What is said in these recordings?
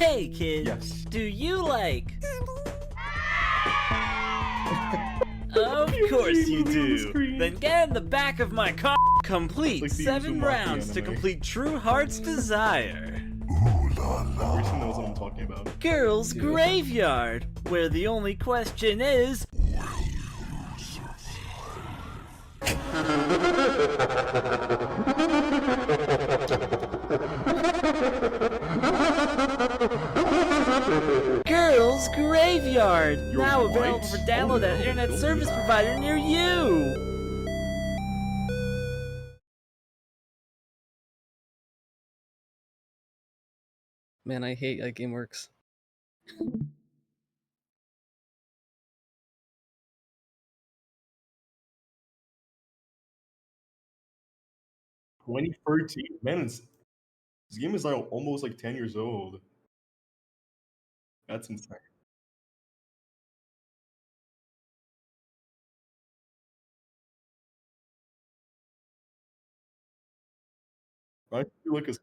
Hey kid, Yes. do you like... Of course you do. Then get in the back of my car. Complete Like the 7 Uzumaki rounds to anime. complete True Heart's desire. Grayson knows what I'm talking about. Girls' Graveyard, where the only question is... Girls' Graveyard! You're Now white? available for download at internet Don't service do that. provider near you! Man, I hate how game works. 2013. Man, this game is like almost like 10 years old. That's insane. I feel like a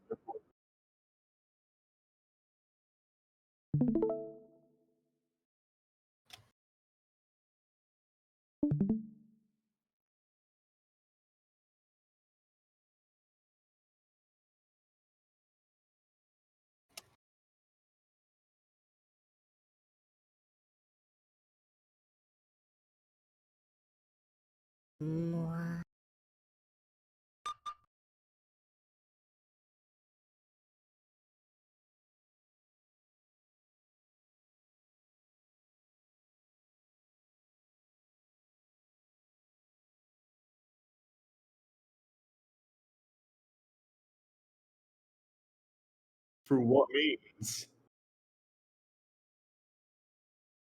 for what means?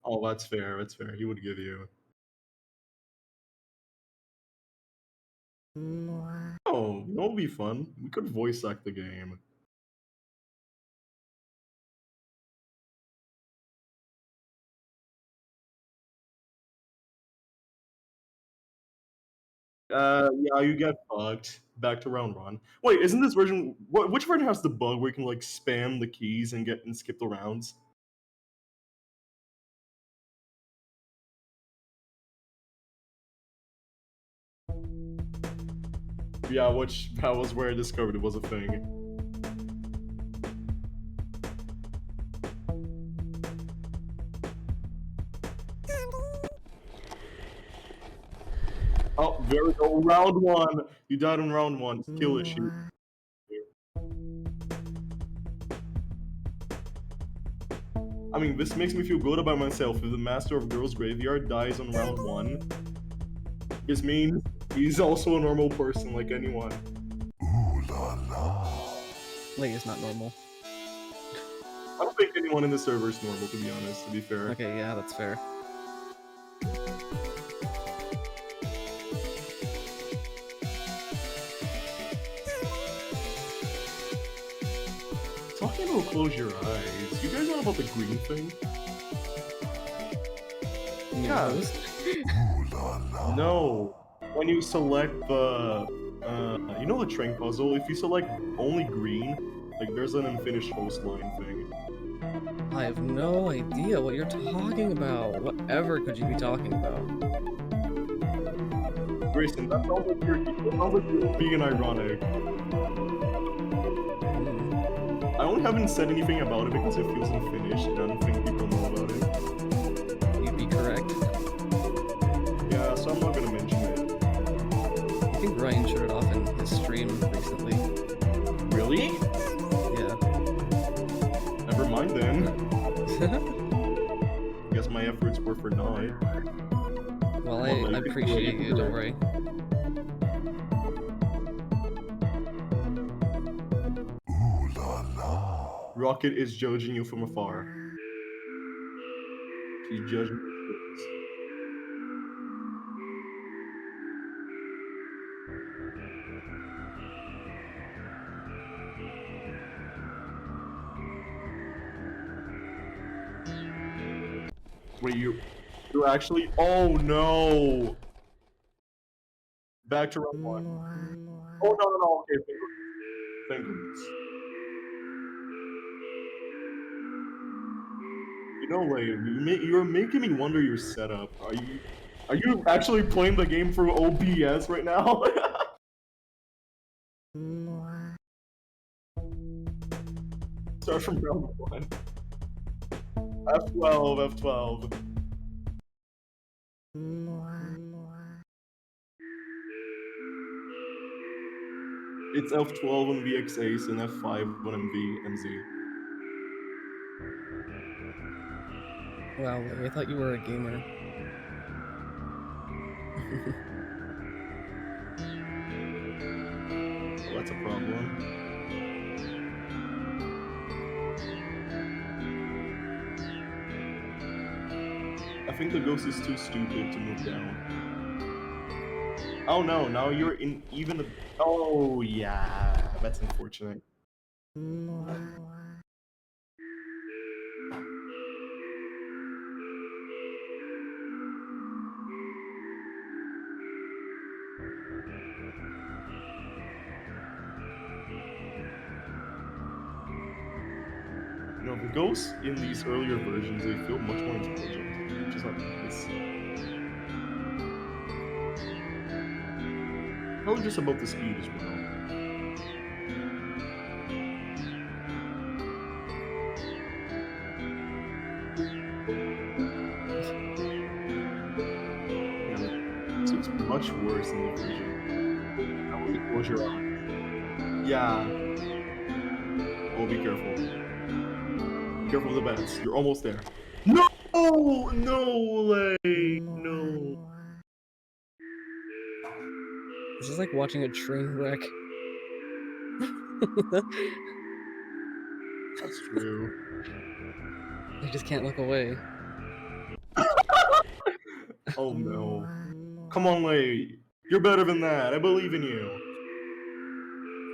Oh, that's fair. That's fair. He would give you. Oh, you know what would be fun? We could voice act the game. Yeah, you get fucked. Back to round one. Wait, isn't this version? Which version has the bug where you can like spam the keys and get and skip the rounds? Yeah, which that was where I discovered it was a thing. Oh, there we go. Round one. You died in round one. Skill issue. I mean, this makes me feel good about myself. If the master of Girls' Graveyard dies on round one, this means he's also a normal person like anyone. Wait, it's not normal. I don't think anyone in the server is normal, to be honest, to be fair. Okay, yeah, that's fair. Talking about Close Your Eyes, you guys know about the green thing? Yeah. No. When you select the, you know the train puzzle? If you select only green, like there's an unfinished coastline thing. I have no idea what you're talking about. Whatever could you be talking about? Grayson, that sounds like you're being ironic. I only haven't said anything about it because it feels unfinished, and I don't think people know about it. You'd be correct. Yeah, so I'm not gonna mention it. I think Ryan showed it off in his stream recently. Really? Yeah. Never mind then. Guess my efforts were for naught. Well, I appreciate you, don't worry. Rocket is judging you from afar. She's judging you. Wait, you're actually. Oh no! Back to round one. Oh no! Okay, thank goodness. No way. You're making me wonder your setup. Are you actually playing the game through OBS right now? Start from round one. F12, F12. It's F12 on VX Ace and F5 on MZ. Wow, Lee, I thought you were a gamer. Well, that's a problem. I think the ghost is too stupid to move down. Oh no, now you're in even a... Oh yeah, that's unfortunate. You know, the ghosts in these earlier versions, they feel much more intelligent, which is not nice. Probably just about the speed as well. Yeah, so it's much worse in the version. I will close your eyes. Yeah. Oh, be careful. Be careful of the bats. You're almost there. No! No way! No. This is like watching a train wreck. That's true. I just can't look away. Oh no. Come on, Lei. You're better than that. I believe in you.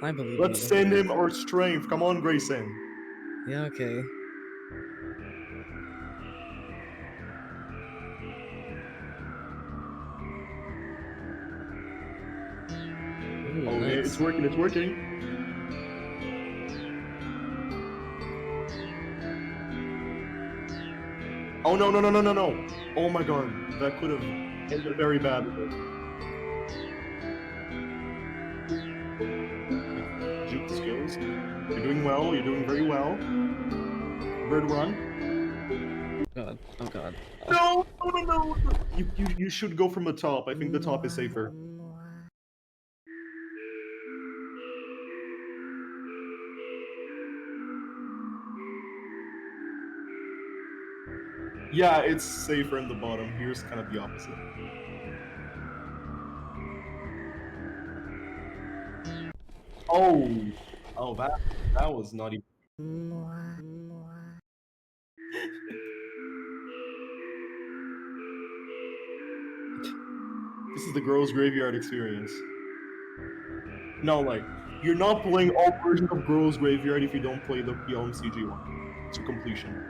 I believe Let's in you. send him our strength. Come on, Grayson. Yeah, okay. Ooh, Oh, yeah, nice. it's working, it's working. Oh, no, no, no, no, no, no. Oh my god. That could have ended very badly. Juke skills. You're doing well, you're doing very well. Bird run. God. Oh god. No, no, no, no. You should go from the top. I think the top is safer. Yeah, it's safer in the bottom. Here's kind of the opposite. Oh, oh, that was not even. This is the girls' graveyard experience. No, like you're not playing all versions of girls' graveyard if you don't play the PLMCG one to completion.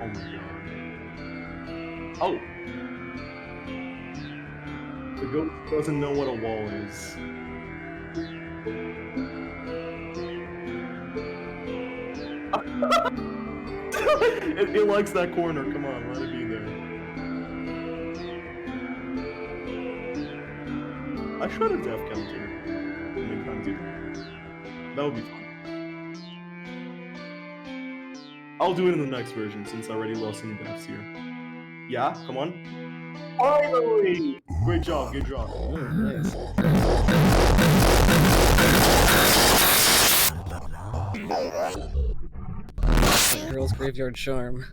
Oh my god. Oh. The ghost doesn't know what a wall is. It likes that corner. Come on, let it be there. I shot a death counter. How many times you did? That would be fun. I'll do it in the next version since I already lost some deaths here. Yeah, come on. Finally! Great job, good job. Oh, nice. That girl's graveyard charm.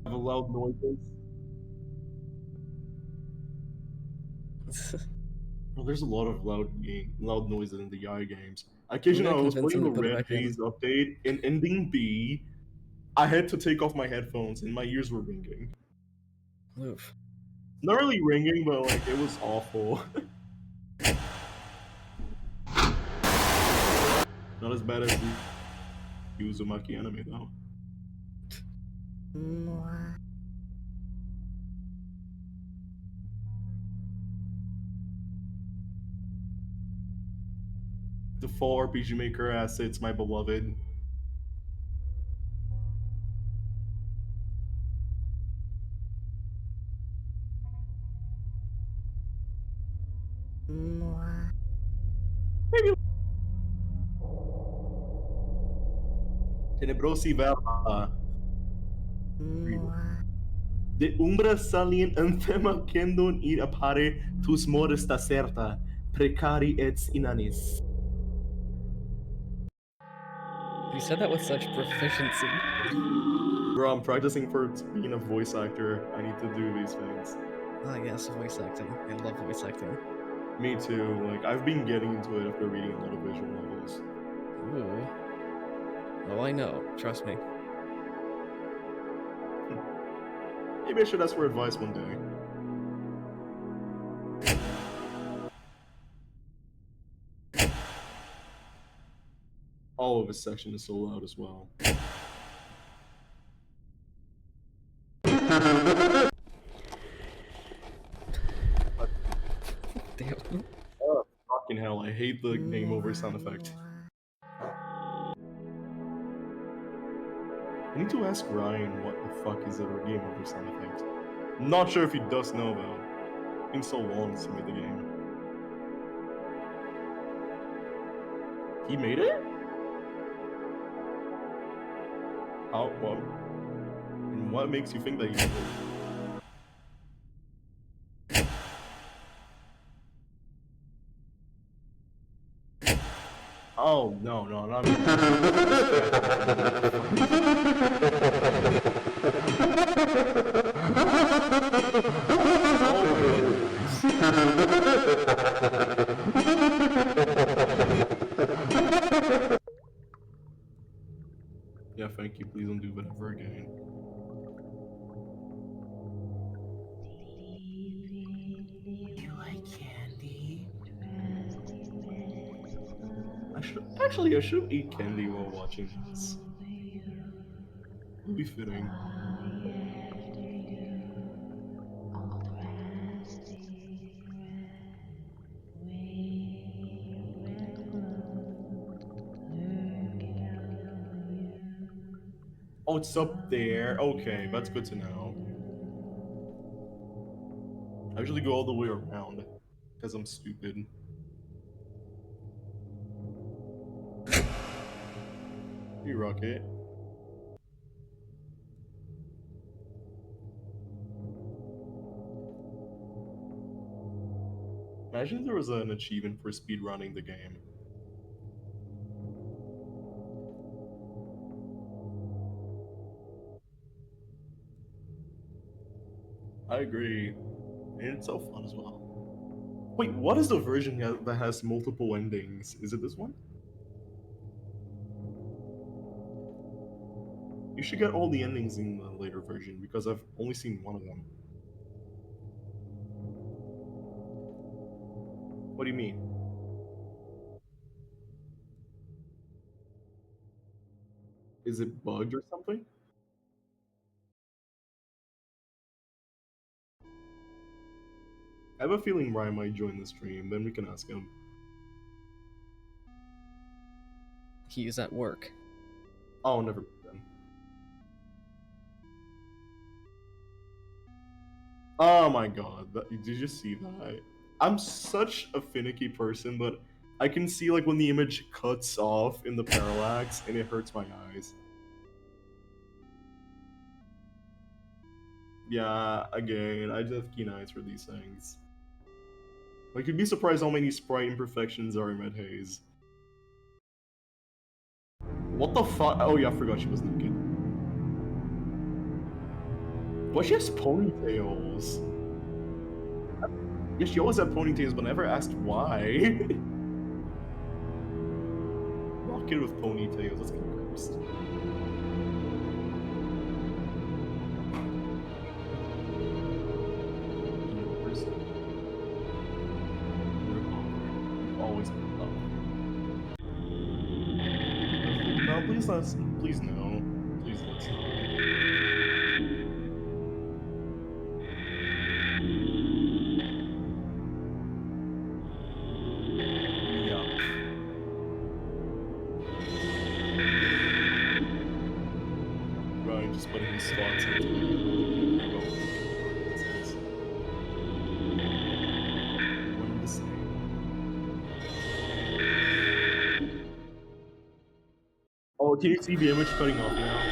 Have a loud noises. Well, there's a lot of loud noises in the Yai games. Occasionally, I was convince playing him the to put it Red back in. Haze update, and ending B, I had to take off my headphones, and my ears were ringing. Oof. Not really ringing, but like it was awful. Not as bad as the Uzumaki anime though. The full RPG Maker assets, my beloved. Maybe Tenebrosi Verba. De umbra salient anthema kendon id appare tus modesta certa, precari et inanis. You said that with such proficiency. Bro, I'm practicing for being a voice actor. I need to do these things. Ah, yes, voice acting. I love voice acting. Me too. Like, I've been getting into it after reading a lot of visual novels. Ooh. Oh, I know. Trust me. Maybe I should ask for advice one day. All of his section is so loud as well. Damn. Oh, fucking hell, I hate the game over sound effect. I need to ask Ryan what the fuck is a game over sound effect. I'm not sure if he does know though. It's been so long since he made the game. He made it? How? What? And what makes you think that he made it? Oh, no, not me. Yeah, thank you. Please don't do whatever again. You like candy? I should eat candy while watching this. It'll be fitting. Oh, it's up there. Okay, that's good to know. I usually go all the way around because I'm stupid. Hey, Rocket. Imagine there was an achievement for speedrunning the game. I agree. And it's so fun as well. Wait, what is the version that has multiple endings? Is it this one? You should get all the endings in the later version because I've only seen one of them. What do you mean? Is it bugged or something? I have a feeling Ryan might join the stream, then we can ask him. He is at work. Oh, never mind. Oh my god, did you just see that? I'm such a finicky person, but I can see like when the image cuts off in the parallax and it hurts my eyes. Yeah, again, I just have keen eyes for these things. Like, you'd be surprised how many sprite imperfections are in Red Haze. What the fuck? Oh yeah, I forgot she was naked. But she has ponytails. Yeah, she always had ponytails, but never asked why. Rocket with ponytails, that's kind of gross. Always been up. No, please let's. Please no. Please let's not. Yuck. just putting his thoughts into about what it says. One to say. Oh, can you see the image cutting off now?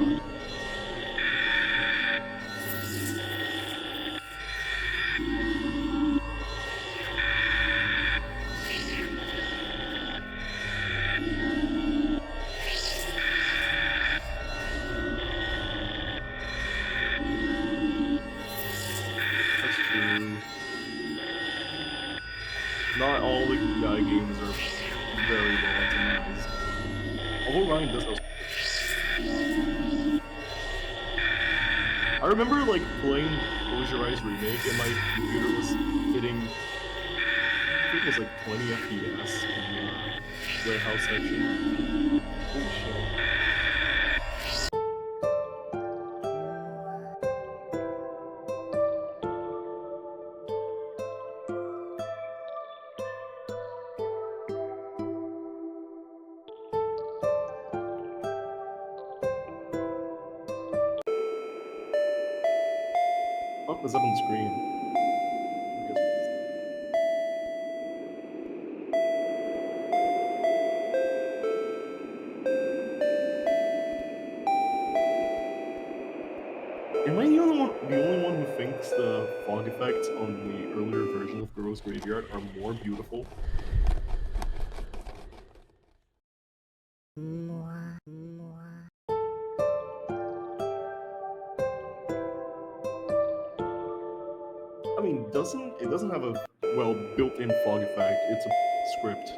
Oh, that's true. Not all the guy games are very well optimized. Although Ryan does those. I remember like playing Close Your Eyes Remake and my computer was hitting, I think it was like 20 FPS in the warehouse section. Holy shit. What was up on the screen? I guess what this- Am I the only one who thinks the fog effects on the earlier version of Girl's Graveyard are more beautiful? I mean, it doesn't have a well built-in fog effect. It's a script.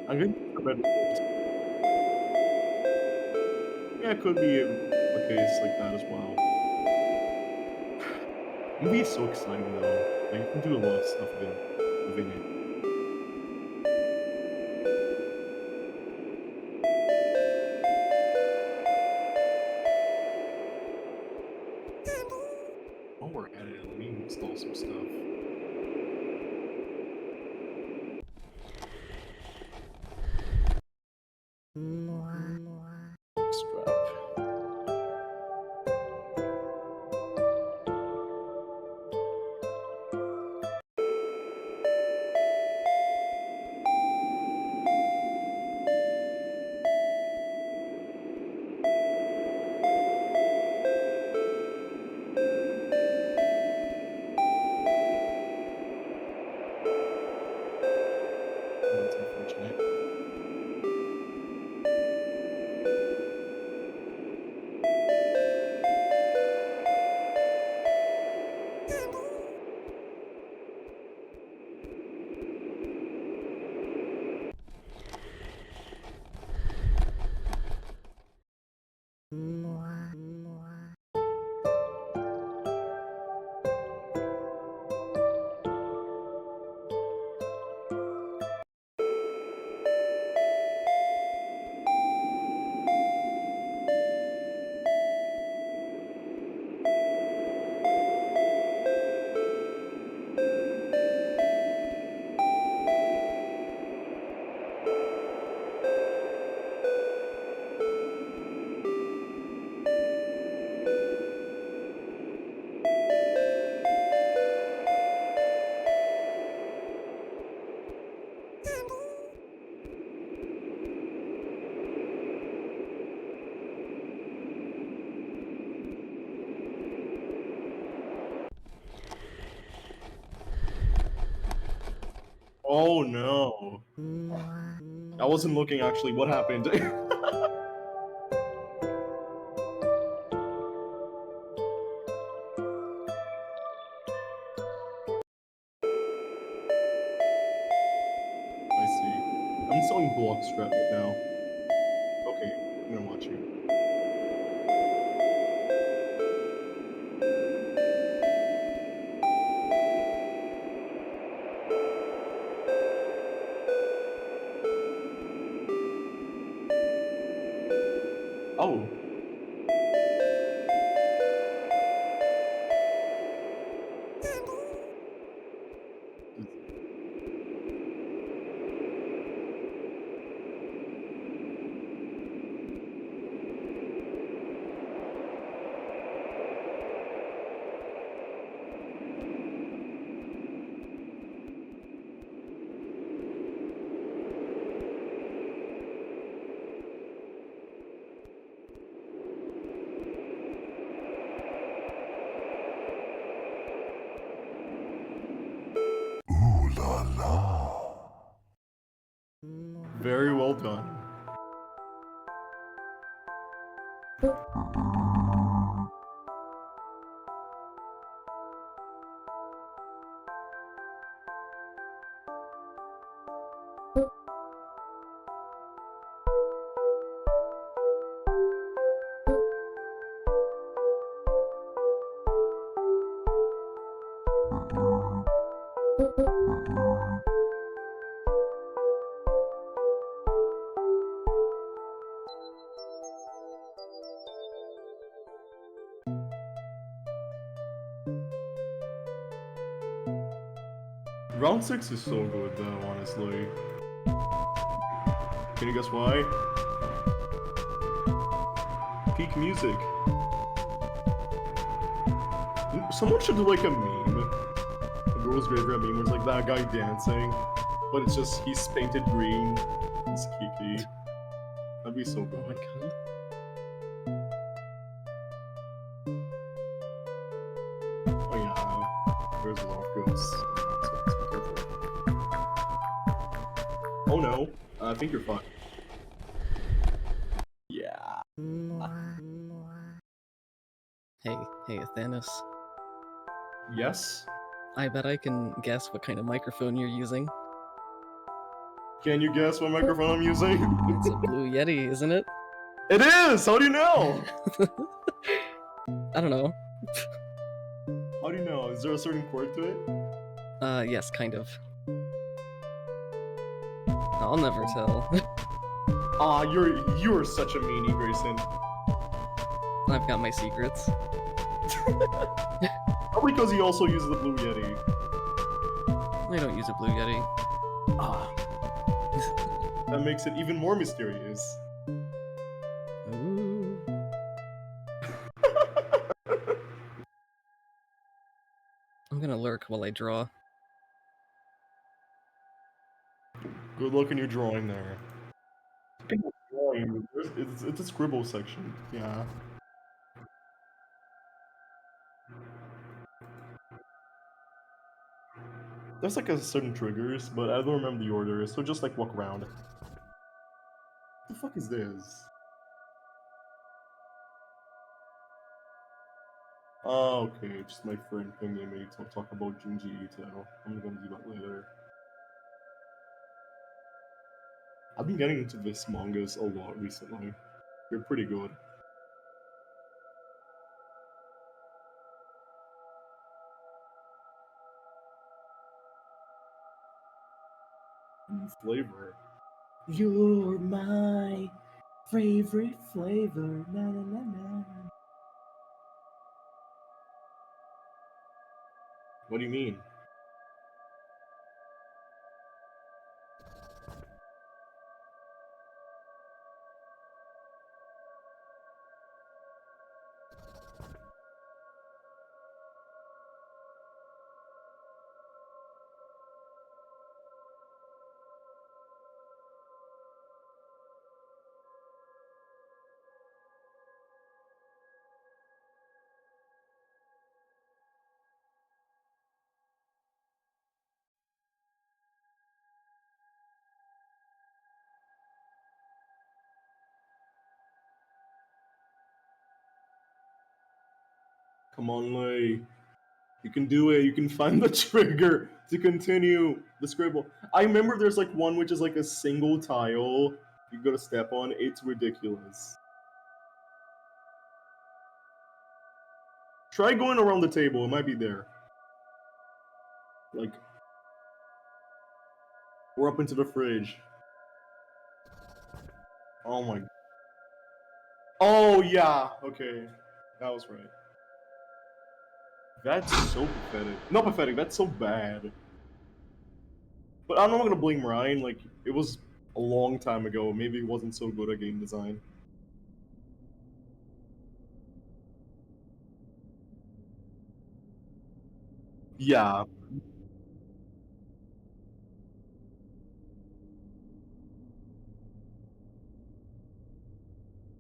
I'm going to bet it. Yeah, it could be a case like that as well. Movie is so exciting though. Like, you can do a lot of stuff within it. While we're at it, let me install some stuff. Strap. That's unfortunate. Oh no. I wasn't looking actually. What happened? I see. I'm installing block strap right now. Okay, I'm gonna watch you. Oh. Very well done. Round 6 is so good though, honestly. Can you guess why? Peak music. Someone should do like a meme. A girl's favorite meme where it's like that guy dancing, but it's just he's painted green. It's Kiki. That'd be so Oh good. my god. Oh yeah, there's a lot of ghosts. So let's be careful. Oh no, I think you're fine. Yeah. Hey, Thanos. Yes? I bet I can guess what kind of microphone you're using. Can you guess what microphone I'm using? It's a Blue Yeti, isn't it? It is! How do you know? I don't know. How do you know? Is there a certain quirk to it? Yes, kind of. I'll never tell. Aw, you're such a meanie, Grayson. I've got my secrets. Probably because he also uses the Blue Yeti. I don't use a Blue Yeti. Ah. That makes it even more mysterious. Ooh. I'm gonna lurk while I draw. Good luck in your drawing there. Speaking of drawing, it's a scribble section. Yeah. There's like a certain triggers, but I don't remember the order, so just like walk around. What the fuck is this? Oh, okay, just my friend pinging me to talk about Junji Ito. I'm gonna do that later. I've been getting into this mangas a lot recently. They're pretty good. Flavor. You're my favorite flavor. Na na na na. What do you mean? Come on, Lay. You can do it. You can find the trigger to continue the scribble. I remember there's like one which is like a single tile you gotta step on. It's ridiculous. Try going around the table. It might be there. Like, we're up into the fridge. Oh my. Oh yeah. Okay, that was right. That's so pathetic. Not pathetic. That's so bad. But I'm not gonna blame Ryan. Like, it was a long time ago. Maybe he wasn't so good at game design. Yeah.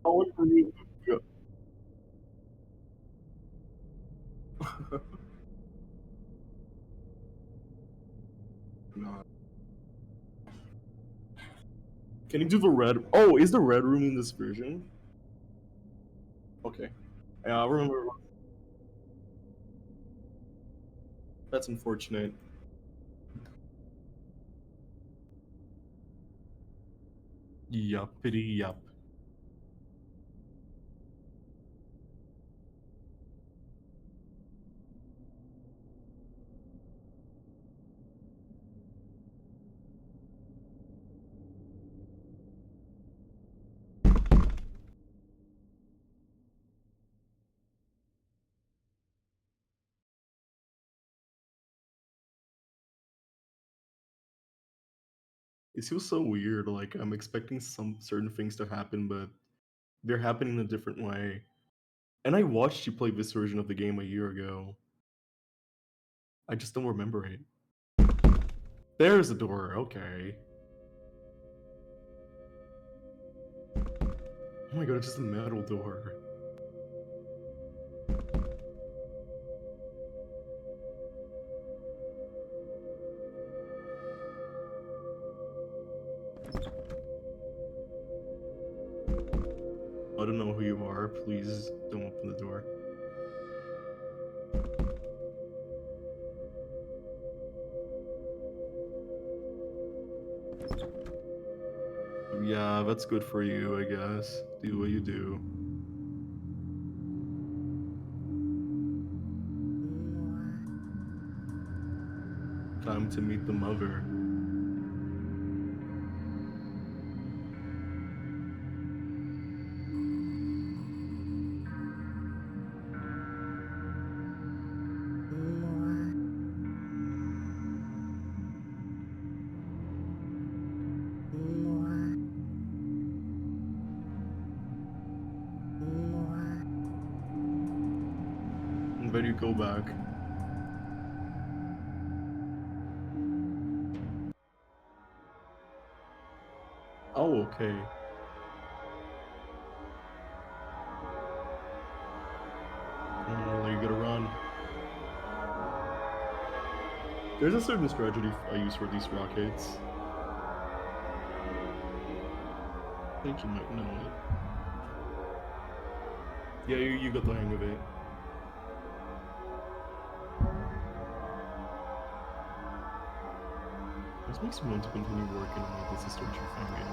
I'll wait for you. Yeah. No. Can you do the red? Oh, is the red room in this version? Okay. Yeah, I remember. That's unfortunate. Yuppity yup. It feels so weird. Like I'm expecting some certain things to happen, but they're happening in a different way. And I watched you play this version of the game a year ago. I just don't remember it. There's a door. Okay. Oh my god, it's just a metal door. I don't know who you are. Please don't open the door. Yeah, that's good for you, I guess. Do what you do. Time to meet the mother. And then you go back. Oh, okay. Oh, you gotta run. There's a certain strategy I use for these rockets. I think you might know it. Yeah, you got the hang of it. This makes me want to continue working on this historical fan game.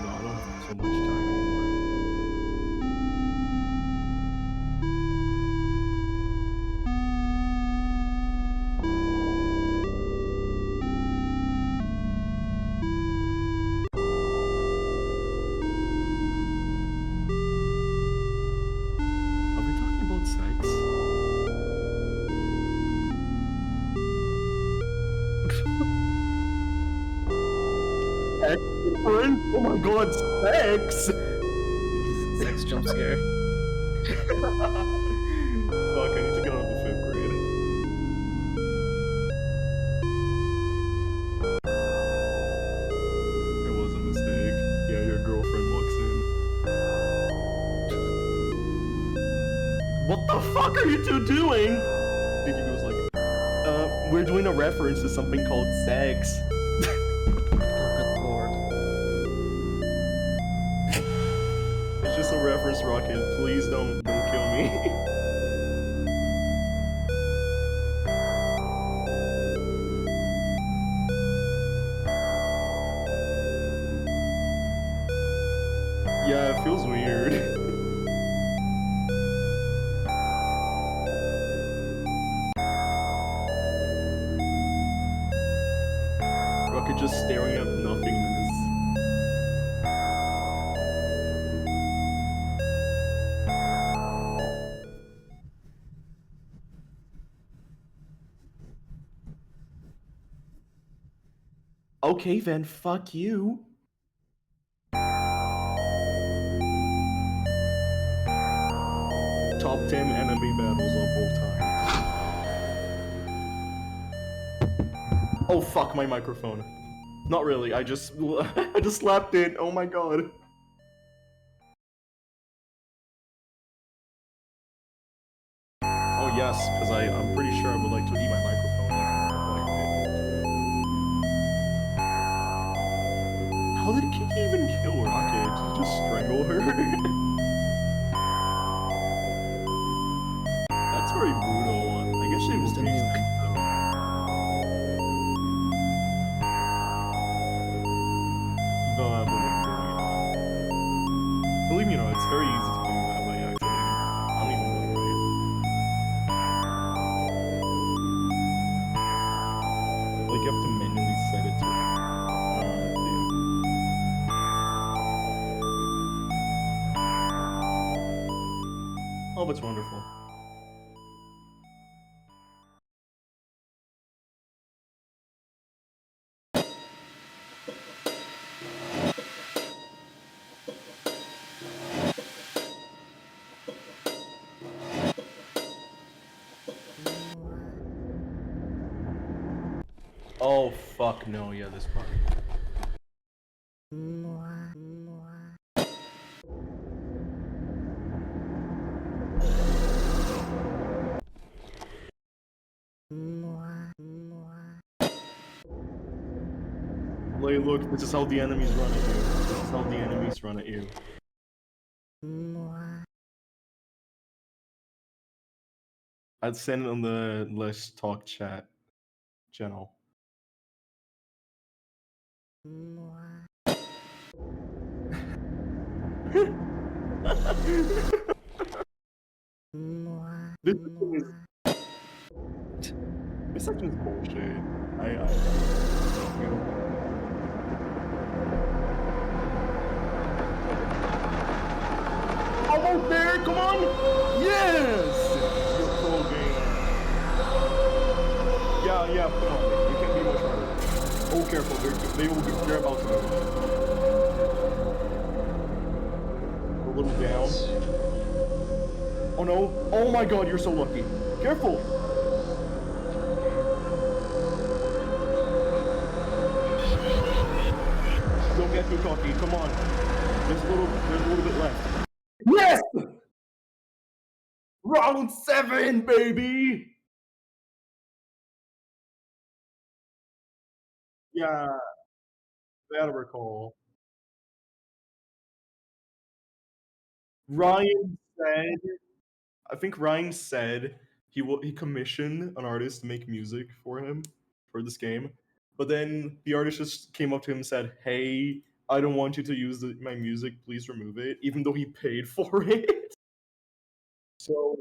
No, I don't have so much time anymore. Are we talking about sex? Sex different? Oh my god, sex! Sex jump scare. Fuck, I need to get out of the 5th grade. It was a mistake. Yeah, your girlfriend walks in. What the fuck are you two doing? Vicky goes like, we're doing a reference to something called sex. Oh, good lord. It's just a reference, Rocket. Please don't kill me. Yeah, it feels weird. Rocket just staring at nothingness. Okay then, fuck you. Top 10 enemy battles of all time. Oh fuck, my microphone. Not really, I just I just slapped it. Oh my god. Oh yes, because I'm pretty sure I would like to eat my microphone. How did Kiki even kill Rocket? Just strangle her? That's very brutal. I guess it Just would a make nuke. sense though. Believe me, it's very easy to do that by accident. I don't even know, right? Like, you have to manually set it to damn. Oh, that's wonderful. Oh, fuck no, yeah, this part. Like, look, this is how the enemies run at you. This is how the enemies run at you. I'd send it on the Let's Talk chat channel. This section is bullshit. Almost there, come on! Yes! You're pro gamer. Yeah, come on. You can't be much harder. Oh, careful, they're about to go. A little down. Oh no. Oh my god, you're so lucky. Careful! Don't get too cocky, come on. There's a little bit left. Yes! Round 7, baby! Yeah, that'll recall. Ryan said, I think Ryan said he commissioned an artist to make music for him for this game, but then the artist just came up to him and said, "Hey, I don't want you to use my music. Please remove it," even though he paid for it. So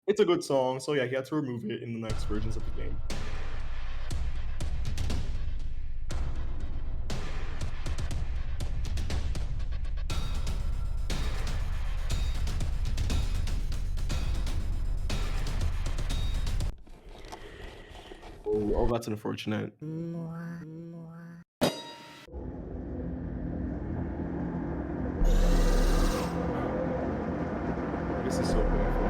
it's a good song. So yeah, he had to remove it in the next versions of the game. Oh, that's unfortunate. This is so painful.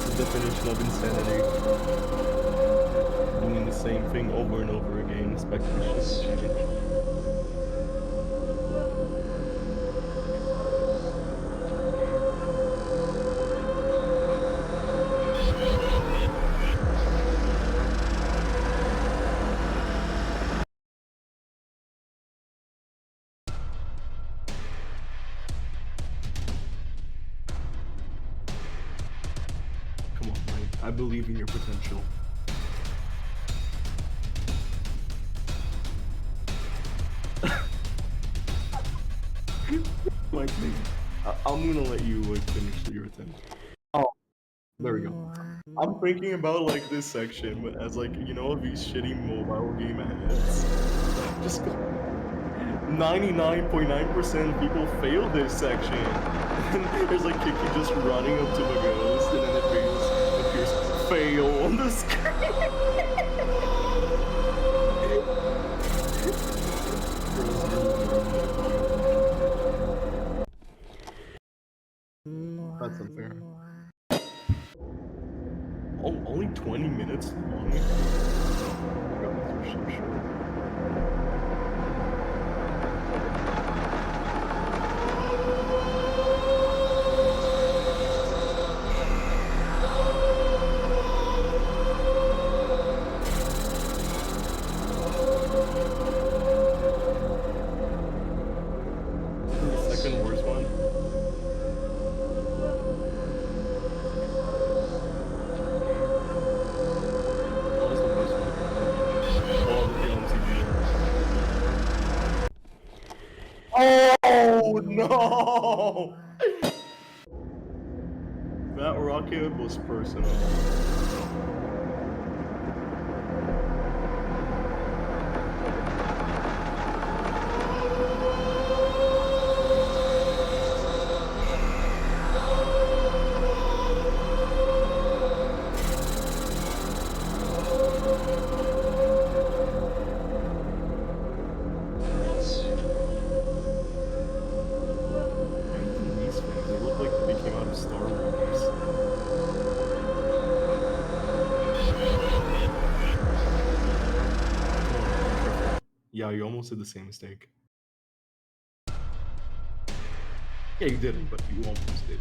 The definition of insanity. Doing the same thing over and over again, expecting shit to change. Come on, Mike. I believe in your potential. Mike, I'm gonna let you finish your attempt. Oh, there we go. I'm thinking about like this section, but as like these shitty mobile game ads. Just 99.9% of people fail this section. And there's like Kiki just running up to the ghost, and then it appears fail on the screen. That's unfair. Oh, only 20 minutes long? God, these are so short. No! That rocket was personal. And these things, they look like they came out of Star Wars. Yeah, you almost did the same mistake. Yeah, you didn't, but you almost did.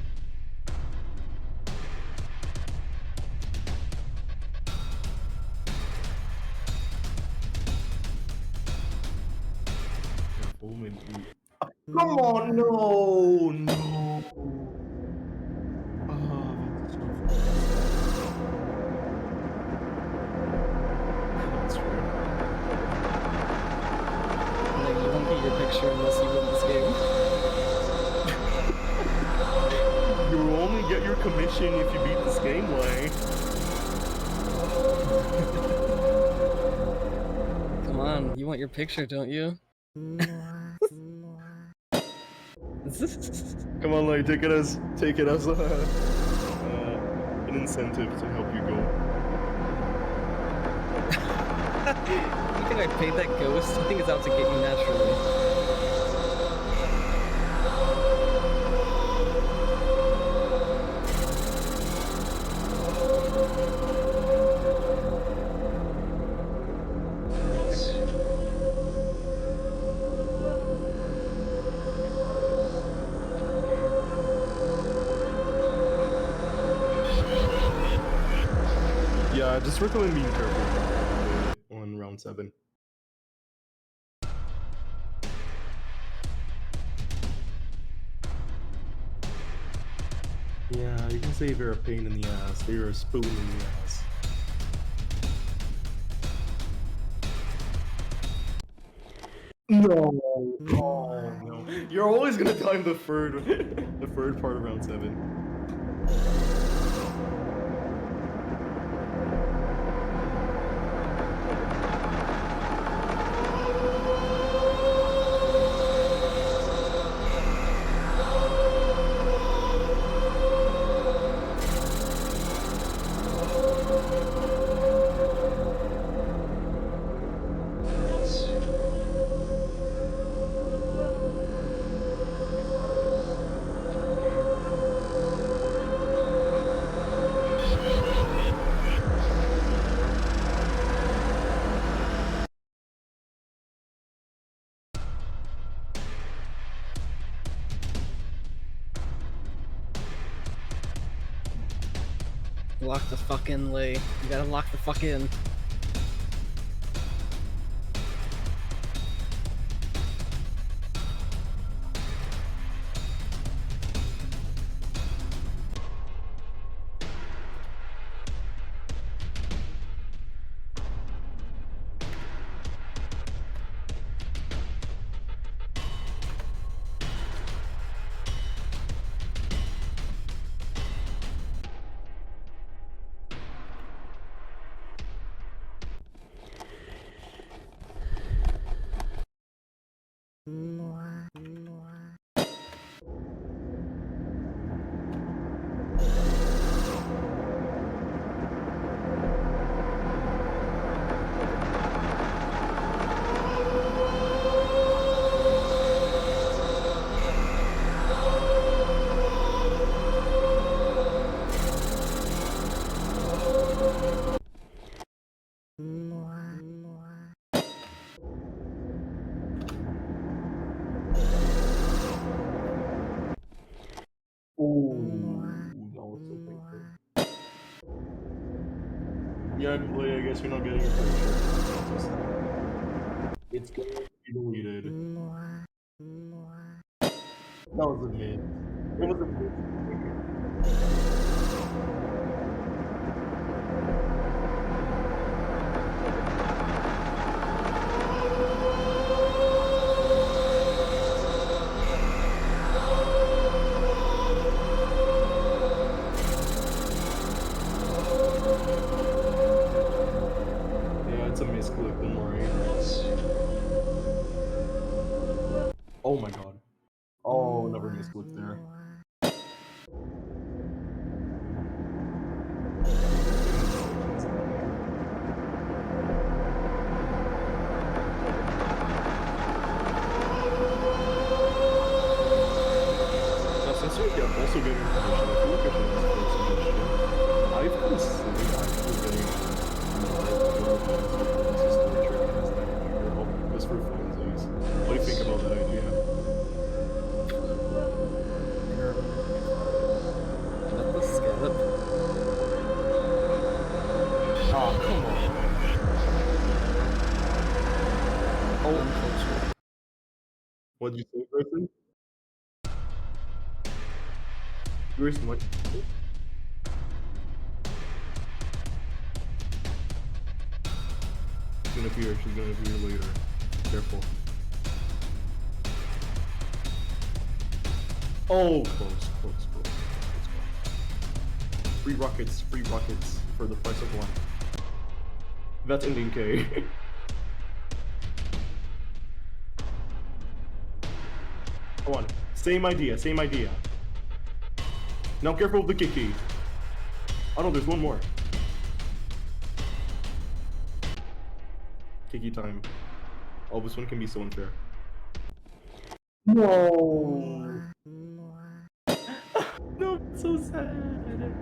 Careful, maybe. Come on, no, no. Oh, that's so that's true. Like, you won't get your picture unless you win this game. You will only get your commission if you beat this game, Lay. Come on, you want your picture, don't you? Come on, Lay, take it as an incentive to help you go. You think I paid that ghost? I think it's out to get you naturally. Yeah, just recommend being careful on round 7. Yeah, you can say they're a pain in the ass. They're a spoon in the ass. No, oh no. You're always gonna time the third part of round 7. Lock the fuck in, Lay. You gotta lock the fuck in. Ooh, that was so painful. Yeah, Blay, I guess you're not getting a picture. It's going to be deleted. That was a mid. It was a mid. Oh, come on. Uncultured. What did you say, Grayson? Grayson, what? She's gonna appear. She's gonna appear later. Careful. Oh, close. Let's go. Free rockets for the price of one. That's ending K. Come on. Same idea. Now careful with the Kiki. Oh no, there's one more. Kiki time. Oh, this one can be so unfair. No. No, it's so sad.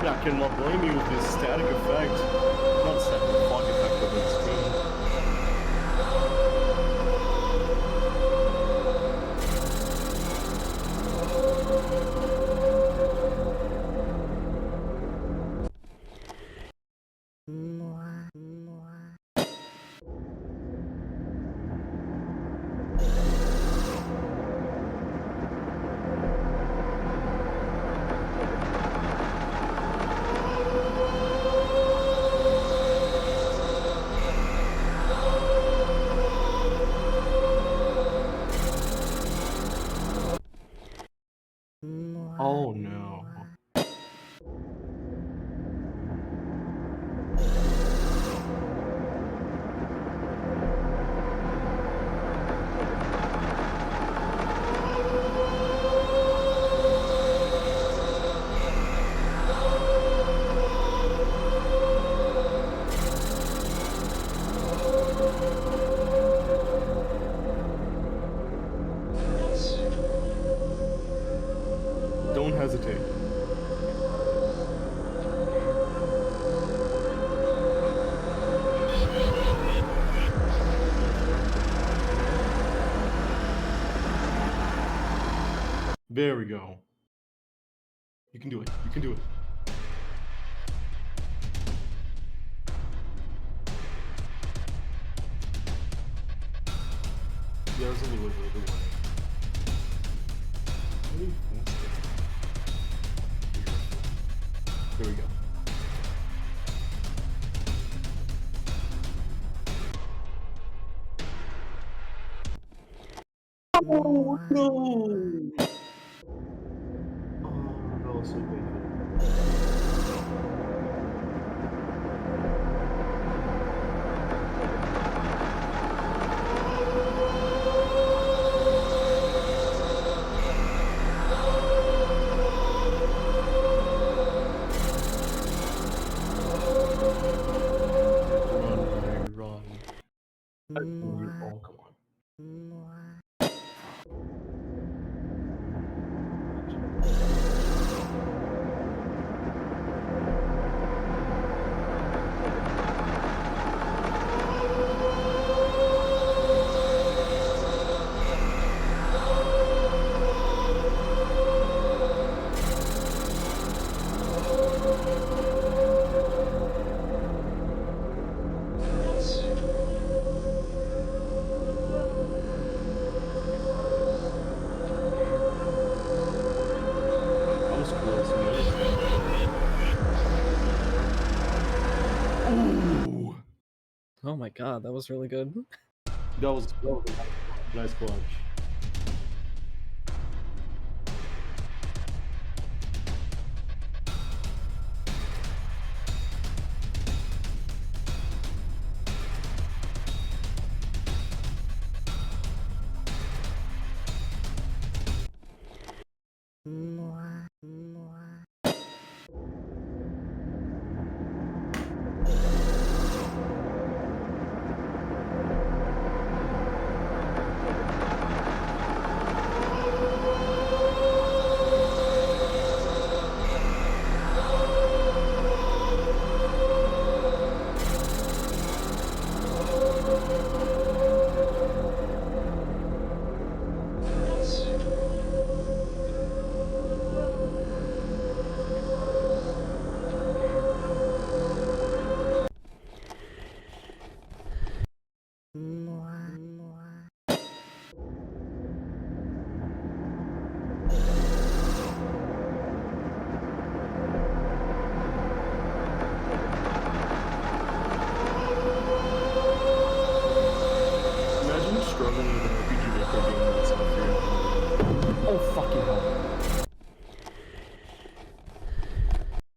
Yeah, I cannot blame you with this static effect. Not static, fog effect of the screen. Oh no. Don't hesitate. There we go. You can do it. You can do it. Yeah, there's a little bit of delay. There we go. Oh no! Oh, that was so painful. Run, run. Oh, come on. That was close, man. Ooh! Oh my god, that was really good. That was a nice clutch.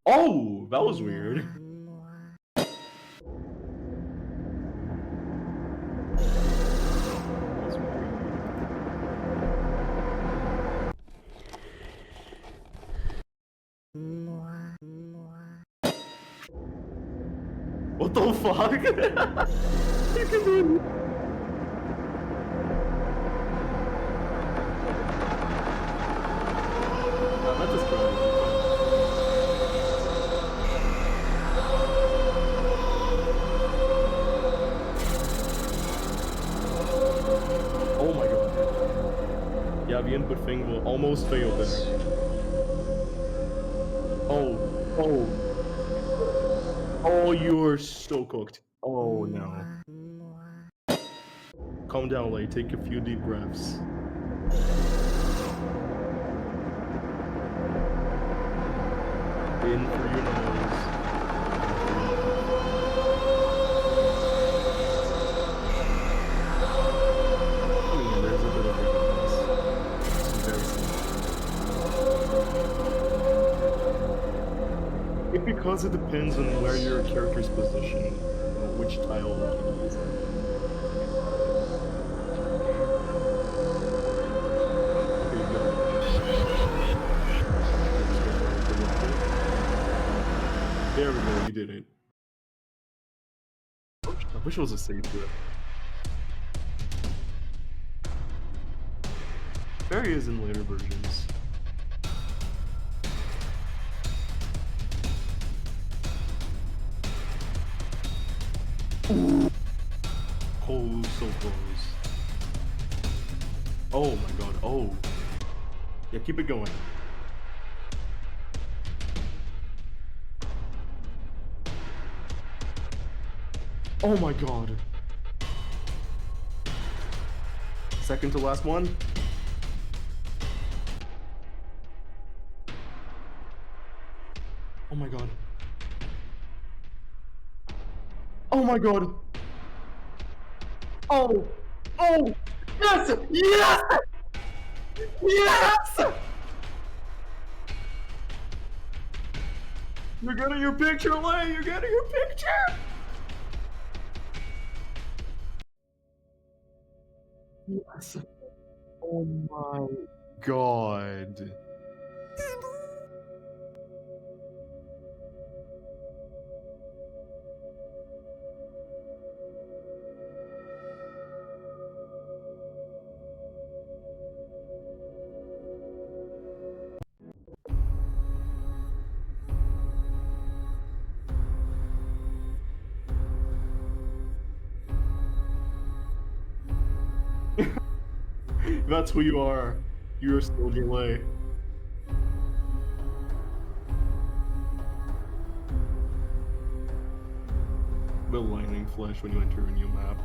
Oh, that was weird. That's weird. What the fuck? You can do it. That just Oh my god. Yeah, the input thing will almost fail there. Oh. Oh, you're so cooked. Oh no. Calm down, Lay. Take a few deep breaths. In through your nose. I mean, there's a bit of evidence. It's very simple. It's because it depends on where your character's positioned, which tile you can use it. There we go, you did it. I wish it was a save to it. There he is in later versions. Oh, so close. Oh my god, oh. Yeah, keep it going. Oh my god. Second to last one. Oh my god. Oh my god. Oh. Oh. Yes. Yes. Yes. You're getting your picture, Lay. You're getting your picture. Yes. Oh my god. That's who you are. You're Soldier Lay. The lightning flash when you enter a new map.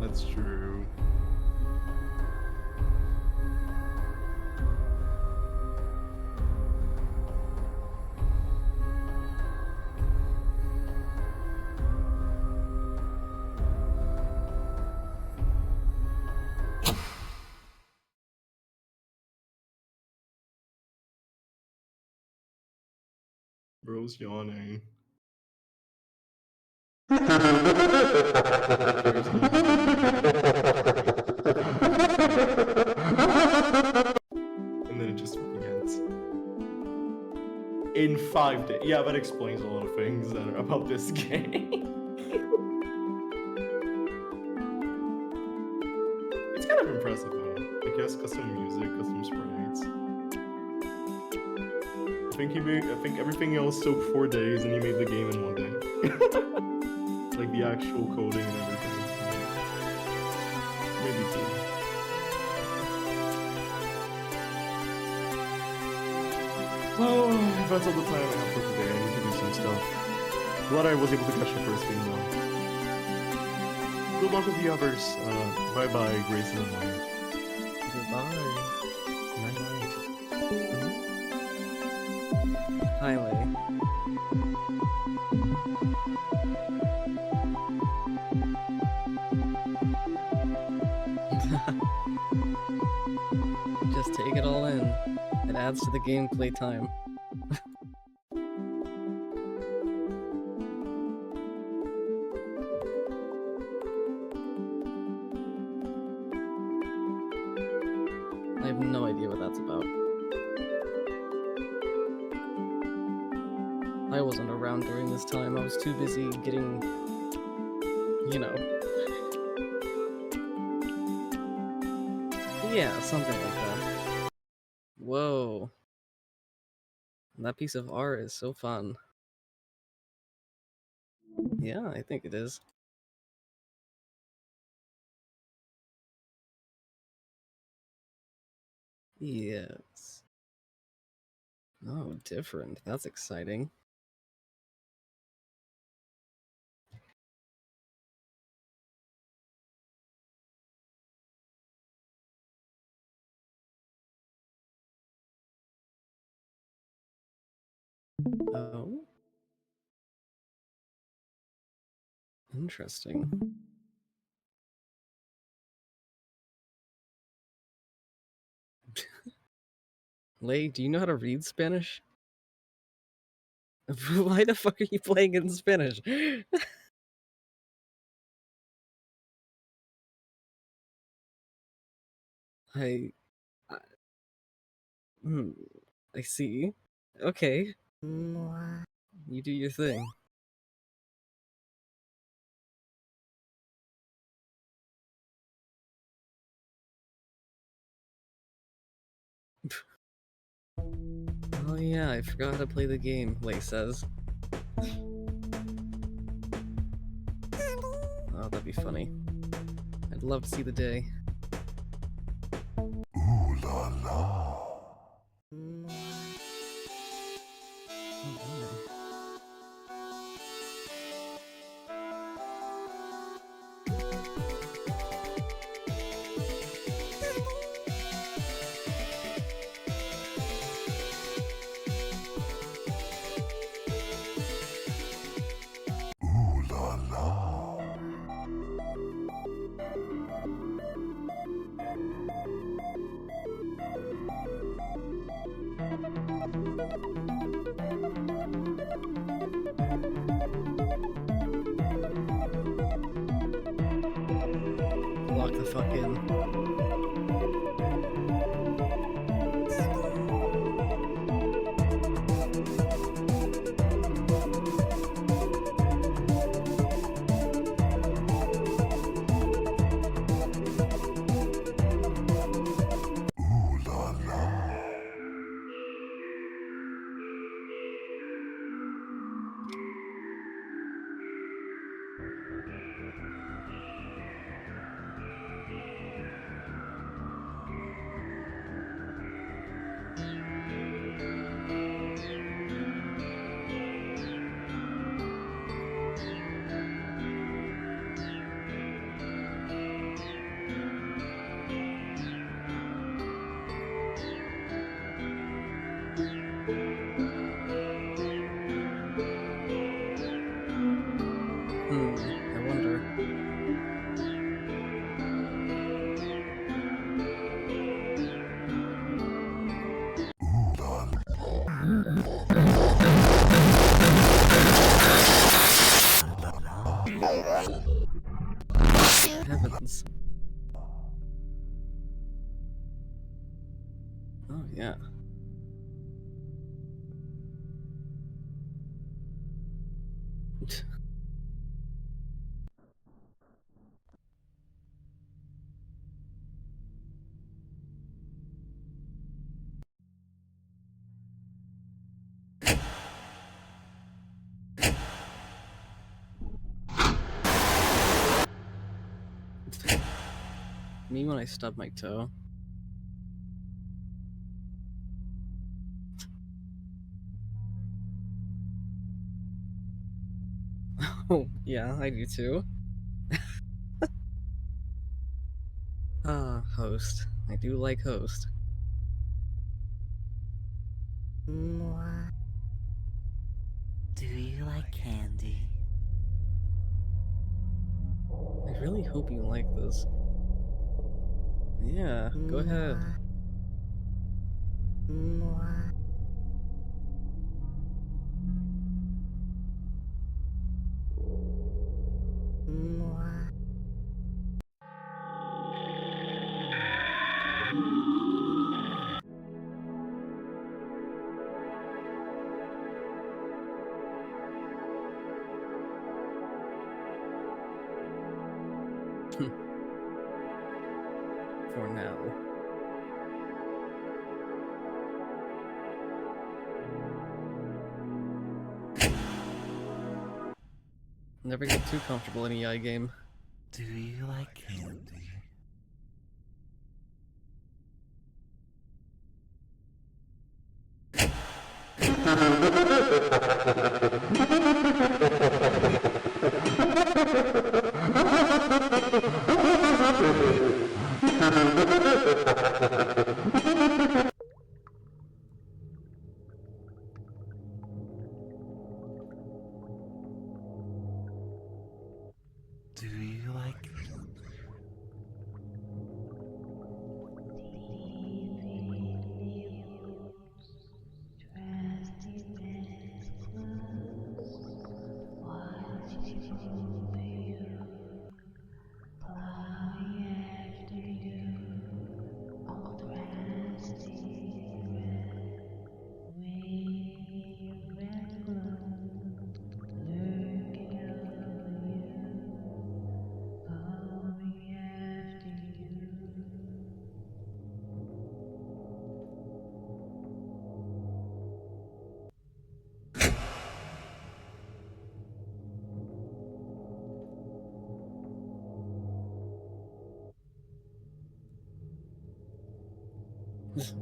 That's true. Bro's yawning. And then it just begins. In 5 days. Yeah, that explains a lot of things that are about this game. It's kind of impressive though. Like, he has custom music, custom sprites. I think everything else took 4 days and he made the game in 1 day. Like the actual coding and everything. Maybe 2. Oh, that's all the time I have for today. I need to do some stuff. Glad I was able to catch the first game though. Good luck with the others. Bye bye, Grayson and Maya. Goodbye. Night night. Hi, Lay. Just take it all in. It adds to the gameplay time. I have no idea what that's about. I wasn't around during this time. I was too busy getting, you know. Yeah, something like that. Whoa. That piece of art is so fun. Yeah, I think it is. Yes. Oh, different. That's exciting. Oh. Interesting. Lei, do you know how to read Spanish? Why the fuck are you playing in Spanish? I, I, hmm, I see. Okay, you do your thing. Oh yeah, I forgot how to play the game, Lei says. Oh, that'd be funny. I'd love to see the day. Ooh la la. Oh boy. Ooh la la. Lock the fuck in. Ooh la la. I wonder. Ooh la Heavens. Oh yeah. Me when I stub my toe. Oh, yeah, I do too. Ah, Host. I do like Host. Do you like candy? I really hope you like this. Yeah, go ahead. For now. Never get too comfortable in an EI game. Do you like candy? Do you like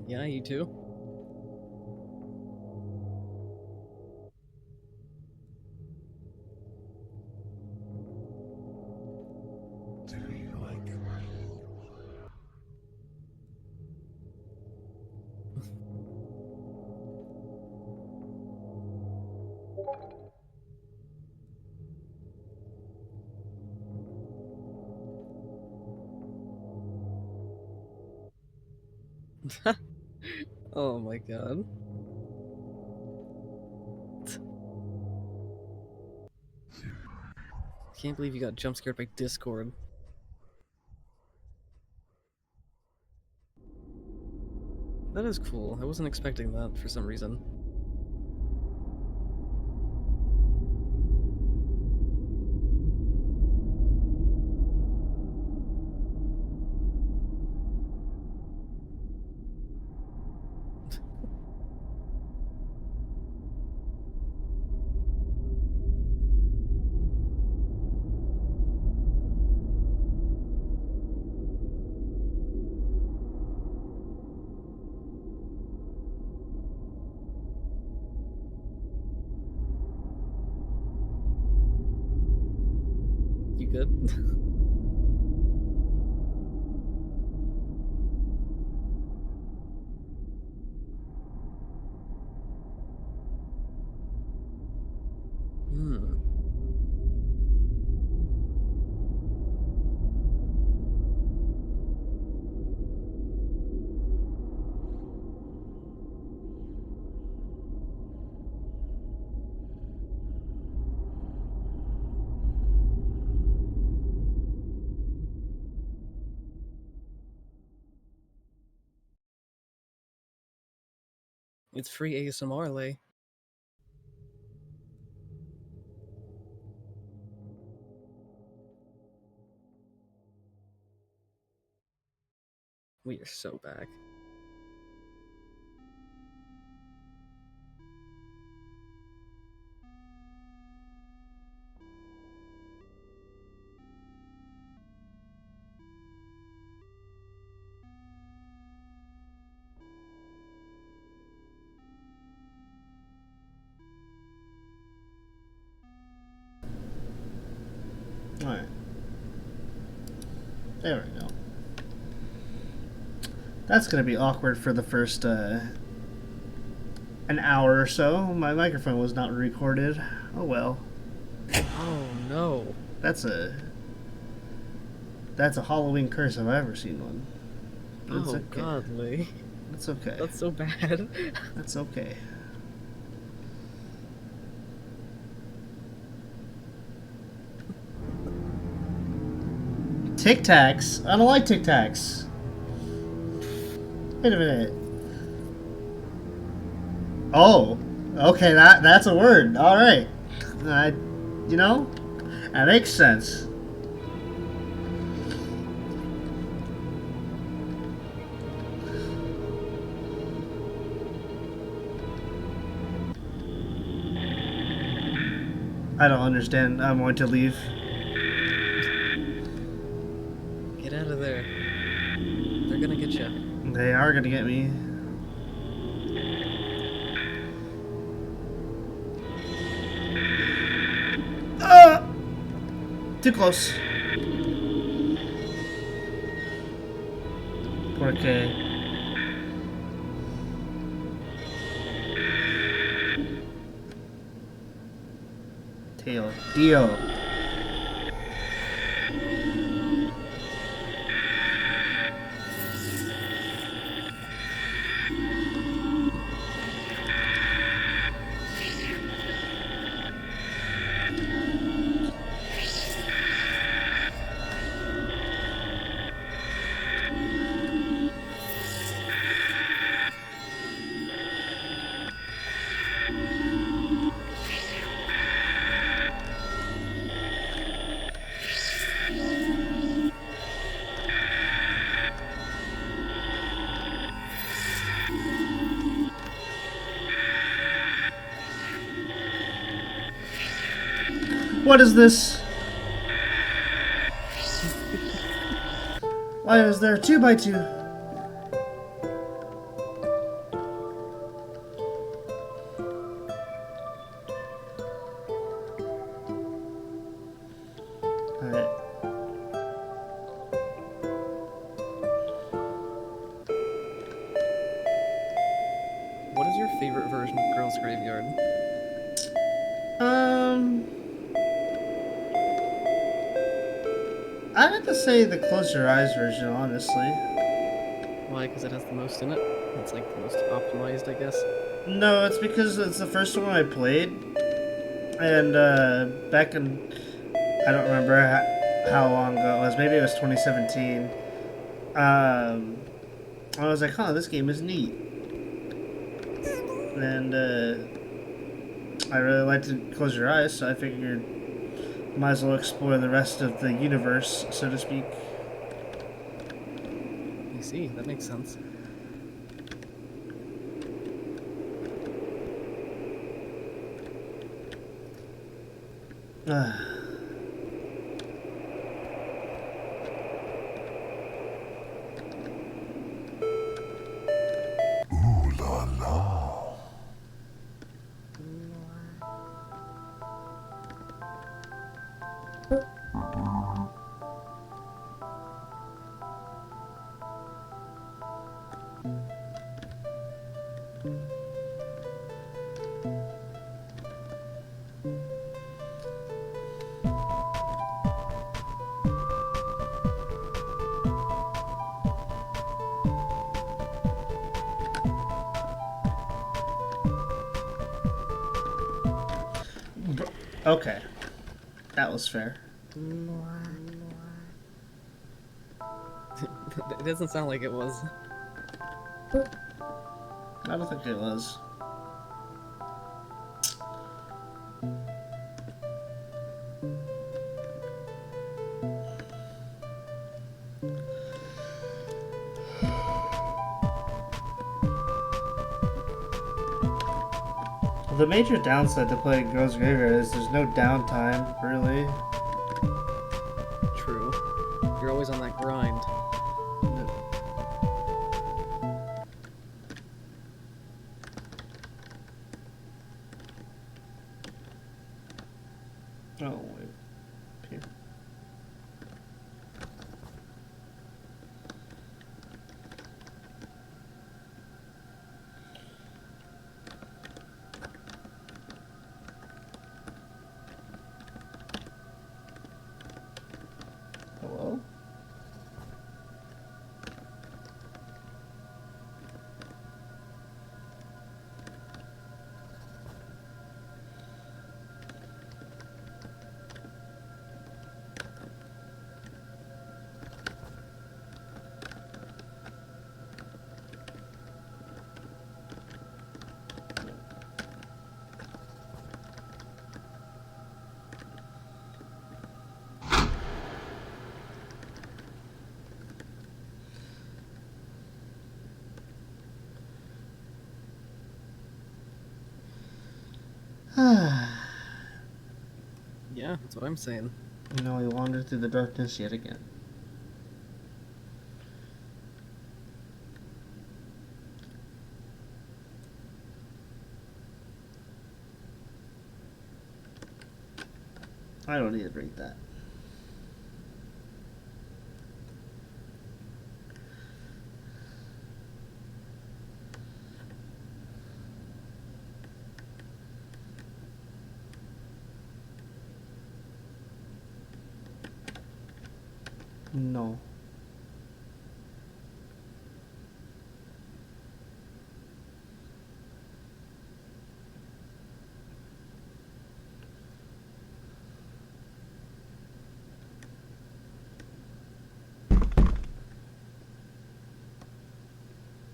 Yeah, you too. Do you like Oh my god. Can't believe you got jump scared by Discord. That is cool. I wasn't expecting that for some reason. You good? Hmm. It's free ASMR, Lay. We are so back. Alright. There we go. That's gonna be awkward for the first an hour or so. My microphone was not recorded. Oh well. Oh no. That's a Halloween curse if I've ever seen one. But it's Oh okay. god, Lay. It's okay. That's so bad. That's okay. Tic Tacs? I don't like Tic Tacs. Wait a minute. Oh, okay, that's a word. All right. You know, that makes sense. I don't understand. I'm going to leave. Get out of there. They're gonna get you. They are going to get me. Ah! Too close. Porque. Tail. Dio. What is this? Why is there a 2x2? Alright. What is your favorite version of Girls Graveyard? I'd have to say the Close Your Eyes version, honestly. Why? Because it has the most in it? It's like the most optimized, I guess. No, it's because it's the first one I played. And, back in... I don't remember how long ago it was. Maybe it was 2017. I was like, huh, this game is neat. And, I really liked to Close Your Eyes, so I figured might as well explore the rest of the universe, so to speak. I see, that makes sense. Ooh la la. Okay. That was fair. It doesn't sound like it was. I don't think it was. The major downside to playing Girls Graveyard is there's no downtime, really. True. You're always on that grind. Oh, wait. Here. Yeah, that's what I'm saying. Now we wander through the darkness yet again. I don't need to read that. No.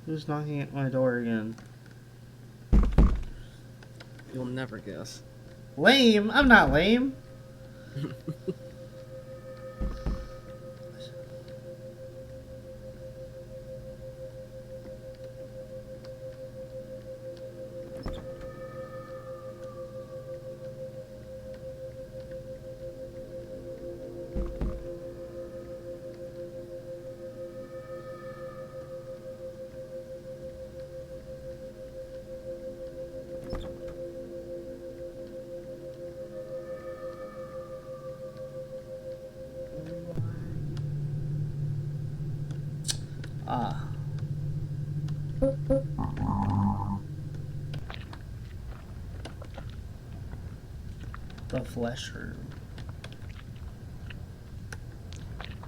Who's knocking at my door again? You'll never guess. Lame? I'm not lame. Ah. The flesh room.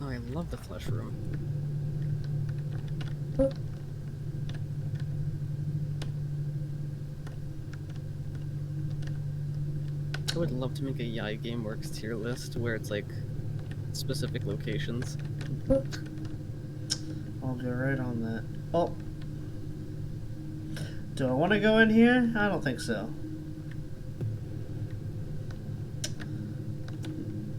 Oh, I love the flesh room. I would love to make a Yai Gameworks tier list where it's like specific locations. I'll get right on that. Oh. Do I want to go in here? I don't think so.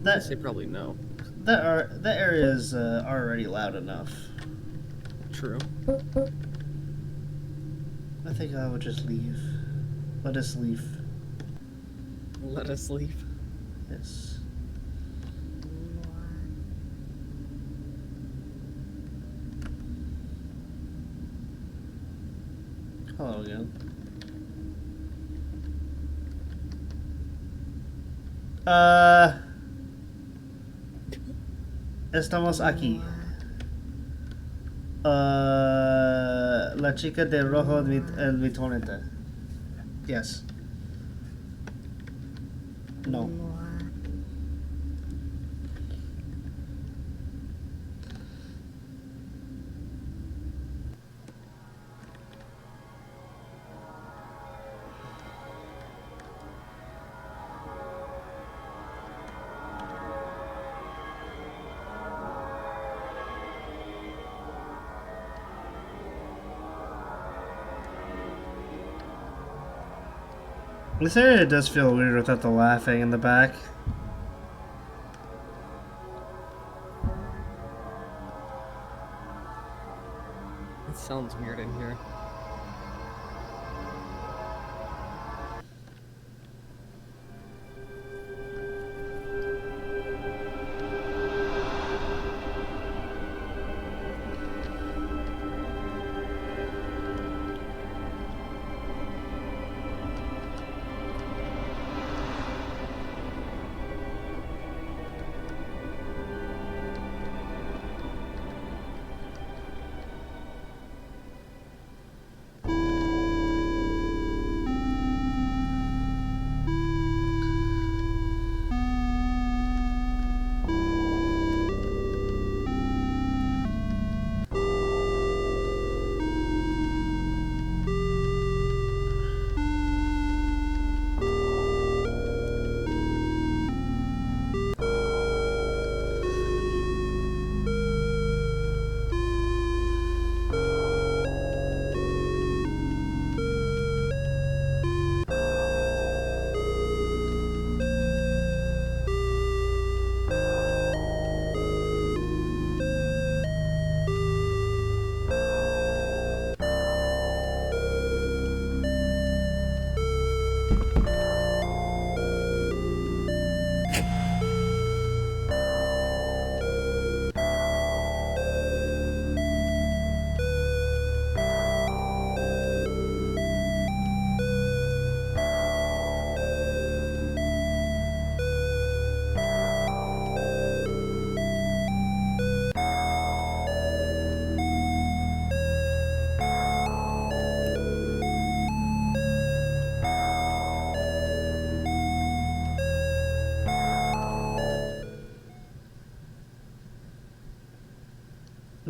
I'd say probably no. That area is already loud enough. True. I think I would just leave. Let us leave. Let us leave. Yes. Hello again. Estamos aquí. La chica de rojo el bitoneta. Yes. No. This area does feel weird without the laughing in the back. It sounds weird in here.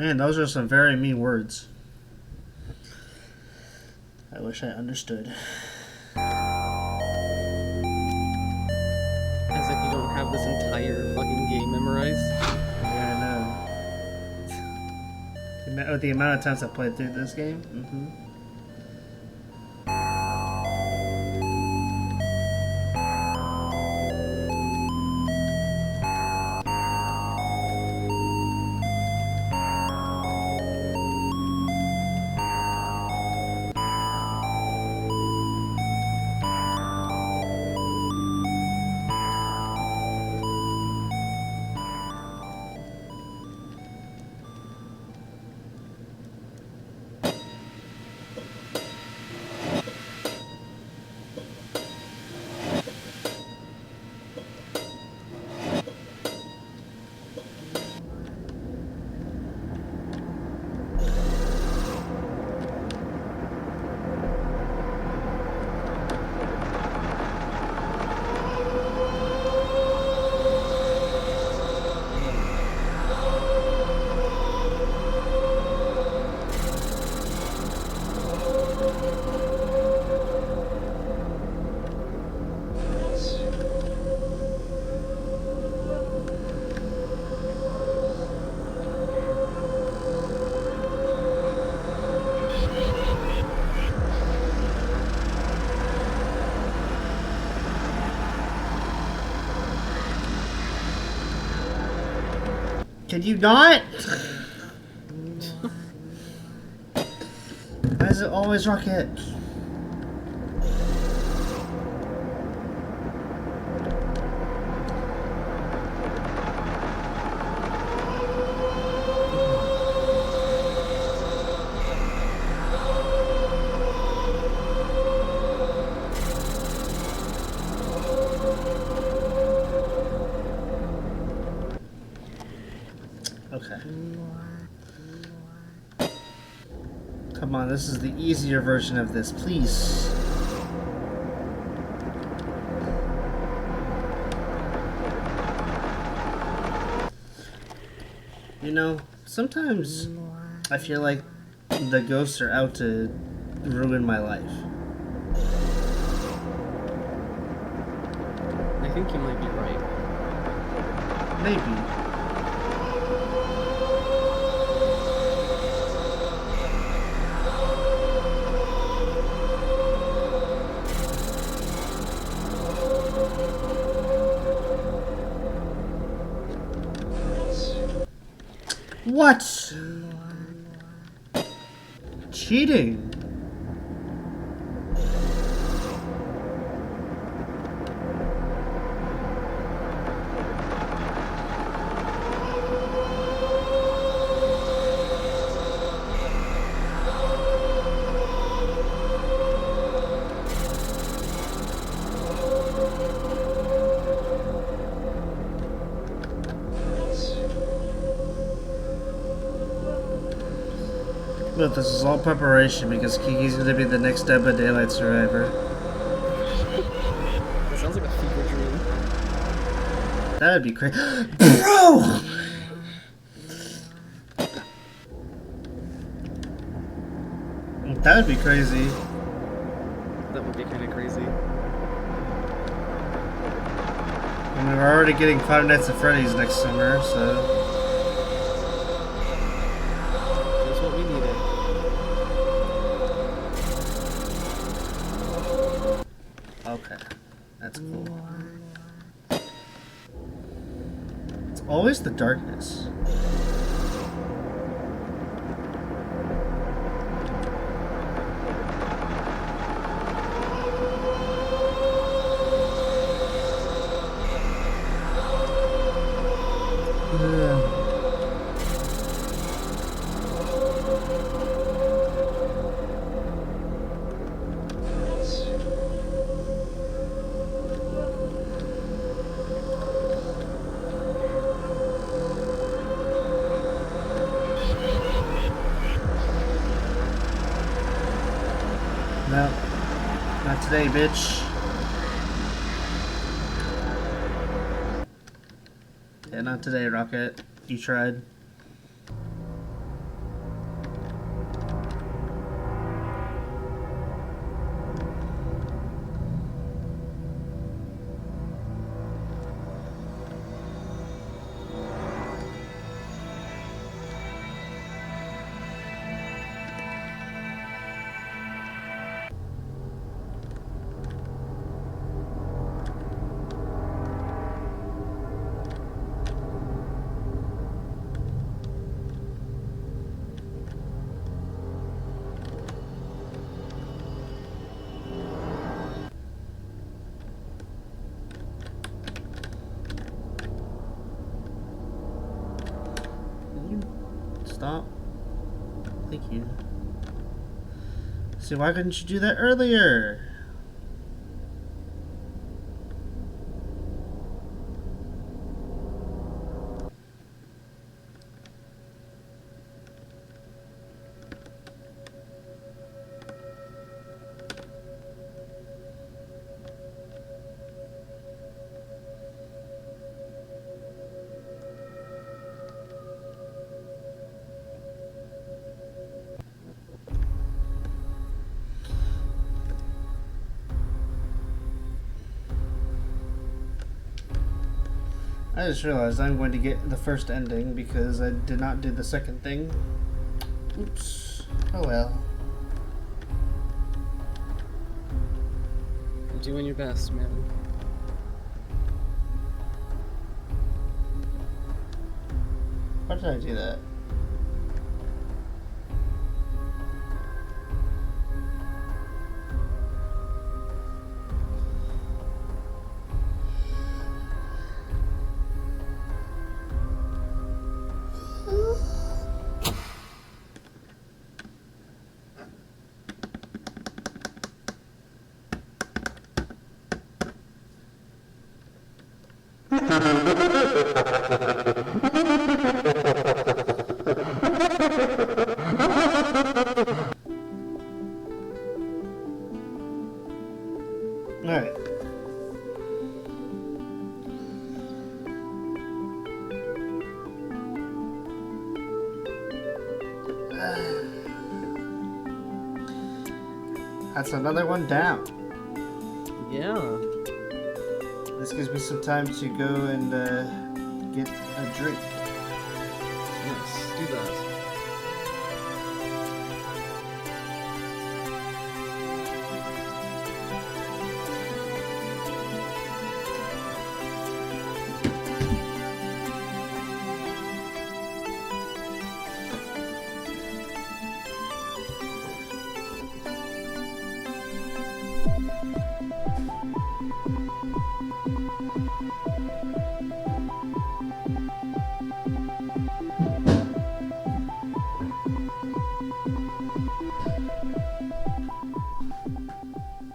Man, those are some very mean words. I wish I understood. As if you don't have this entire fucking game memorized. Yeah, I know. The amount of times I played through this game. Can you not? Why is it always Rocket? Okay. Come on, this is the easier version of this, please. You know, sometimes I feel like the ghosts are out to ruin my life. I think you might be right. Maybe. What? Cheating. But this is all preparation because Kiki's gonna be the next Dead by Daylight survivor. That sounds like a fever dream. That would be crazy. Bro! That would be crazy. That would be kind of crazy. I mean, we're already getting Five Nights at Freddy's next summer, so. Just what we needed. Okay. That's cool. It's always the darkness. No, not today, bitch. Yeah, not today, Rocket. You tried. Stop. Thank you. See, why couldn't you do that earlier? I just realized I'm going to get the first ending because I did not do the second thing. Oops. Oh well. You're doing your best, man. Why did I do that? Alright. That's another one down. Yeah. This gives me some time to go and get a drink. Yes, do that.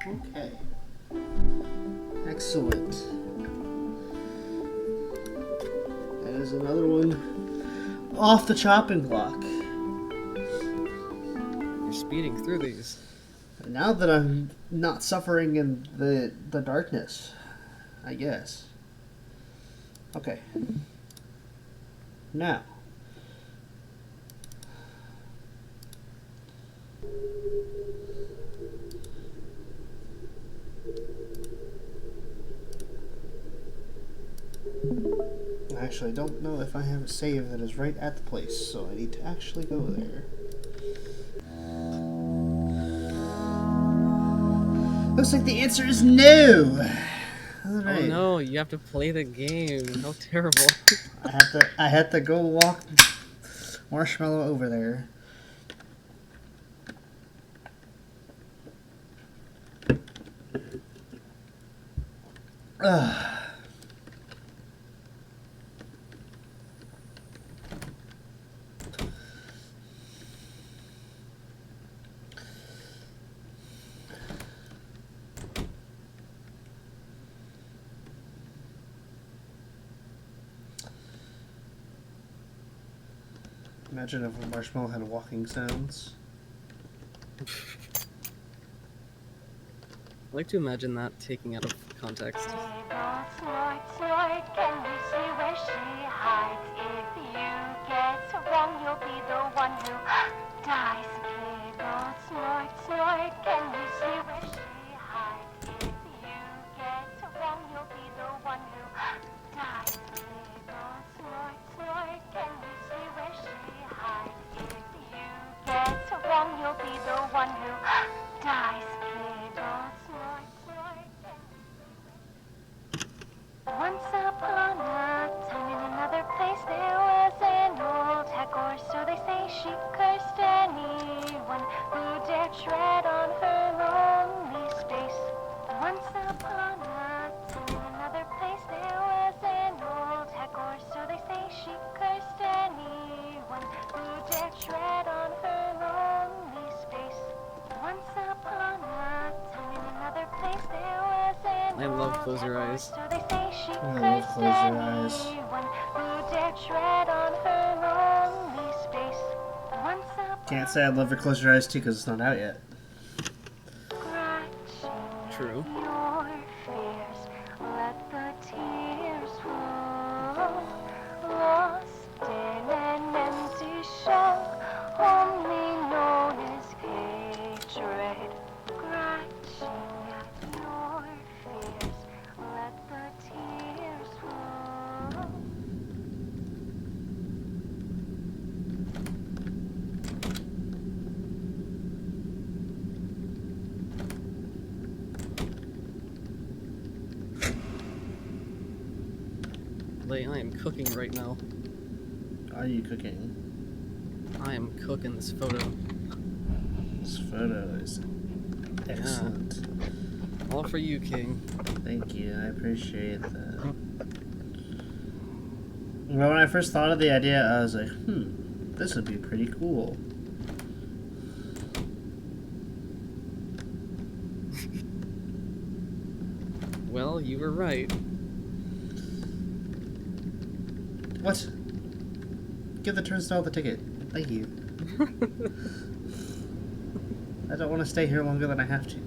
Okay. Excellent. That is another one off the chopping block. You're speeding through these. Now that I'm not suffering in the darkness, I guess. Okay. Now. Actually, I don't know if I have a save that is right at the place, so I need to actually go there. Looks like the answer is no. All right. Oh no, you have to play the game. How terrible. I had to go walk Marshmallow over there. Ugh. Imagine if a marshmallow had walking sounds. I like to imagine that taking out of context. Snort, snort, can you see where she hides? If you guess wrong, you'll be the one who dies. Giggle, snort, snort, can you see where she hides? If you guess wrong, you'll be the one who dies. Giggle, snort, snort, can you see where she hides? If you guess wrong, you'll be the one who dies. Giggle, snort, snort. Once upon a time in another place there was an old hag, or so they say. She cursed anyone who dared tread on her lonely space. Once upon a time in another place there was an old hag, or so they say. She cursed anyone who dared I love Close Your Eyes. So they say she I love curses Close Your Eyes. anyone who dare tread on her lonely space. Once upon Can't say I love her Close Your Eyes too because it's not out yet. True. your fears, let the tears flow. Lost in an empty shell, only known as hatred. Scratching at your fears, let the tears flow. Like, I am cooking right now. Are you cooking? I am cooking this photo. This photo is excellent. All for you, King. Thank you, I appreciate that. Well, when I first thought of the idea, I was like, this would be pretty cool. Well, you were right. What? Give the turnstile the ticket. Thank you. I don't want to stay here longer than I have to.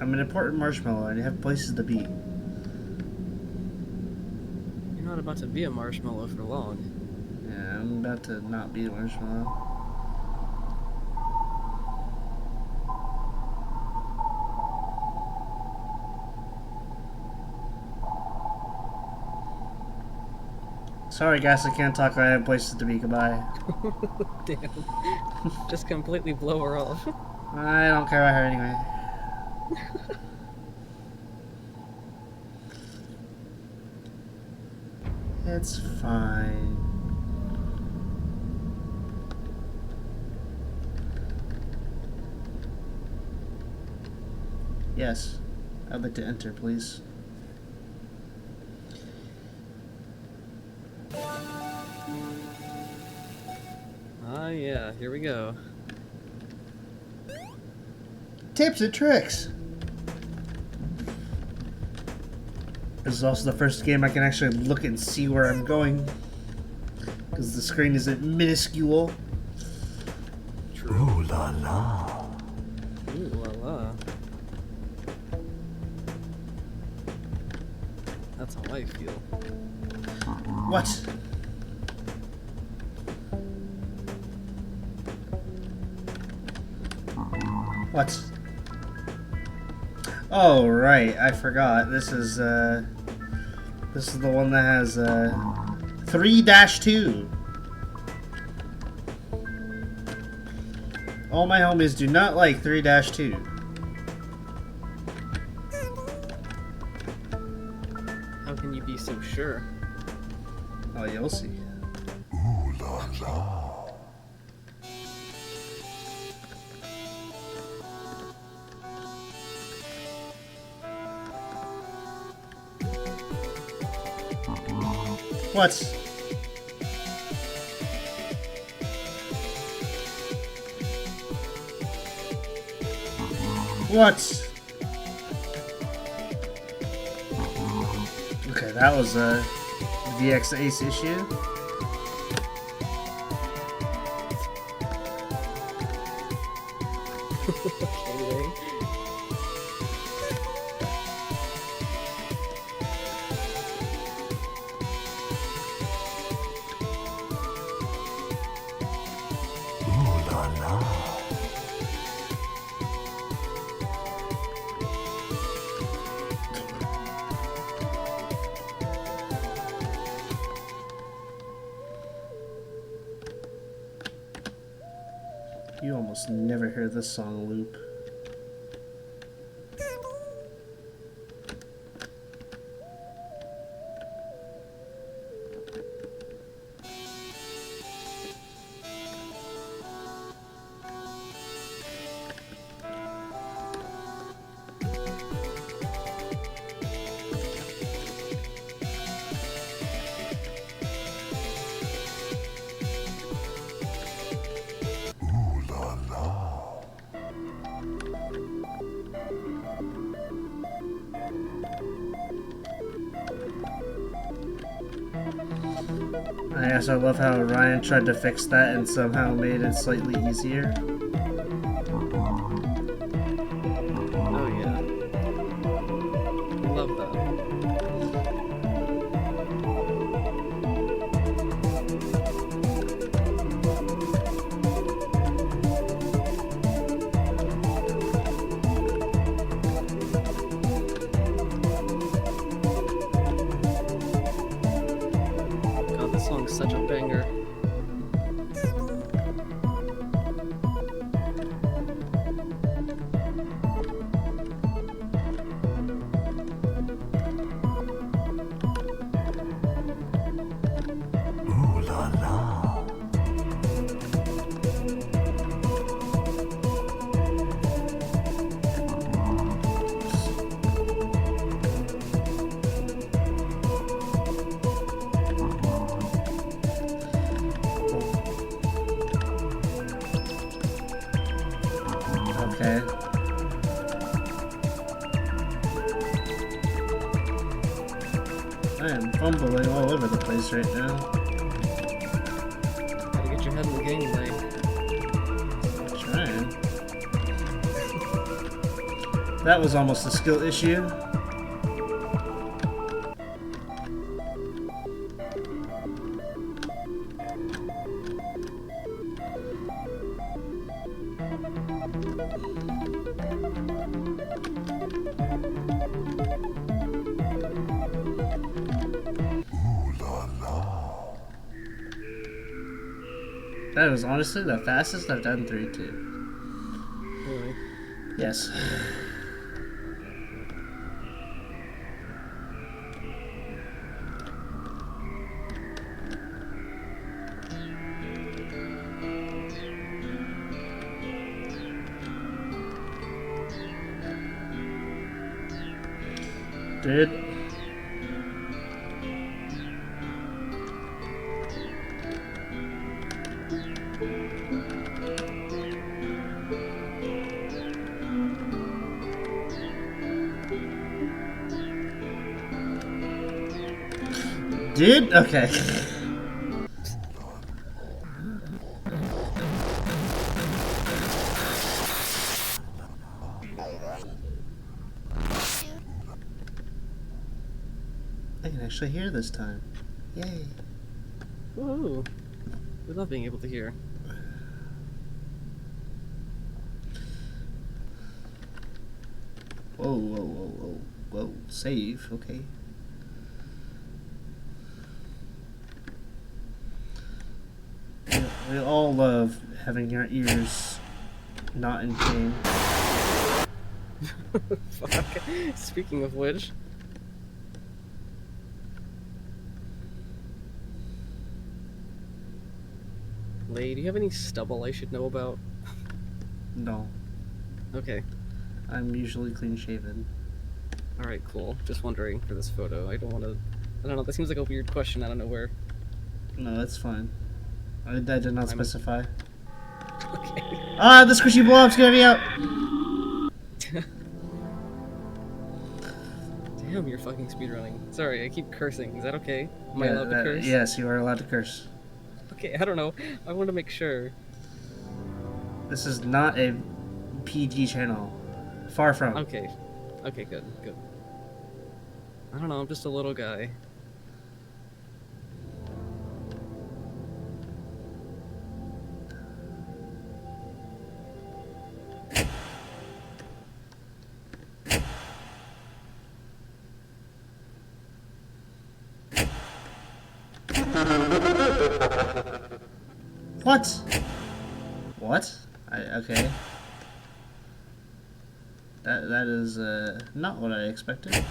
I'm an important marshmallow and I have places to be. You're not about to be a marshmallow for long. Yeah, I'm about to not be a marshmallow. Sorry guys, I can't talk, I have places to be, goodbye. Damn. Just completely blow her off. I don't care about her anyway. It's fine. Yes, I'd like to enter, please. Ah, yeah, here we go. Tips and tricks! This is also the first game I can actually look and see where I'm going. Because the screen isn't minuscule. Ooh la la. Ooh la la. That's how I feel. What? What? Oh, right, I forgot. This is the one that has 3-2. All my homies do not like 3-2. How can you be so sure? Oh, you'll see. Ooh la la. What? What? Okay, that was a VX Ace issue. Okay. Ooh la la. You almost never hear this song loop. Ooh la la. so I love how Ryan tried to fix that and somehow made it slightly easier. Oh yeah. Love that. God, this song's such a banger. Ooh la la. Okay. I am fumbling all over the place right now. Gotta get your head in the game, like. Trying. That was almost a skill issue. Ooh la la. That was honestly the fastest I've done 3-2. Really. Yes. Dude. Dude? Okay. I can actually hear this time. Yay. Woohoo. We love being able to hear. Whoa, whoa, whoa, whoa, whoa. Save, okay. We all love having our ears not in pain. Fuck. Speaking of which. Lay, do you have any stubble I should know about? No, Okay. I'm usually clean shaven. Alright, cool. Just wondering for this photo. I don't want to... I don't know, that seems like a weird question out of nowhere. No, that's fine. I did not specify. Okay. Ah, the squishy blob's gonna be out! Damn, you're fucking speedrunning. Sorry, I keep cursing. Is that okay? Am I allowed to curse? Yes, you are allowed to curse. Okay, I don't know. I want to make sure. This is not a PG channel. Far from. Okay. Okay, good, good. I don't know, I'm just a little guy. What? What? Okay. That is not what I expected.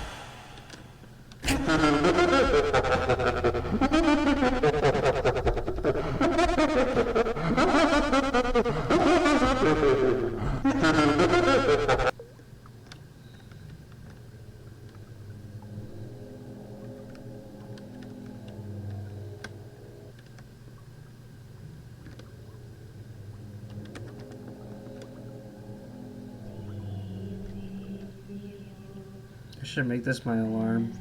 I should make this my alarm.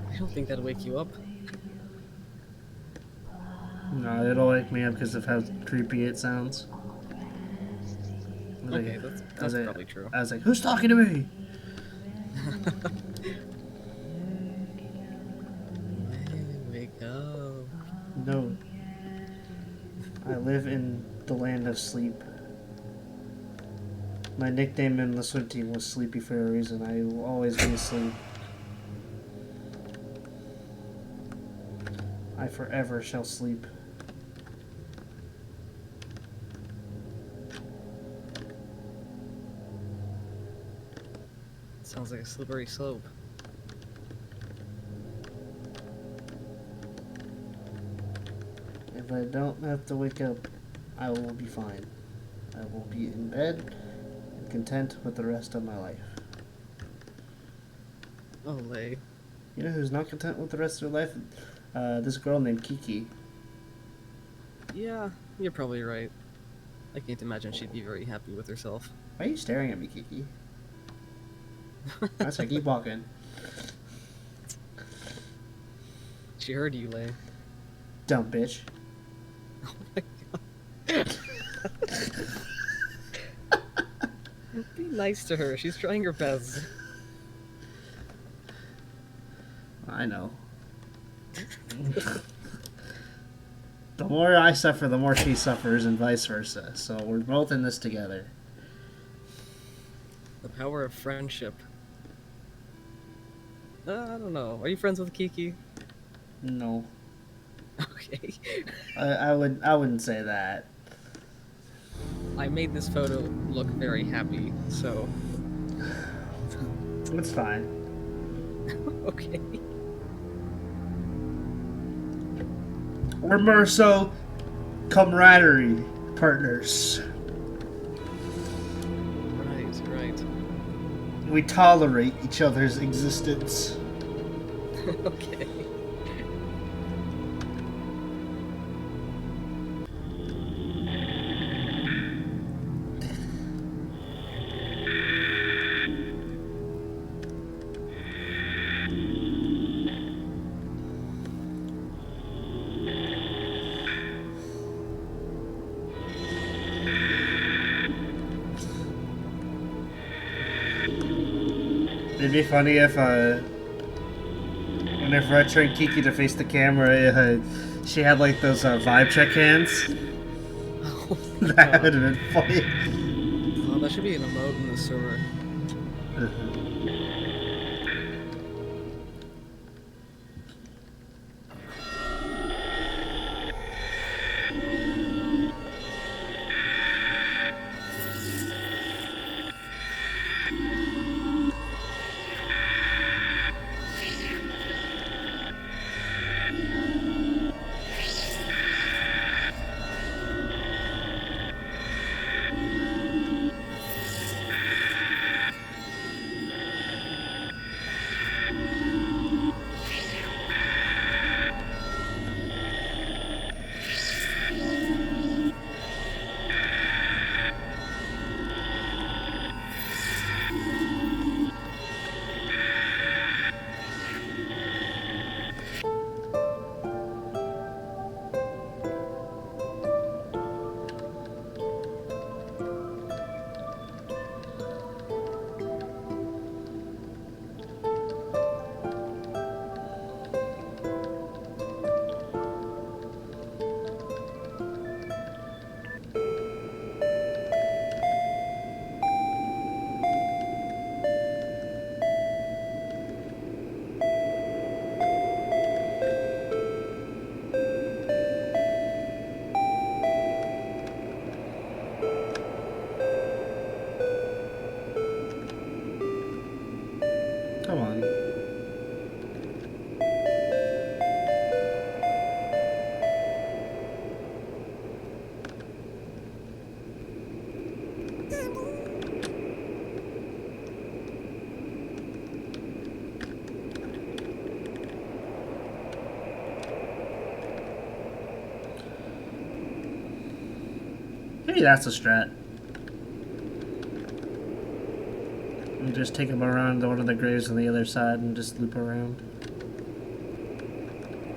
I don't think that'd wake you up? No, it'll wake me up because of how creepy it sounds. I was Okay, like- that's probably true. I was like, who's talking to me? Hey, wake up. No. I live in the land of sleep. My nickname in the swim team was Sleepy for a reason. I will always be asleep. I forever shall sleep. Sounds like a slippery slope. If I don't have to wake up, I will be fine. I will be in bed and content with the rest of my life. Oh, Lay. You know who's not content with the rest of her life? This girl named Kiki. Yeah, you're probably right. I can't imagine she'd be very happy with herself. Why are you staring at me, Kiki? That's right, keep walking. She heard you, Lay. Dumb bitch. Oh my god. Be nice to her. She's trying her best. I know. The more I suffer, the more she suffers, and vice versa. So we're both in this together. The power of friendship. I don't know. Are you friends with Kiki? No, Okay. I wouldn't say that. I made this photo look very happy, so It's fine. okay. We're more so camaraderie partners. Right. We tolerate each other's existence. Okay. It'd be funny if, whenever I turned Kiki to face the camera, she had like those vibe check hands. Oh, That would have been funny. oh, that should be an emote in the server. Come on. Maybe that's a strat. And just take him around to one of the graves on the other side and just loop around.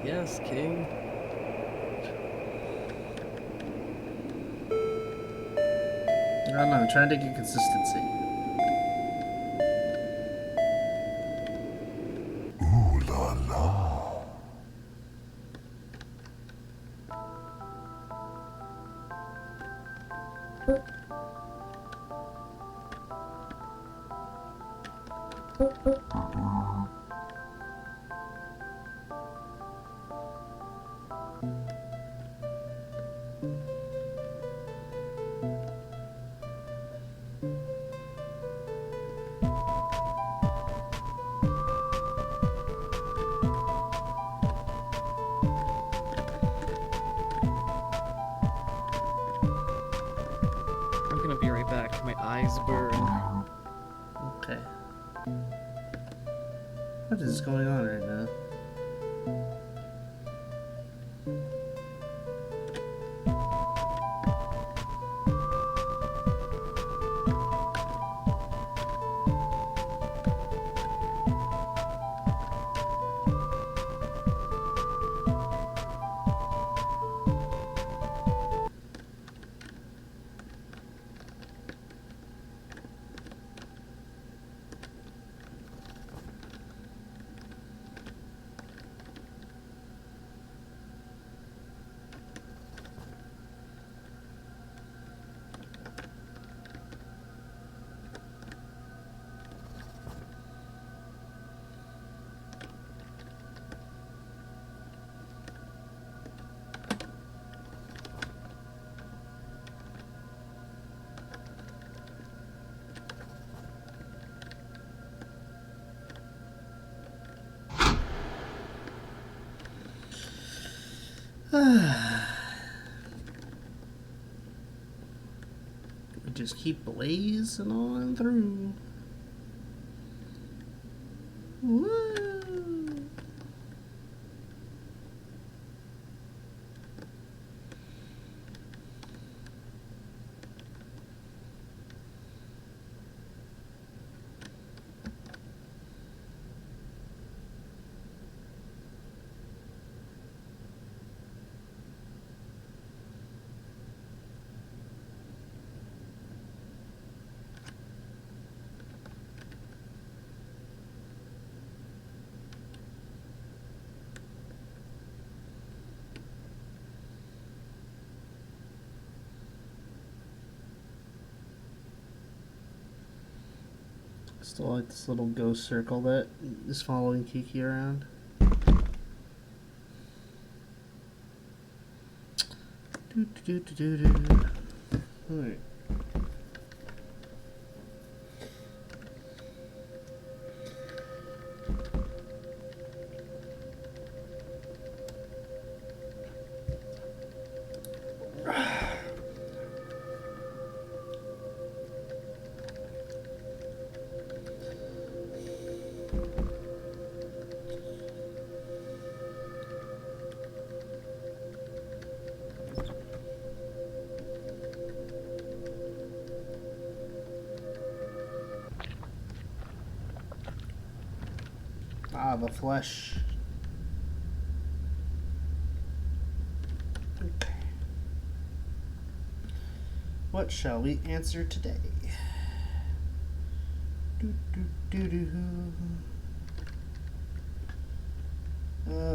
Yes, King. I don't know, I'm trying to get consistency. Ooh la la. I'm gonna be right back. My eyes burn. Okay. What is going on right now? We just keep blazing on through. Woo! Still like this little ghost circle that is following Kiki around. Alright. Ah, the flesh. Okay. What shall we answer today?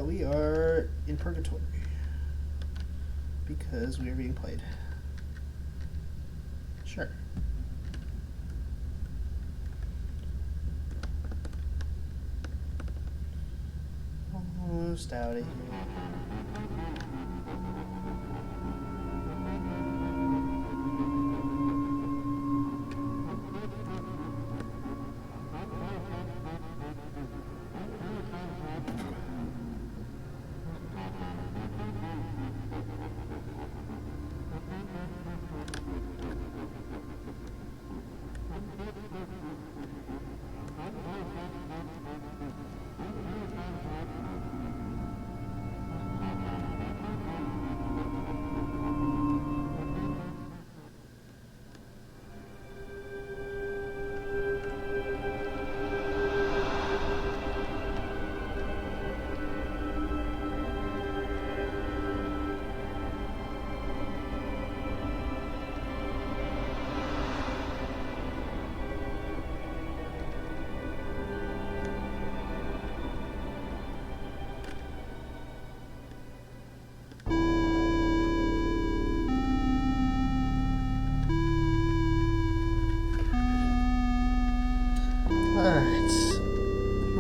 We are in purgatory because we are being played. Sure. Almost out of here.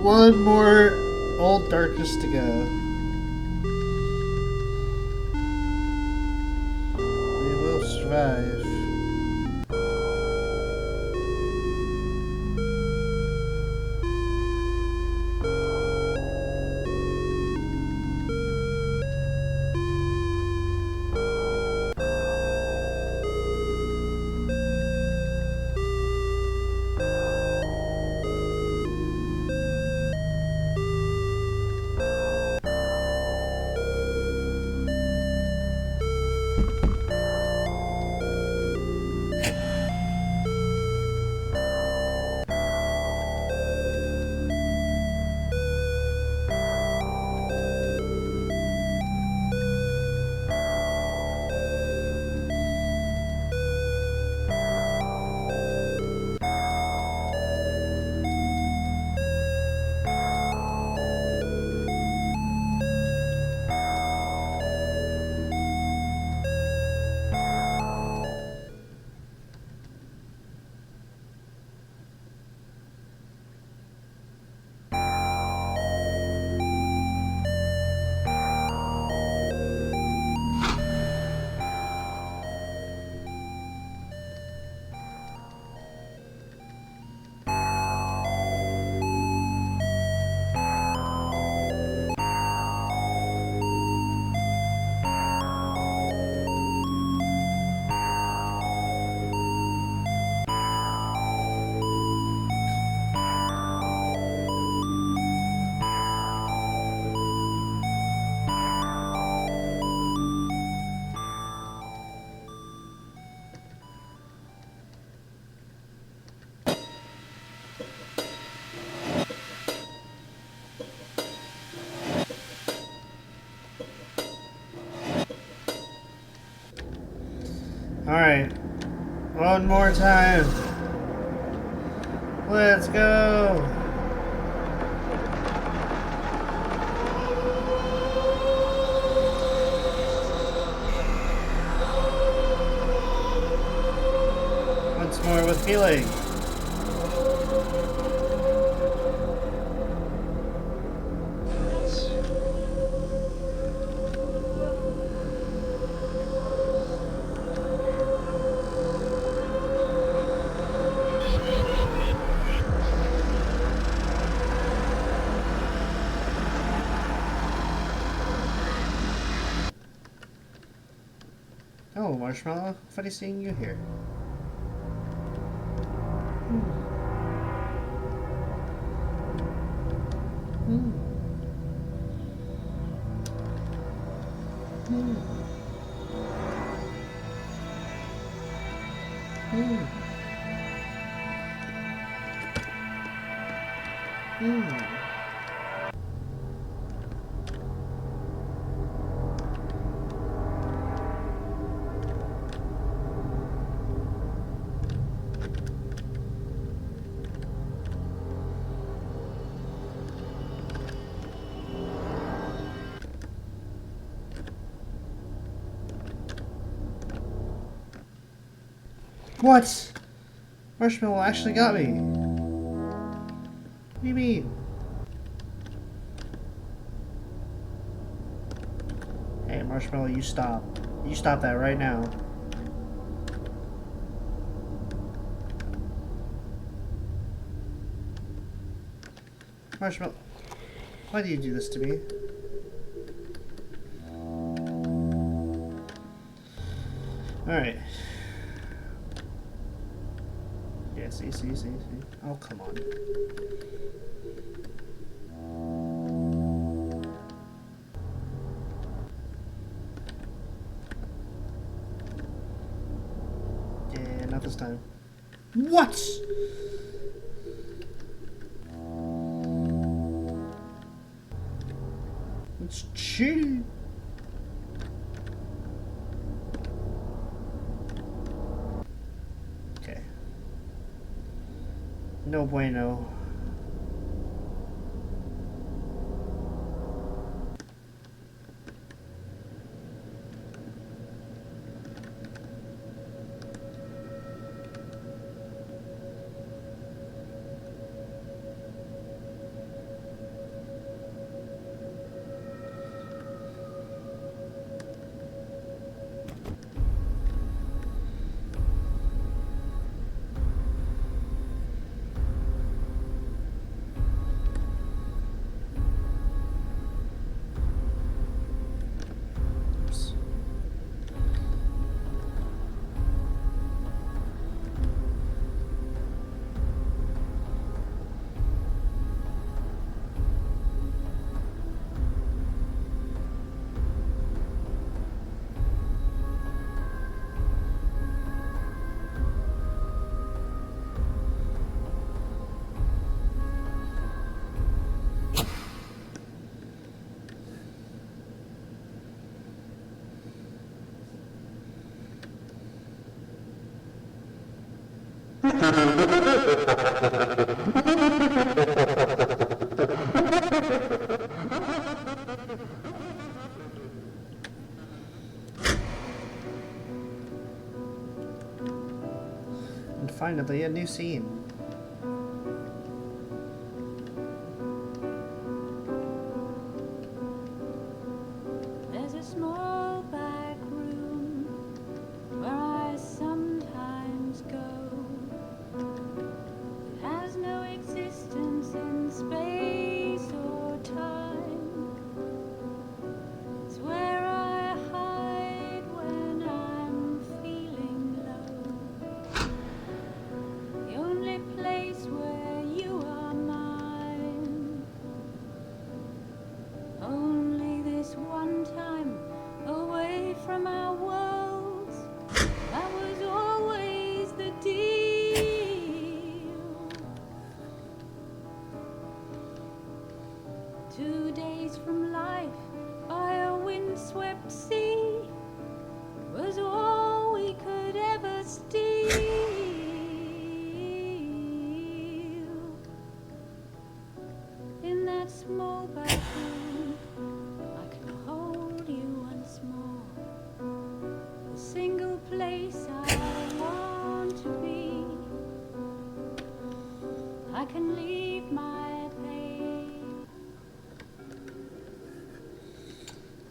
One more old darkness to go. We will survive. Alright. One more time. Let's go. Once more with feeling. Oh, Marshmallow, funny seeing you here. What? Marshmallow actually got me. What do you mean? Hey, Marshmallow, you stop. You stop that right now. Marshmallow, why do you do this to me? Alright. Yeah, see. Oh, come on. Yeah, not this time. What? It's cheating. Okay. No bueno. And finally, a new scene. There's a small back room where I sometimes go. It has no existence in space or time. It's where I hide when I'm feeling low. The only place where you are mine. Only this one time away from our worlds. That was always the deal. 2 days from life by a windswept sea was all we could ever steal. In that small back room, I can hold you once more. The single place I want to be. I can leave my pain.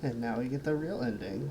And now we get the real ending.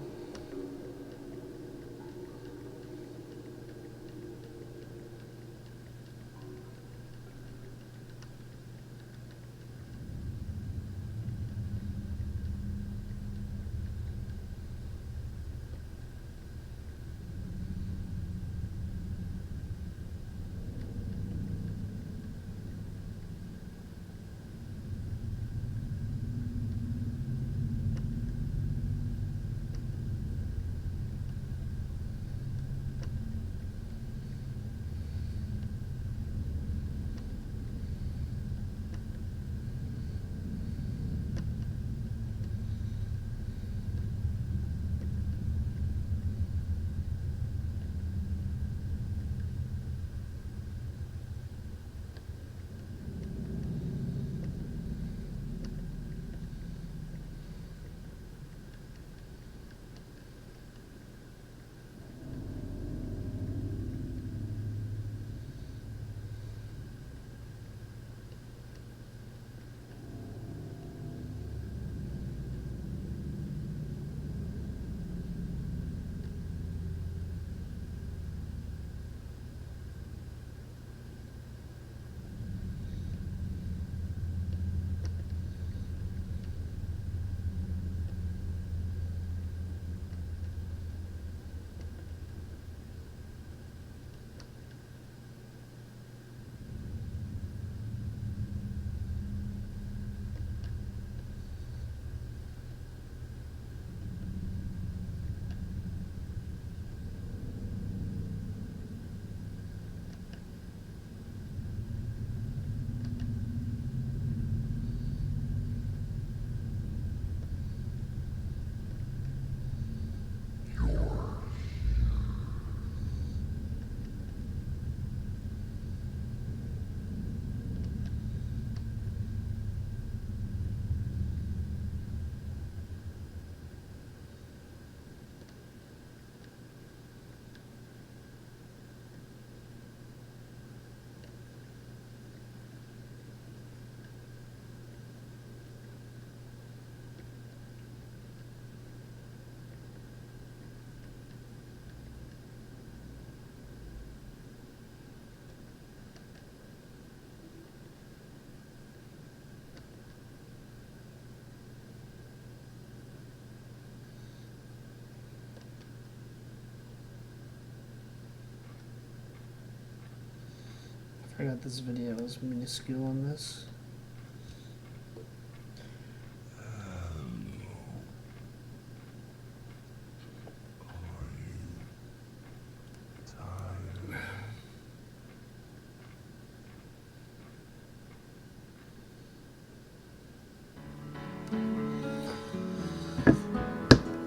I forgot this video is minuscule on this.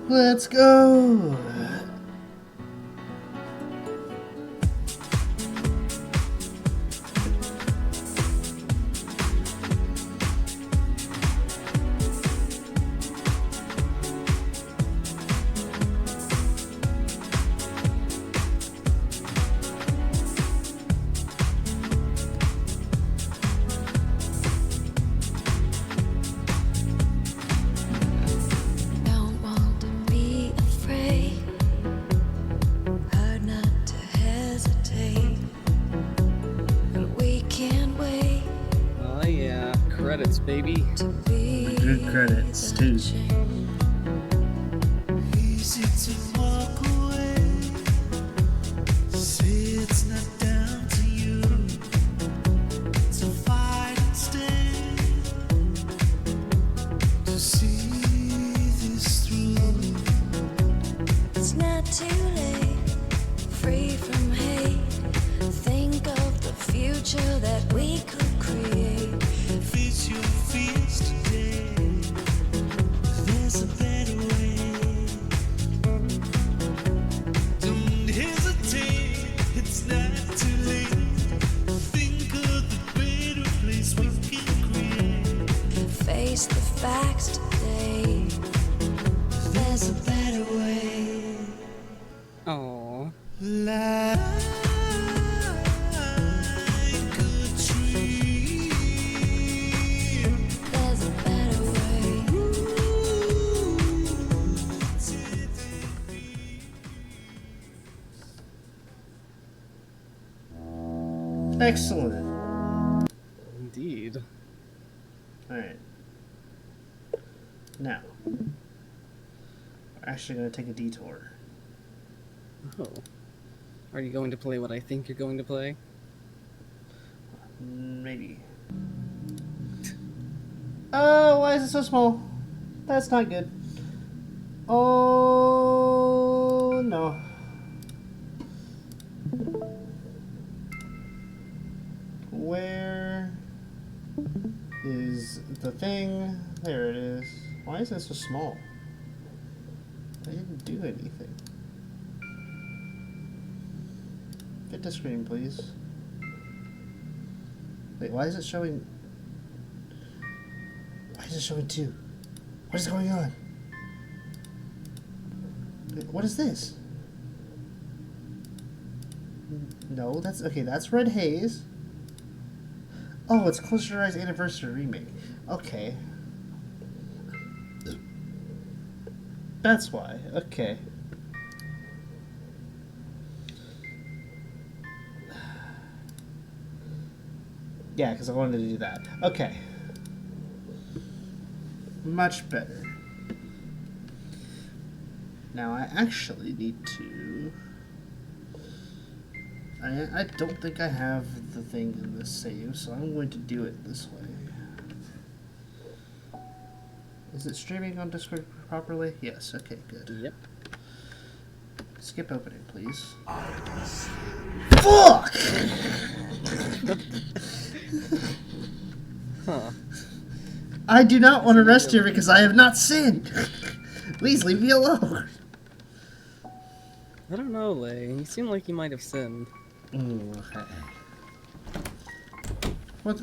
Let's go! to be Good credits, too. without shame. Easy to walk away. Say it's not down to you to fight and stay. To see this through. It's not too late, free from hate. Think of the future that we could create. Face your fears today. There's a better way. Don't hesitate, it's not too late. Think of the better place we can create. Face the facts today. There's a better way. Oh, Like a tree. There's a better way. Excellent. indeed. Alright. Now, we're actually going to take a detour. Oh. Are you going to play what I think you're going to play? Maybe. Oh, why is it so small? That's not good. Oh, no. Where is the thing? There it is. Why is it so small? I didn't do anything. Fit the screen, please. Wait, why is it showing... Why is it showing 2? What is going on? Wait, what is this? No, that's... Okay, that's Red Haze. Oh, it's Close Your Eyes Anniversary Remake. Okay. That's why. Okay. Yeah, because I wanted to do that. Okay. Much better. Now I actually need to... I don't think I have the thing in the save, so I'm going to do it this way. Is it streaming on Discord properly? Yes, okay, good. Yep. Skip opening, please. Fuck! Huh. I do not want to rest here because I have not sinned. Please leave me alone. I don't know, Lay. You seem like you might have sinned. Okay. What?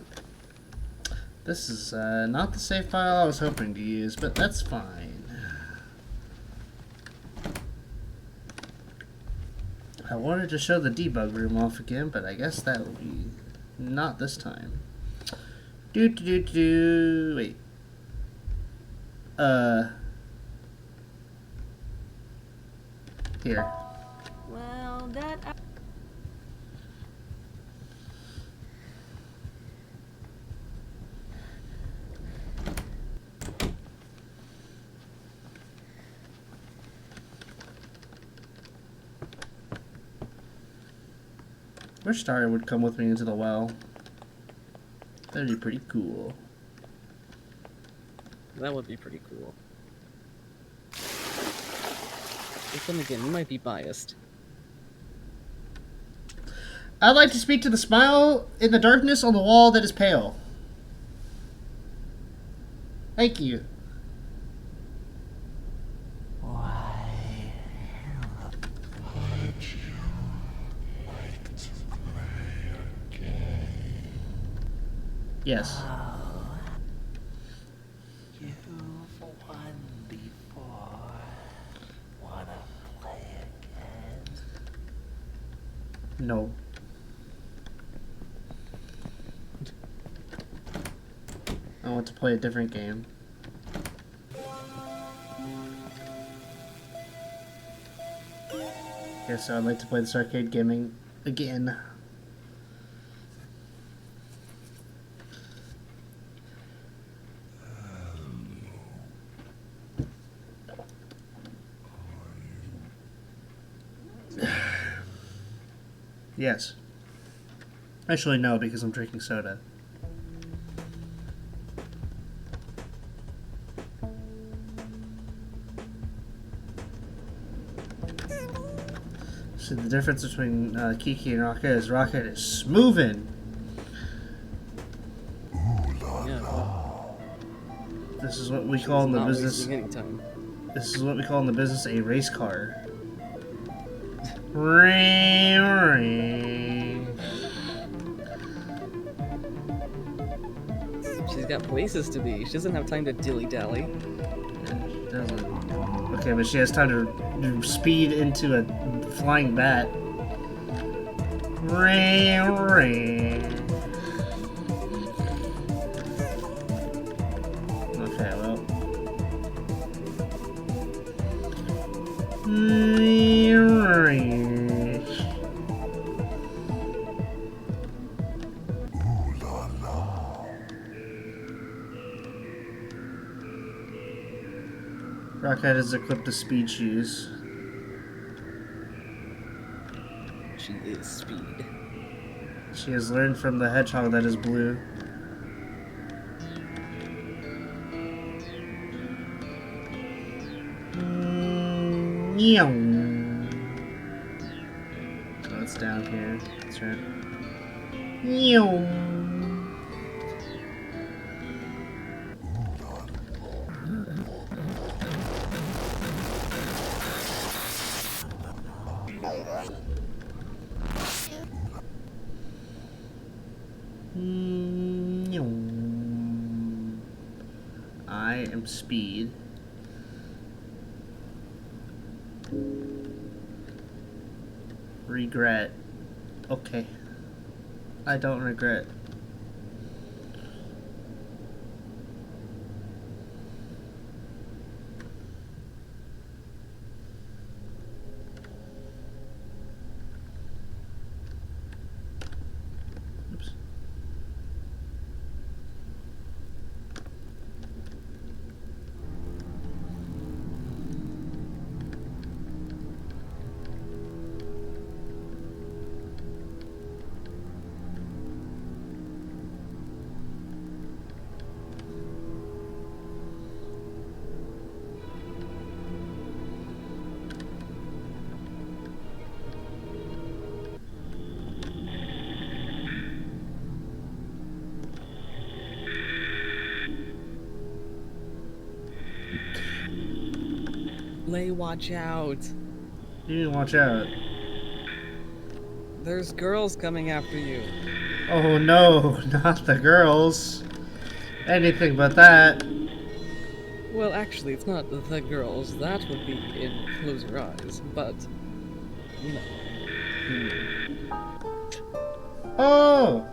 This is not the save file I was hoping to use, but that's fine. I wanted to show the debug room off again, but I guess that will be not this time. Wait. Here. Well, that. Wish Starry would come with me into the well. That'd be pretty cool. That would be pretty cool. But then again, you might be biased. I'd like to speak to the smile in the darkness on the wall that is pale. Thank you. Why? Would you like to play a game? Yes. You've won before. Wanna play again? No. I want to play a different game. Yes, so I'd like to play this arcade gaming again. Yes. Actually, no, because I'm drinking soda. So the difference between Kiki and Rocket is smoothing. Yeah, but This is what we call in the not business. wasting any time. This is what we call in the business a race car. Ring, ring. She's got places to be. She doesn't have time to dilly-dally. Okay, but she has time to speed into a flying bat. Ring, ring. Okay, well. Ring, ring. Rockhead is equipped with speed shoes. She is speed. She has learned from the hedgehog that is blue. Meow. Oh, it's down here. That's right. Meow. I am speed. Regret. Okay. I don't regret. Oops. Lay, watch out. You need to watch out. There's girls coming after you. Oh no, not the girls. Anything but that. Well, actually, it's not the girls. That would be in Close Your Eyes, but, you know. Oh!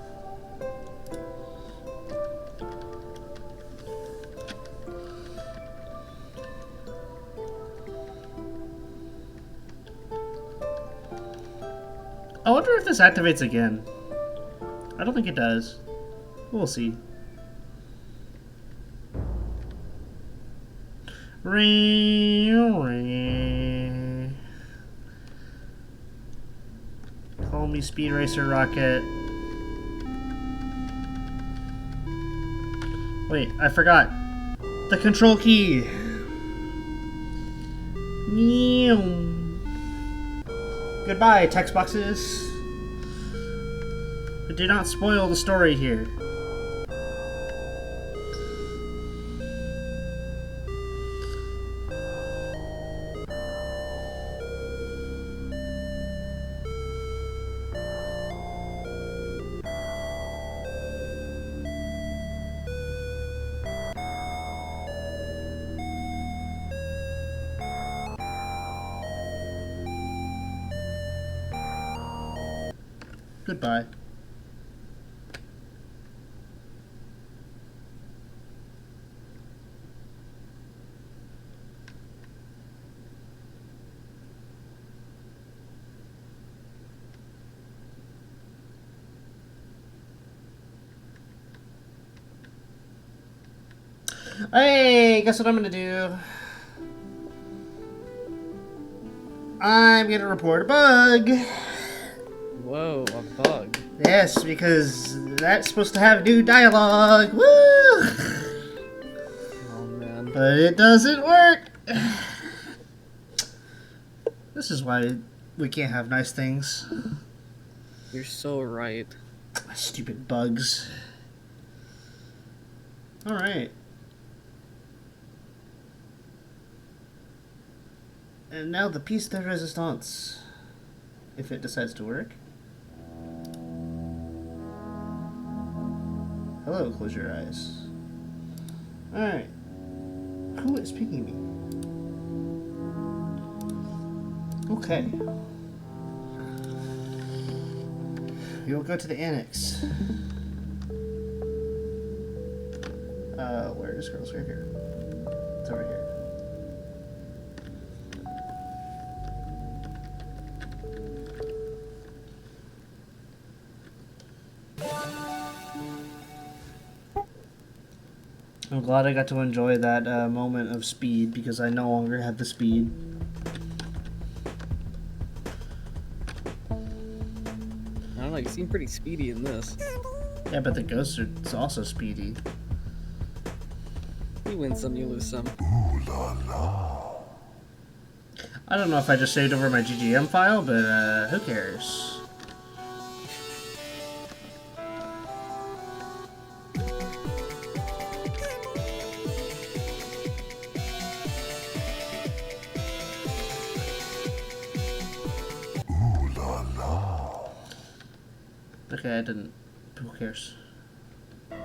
I wonder if this activates again. I don't think it does. We'll see. Ring, ring. Call me Speed Racer Rocket. Wait, I forgot. The control key. Goodbye, text boxes. But do not spoil the story here. Goodbye. Hey, guess what I'm gonna do? I'm gonna report a bug. Whoa, a bug. Yes, because that's supposed to have new dialogue. Woo! Oh man. But it doesn't work. This is why we can't have nice things. You're so right. Stupid bugs. Alright. And now the piece de resistance. If it decides to work. Hello, close your eyes. Alright. Who is picking me? Okay. We will go to the annex. Where is girls? Right here. It's over here. I'm glad I got to enjoy that moment of speed because I no longer have the speed. I don't know, you seem pretty speedy in this. Yeah, but the ghosts are also speedy. You win some, you lose some. Ooh la la. I don't know if I just saved over my GGM file, but who cares? Ooh la la. Okay, I didn't. Who cares? Ooh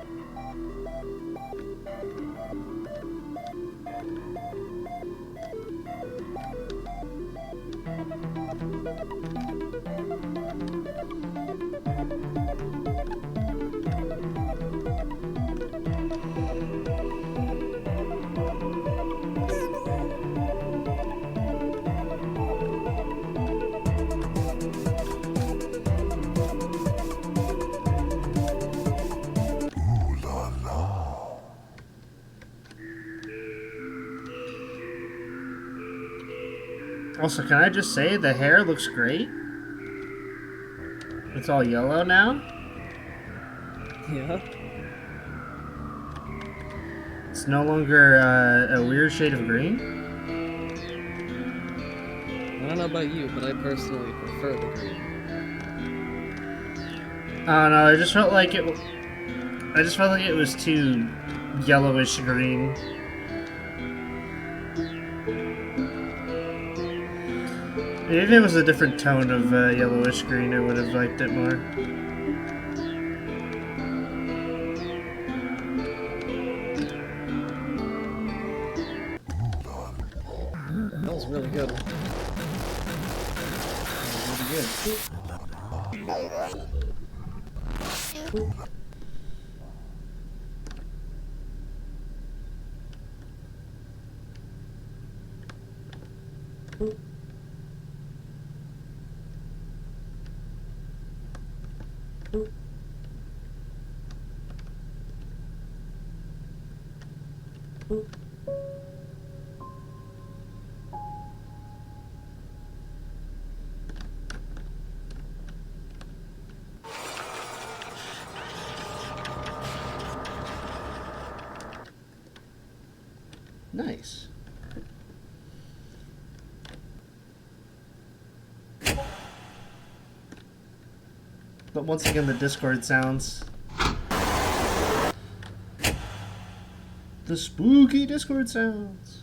la la. Also, can I just say the hair looks great? It's all yellow now. Yeah. It's no longer a weird shade of green. I don't know about you, but I personally prefer the green. I don't know. I just felt like it. I just felt like it was too yellowish green. If it was a different tone of yellowish green, I would have liked it more. That was really good. Nice. But once again, the Discord sounds. The spooky Discord sounds.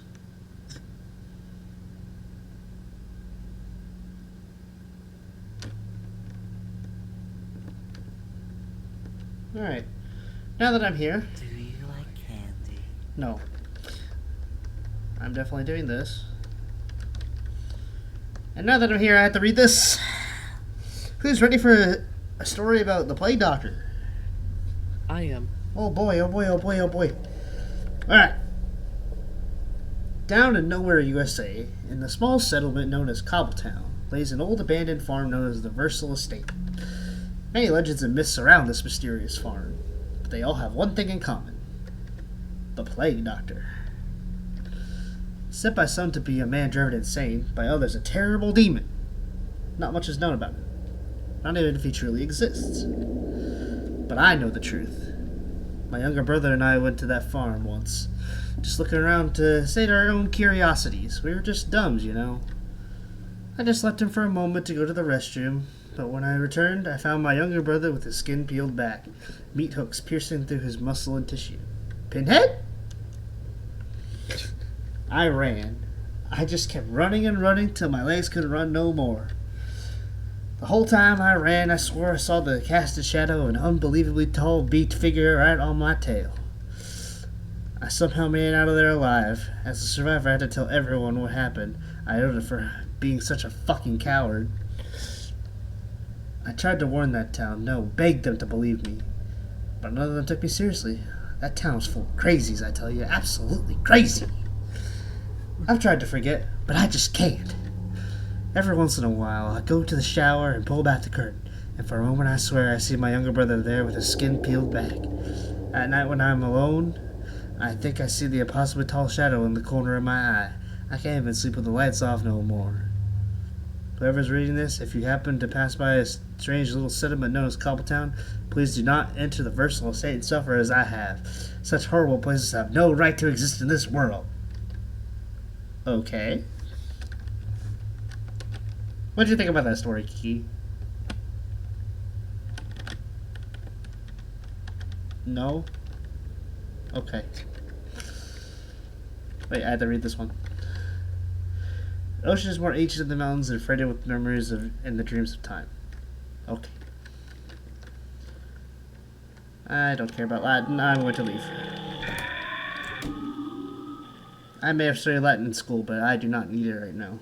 Alright. Now that I'm here. Do you like candy? No. I'm definitely doing this. And now that I'm here, I have to read this. Who's ready for a story about the Plague Doctor? I am. Oh boy, oh boy, oh boy, oh boy. Alright. Down in nowhere, USA, in the small settlement known as Cobbletown, lays an old abandoned farm known as the Versal Estate. Many legends and myths surround this mysterious farm, but they all have one thing in common. The Plague Doctor. Said by some to be a man driven insane, by others a terrible demon. Not much is known about him. not even if he truly exists. But I know the truth. My younger brother and I went to that farm once, just looking around to sate our own curiosities. We were just dumbs, you know. I just left him for a moment to go to the restroom, but when I returned, I found my younger brother with his skin peeled back, meat hooks piercing through his muscle and tissue. Pinhead? I ran. I just kept running and running till my legs couldn't run no more. The whole time I ran, I swore I saw the casted shadow of an unbelievably tall beaked figure right on my tail. I somehow made it out of there alive. As a survivor, I had to tell everyone what happened. I owed it for being such a fucking coward. I tried to warn that town, no, begged them to believe me. But none of them took me seriously. That town was full of crazies, I tell you, absolutely crazy. I've tried to forget, but I just can't. Every once in a while, I go to the shower and pull back the curtain, and for a moment I swear I see my younger brother there with his skin peeled back. At night when I'm alone, I think I see the impossibly tall shadow in the corner of my eye. I can't even sleep with the lights off no more. Whoever's reading this, if you happen to pass by a strange little settlement known as Cobbletown, please do not enter the versatile state and suffer as I have. Such horrible places have no right to exist in this world. Okay. What do you think about that story, Kiki? No? Okay. Wait, I had to read this one. The ocean is more ancient than the mountains and freighted with memories of and the dreams of time. Okay. I don't care about Latin. I'm going to leave. I may have studied Latin in school, but I do not need it right now.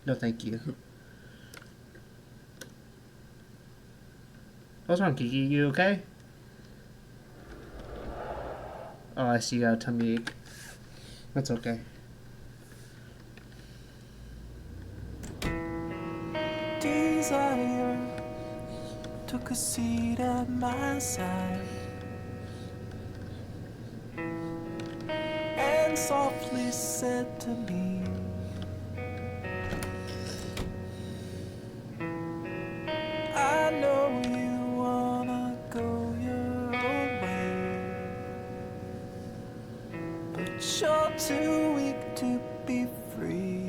No, thank you. What's wrong, Kiki? You okay? Oh, I see you got a tummy ache. That's okay. Desire took a seat at my side and softly said to me, I know you wanna go your own way, but you're too weak to be free.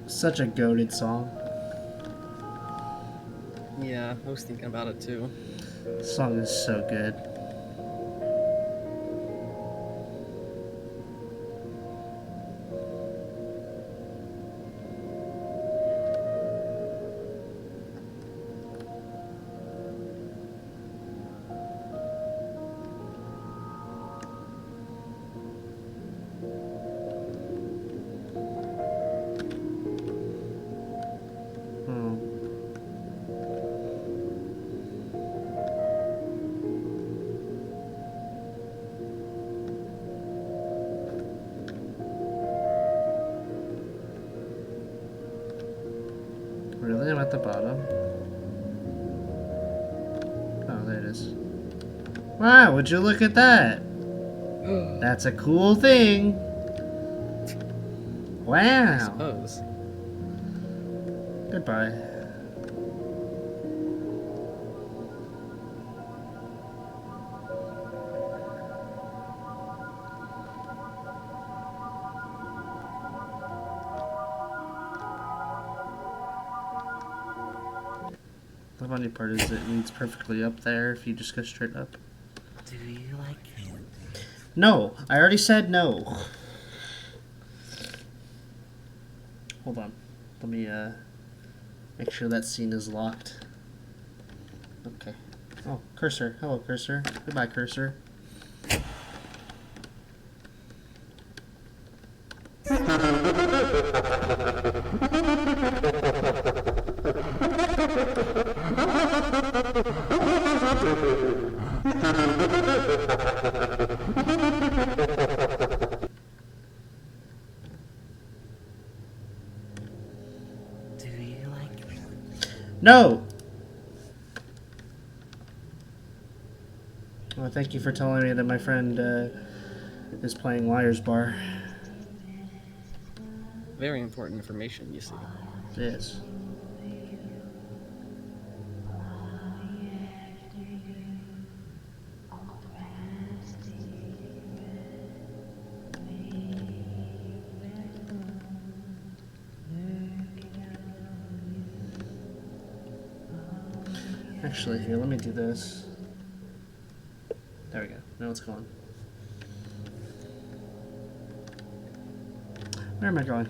Such a goated song. Yeah, I was thinking about it too. This song is so good. Really? I'm at the bottom? Oh, there it is. Wow, would you look at that? That's a cool thing. I Wow. suppose. Goodbye. The funny part is it leads perfectly up there if you just go straight up. Do you like candy? No, I already said no. Hold on. Let me make sure that scene is locked. Okay. Oh, cursor. Hello, cursor. Goodbye, cursor. Do you like candy? No! Well, thank you for telling me that my friend is playing Liar's Bar. Very important information, you see. Yes. Actually, here, let me do this. There we go. Now it's gone. Where am I going?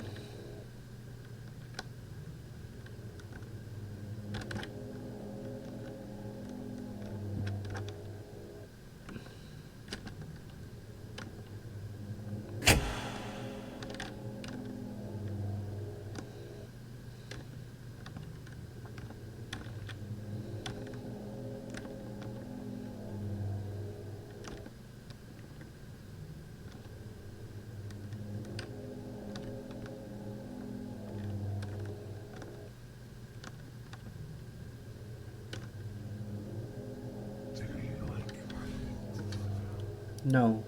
No.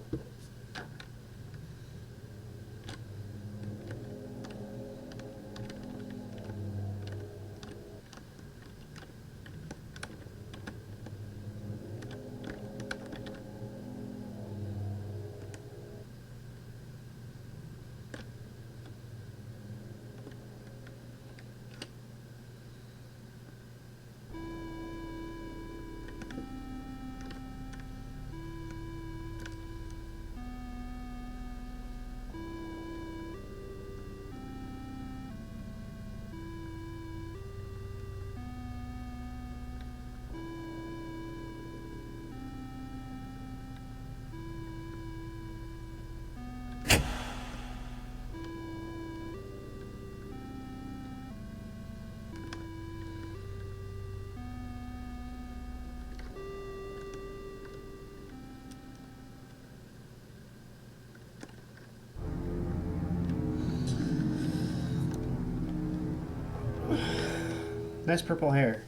Nice purple hair.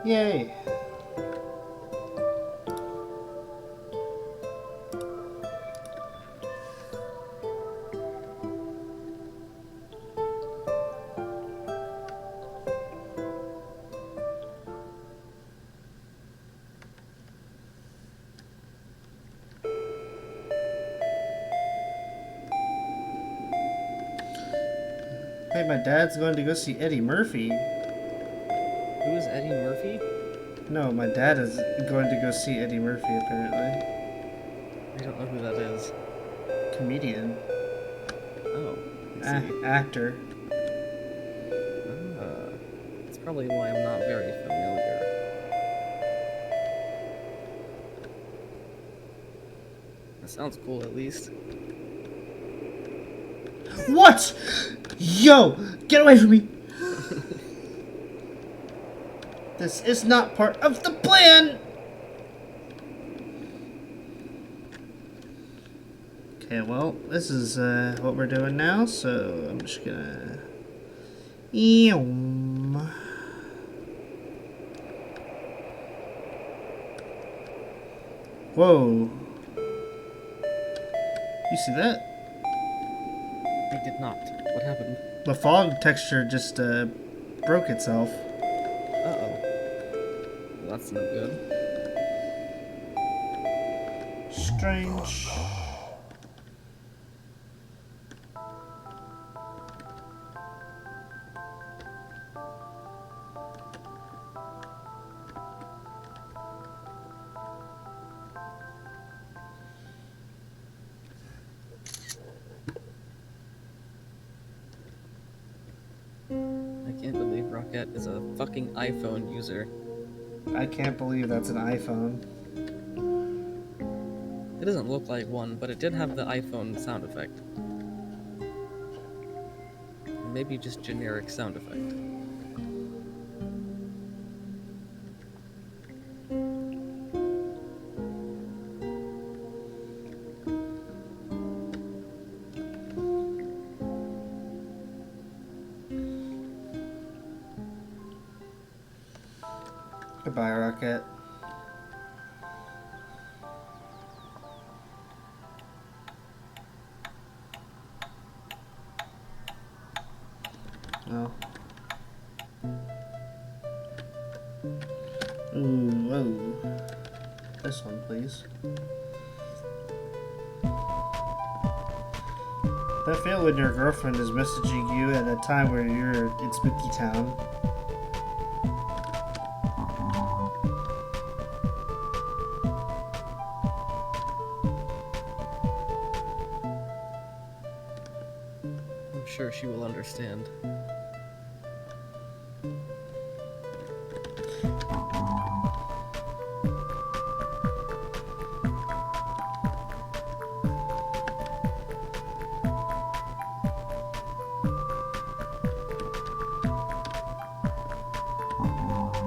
Yay. Hey, my dad's going to go see Eddie Murphy. Who is Eddie Murphy? No, my dad is going to go see Eddie Murphy, apparently. I don't know who that is. Comedian. Oh, I see. Actor. That's probably why I'm not very familiar. That sounds cool, at least. What? Yo! Get away from me! This is not part of the plan! Okay, well, this is what we're doing now, so I'm just gonna... Whoa. You see that? I did not. What happened? The fog texture just broke itself. Uh-oh. Well, that's no good. Strange. I can't believe Rocket is a fucking iPhone user. I can't believe that's an iPhone. It doesn't look like one, but it did have the iPhone sound effect. Maybe just generic sound effect. Goodbye, Rocket. Oh. Ooh, whoa. This one, please. I feel when your girlfriend is messaging you at a time where you're in Spooky Town. I'm sure she will understand.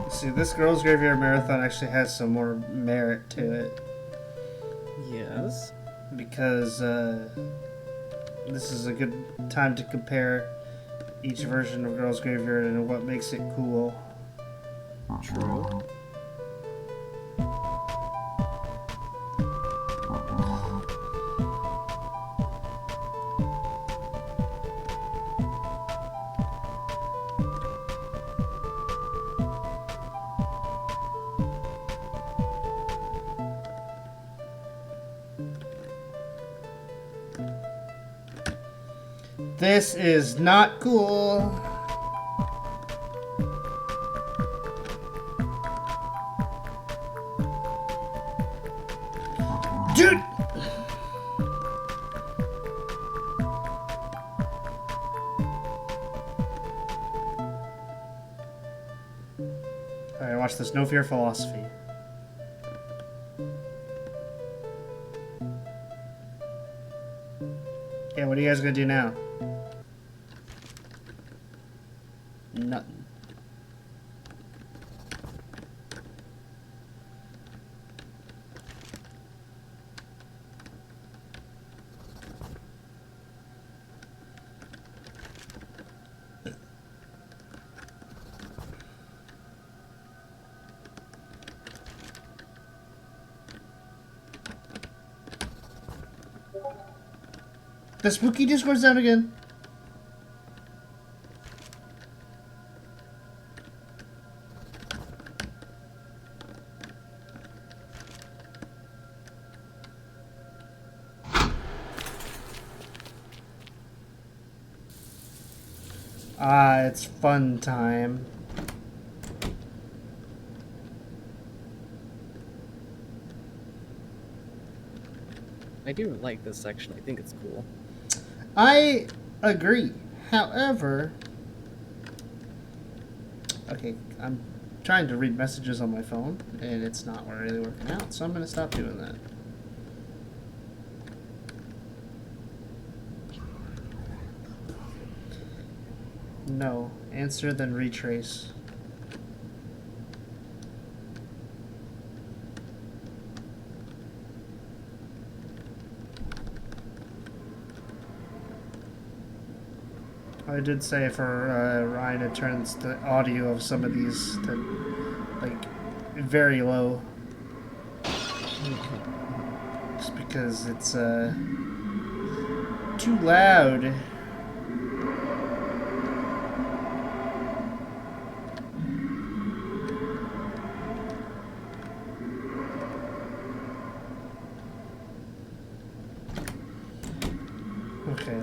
See, this Girls Graveyard Marathon actually has some more merit to it. Yes. Because this is a good time to compare each version of Girls Graveyard and what makes it cool. True. This is not cool. Dude! Alright, watch this. No Fear Philosophy. Yeah, what are you guys gonna do now? Nothing. The spooky Discord's down again. It's fun time. I do like this section. I think it's cool. I agree. However, okay, I'm trying to read messages on my phone, and it's not really working out, so I'm going to stop doing that. No. Answer, then retrace. I did say for Ryan to turn the audio of some of these to, like, very low. Just because it's too loud. Okay.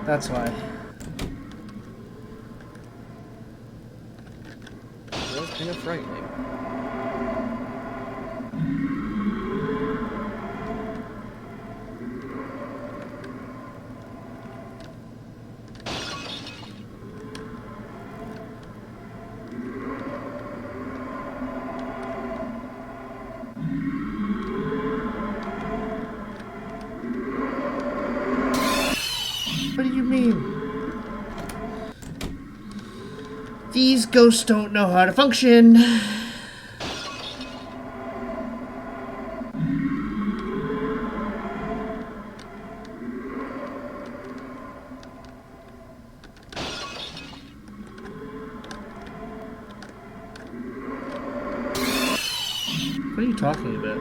That's why. It was kind of frightening. What do you mean? These ghosts don't know how to function. What are you talking about?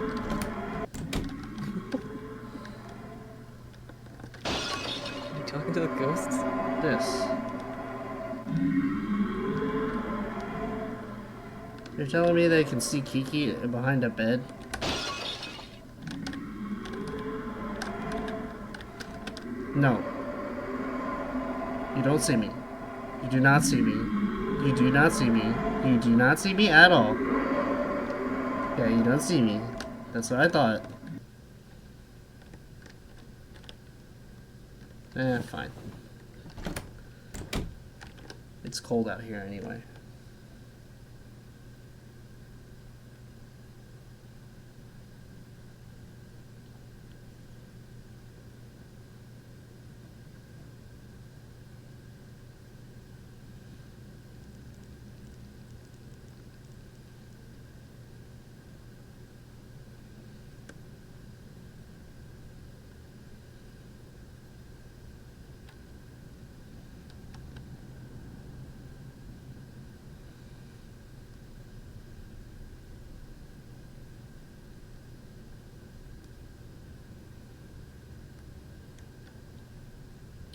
Are you talking to the ghosts? This. You're telling me they can see Kiki behind a bed? No. You don't see me. You do not see me. You do not see me. You do not see me at all. Yeah, you don't see me. That's what I thought. Fine. It's cold out here anyway.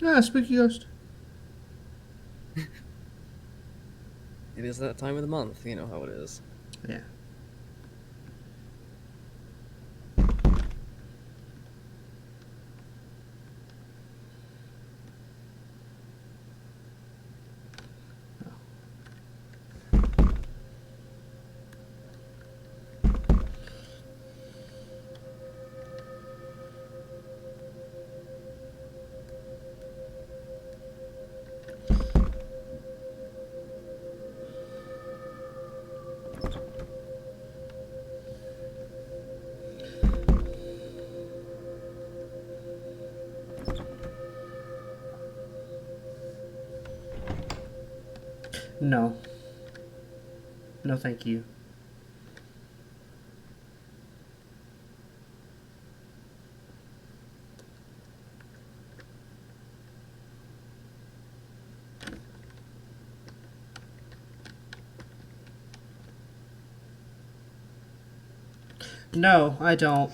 Ah, spooky ghost. It is that time of the month, you know how it is. Yeah. No. No, thank you. No, I don't.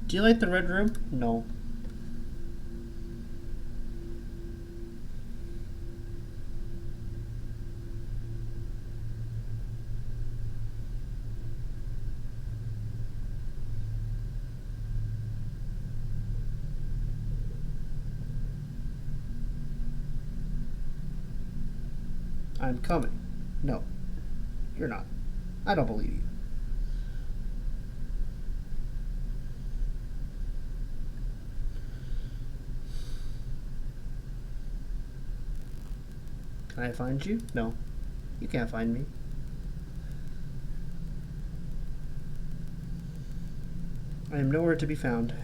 Do you like the red room? No. I'm coming. No. You're not. I don't believe you. Can I find you? No. You can't find me. I am nowhere to be found.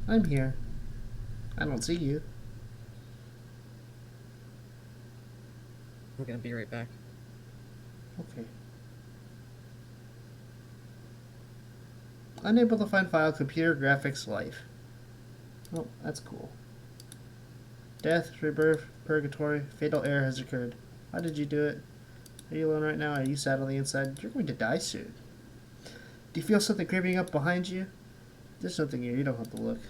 I'm here. I don't see you. I'm gonna be right back. Okay. Unable to find file, computer graphics, life. Oh, that's cool. Death, rebirth, purgatory, fatal error has occurred. How did you do it? Are you alone right now? Are you sad on the inside? You're going to die soon. Do you feel something creeping up behind you? There's nothing here. You don't have to look.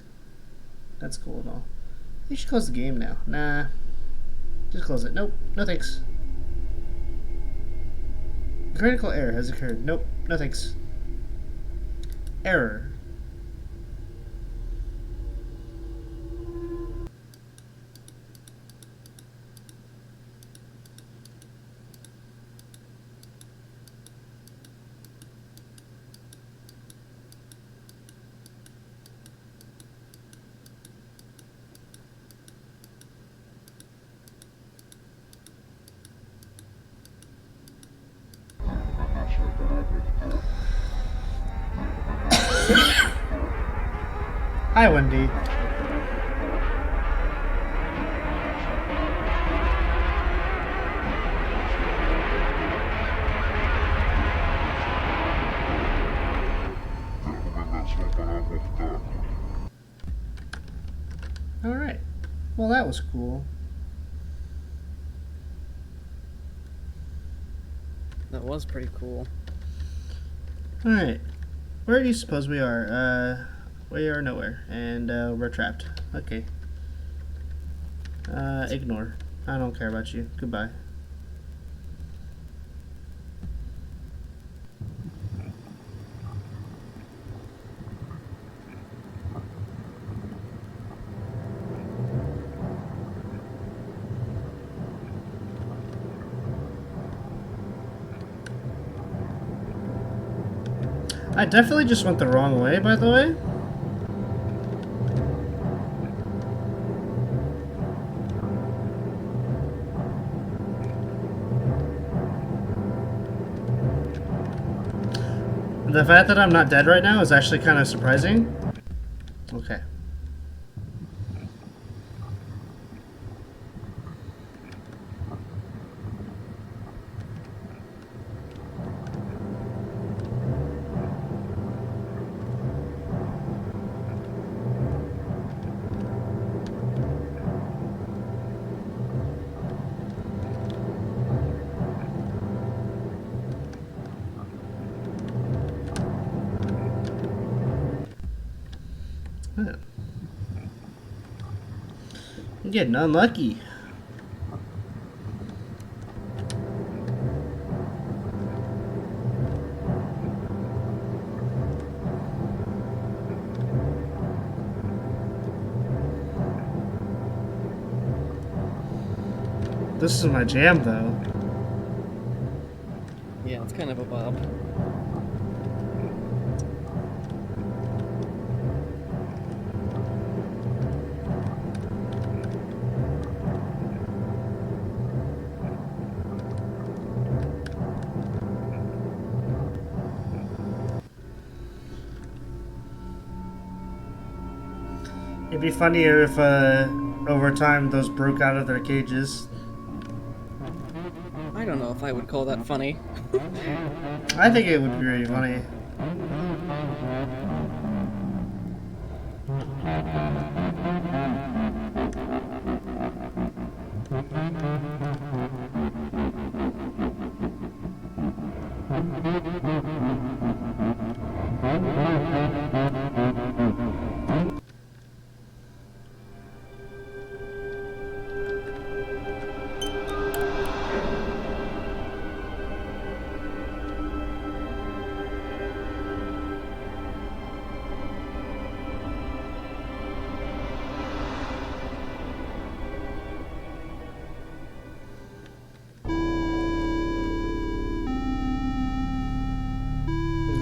That's cool and all. You should close the game now. Nah. Just close it. Nope. No thanks. Critical error has occurred. Nope. No thanks. Error. Hi, Wendy. Alright. Well, that was cool. That was pretty cool. Alright. Where do you suppose we are? We are nowhere. And, we're trapped. Okay. Ignore. I don't care about you. Goodbye. I definitely just went the wrong way, by the way. The fact that I'm not dead right now is actually kind of surprising. Okay. Huh. I'm getting unlucky. This is my jam, though. Yeah, it's kind of a bob. It'd be funnier if, over time, those broke out of their cages. I don't know if I would call that funny. I think it would be really funny.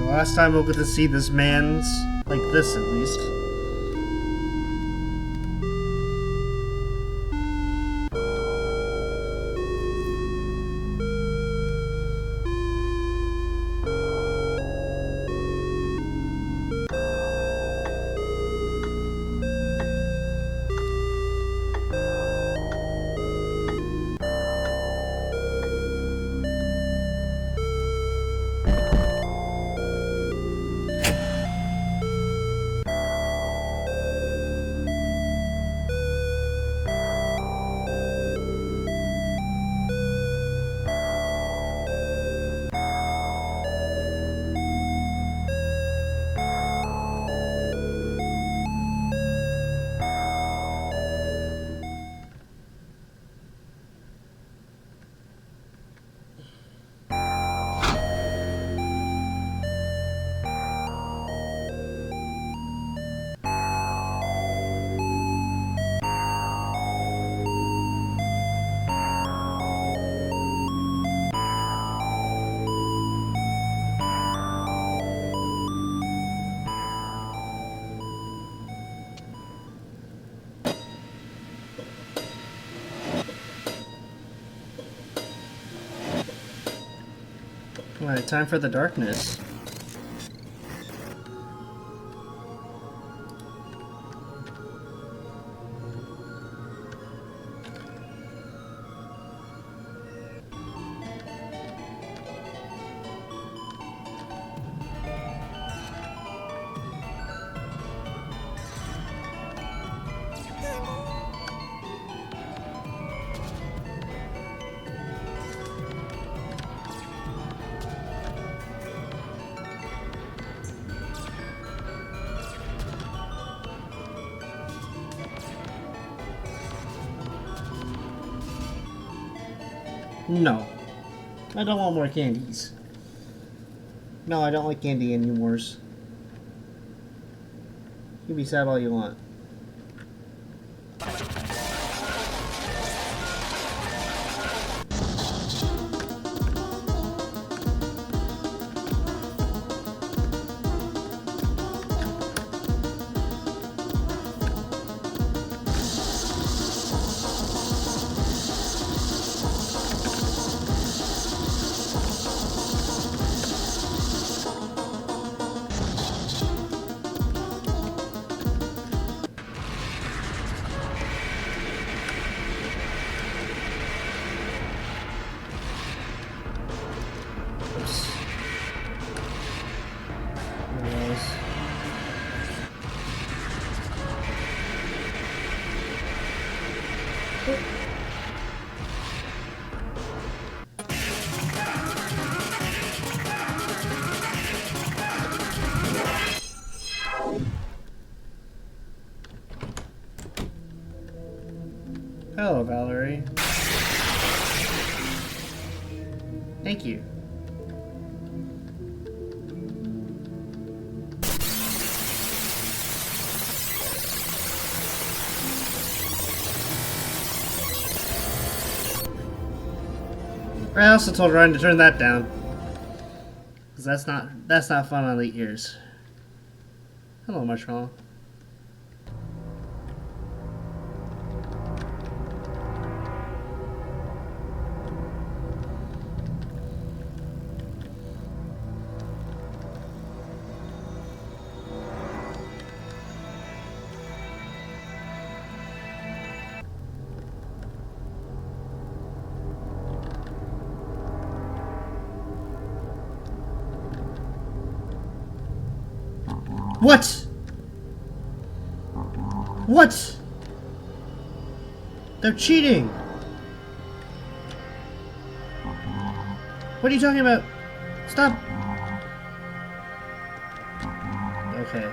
Last time we'll get to see this man's like this, at least. Alright, time for the darkness. No. I don't want more candies. No, I don't like candy anymore. You can be sad all you want. Oops. Anyways. Hello, Valerie. Thank you. I also told Ryan to turn that down. Cause that's not fun on the ears. Hello, Marshmallow. What? What? They're cheating. What are you talking about? Stop. Okay.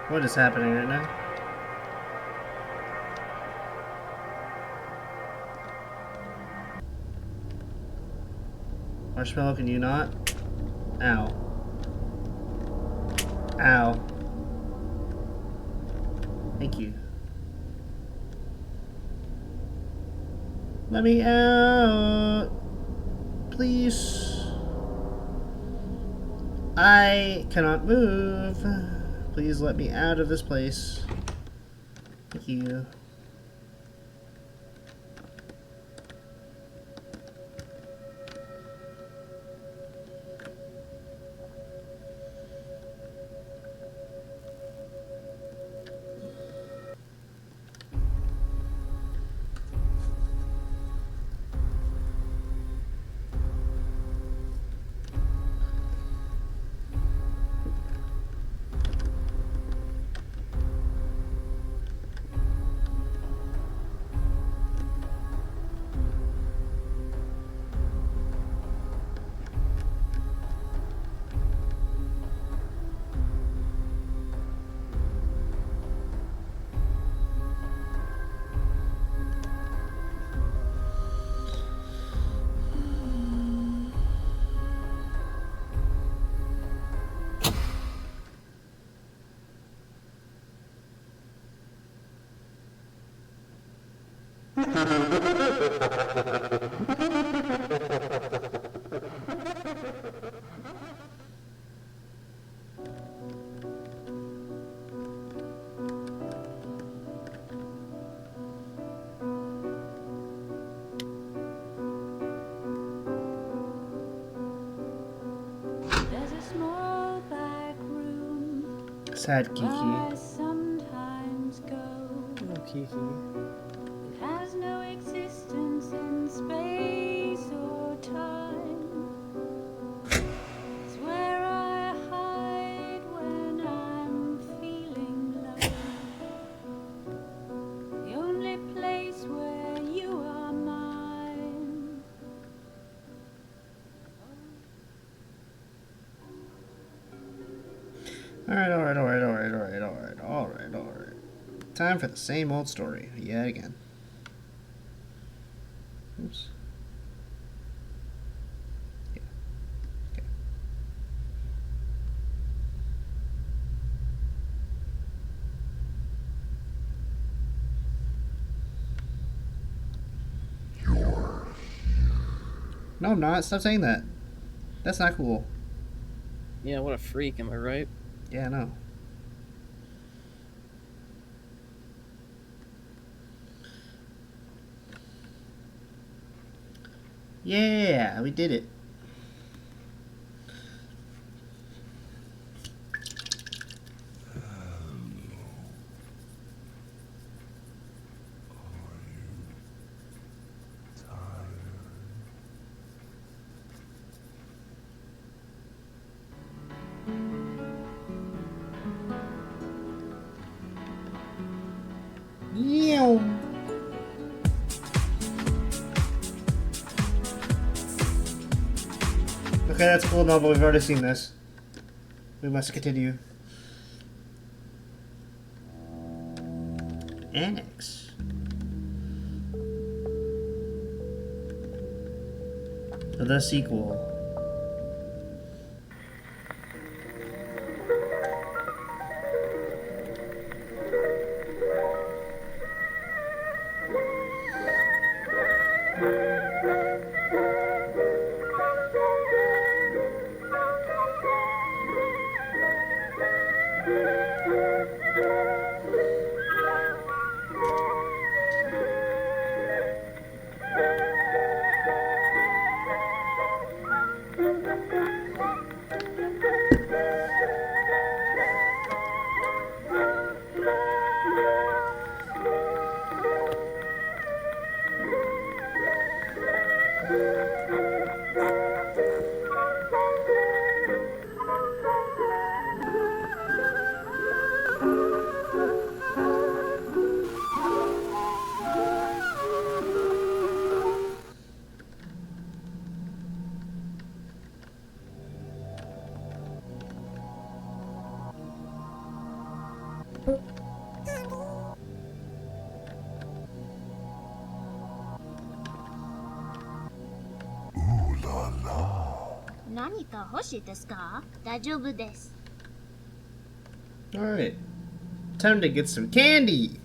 What is happening right now? Marshmallow, can you not? Ow. Ow. Thank you. Let me out. Please. I cannot move. Please let me out of this place. Thank you. Sad Kiki. I sometimes go. Oh, Kiki. It has no existence in space or time. It's where I hide when I'm feeling low. The only place where you are mine. Alright. Time for the same old story, yet again. Oops. Yeah. Okay. No, I'm not. Stop saying that. That's not cool. Yeah, what a freak, am I right? Yeah, no. Yeah, we did it. Yeah. Okay, that's cool, no, but we've already seen this. We must continue. Annex. The sequel. Ooh la la. 何か欲しいですか？大丈夫です。 Alright. Time to get some candy!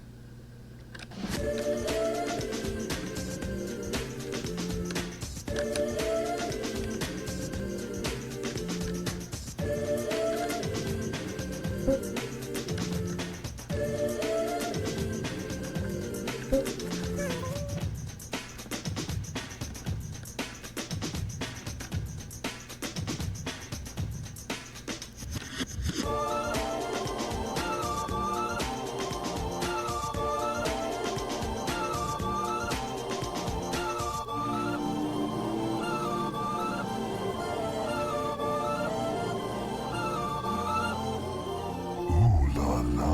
Ooh la la.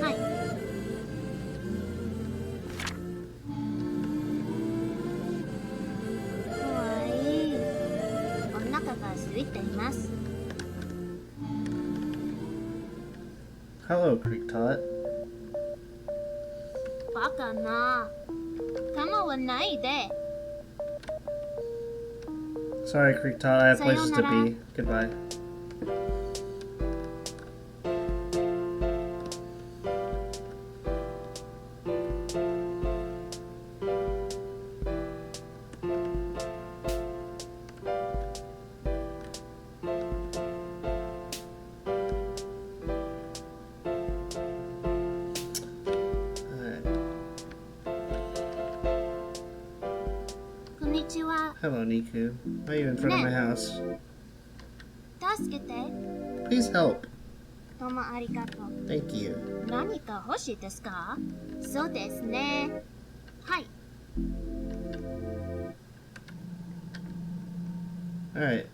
はい。かわいい。お腹が空いています。 Hello, Creek Tot. バカな。構わないで。 Sorry, Creek Tot, I have places to Sayonara. be. Goodbye. Alright. こんにちは。 Hello, Niku. Why are you in front of my house? 助 Please help. どうもありがとう。 Thank you. 何か欲しいですか？そうですね。はい。 Alright.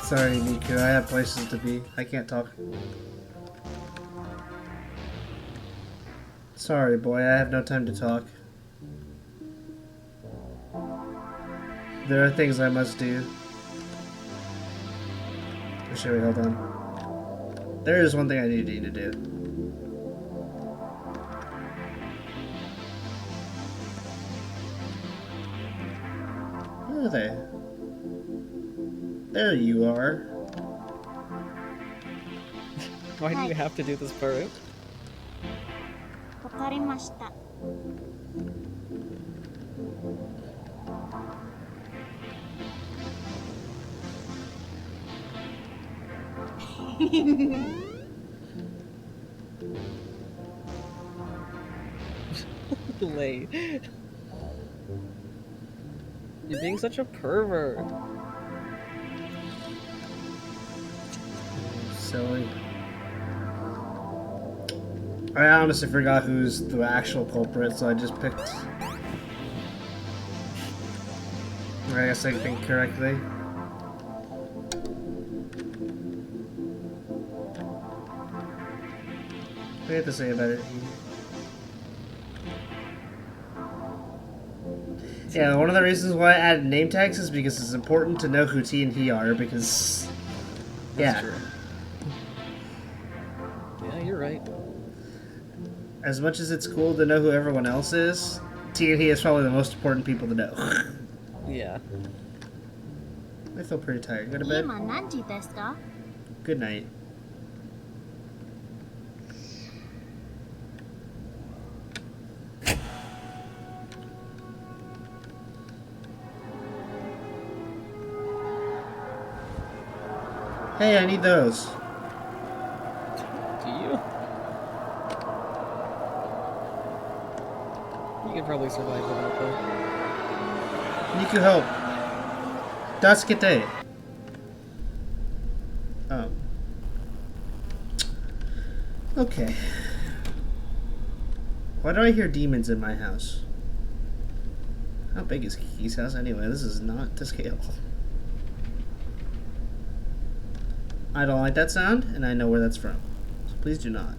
Sorry, Niku, I have places to be. I can't talk. Sorry, boy, I have no time to talk. There are things I must do. Or should we hold on? There is one thing I need to do. Where are they? There you are. Why do you have to do this part? わかりました。 Delay. You're being such a pervert. Silly. I honestly forgot who's the actual culprit, so I just picked. I guess I think correctly. What do you have to say about it? Yeah, one of the reasons why I added name tags is because it's important to know who T and he are, because... That's yeah. true. Yeah, you're right. As much as it's cool to know who everyone else is, T and he is probably the most important people to know. Yeah. I feel pretty tired. Go to bed. 今何時ですか？ Good night. Hey, I need those. Do you? You could probably survive without them. Niku, help. Dasukete. Oh. Okay. Why do I hear demons in my house? How big is Kiki's house anyway? This is not to scale. I don't like that sound, and I know where that's from. So please do not.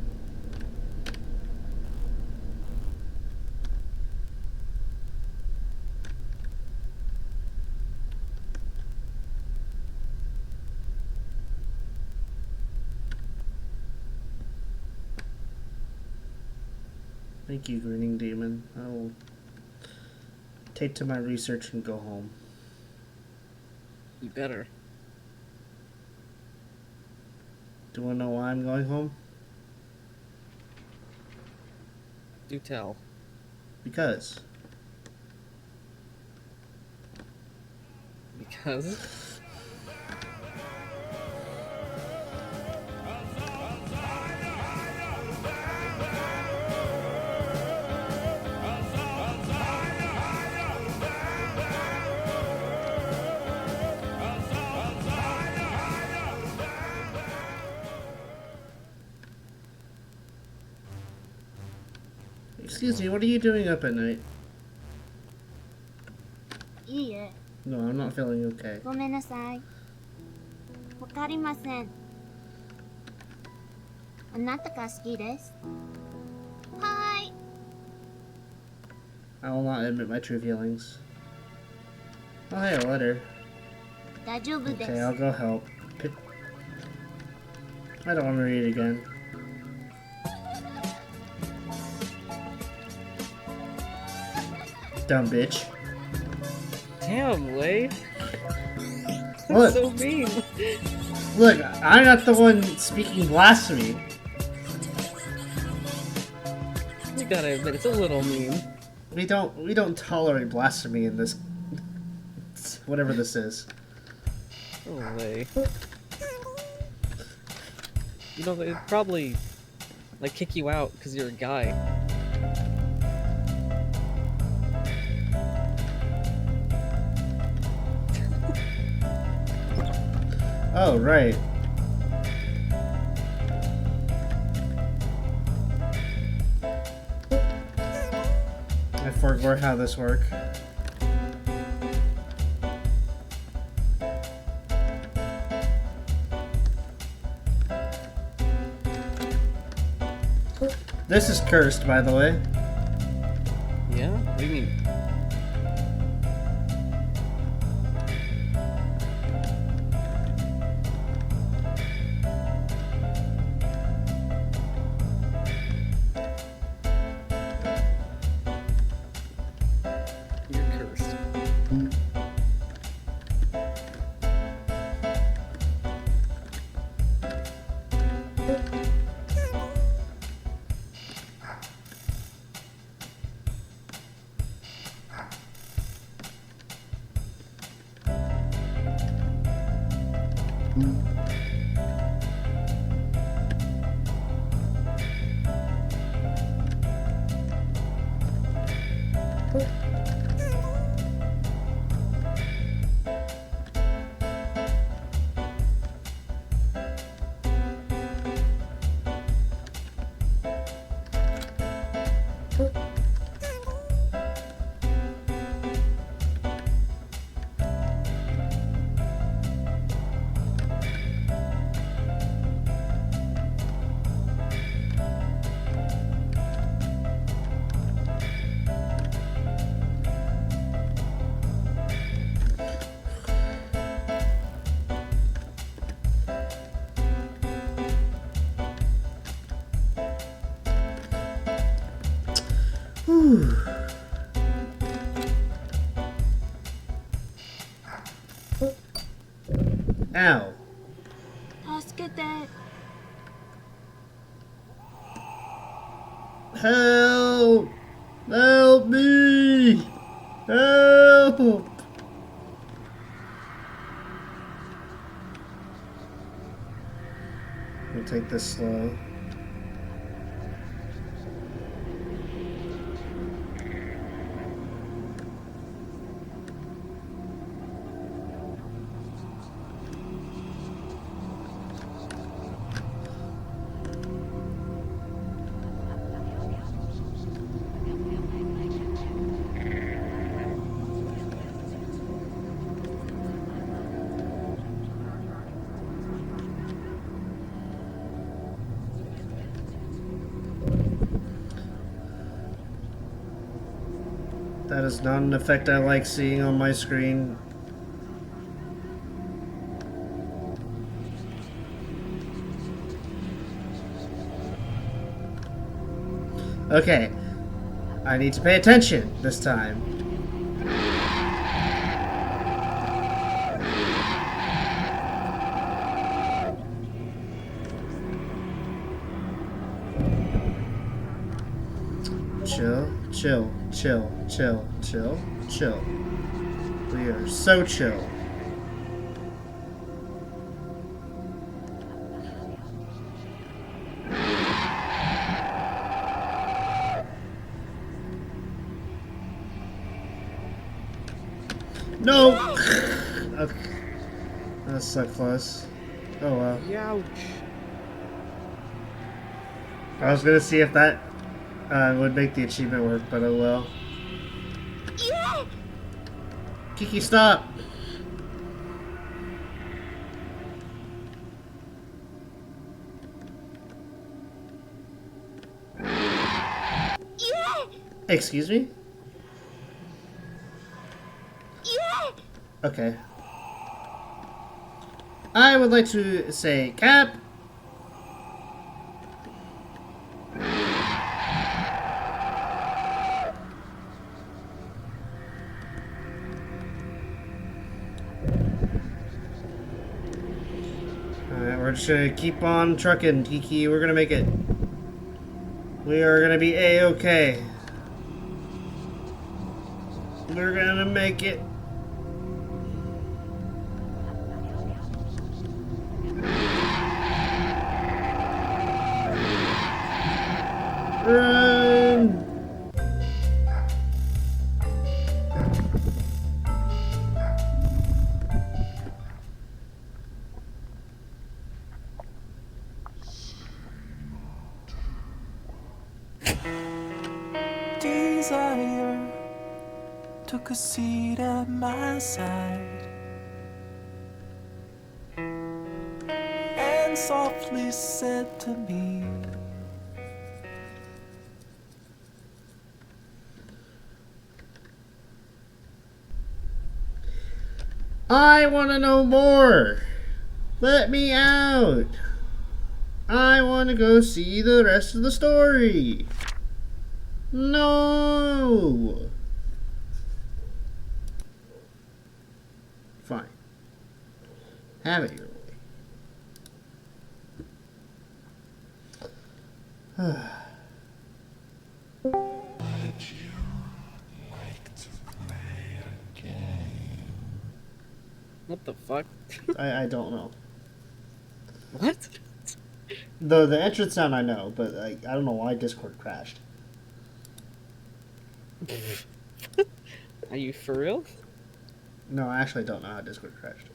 Thank you, grinning demon. I will take to my research and go home. You better. Do you want to know why I'm going home? Do tell. Because. Because? Excuse me, what are you doing up at night? いいえ、 No, I'm not feeling okay. ごめんなさい。わかりません。あなたが好きです。はーい。 I will not admit my true feelings. Oh, hey, a letter. 大丈夫です。 Okay, I'll go help. I don't want to read it again. Dumb bitch. Damn, Lay. Look. That's so mean. Look, I'm not the one speaking blasphemy. You gotta admit, it's a little mean. We don't tolerate blasphemy in this, whatever this is. Oh, Lay. You know, they'd probably, like, kick you out because you're a guy. Oh, right. I forgot how this works. This is cursed, by the way. Yeah? What do you mean? You're cursed. Whew. Ow. Let's get that. Help! Help me! Help! We'll take this slow. That is not an effect I like seeing on my screen. Okay. I need to pay attention this time. Chill, chill, chill, chill, chill, chill. We are so chill. No! Okay. That's so close. Oh well. Youch. I was gonna see if that would make the achievement work, but oh well. Kiki, stop! Excuse me? Okay. I would like to say cap. just gonna keep on trucking, Kiki. We're gonna make it. We are gonna be A-okay. We're gonna make it. Run! Desire took a seat at my side and softly said to me, I want to know more. Let me out. I want to go see the rest of the story. No. Fine. Have it your way. What the fuck? I don't know. What? The entrance sound I know, but I don't know why Discord crashed. Are you for real? No, I actually don't know how Discord crashed.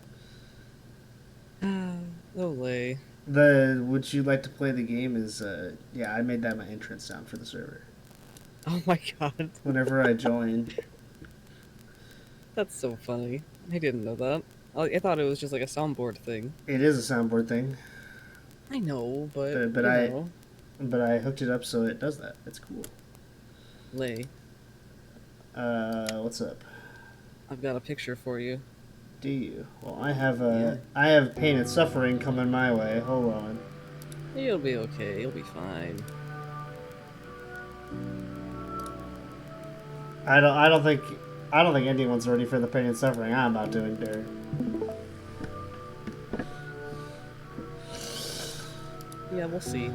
No way. The would you like to play the game is yeah, I made that my entrance sound for the server. Oh my god. Whenever I join. That's so funny. I didn't know that. I thought it was just like a soundboard thing. It is a soundboard thing. I know, but But you I know. but I hooked it up so it does that. It's cool. Lay, What's up? I've got a picture for you. Do you? Well, I have pain and suffering coming my way. Hold on. You'll be okay. You'll be fine. I don't think anyone's ready for the pain and suffering I'm about to endure. Yeah, we'll see.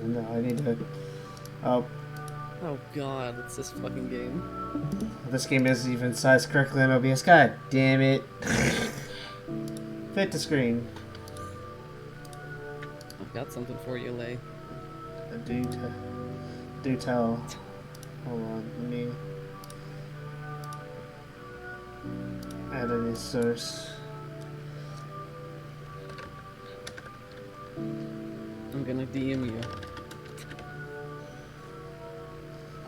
No, I need to. Oh, Oh god, it's this fucking game. this game isn't even sized correctly on OBS. God damn it! Fit to screen. I've got something for you, Lay. Do tell. Hold on, let me add a new source. I'm gonna DM you.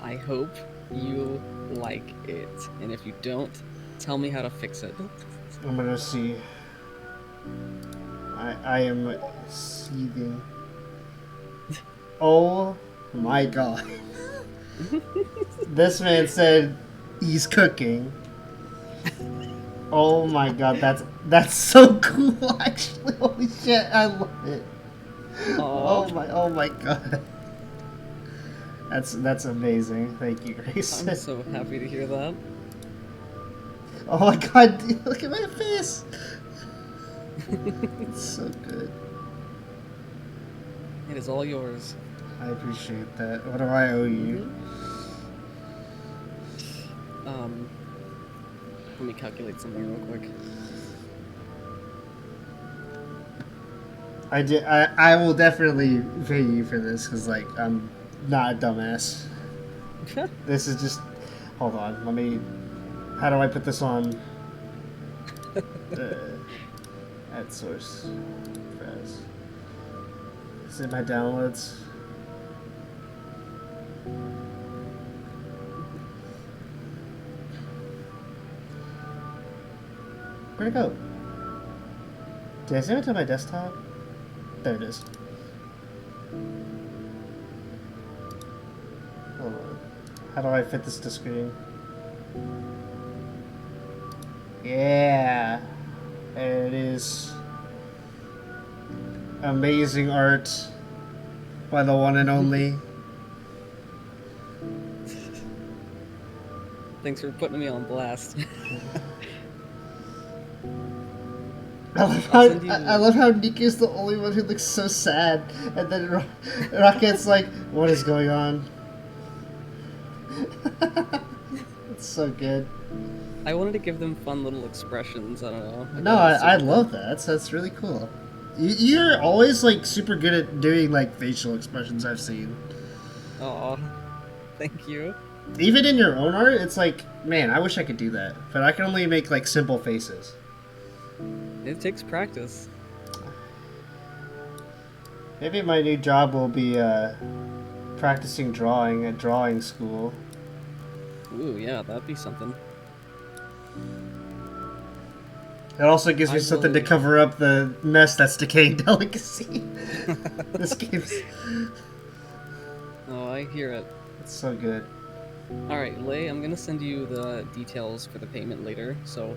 I hope you like it. And if you don't, tell me how to fix it. I'm gonna see. I am seething. Oh my god. This man said he's cooking. Oh my god, that's so cool actually. Holy shit, I love it. Oh my god. That's amazing. Thank you, Grace. I'm so happy to hear that. Oh my god, dude, look at my face. It's so good. It is all yours. I appreciate that. What do I owe you? Let me calculate something real quick. I will definitely pay you for this because like I'm not a dumbass. This is just. Hold on. Let me. How do I put this on? Add source. Browse. Is it my downloads? Where'd it go? Did I save it to my desktop? There it is. Hold on. How do I fit this to screen? Yeah. There it is. Amazing art by the one and only. Thanks for putting me on blast. I'll send you. I love how Nika's the only one who looks so sad, and then Rocket's like, "What is going on?" It's so good. I wanted to give them fun little expressions. I don't know. No, I love that. That's really cool. You're always like super good at doing like facial expressions. I've seen. Aw, thank you. Even in your own art, it's like, man, I wish I could do that, but I can only make like simple faces. It takes practice. Maybe my new job will be practicing drawing at drawing school. Ooh, yeah, that'd be something. It also gives me I something to will- cover up the mess that's Decaying Delicacy. This game's Oh, I hear it. it's so good. Alright, Lay, I'm gonna send you the details for the payment later, so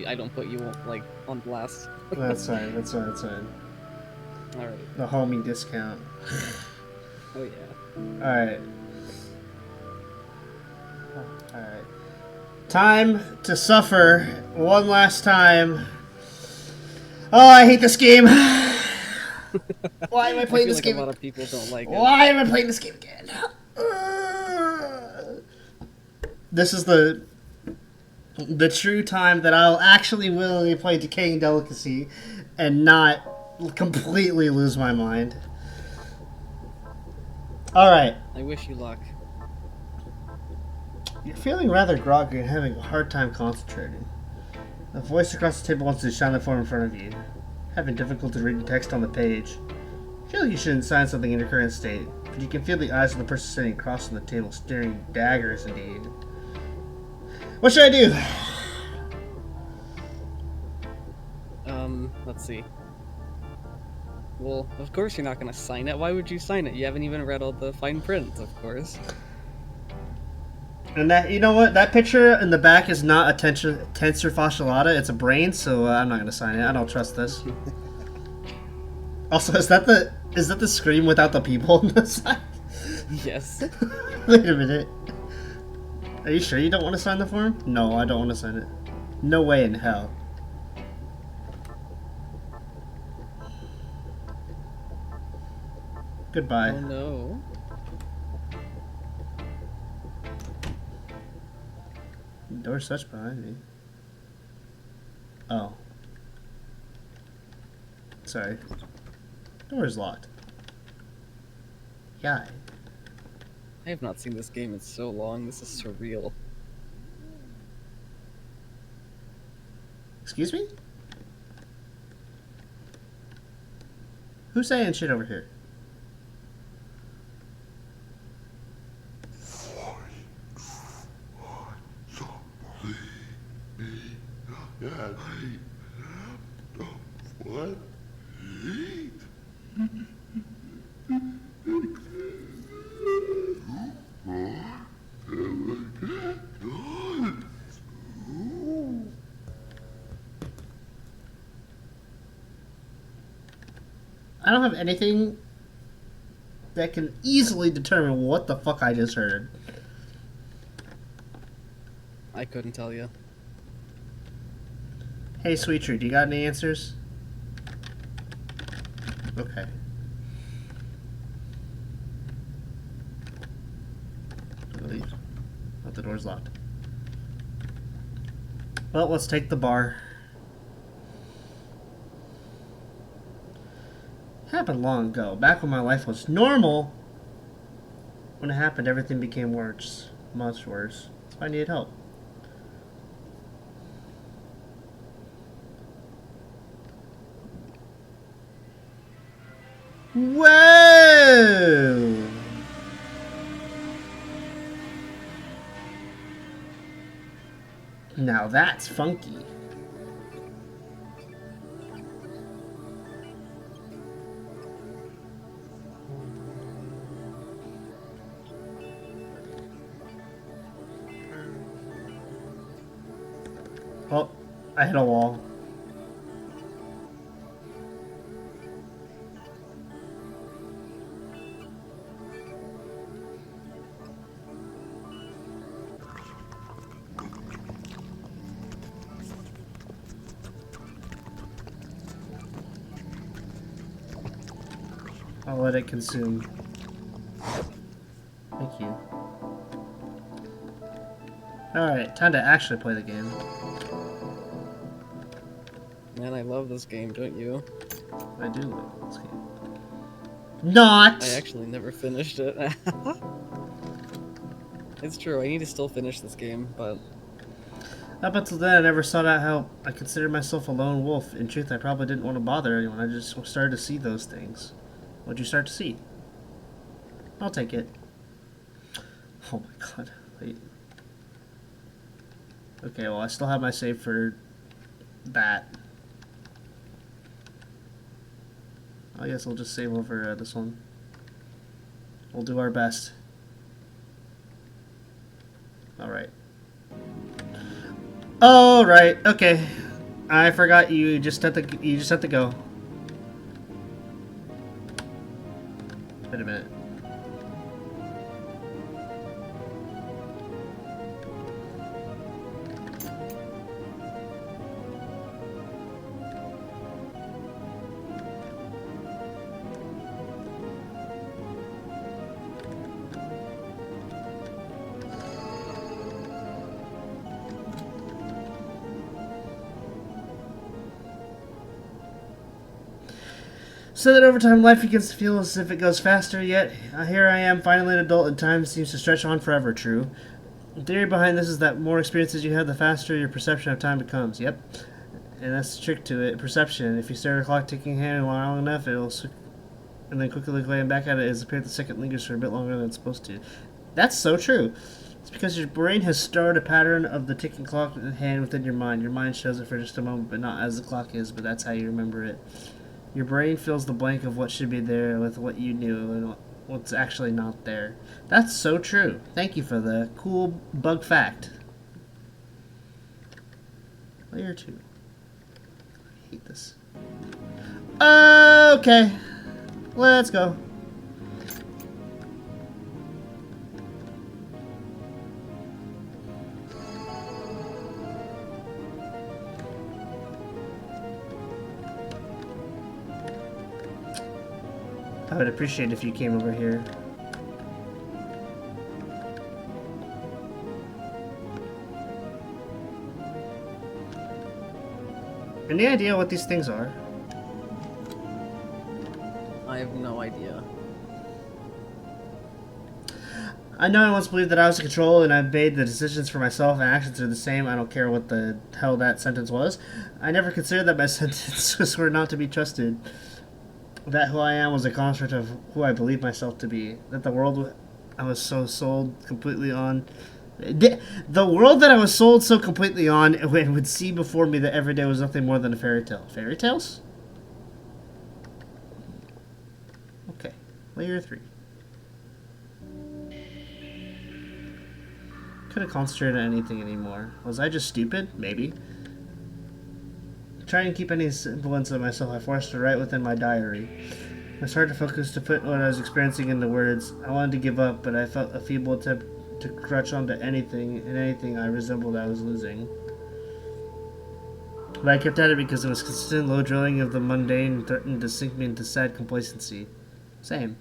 I don't put you like on blast. That's fine. That's fine. That's fine. Alright. The homie discount. Oh yeah. Alright. Alright. Time to suffer one last time. Oh, I hate this game. Why am I playing this like game? A lot of people don't like it. Why am I playing this game again? This is the true time that I'll actually willingly play Decaying Delicacy and not completely lose my mind. Alright. I wish you luck. You're feeling rather groggy and having a hard time concentrating. A voice across the table wants to shine the form in front of you. Having difficulty reading text on the page. You feel like you shouldn't sign something in your current state, but you can feel the eyes of the person sitting across from the table staring daggers indeed. What should I do? Let's see. Well, of course you're not gonna sign it. Why would you sign it? You haven't even read all the fine print, of course. And that, you know what? That picture in the back is not a tensor fasciolata. It's a brain, so I'm not gonna sign it. I don't trust this. Also, is that the screen without the people on the side? Yes. Wait a minute. Are you sure you don't want to sign the form? No, I don't want to sign it. No way in hell. Goodbye. Oh no. Door's shut behind me. Oh. Sorry. Door's locked. Yeah. I have not seen this game in so long. This is surreal. Excuse me? Who's saying shit over here? What? I don't have anything that can easily determine what the fuck I just heard. I couldn't tell you. Hey, Sweet Tree, do you got any answers? Okay. Leave. Oh, the door's locked. Well, let's take the bar. Happened long ago, back when my life was normal. When it happened, everything became worse. Much worse. So I needed help. Whoa! Now that's funky. Oh, I hit a wall. I'll let it consume. Thank you. Alright, time to actually play the game. Man, I love this game, don't you? I do love this game. Not! I actually never finished it. It's true, I need to still finish this game, but Up until then, I never sought out help. I considered myself a lone wolf. In truth, I probably didn't want to bother anyone. I just started to see those things. What'd you start to see? I'll take it. Oh my god. Wait. Okay, well, I still have my save for that. I guess I'll just save over this one. We'll do our best. Alright. Alright, okay. I forgot you just have to go. Wait a minute. So that over time, life begins to feel as if it goes faster, yet here I am, finally an adult, and time seems to stretch on forever, true. The theory behind this is that more experiences you have, the faster your perception of time becomes. Yep. And that's the trick to it, perception. If you stare at a clock ticking hand long enough, it'll... And then quickly glance back at it, it's appeared the second lingers for a bit longer than it's supposed to. That's so true. It's because your brain has stored a pattern of the ticking clock hand within your mind. Your mind shows it for just a moment, but not as the clock is, but that's how you remember it. Your brain fills the blank of what should be there with what you knew and what's actually not there. That's so true. Thank you for the cool bug fact. Layer 2. I hate this. Okay. Let's go. I would appreciate if you came over here. Any idea what these things are? I have no idea. I know I once believed that I was in control and I made the decisions for myself and actions are the same. I don't care what the hell that sentence was. I never considered that my sentences were not to be trusted. That who I am was a construct of who I believed myself to be. That the world I was so sold completely on... The world that I was sold so completely on and would see before me that every day was nothing more than a fairy tale. Fairy tales? Okay. Layer 3. Couldn't concentrate on anything anymore. Was I just stupid? Maybe. Trying to keep any semblance of myself, I forced to write within my diary. I started to focus to put what I was experiencing into words. I wanted to give up, but I felt a feeble attempt to clutch onto anything, and anything I resembled I was losing. But I kept at it because it was consistent low drilling of the mundane and threatened to sink me into sad complacency. Same.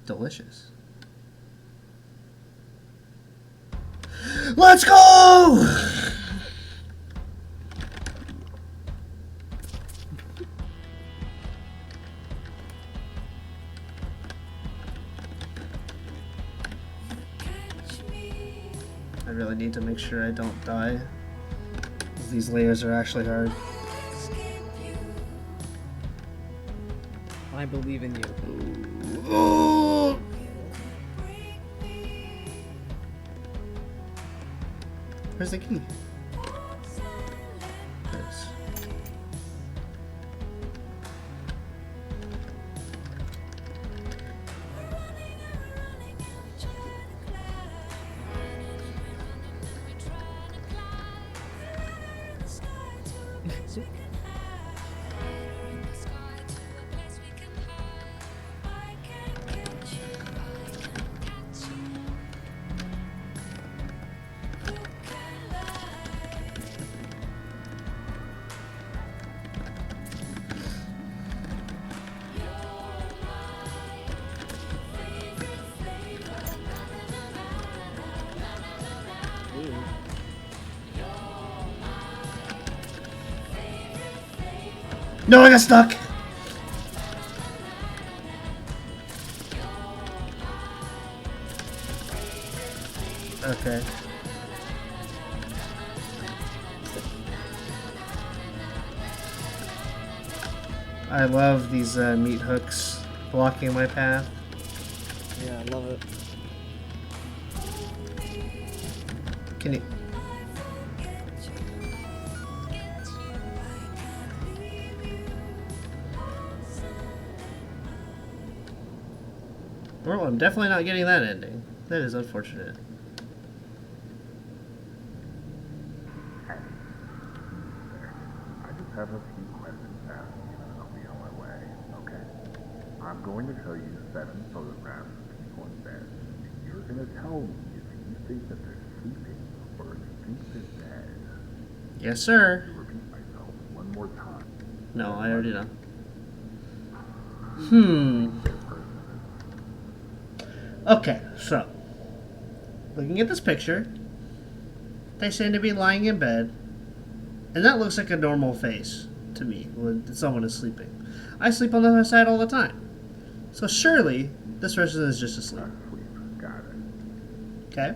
Delicious. Let's go! I really need to make sure I don't die. These layers are actually hard. I believe in you. Oh! Where's the key? Yes. No, I got stuck! Okay. I love these meat hooks blocking my path. Yeah, I love it. Can you... Well, I'm definitely not getting that ending. That is unfortunate. I just have a few questions to ask you and I'll be on my way, okay? I'm going to show you 7 photographs of people in bed. And you're going to tell me if you think that they're sleeping or if you think they're dead. Yes, sir. To repeat myself one more time. No, I already know. Okay, so. Looking at this picture, they seem to be lying in bed. And that looks like a normal face to me when someone is sleeping. I sleep on the other side all the time. So surely, this person is just asleep. Asleep. Got it. Okay?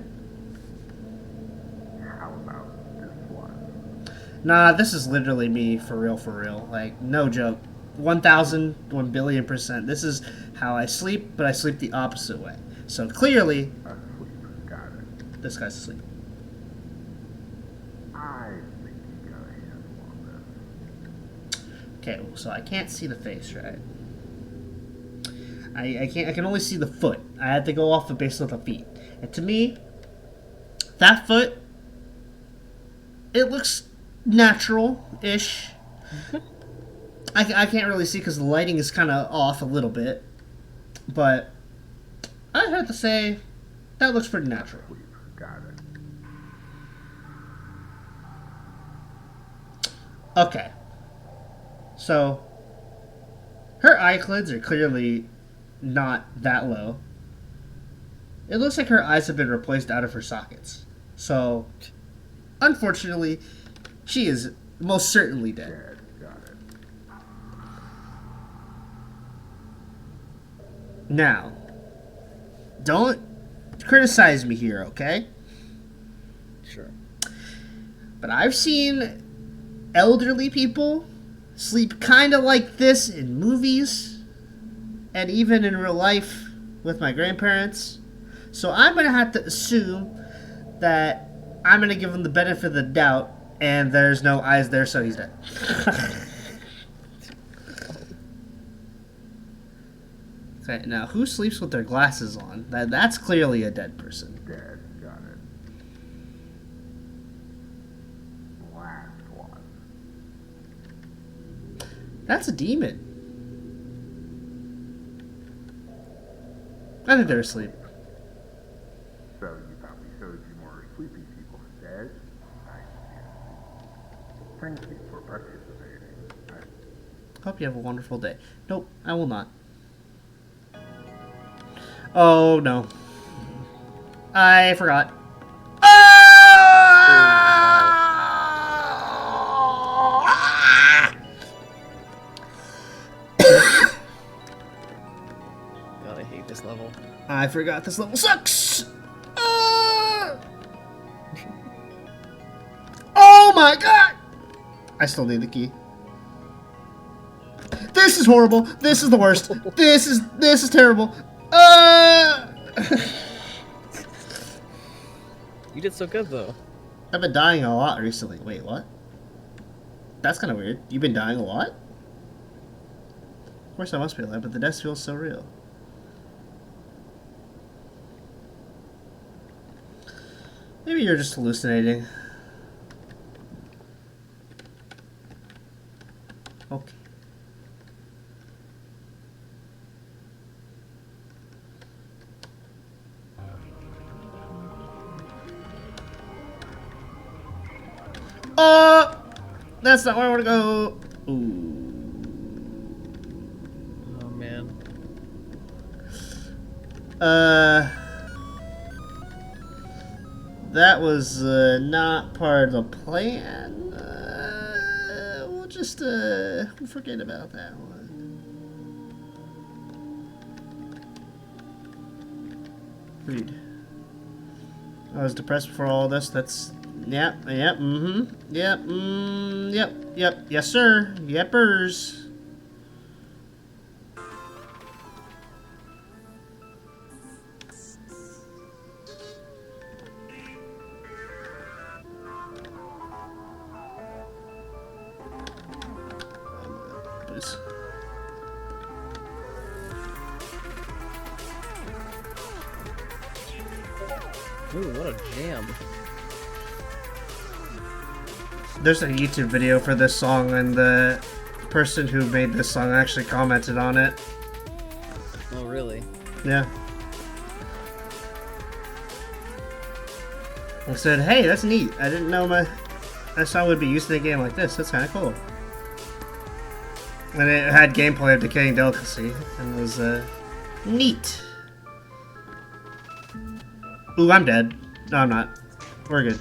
How about this one? Nah, this is literally me for real. Like, no joke. 1,000, 1,000,000,000%. This is how I sleep, but I sleep the opposite way. So clearly, Asleep. Got it. this guy's asleep. I think you got a handle on this. Okay, so I can't see the face, right? I can't. I can only see the foot. I had to go off the base of the feet, and to me, that foot, it looks natural-ish. I can't really see because the lighting is kind of off a little bit, but I have to say that looks pretty natural. Asleep. Got it. Okay, so her eyelids are clearly not that low. It looks like her eyes have been replaced out of her sockets. So, unfortunately, she is most certainly dead. Dead. Got it. Now, don't criticize me here, okay? Sure. But I've seen elderly people sleep kind of like this in movies and even in real life with my grandparents. So I'm going to have to assume that I'm going to give him the benefit of the doubt and there's no eyes there, so he's dead. Okay, now who sleeps with their glasses on? That's clearly a dead person. Dead. Got it. Last one. That's a demon. I think they're asleep. So you thought we showed you more sleepy people instead? I see. Thank you for participating. Hope you have a wonderful day. Nope, I will not. Oh no. I forgot. God, I hate this level. I forgot this level sucks. Oh my god! I still need the key. This is horrible. This is the worst. This is terrible. You did so good though. I've been dying a lot recently. Wait, what? That's kind of weird. You've been dying a lot? Of course I must be alive, but the death feels so real. Maybe you're just hallucinating. Okay. That's not where I want to go. Ooh. Oh man. That was not part of the plan. We'll just just forget about that one. Read. I was depressed before all this. That's yep, yep, yep, yep, yes sir, yepers. Ooh, what a jam. There's a YouTube video for this song, and the person who made this song actually commented on it. Oh, really? Yeah. I said, hey, that's neat. I didn't know that song would be used in a game like this. That's kind of cool. And it had gameplay of Decaying Delicacy, and it was neat. Ooh, I'm dead. No, I'm not. We're good.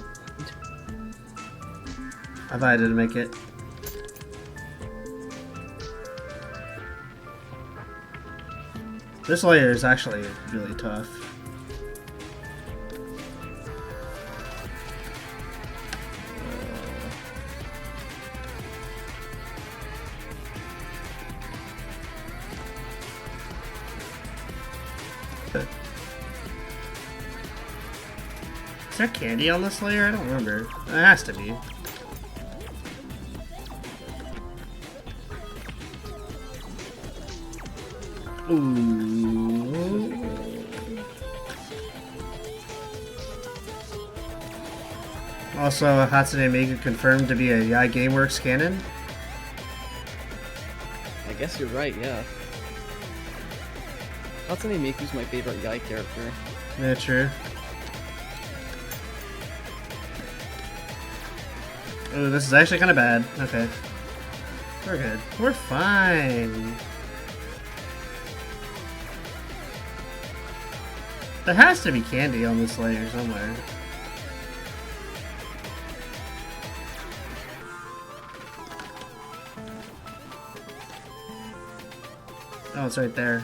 I thought I didn't make it. This layer is actually really tough. Is there candy on this layer? I don't remember. It has to be. Ooh. Also, Hatsune Miku confirmed to be a Yai Gameworks canon. I guess you're right, yeah. Hatsune Miku's my favorite Yai character. Yeah, true. Oh, this is actually kind of bad. Okay. We're good. We're fine. There has to be candy on this layer somewhere. Oh, it's right there.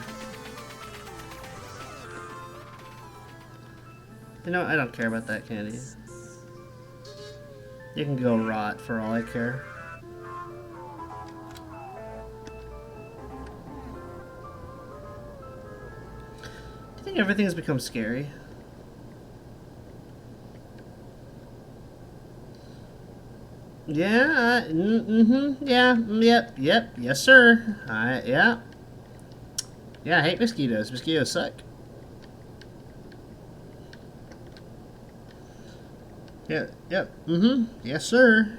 You know, I don't care about that candy. You can go rot for all I care. Do you think everything has become scary? Yeah, yeah, yep, yes sir. Yeah. Yeah, I hate mosquitoes. Mosquitoes suck. Yeah, yep, yes sir.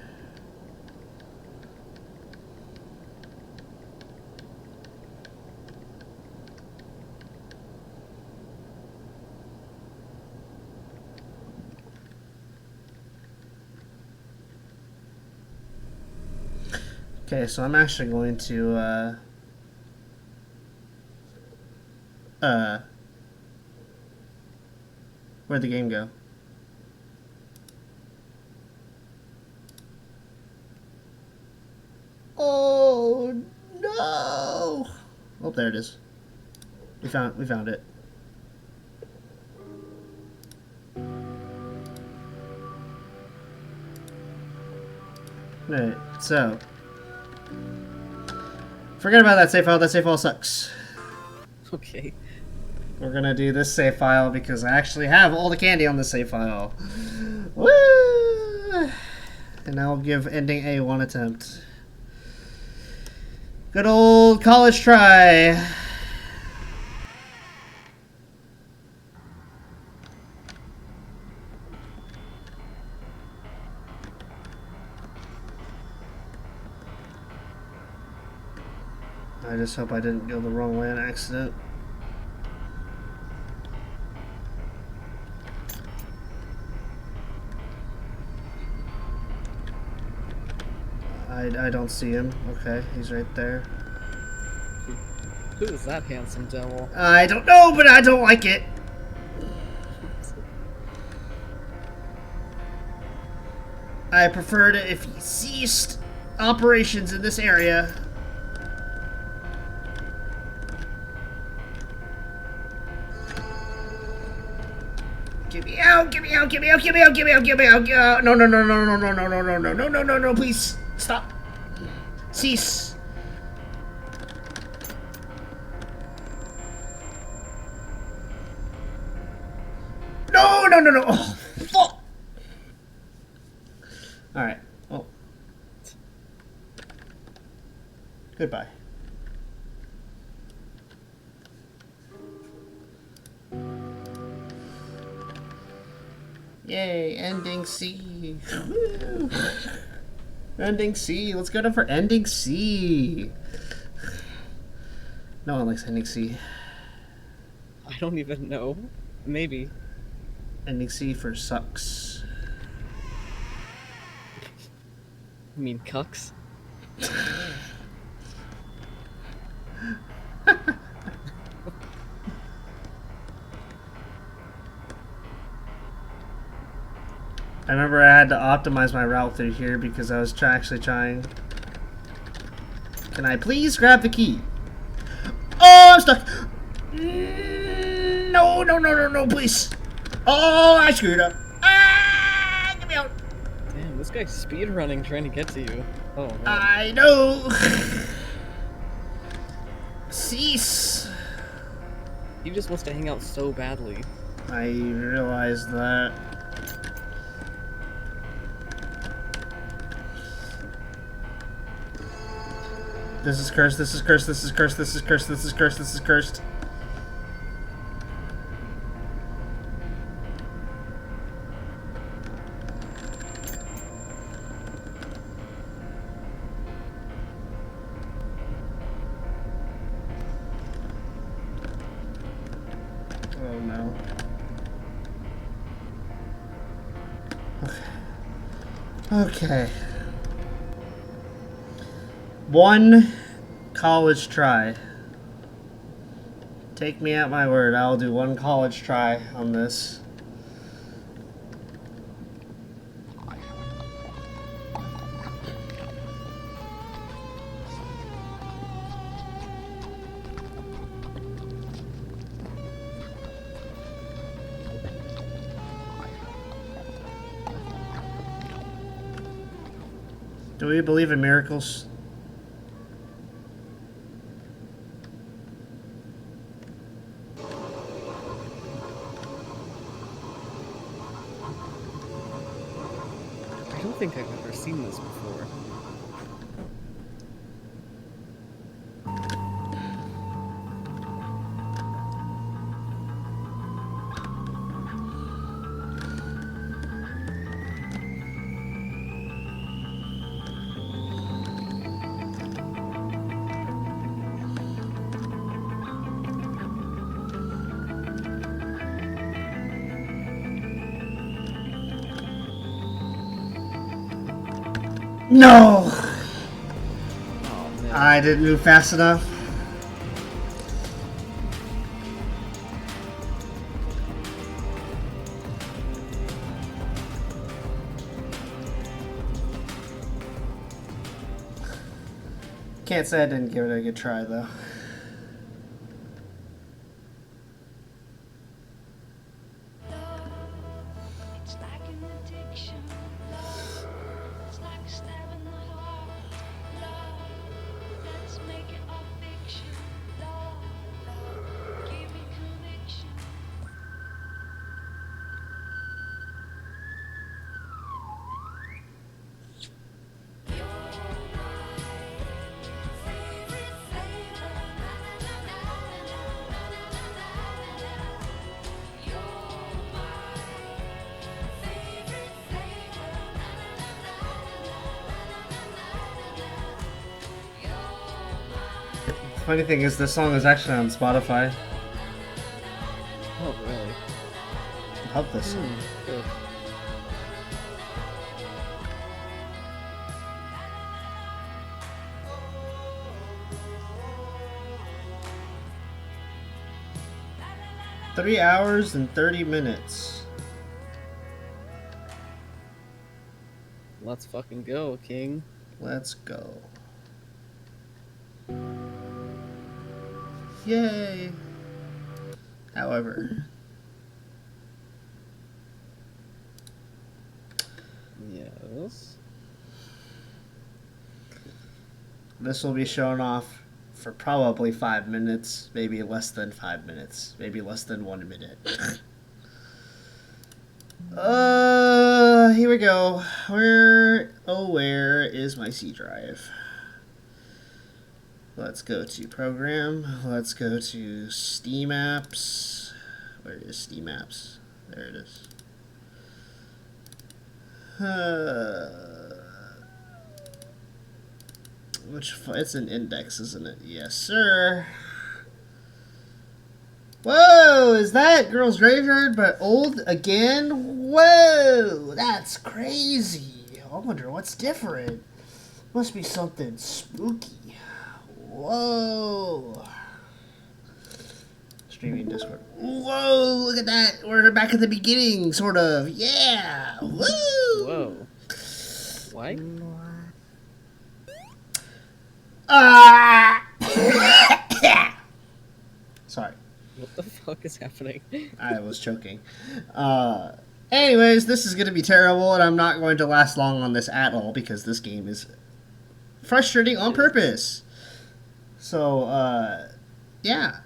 Okay, so I'm actually going to, where'd the game go? Oh no! Oh, there it is. We found it. Alright, so forget about that save file. That save file sucks. Okay. We're gonna do this save file because I actually have all the candy on this save file. Woo! And I'll give ending A one attempt. Good old college try. I just hope I didn't go the wrong way on accident. I don't see him. Okay, he's right there. Who is that handsome devil? I don't know, but I don't like it. I preferred it if he ceased. operations in this area. Get me out, get me out, get me out, get me out, get me out, get me out, get out. No, no, no, no, no, no, no, no, no, no, no, no, no, no, please. Stop. Cease. No, no, no, no. Oh, fuck. Alright. Well. Goodbye. Yay, ending C. Woo. Ending C. Let's go down for ending C. No one likes ending C. I don't even know. Maybe. Ending C for sucks. You mean cucks? I remember I had to optimize my route through here because I was actually trying. Can I please grab the key? Oh, I'm stuck. No, no, no, no, no, please. Oh, I screwed up. Ah, get me out. Damn, this guy's speedrunning trying to get to you. Oh, man. I know. Cease. He just wants to hang out so badly. I realized that. This is cursed, this is cursed, this is cursed, this is cursed, this is cursed, this is cursed. Oh no. Okay. One college try. Take me at my word. I'll do one college try on this. Do we believe in miracles? I don't think I've ever seen this before. No! Oh, man. I didn't move fast enough. Can't say I didn't give it a good try, though. It's like an addiction. Love, it's like a stab in the heart. Love, let's make it all fiction. Love, give me conviction. Funny thing is, this song is actually on Spotify. Oh, really? I love this song. Good. Three hours and 30 minutes. Let's fucking go, King. Let's go. Yay! However, Yes. this will be shown off for probably 5 minutes, maybe less than 5 minutes, maybe less than 1 minute. Here we go. Where is my C drive? Let's go to program. Let's go to Steam apps. Where is Steam apps? There it is. It's an index, isn't it? Yes, sir. Whoa, is that Girls Graveyard but old again? Whoa, that's crazy. I wonder what's different. Must be something spooky. Whoa. Streaming Discord. Whoa, look at that. We're back at the beginning, sort of. Yeah. Woo. Whoa. Why? Ah. Sorry. What the fuck is happening? I was choking. Anyways, this is going to be terrible, and I'm not going to last long on this at all because this game is frustrating on purpose. So, yeah.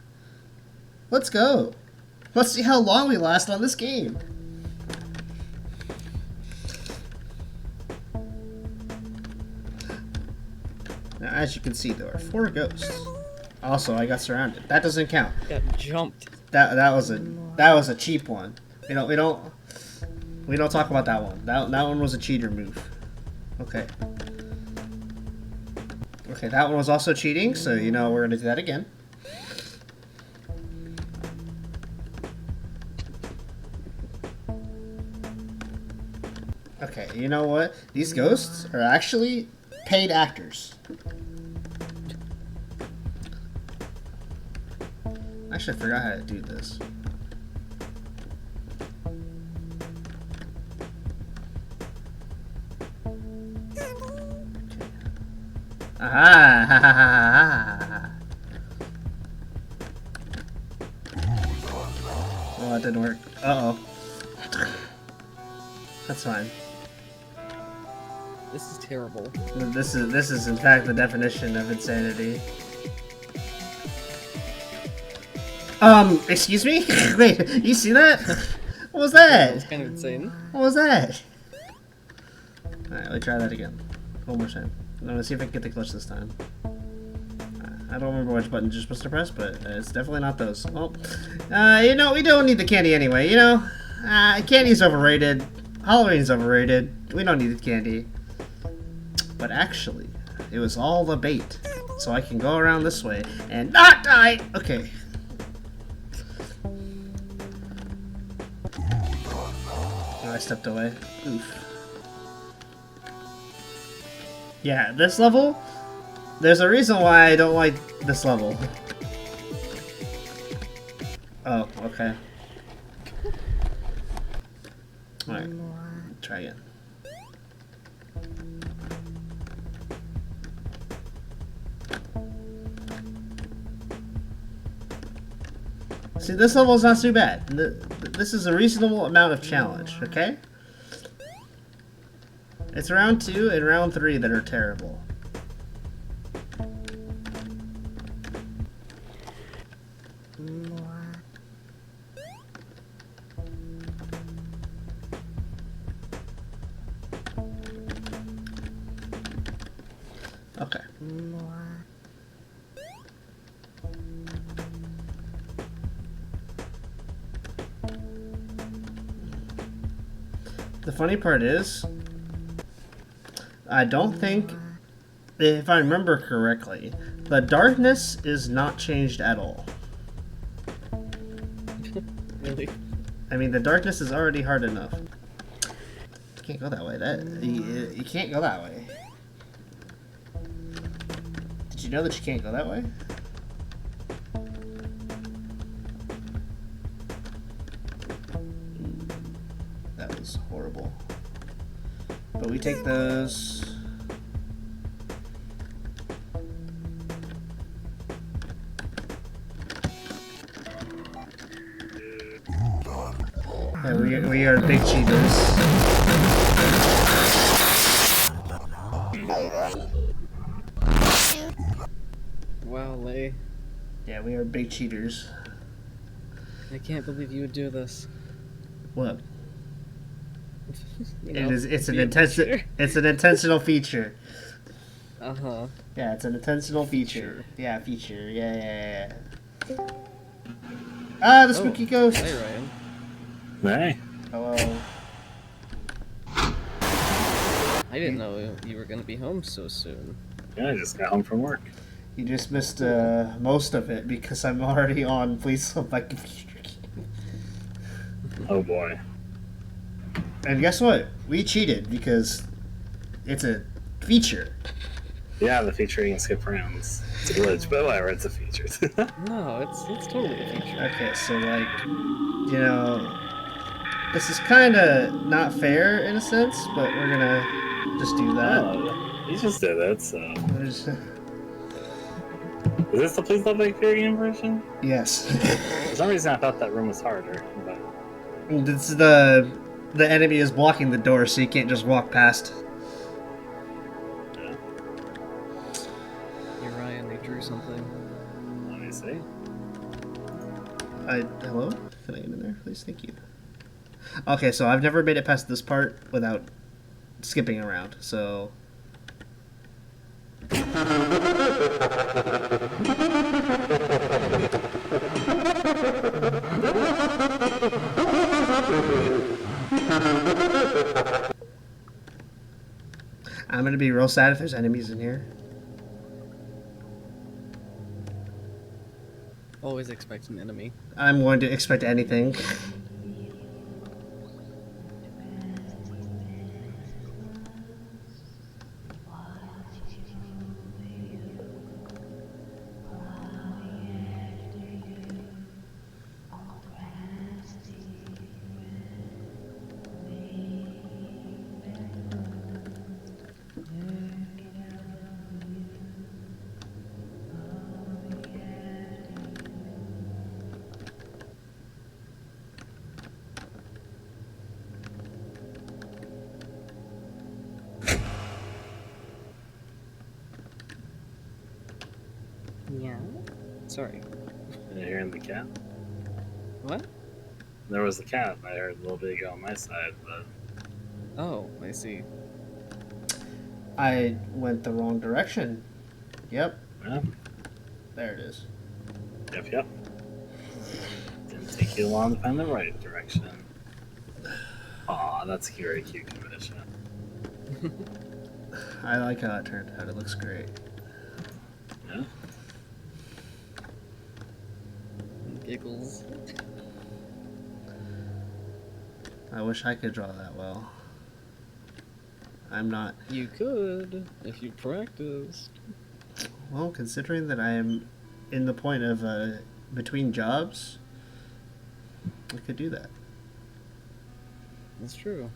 Let's go. Let's see how long we last on this game. Now, as you can see, there are 4 ghosts. Also, I got surrounded. That doesn't count. Got jumped. That was a cheap one. We don't talk about that one. That one was a cheater move. Okay. Okay, that one was also cheating, so we're gonna do that again. Okay, you know what? These ghosts are actually paid actors. Actually, I forgot how to do this. Aha! Ha, ha, ha, ha. Oh, that didn't work. Uh-oh. That's fine. This is terrible. This is in fact the definition of insanity. Excuse me? Wait, you see that? What was that? That's kind of insane. What was that? Alright, let me try that again. One more time. I'm gonna see if I can get the glitch this time. I don't remember which buttons you're supposed to press, but it's definitely not those. Well, we don't need the candy anyway, candy's overrated. Halloween's overrated. We don't need the candy. But actually, it was all the bait. So I can go around this way and not die! Okay. Oh, I stepped away. Oof. Yeah, this level, there's a reason why I don't like this level. Oh, okay. Alright, try again. See, this level's not too bad. This is a reasonable amount of challenge, okay? It's round 2 and round 3 that are terrible. Okay. The funny part is, I don't think, if I remember correctly, the darkness is not changed at all. Really? I mean, the darkness is already hard enough. You can't go that way. You can't go that way. Did you know that you can't go that way? That was horrible. But we take those. Yeah, we are big cheaters. Wow, Lay. Yeah, we are big cheaters. I can't believe you would do this. What? You know, It's be a cheater. it's an intentional feature. Uh-huh. Yeah, it's an intentional feature. Yeah, feature. Yeah. Ah, the spooky ghost. Hi, Ryan. Hey. Hello. I didn't know you were gonna be home so soon. Yeah, I just got home from work. You just missed most of it because I'm already on Please Stop My Computer. Oh boy. And guess what? We cheated because it's a feature. Yeah, the feature you can skip rounds. It's a glitch, but whatever, it's a feature. No, it's totally a feature. Okay, so like, you know, this is kind of not fair in a sense, but we're gonna just do that. Oh, you just did it, so. There's- Is this the Please Don't Make Fair Game version? Yes. For some reason I thought that room was harder, but This is the enemy is blocking the door, so you can't just walk past. yeah. Hey, Ryan, they drew something. Let me see. Hello? Can I get in there, please? Thank you. Okay, so I've never made it past this part without skipping around, so... I'm gonna be real sad if there's enemies in here. Always expect an enemy. I'm going to expect anything. Yeah. Sorry. Did you hear the cat? What? There was the cat. I heard a little bit ago on my side, but Oh, I see. I went the wrong direction. Yep, yeah. there it is. Yep. Didn't take you long to find the right direction. Aw, that's a very cute condition. I like how it turned out. It looks great. Yeah. Giggles. I wish I could draw that well. I'm not. You could, if you practiced. Well, considering that I am in the point of between jobs, I could do that. That's true.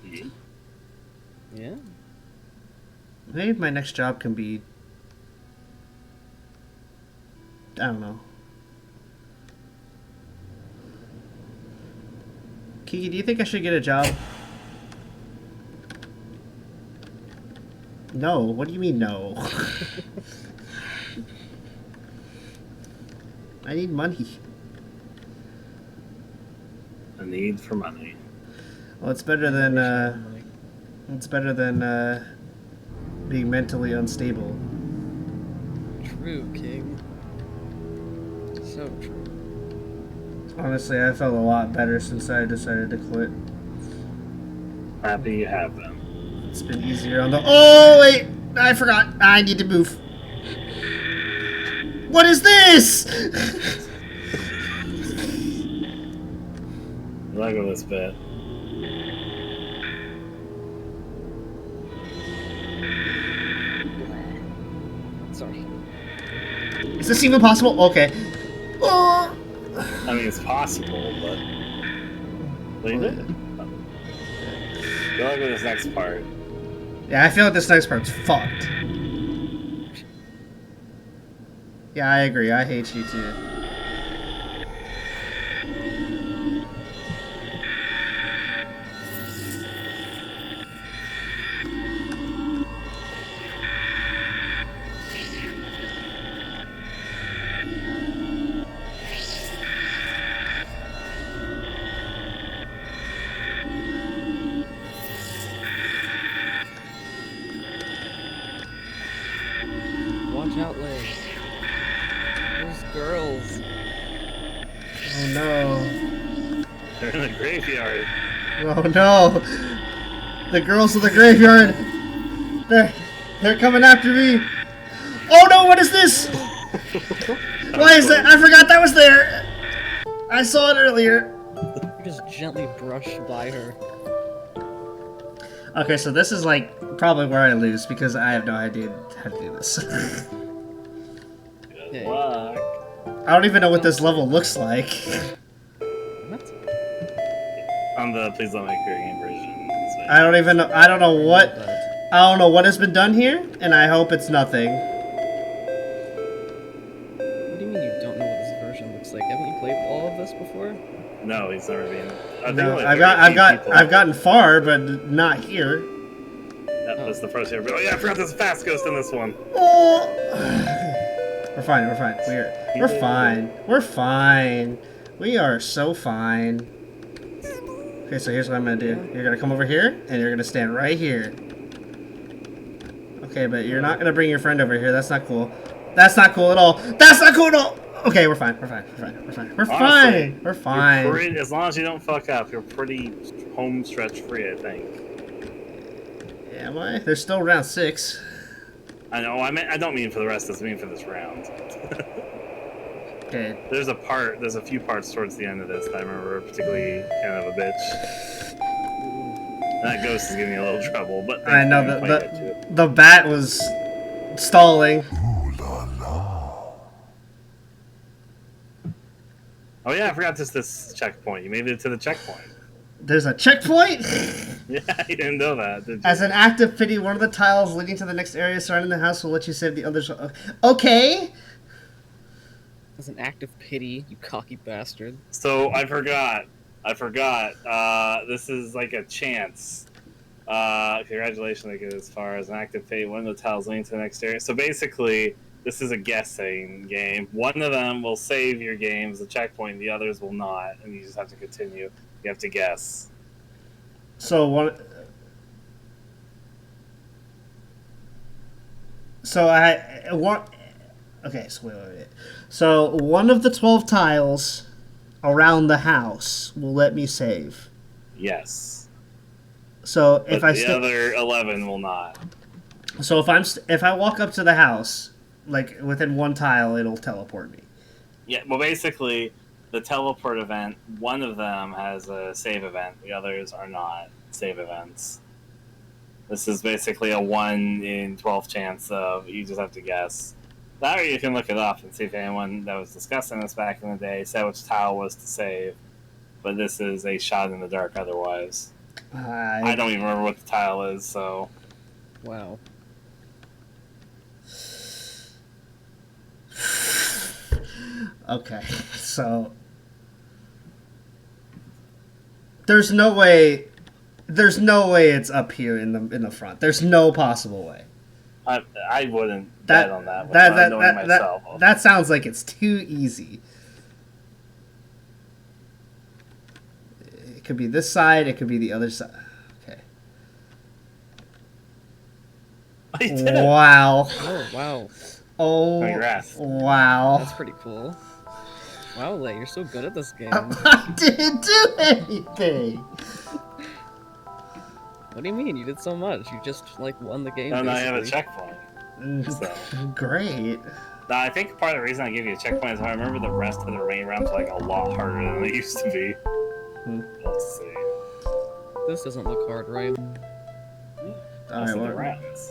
Yeah. Yeah? Maybe my next job can be. I don't know. Kiki, do you think I should get a job? No. What do you mean, no? I need money. A need for money. Well, it's better than being mentally unstable. True, King. So true. Honestly, I felt a lot better since I decided to quit. Happy you have them. It's been easier on the. Oh wait, I forgot. I need to move. What is this? I like this bit. Sorry. Is this even possible? Okay. Oh. I mean, it's possible, but. What you did? Good luck with this next part. Yeah, I feel like this next part's fucked. Yeah, I agree. I hate you too. They're in the graveyard. Oh no! The girls of the graveyard! They're coming after me! Oh no, what is this? Why is that? I forgot that was there! I saw it earlier. You just gently brush by her. Okay, so this is like probably where I lose because I have no idea how to do this. Good luck. I don't even know what this level looks like. What? On the Please Don't Make Your Game version. So I don't even know. I don't know what has been done here, and I hope it's nothing. What do you mean you don't know what this version looks like? Haven't you played all of this before? No, he's never been. No, I've gotten far, but not here. That was the first year. Oh yeah, I forgot there's a fast ghost in this one. Oh. We're fine. We're fine. We're fine. We're fine. We are so fine. Okay, so here's what I'm gonna do. You're gonna come over here, and you're gonna stand right here. Okay, but you're not gonna bring your friend over here. That's not cool. That's not cool at all. That's not cool at all. Okay, we're fine. We're fine. We're fine. We're fine. We're Honestly, fine. We're fine. As long as you don't fuck up, you're pretty home stretch free, I think. Am I? There's still round 6. I know. I don't mean for the rest of this. I mean for this round. Okay. There's a few parts towards the end of this that I remember particularly kind of a bitch. That ghost is giving me a little trouble, but I know the bat was stalling. Oh yeah, I forgot this checkpoint. You made it to the checkpoint. There's a checkpoint? Yeah, you didn't know that, did you? As an act of pity, one of the tiles leading to the next area surrounding the house will let you save the others. Okay. As an act of pity, you cocky bastard. So I forgot. This is like a chance. Congratulations, I get as far as an active fate. One of the tiles leading to the next area. So basically, this is a guessing game. One of them will save your game as a checkpoint, the others will not, and you just have to continue. You have to guess. So one. So I want. Okay, so wait. So one of the 12 tiles around the house will let me save. Yes. So if but the other 11 will not. So if I walk up to the house, like within one tile, it'll teleport me. Yeah. Well, basically, the teleport event, one of them has a save event. The others are not save events. This is basically a 1 in 12 chance of you just have to guess. That or you can look it up and see if anyone that was discussing this back in the day said which tile was to save. But this is a shot in the dark otherwise. I don't even remember what the tile is, so... Wow. Okay, so... There's no way it's up here in the front. There's no possible way. I wouldn't bet on that without knowing myself. That sounds like it's too easy. It could be this side, it could be the other side. Okay. I did it. Wow. Oh, wow. Oh, congrats. Wow. That's pretty cool. Wow, Lei, you're so good at this game. I didn't do anything. What do you mean? You did so much. You just, like, won the game. No, basically. I have a checkpoint. So. Great. No, I think part of the reason I gave you a checkpoint is I remember the rest of the remaining rounds like a lot harder than they used to be. Let's see. This doesn't look hard, right? Alright,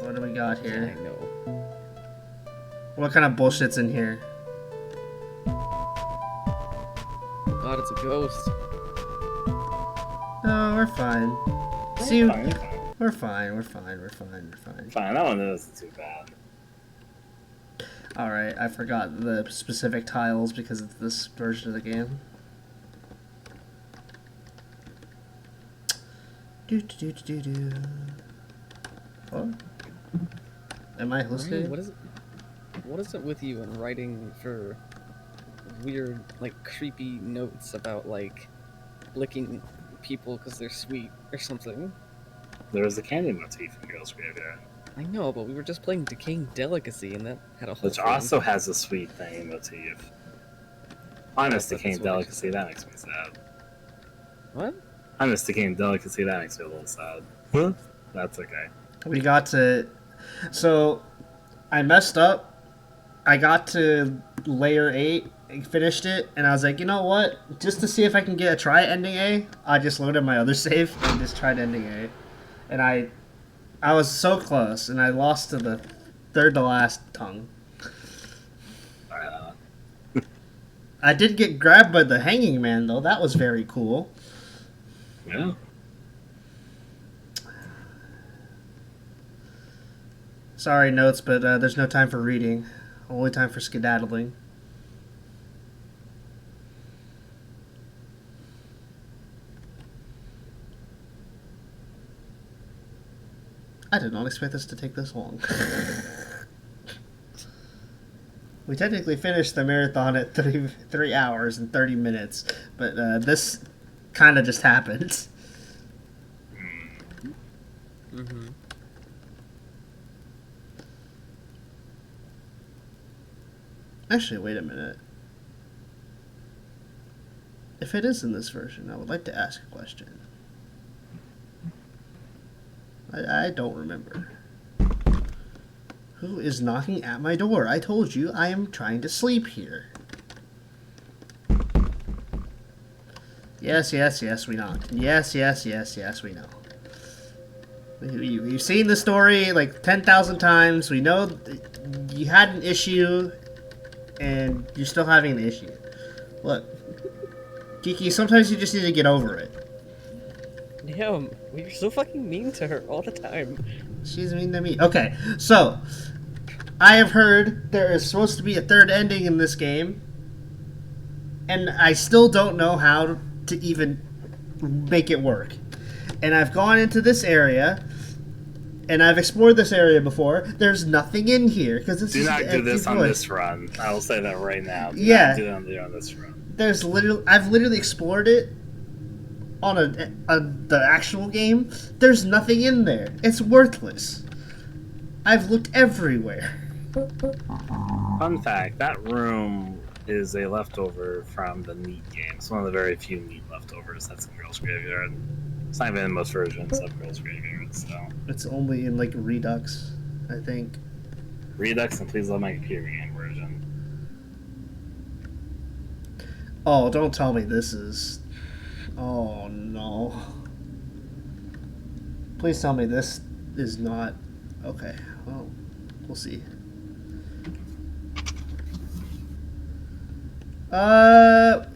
what do we got here? I know. What kind of bullshit's in here? God, it's a ghost. No, we're fine. See, Fine. we're fine. Fine, that one isn't too bad. Alright, I forgot the specific tiles because of this version of the game. Do. Oh? Am I hallucinating? Ryan, what is it with you and writing for weird, like, creepy notes about, like, licking people because they're sweet or something? There was the candy motif in Girls Graveyard. I know, but we were just playing Decaying Delicacy, and that had a whole Which also has a sweet thing motif. Honest Decaying Delicacy, that makes me sad. What? I'm just thinking delicacy. That makes me a little sad. Huh? That's okay. We got to. So, I messed up. I got to layer 8, finished it, and I was like, you know what? Just to see if I can get a try at ending A, I just loaded my other save and just tried ending A. And I was so close, and I lost to the third to last tongue. I did get grabbed by the hanging man, though. That was very cool. Yeah. Sorry, notes, but there's no time for reading. Only time for skedaddling. I did not expect this to take this long. We technically finished the marathon at 3 hours and 30 minutes, but this kind of just happened. Mm-hmm. Actually, wait a minute. If it is in this version, I would like to ask a question. I don't remember. Who is knocking at my door? I told you I am trying to sleep here. Yes, we know. Yes, we know. We've seen the story like 10,000 times. We know you had an issue, and you're still having an issue. Look, Kiki, sometimes you just need to get over it. Damn, you're so fucking mean to her all the time. She's mean to me. Okay, so I have heard there is supposed to be a third ending in this game, and I still don't know how to even make it work. And I've gone into this area, and I've explored this area before. There's nothing in here because it's Do just not an do empty this on void. this run. I will say that right now. Do Yeah. not do that on this run. I've literally explored it on the actual game. There's nothing in there. It's worthless. I've looked everywhere. Fun fact: that room is a leftover from the Neat game. It's one of the very few Neat leftovers that's in Girls Graveyard. It's not even in most versions of Girls Graveyard, so. It's only in like Redux, I think. Redux and Please Love My Computer Game version. Oh, don't tell me this is... Oh, no. Please tell me this is not... Okay, well, we'll see.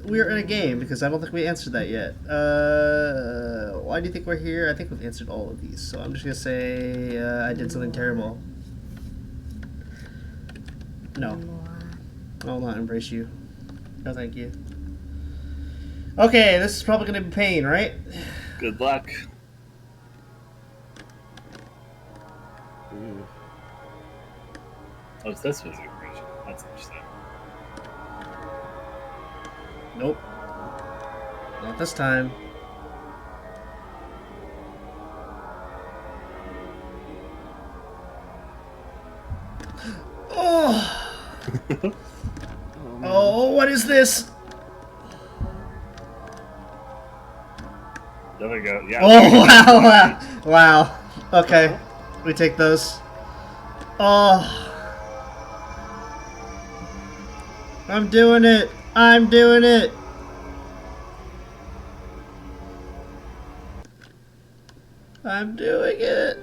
We're in a game, because I don't think we answered that yet. Why do you think we're here? I think we've answered all of these, so I'm just gonna say, I did something terrible. No. I will not embrace you. No, thank you. Okay, this is probably gonna be pain, right? Good luck. Ooh. Oh, it's this physical version. That's interesting. Nope. Not this time. Oh! Oh, what is this? There we go. Yeah. Oh, wow, wow. Okay, we take those. Oh. I'm doing it. I'm doing it. I'm doing it.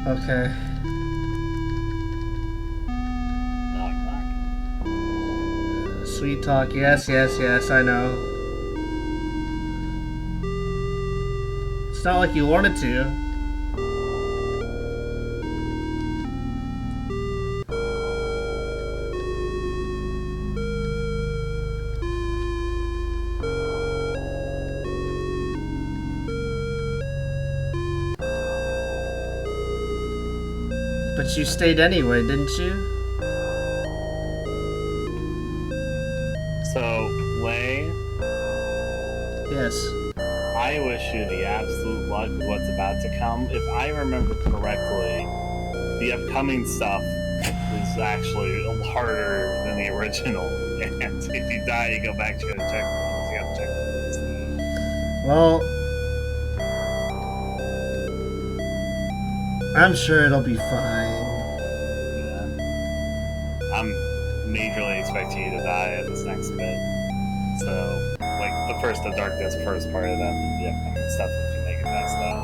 Okay. Knock, knock. Sweet talk. Yes, I know. It's not like you wanted to. But you stayed anyway, didn't you? Yes. I wish you the absolute luck with what's about to come. If I remember correctly, the upcoming stuff is actually harder than the original. And if you die, you go back to the checkpoints. You have to check points. Well, I'm sure it'll be fine. Yeah. I'm majorly expecting you to die at this next bit. So, like, the first The Darkness first part of them, the upcoming stuff, if you make it past that.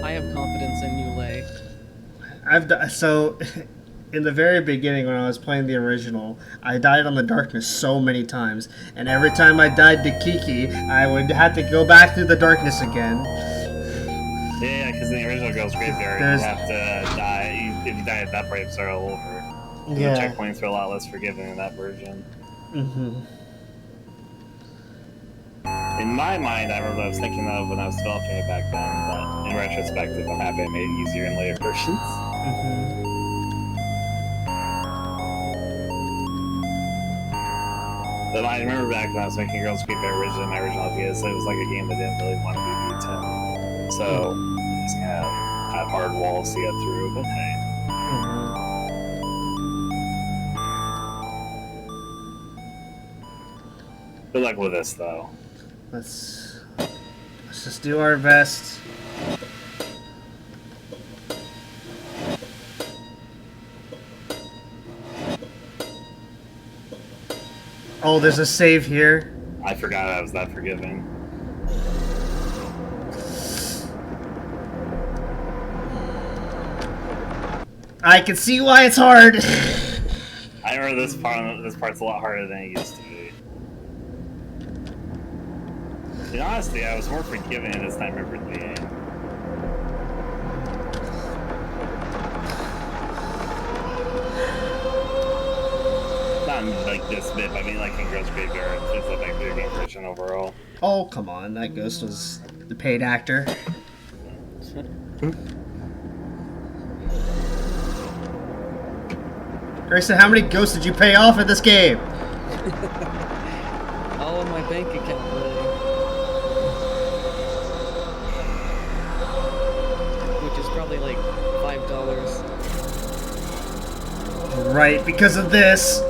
I have confidence in you, Lay. So, in the very beginning when I was playing the original, I died on the darkness so many times, and every time I died to Kiki, I would have to go back through the darkness again. Yeah, because in the original Girls Graveyard, you have to die. If you die at that part, you start all over. Yeah. The checkpoints are a lot less forgiving in that version. Mm-hmm. In my mind, I remember I was thinking of when I was developing it back then, but in retrospective, I'm happy I made it easier in later versions. Mm-hmm. But I remember back when I was making Girls Graveyard originally, my original idea, so it was like a game that didn't really want to be beaten. So, it's kind of had hard walls to get through, but hey. Good luck with this, though. Let's just do our best. Oh, there's a save here. I forgot I was that forgiving. I can see why it's hard. I remember this part's a lot harder than it used to be. In honesty, I was more forgiving this time I remember being. Not like this bit, but I mean like in Girls Graveyard. It's like a video game version overall. Oh, come on. That ghost was the paid actor. Grayson, how many ghosts did you pay off in this game? All in my bank account, really. Which is probably like $5. Right, because of this.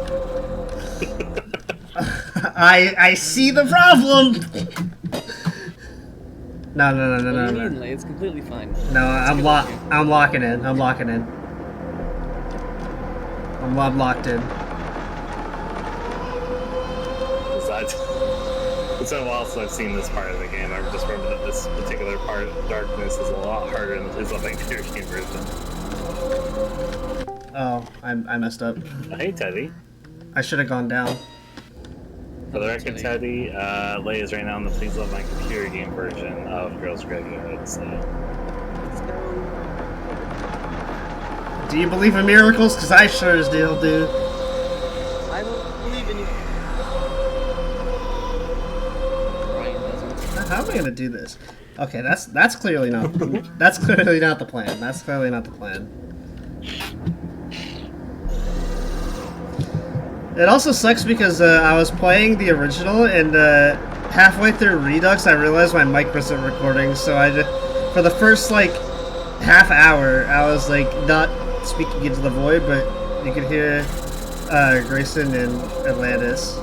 I see the problem. No. What do you mean, Lay? It's completely fine. No, I'm locking in. I'm locked in. It's been a while since I've seen this part of the game. I just remember that this particular part of Darkness is a lot harder than his like video game version. Oh, I messed up. Hey, Teddy. I should have gone down. For the record, Teddy, Lay is right now in the Please Love My Computer game version of Girls Graveyard, so... Do you believe in miracles? Because I sure as deal do. I believe in you. Ryan doesn't. How am I gonna do this? Okay, that's clearly not that's clearly not the plan. That's clearly not the plan. It also sucks because I was playing the original and halfway through Redux I realized my mic wasn't recording, so I just, for the first like half hour I was like not speaking into the void, but you could hear Grayson and Atlantis.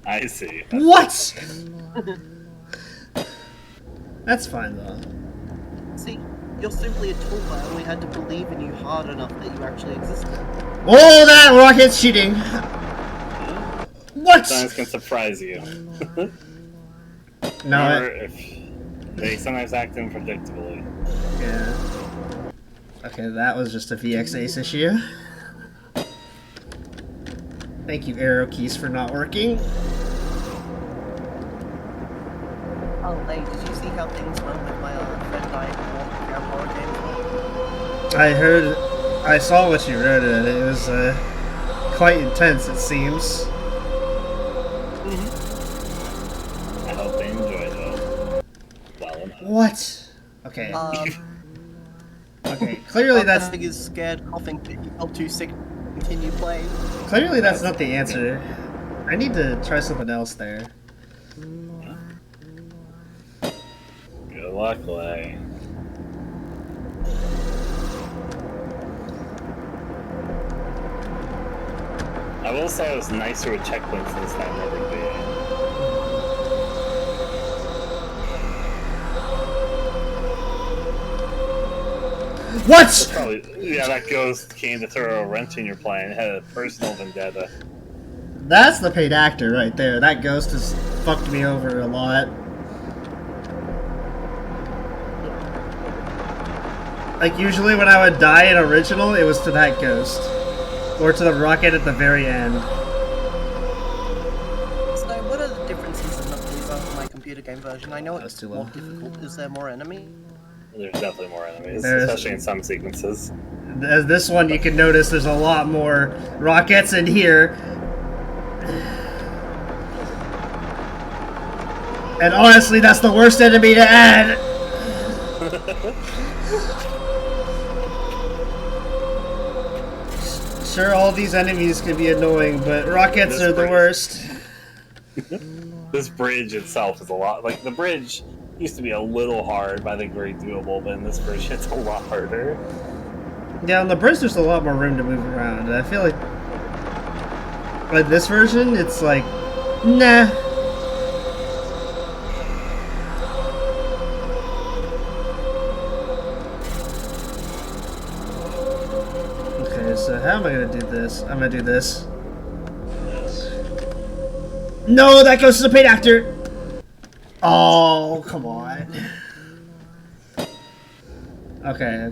I see. What? That's fine though. See, you're simply a tool. I only had to believe in you hard enough that you actually existed. Oh, that rocket's cheating! What? Sometimes can surprise you. No. They sometimes act unpredictably. Yeah. Okay, that was just a VX Ace issue. Thank you, arrow keys, for not working. Oh, hey, did you see how things went with my friend I horror game? I saw what you wrote in it. It was quite intense, it seems. I hope they enjoyed it well enough. What? Okay. Okay, clearly that's... That is scared, coughing, you felt too sick to continue playing. Clearly that's not the answer. I need to try something else there. Good luck, Lay. I will say I was nicer with checkpoints this time every day. What? Probably, yeah, that ghost came to throw a wrench in your plan. It had a personal vendetta. That's the paid actor right there. That ghost has fucked me over a lot. Like, usually when I would die in original, it was to that ghost. Or to the rocket at the very end. So, what are the differences in the Blue and my computer game version? I know That's it's too more low. difficult. Is there more enemy? There's definitely more enemies, There's- especially in some sequences. As this one, you can notice there's a lot more rockets in here. And honestly, that's the worst enemy to add. Sure, all these enemies can be annoying, but rockets This are the bridge. worst. This bridge itself is a lot. Like, the bridge used to be a little hard, but I think very doable, but in this version it's a lot harder. Yeah, on the bridge there's a lot more room to move around. And I feel like this version, it's like, nah. Okay, so how am I gonna do this? I'm gonna do this. No, that goes to the paid actor. Oh, come on. Okay.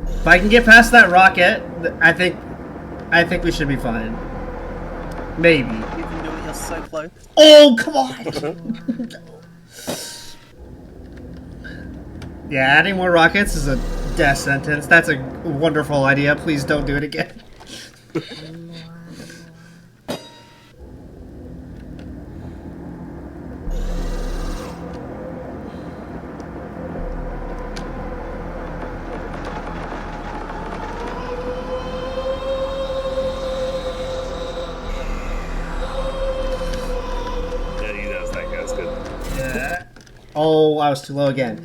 If I can get past that rocket, I think we should be fine. Maybe. You can do it. You're so close. Oh, come on. Yeah, adding more rockets is a death sentence. That's a wonderful idea. Please don't do it again. Yeah, he does. That guy's good. Yeah. Oh, I was too low again.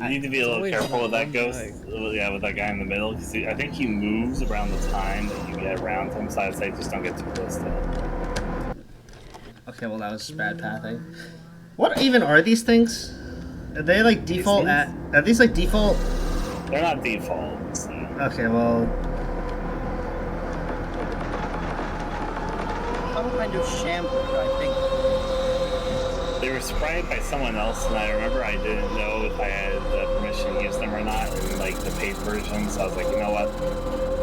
You need to be a little always careful with that one ghost. guy. Yeah, with that guy in the middle, because I think he moves around the time that you get around him, so I'd say just don't get too close to him. Okay, well that was bad pathing. What even are these things? Are they like default things? Are these like default? They're not default, so. Okay, well, Some kind of shambler, I think. They were sprayed by someone else, and I remember I didn't know if I had permission to use them or not in like the paid version. So I was like, you know what,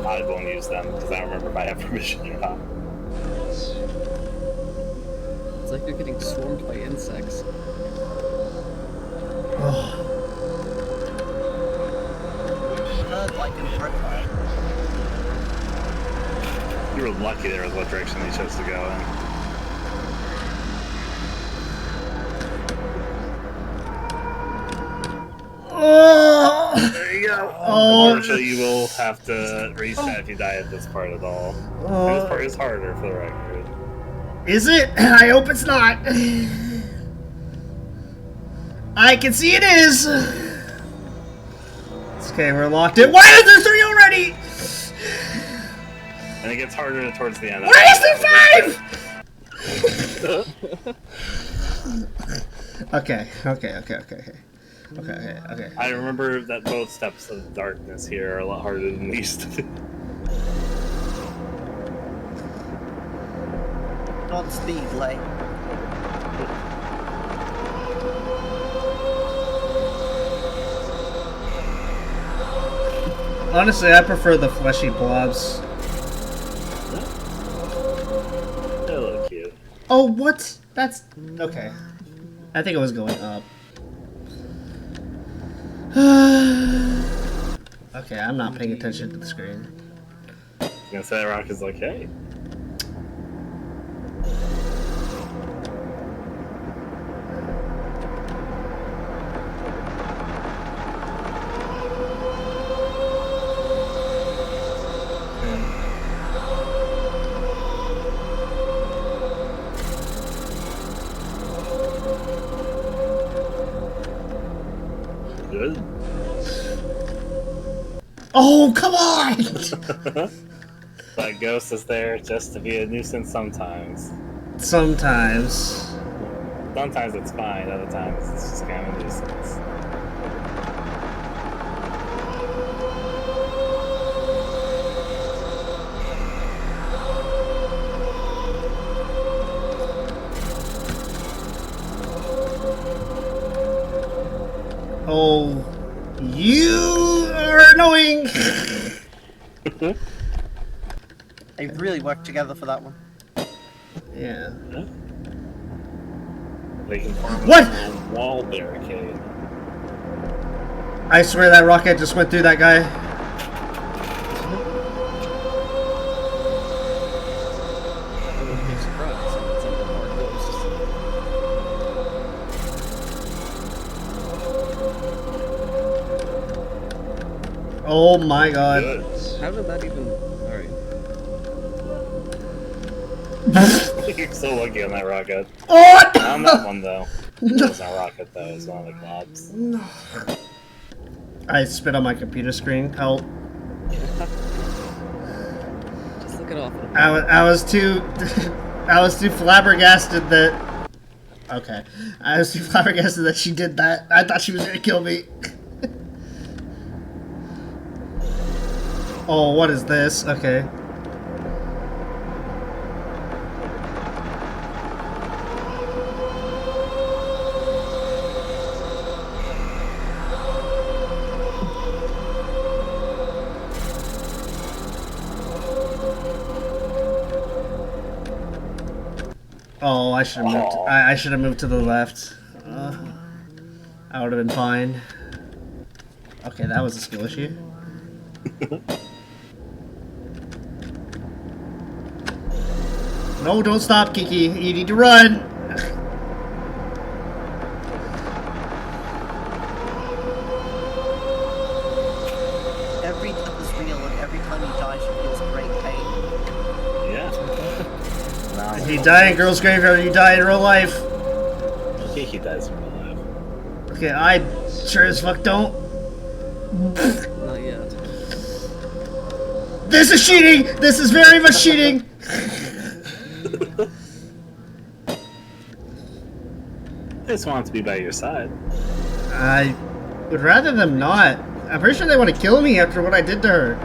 I won't use them because I don't remember if I have permission or not. It's like you're getting swarmed by insects. Heard like in Brooklyn. You were lucky there was what direction they chose to go in. oh, There you go. Oh. Unfortunately, you will have to reset if you die at this part at all. This part is harder for the record. is it? I hope it's not. I can see it is. It's okay, we're locked in. Why is there 3 already? And it gets harder towards the end. Why is there 5? Okay. I remember that both steps of darkness here are a lot harder than they used to be. Not speed, like. Honestly, I prefer the fleshy blobs. They're a little cute. Oh, what? That's okay. I think it was going up. Okay, I'm not paying attention to the screen. I was gonna say, Rock is like, hey. Good. Oh, come on! That ghost is there just to be a nuisance sometimes. Sometimes. Sometimes it's fine, other times it's just kind of a nuisance. Oh, you are annoying! They really worked together for that one. Yeah. They can form What? a little wall barricade. I swear that rocket just went through that guy. I wouldn't be surprised if it's something more ghosts. Oh my god. Good. How did that even... Alright. You're so lucky on that rocket. Oh! Not on that one though. It wasn't a rocket though, it was one of the globs. I spit on my computer screen. Help. Just look it off. I was too I was too flabbergasted that okay. I was too flabbergasted that she did that. I thought she was gonna kill me. Oh, what is this? Okay. Oh, I should have moved. I should have moved to the left. I would have been fine. Okay, that was a skill issue. No, don't stop, Kiki. You need to run. Every death is real, and every time you die, she feels great pain. Yeah. If you die in Girls' Graveyard, you die in real life. He does in real life. Okay, I sure as fuck don't. Not yet. This is cheating! This is very much cheating! I just want to be by your side. I would rather them not. I'm pretty sure they want to kill me after what I did to her.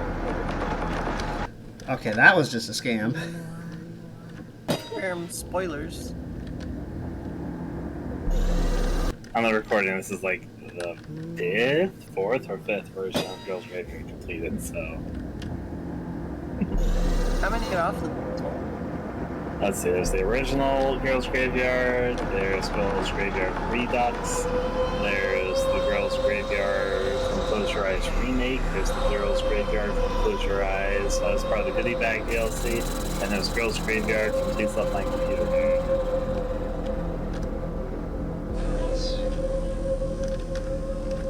Okay, that was just a scam. Spoilers. On the recording, this is like the fourth or fifth version of Girls' Graveyard completed, so... How many are after the Let's see, there's the original Girls' Graveyard, there's Girls' Graveyard Redux, there's the Girls' Graveyard from Close Your Eyes Remake, there's the Girls' Graveyard from Close Your Eyes as part of the Goodie Bag DLC, and there's Girls' Graveyard from Please Love My Computer Game.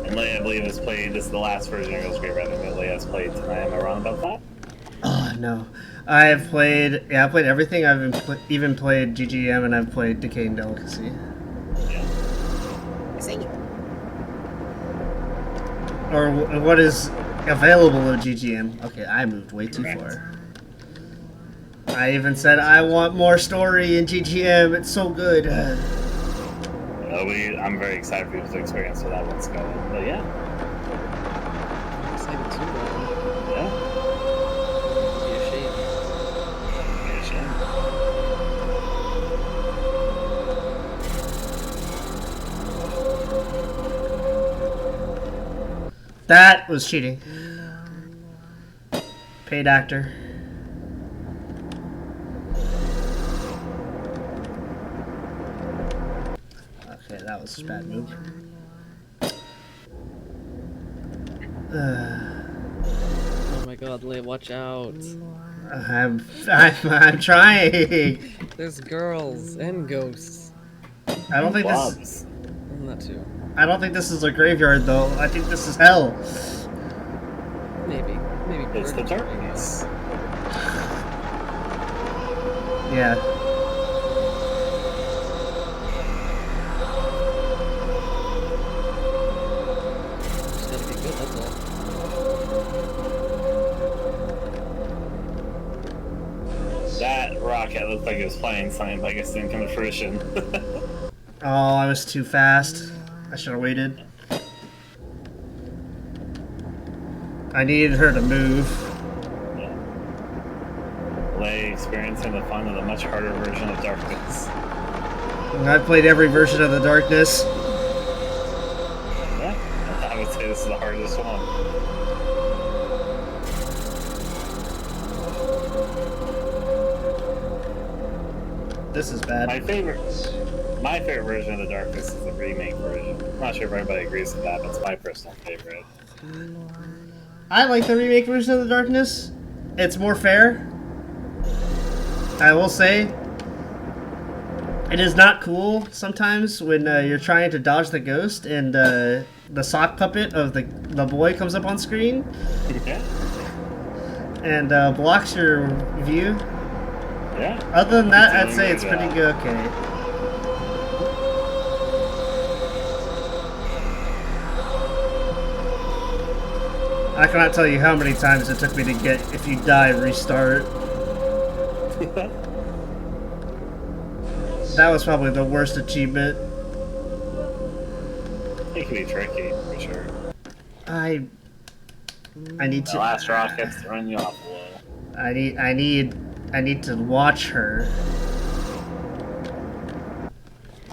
And Leia, I believe, has played, this is the last version of Girls' Graveyard that Leia has played tonight. Am I wrong about that? Oh, no. I've played, yeah, I've played everything. I've even played GGM, and I've played Decay and Delicacy. Yeah. Or what is available of GGM. Okay, I moved way too far. I even said I want more story in GGM. It's so good. I'm very excited for you to experience how that one's going. But yeah. I'm excited too, though. Yeah. It'd be a shame. Be a shame. That was cheating. Paid actor. Okay, that was a bad move. Oh my god, Leia, watch out. I'm trying. There's girls and ghosts. I don't think this. Bobs. That too. I don't think this is a graveyard though. I think this is hell. Maybe. Maybe. It's the darkness. Yeah. it looked like it was playing something, but I guess it didn't come to fruition. Oh, I was too fast. I should have waited. I needed her to move. Lay experiencing the fun of the much harder version of Darkness. I've played every version of the Darkness. Yeah, I would say this is the hardest one. This is bad. My favorite version of the Darkness is the remake version. I'm not sure if everybody agrees with that, but it's my personal favorite. I like the remake version of the Darkness. It's more fair. I will say, it is not cool sometimes when you're trying to dodge the ghost and the sock puppet of the boy comes up on screen Yeah. and blocks your view. Yeah. Other than that, I'd It's say doing it's a pretty good good. Okay. I cannot tell you how many times it took me to get, if you die, restart. That was probably the worst achievement. It can be tricky, for sure. I need The to. last rocket's throwing you off a little. I need to watch her.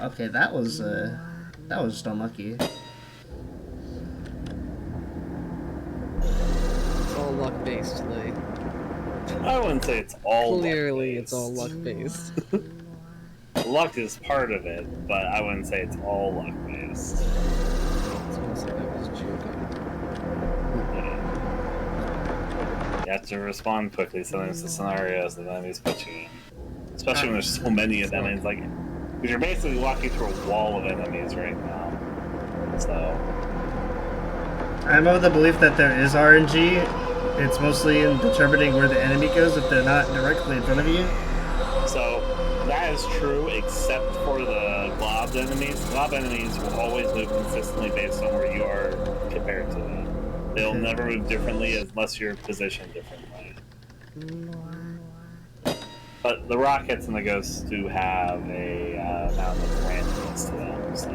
Okay, that was just unlucky. It's all luck based, like. I wouldn't say it's all Clearly, luck-based. it's all luck based. Luck is part of it, but I wouldn't say it's all luck based. It's almost like I was joking. You have to respond quickly to the scenarios that enemies put you in. Especially when there's so many of them, and it's like, because you're basically walking through a wall of enemies right now. So, I'm of the belief that there is RNG. It's mostly in determining where the enemy goes if they're not directly in front of you. so that is true, except for the glob enemies. Glob enemies will always move consistently based on where you are compared to them. They'll never move differently unless you're positioned differently. But the rockets and the ghosts do have a amount of randomness to them, so...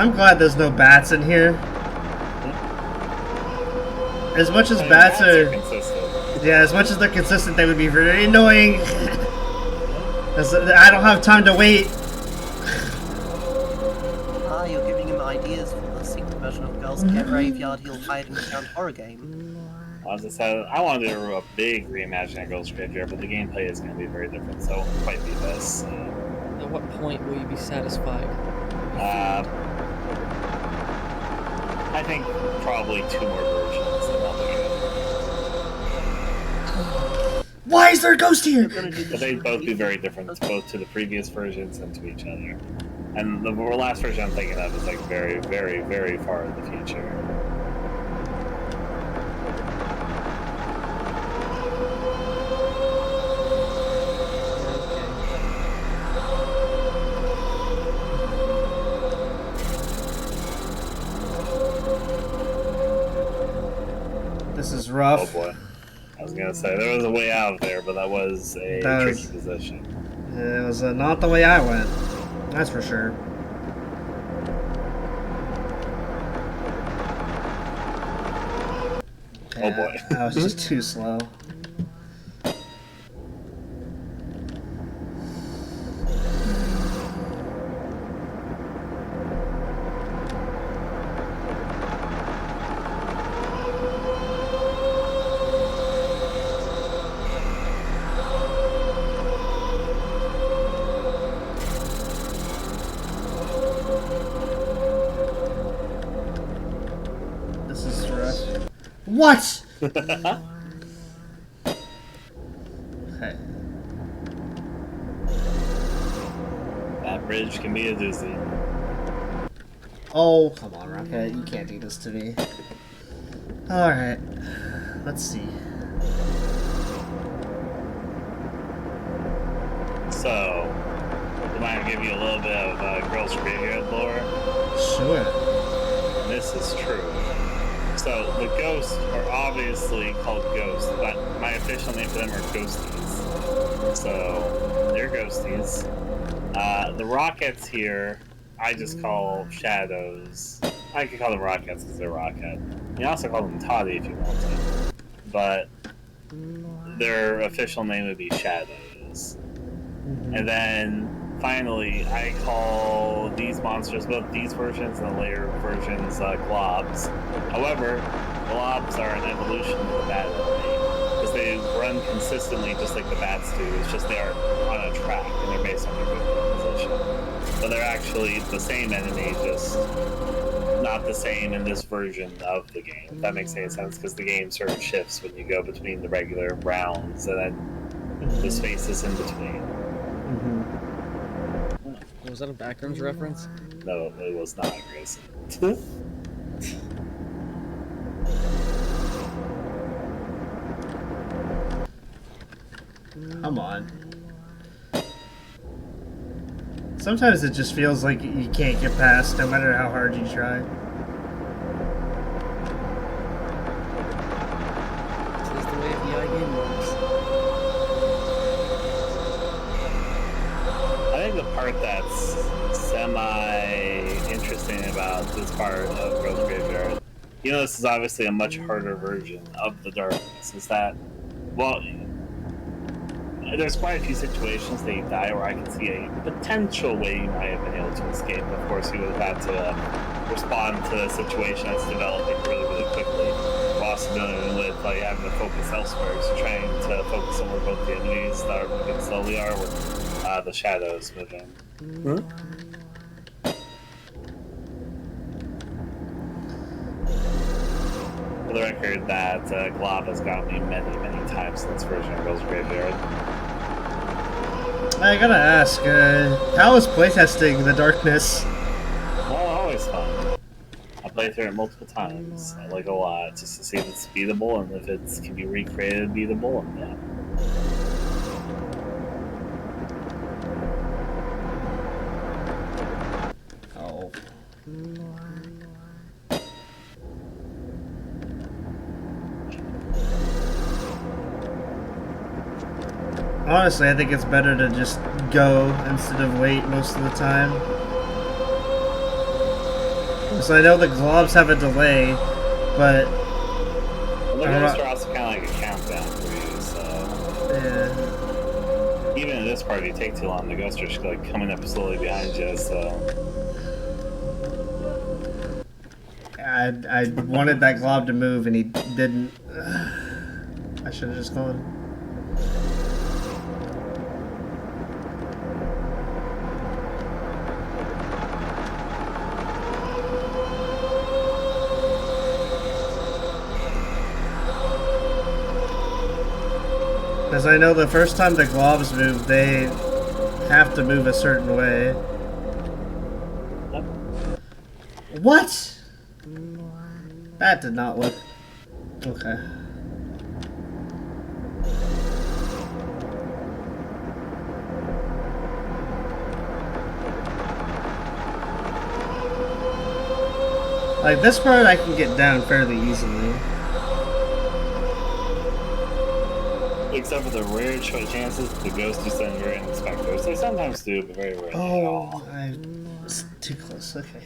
I'm glad there's no bats in here. As much as I mean, bats are, consistent. yeah, as much as they're consistent, they would be very annoying. I don't have time to wait. You're giving him ideas for the sequel version of Girls Get Graveyard He'll Hide and Count horror game. As I said, I want to do a big reimagining of Ghost Graveyard, but the gameplay is going to be very different, so it might be this. At what point will you be satisfied? I think probably 2 more versions, and that'll be good. Why is there a ghost here? But they'd both be very different, both to the previous versions and to each other. And the last version I'm thinking of is like very, very, very far in the future. This is rough. Oh boy. I was gonna say, there was a way out of there, but that was a tricky position. It was not the way I went. That's for sure. Oh boy. I was just too slow. This is rough. What? Okay. That bridge can be a doozy. Oh, come on, Rocket. You can't do this to me. Alright. Let's see. So, do I give you a little bit of Girls Graveyard lore? Sure. This is true. So the ghosts are obviously called ghosts, but my official name for them are ghosties. So they're ghosties. The rockets here, I just call shadows. I could call them rockets because they're rocket. You can also call them toddy if you want to, but their official name would be shadows. And then finally, I call these monsters, both these versions and the later versions, globs. However, globs are an evolution of the bat enemy because they run consistently just like the bats do. It's just they are on a track and they're based on their movement position. So they're actually the same enemy, just not the same in this version of the game. If that makes any sense, because the game sort of shifts when you go between the regular rounds and then the spaces in between. Was that a Backrooms reference? No, it was not, Grayson. Come on. Sometimes it just feels like you can't get past, no matter how hard you try. This is the way the game works. I think the part that's semi-interesting about this part of Girls Graveyard, you know, this is obviously a much harder version of the darkness, is that, well, there's quite a few situations that you die where I can see a potential way you might have been able to escape. Of course, you would have had to respond to the situation that's developing really, really quickly. While also dealing with having to focus elsewhere, so trying to focus on where both the enemies that are moving slowly are, with the shadows moving. For the record, that Glob has got me many, many times in this version of Girls Graveyard. I gotta ask, how is playtesting The Darkness? Well, always fun. I played through it multiple times. I like it a lot, just to see if it's beatable and if it can be recreated beatable, and yeah. Oh. Honestly, I think it's better to just go instead of wait most of the time. So I know the globs have a delay, but... Well, the ghosts are also kind of like a countdown for you, so... Yeah. Even in this part, if you take too long, the ghosts are just like coming up slowly behind you, so... I wanted that glob to move and he didn't. I should have just gone. Because I know the first time the globs move, they have to move a certain way. What? That did not look... Okay. Like, this part I can get down fairly easily. Except for the rare chances the ghosts do send very unexpected. They sometimes do, but very rarely at all. Oh, I was too close. Okay.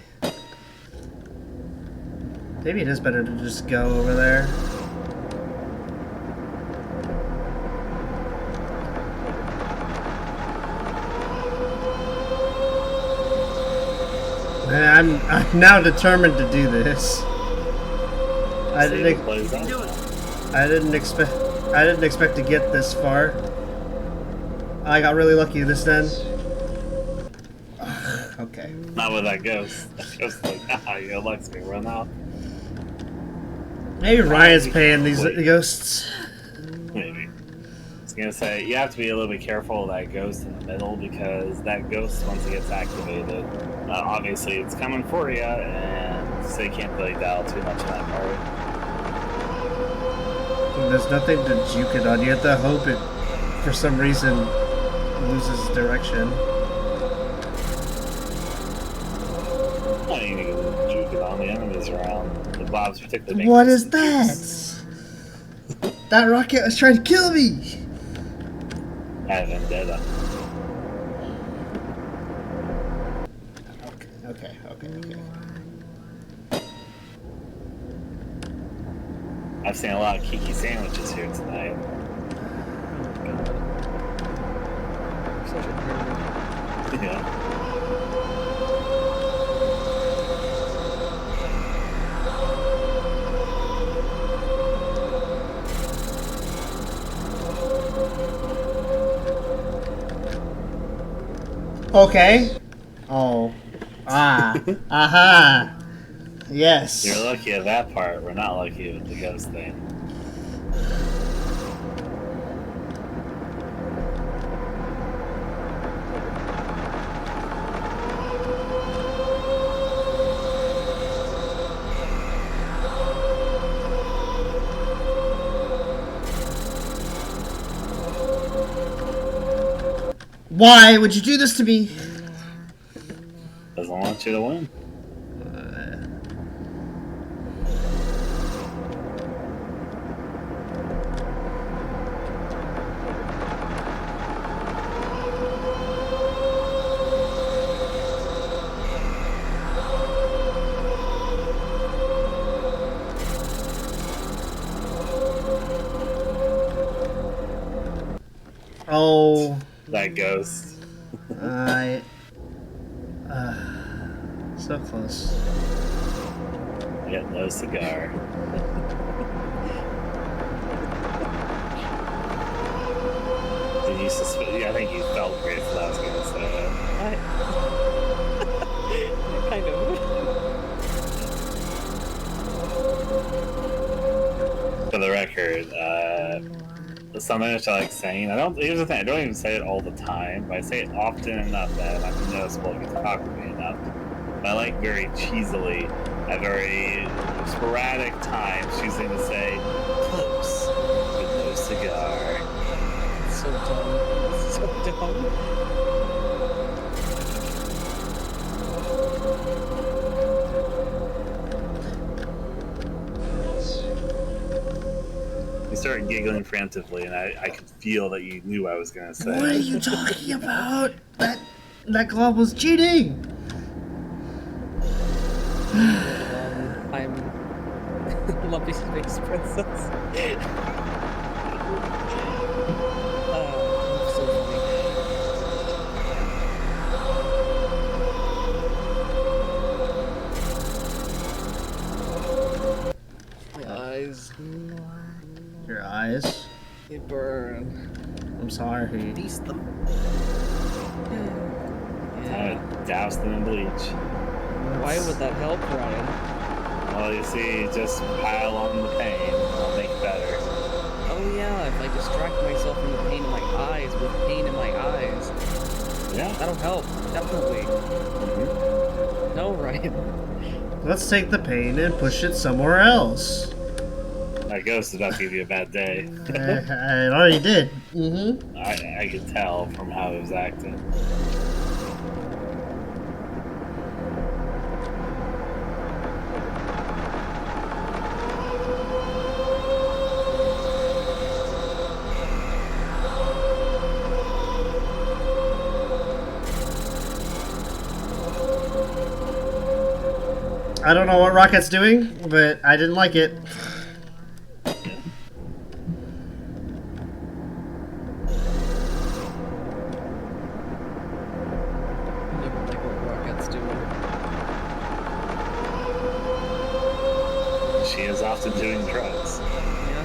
Maybe it is better to just go over there. And I'm now determined to do this. I didn't expect to get this far. I got really lucky this end. Okay. Not with that ghost. That ghost is like, your luck's gonna run out. Maybe Ryan's paying these ghosts. Maybe. I was gonna say, you have to be a little bit careful of that ghost in the middle, because that ghost, once it gets activated, obviously it's coming for you, and so you can't really dial too much in that part. There's nothing to juke it on. You have to hope it, for some reason, loses direction. Well, you can juke it on the enemies around. Bob's particularly. What is that? That rocket was trying to kill me! I have vendetta. Okay. I've seen a lot of Kiki sandwiches here tonight. Oh my god. I'm such a nerd. Yeah. Okay. Oh. Ah. Aha. Yes. You're lucky at that part. We're not lucky with the ghost thing. Why would you do this to me? Doesn't want you to win. Oh. That ghost. So close. Yeah, no cigar. Did you suspect? Yeah, I think you felt great for that. I was gonna say it. Kind of. For the record, something which I like saying. Here's the thing. I don't even say it all the time, but I say it often enough that it might be noticeable if you talk with me enough. But I like very cheesily, at very sporadic times, choosing to say "close" with no cigar. It's so dumb. It's so dumb. You started giggling frantically, and I could feel that you knew I was gonna say. What are you talking about? That glob was cheating! I'm Lumpy Space Princess. So funny. My eyes. Your eyes? They burn. I'm sorry. Feast them. Douse them in bleach. Why would that help, Ryan? Well, you see, just pile on the pain, and it'll make it better. Oh yeah, if I distract myself from the pain in my eyes with pain in my eyes, Yeah. that'll help. Definitely. Mm-hmm. No, Ryan. Let's take the pain and push it somewhere else. That ghost is about to give you a bad day. I already did. Mm-hmm. I could tell from how it was acting. I don't know what Rocket's doing, but I didn't like it. Never like what Rocket's doing. She is often doing drugs. Yeah.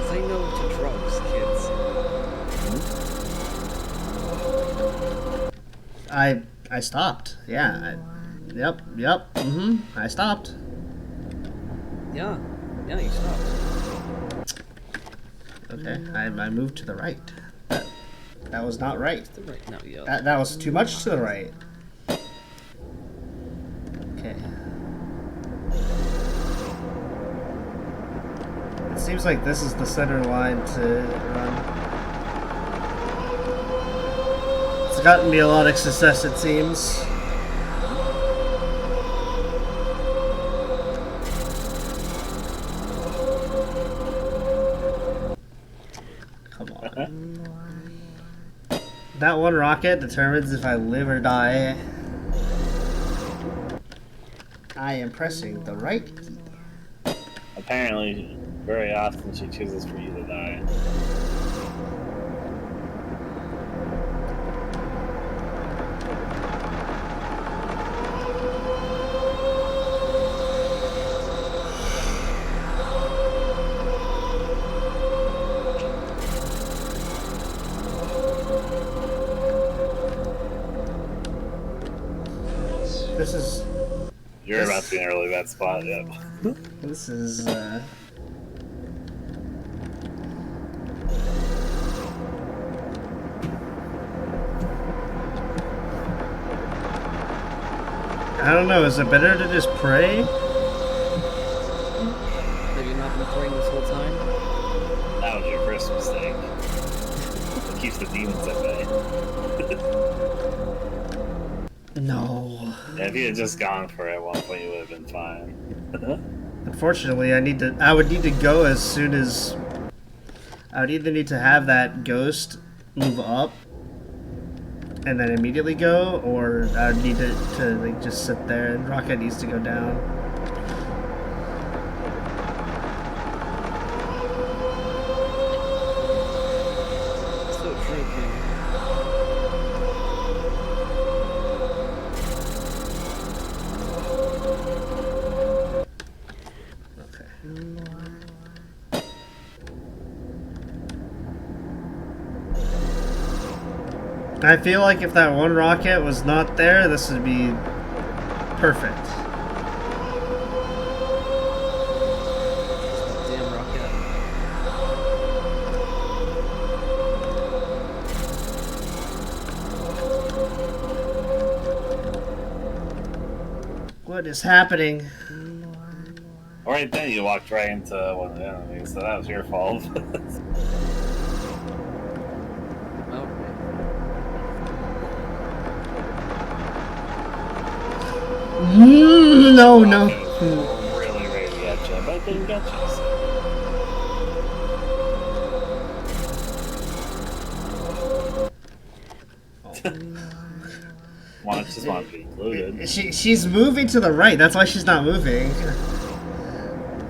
Say no to drugs, kids. I stopped. Yeah. Yep. I stopped. Yeah. Yeah, you stopped. Okay. I moved to the right. That was not right. To the right now, yeah. That was too much to the right. Okay. It seems like this is the center line to run. It's gotten me a lot of success, it seems. That one rocket determines if I live or die. I am pressing the right key. Apparently, very often she chooses for you to die. This is. You're about to be in a really bad spot, yep. This is. I don't know, is it better to just pray? Have you not been praying this whole time? That was your first mistake. It keeps the demons at bay. No. Yeah, if you had just gone for it at one point, you would have been fine. Unfortunately, I would need to go as soon as... I would either need to have that ghost move up and then immediately go, or I would need to like just sit there and rocket needs to go down. So true, King. I feel like if that one rocket was not there, this would be perfect. Damn rocket. What is happening? Right then, you walked right into one of the enemies, so that was your fault. No, no. Really ready to get you, but I didn't get you. Just want to be included. She's moving to the right. That's why she's not moving.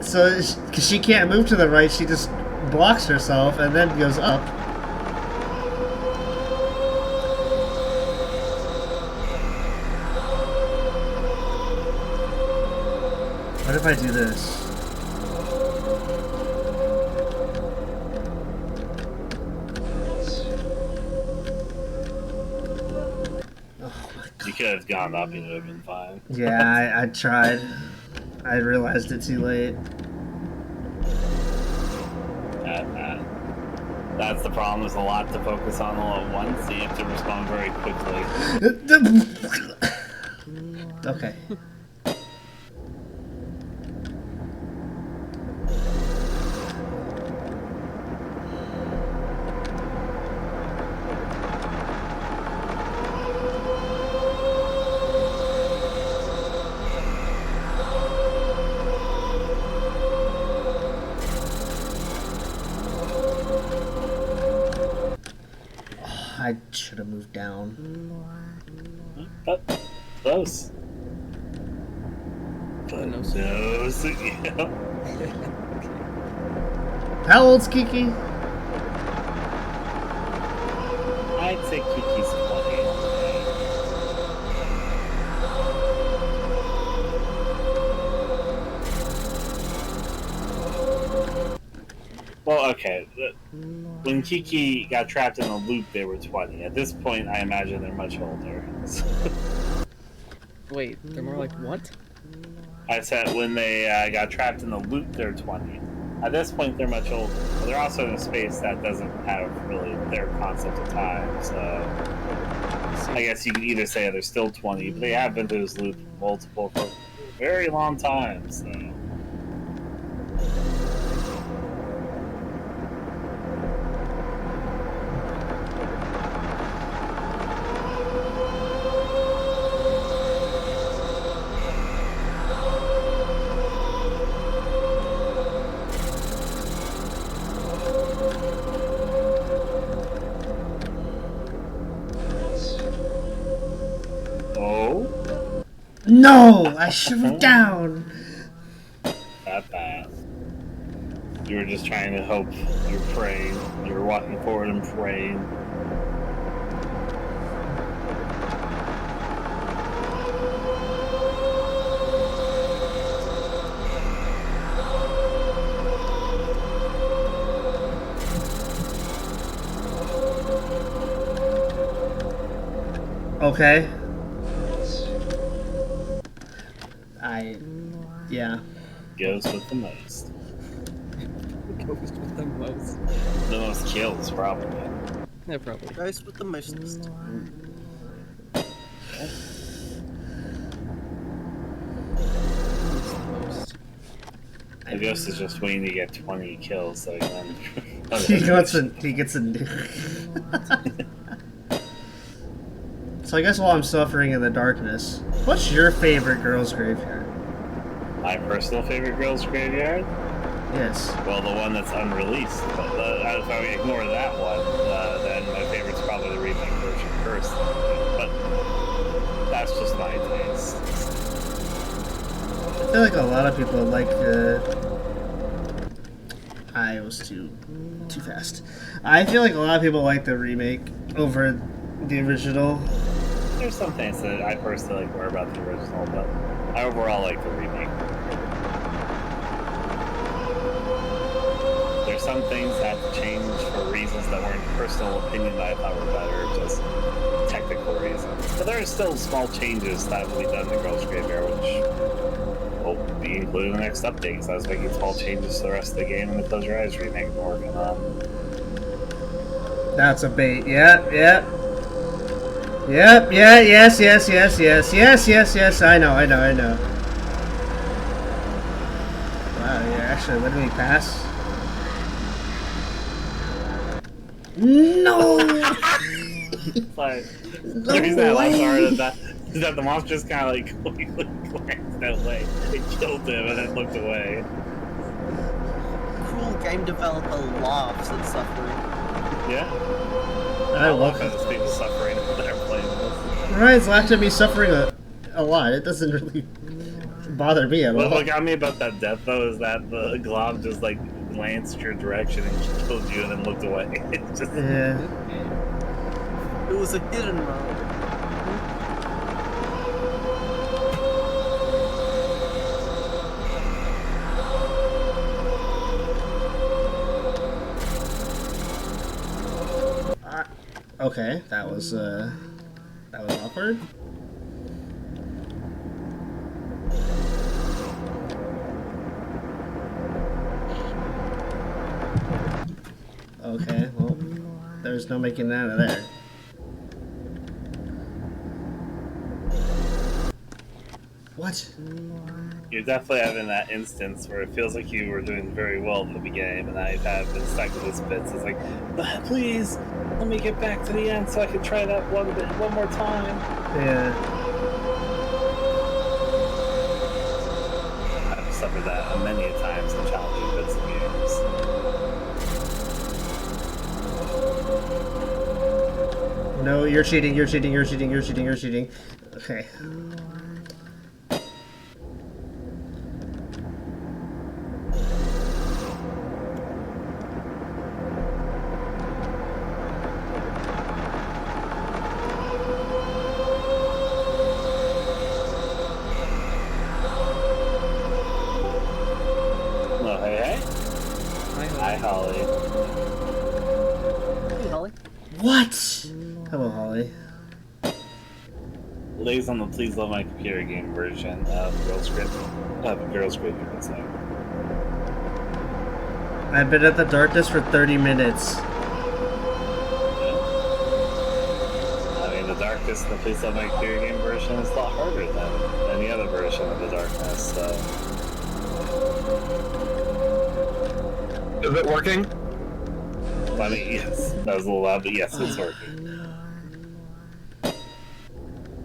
So, because she can't move to the right, she just blocks herself and then goes up. What if I do this? You could have gone up and it would have been fine. Yeah, I tried. I realized it too late. That's the problem. There's a lot to focus on all at once, so you have to respond very quickly. Okay. I should have moved down. But close. But no, yeah. How old's Kiki? I'd say Kiki's 20. Well, okay. When Kiki got trapped in the loop, they were 20. At this point, I imagine they're much older. Wait, they're more like what? I said when they got trapped in the loop, they're 20. At this point, they're much older. But they're also in a space that doesn't have really their concept of time, so I guess you could either say they're still 20, but they have been through this loop multiple for a very long time, so... No! I shoot it down! That bad. You were just trying to hope. You were praying. You were walking forward and praying. Okay. Yeah. Goes with the most. Goes with the most. The most kills, probably. Yeah, probably. Guys with the most. The ghost is just waiting to get 20 kills so he can He gets a new. So I guess while I'm suffering in the darkness, what's your favorite girls' graveyard? My personal favorite girls' graveyard? Yes. Well, the one that's unreleased. But if I ignore that one, then my favorite's probably the remake version first. But that's just my taste. I feel like a lot of people like I was too fast. I feel like a lot of people like the remake over the original. There's some things that I personally like more about the original, but I overall like the remake. There's some things that changed for reasons that weren't personal opinion that I thought were better, just technical reasons. But there are still small changes that will be done in the Girls' Graveyard, which will be included in the next update, because I was making small changes to the rest of the game in the Close Your Eyes remake we're working on. That's a bait. Yep. Yeah, yes. I know. Wow, you're actually letting me pass? No! Like, No the reason I laughed way. hard at that is that the monster just kind of like quickly glanced that way. It killed him and then looked away. Cool game developer laughs at suffering. Yeah. I love how those people suffering when they're playing this. Ryan's laughed at me suffering a lot. It doesn't really bother me at all. What got me about that death though is that the glob just like glanced your direction and killed you and then looked away. It just Yeah. It was a hidden round. Okay, that was awkward. Okay, well, there's no making it out of there. What? you're definitely having that instance where it feels like you were doing very well at the beginning, but now you've been stuck with this bit. So it's like, please let me get back to the end so I can try that one more time. Yeah. I've suffered that many a times in challenging bits of games. No, you're cheating. Okay. Hi, Holly. Hey, Holly. What? Hello, Holly. Ladies on the Please Love My Computer game version of Girls' Graveyard. So. I've been at the darkness for 30 minutes. I mean, the darkness in the Please Love My Computer game version is a lot harder than any other version of the darkness, so. Is it working? I mean, yes. That was a little loud, but yes, it's working.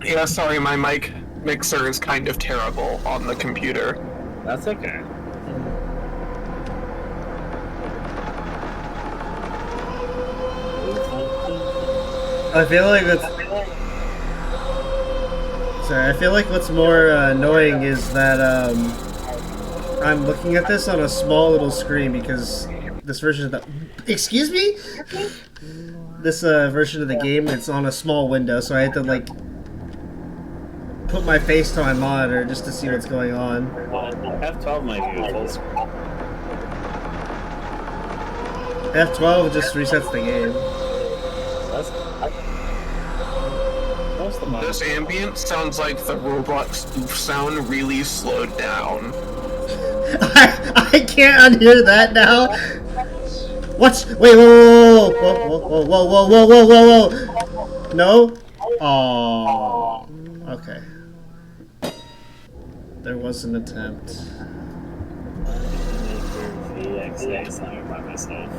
Yeah, sorry, my mic mixer is kind of terrible on the computer. That's okay. I feel like it's Sorry, I feel like what's more annoying is that I'm looking at this on a small little screen because this version of the... Excuse me? This version of the game, it's on a small window, so I had to, like, put my face to my monitor just to see what's going on. F12 might be a full screen. F12 just resets the game. This ambient sounds like the Roblox sound really slowed down. I can't unhear that now. What? Wait, whoa, whoa, whoa, whoa, whoa, whoa, whoa, whoa, whoa. No? Oh. Okay. There was an attempt. VXA sound by myself.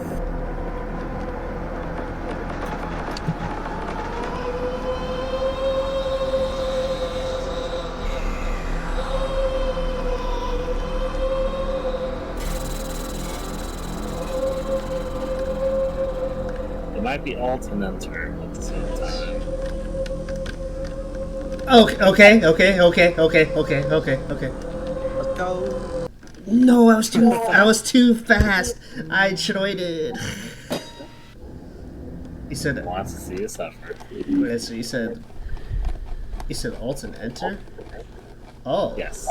It might be alt and enter at the same time. Okay. Let's go. No, I was too fast. I should have waited. You said Wants to see you suffer. wait, so you said alt and enter? Oh. Yes.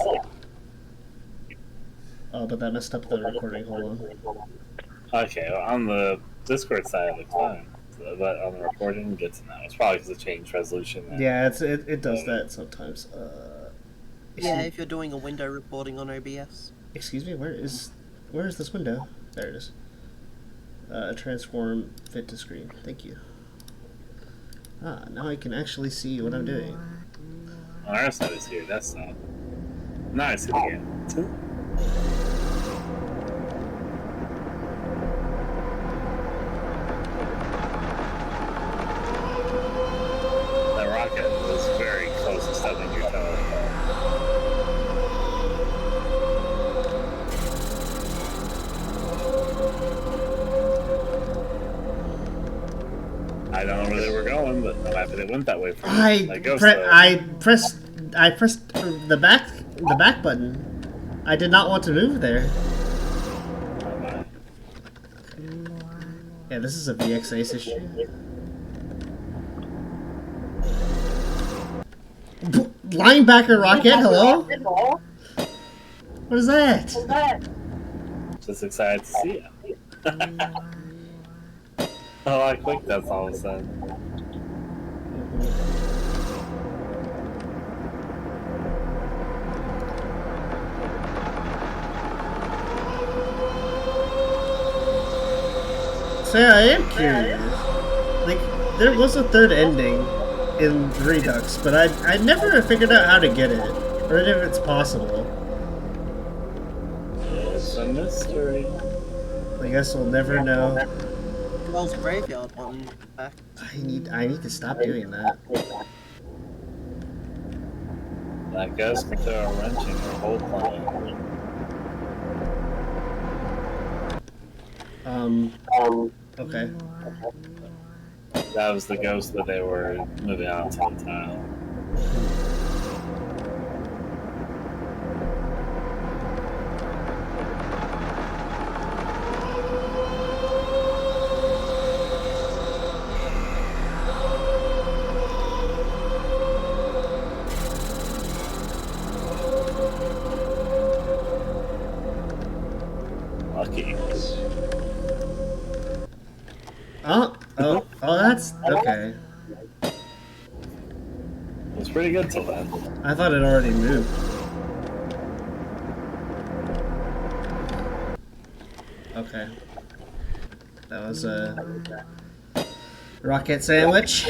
Oh, but that messed up the recording. Hold on. Okay, well, on the Discord side of the fine, but on the recording, you get to know. It's probably because it changed resolution. Yeah, it does that sometimes. Yeah, if you're doing a window recording on OBS. Excuse me, where is this window? There it is. Transform fit to screen. Thank you. Ah, now I can actually see what I'm doing. On our side is here, desktop. Now I see it again. That rocket was very close to stubbing your toe. I don't know where they were going, but I'm happy they went that way for me. I pressed the back button. I did not want to move there. Yeah, this is a VXA issue. Linebacker rocket, hello? What is that? Just excited to see you. Oh, I clicked that all of a sudden. So yeah, I am curious. Like, there was a third ending in Redux, but I never figured out how to get it, or if it's possible. It's a mystery. I guess we'll never know. Well, graveyard one back. I need to stop doing that. That ghost can throw a wrench in your whole plan. Okay. That was the ghost that they were moving on to the tile. Lucky. Oh, that's okay. It's pretty good till then. I thought it already moved. Okay. That was a rocket sandwich.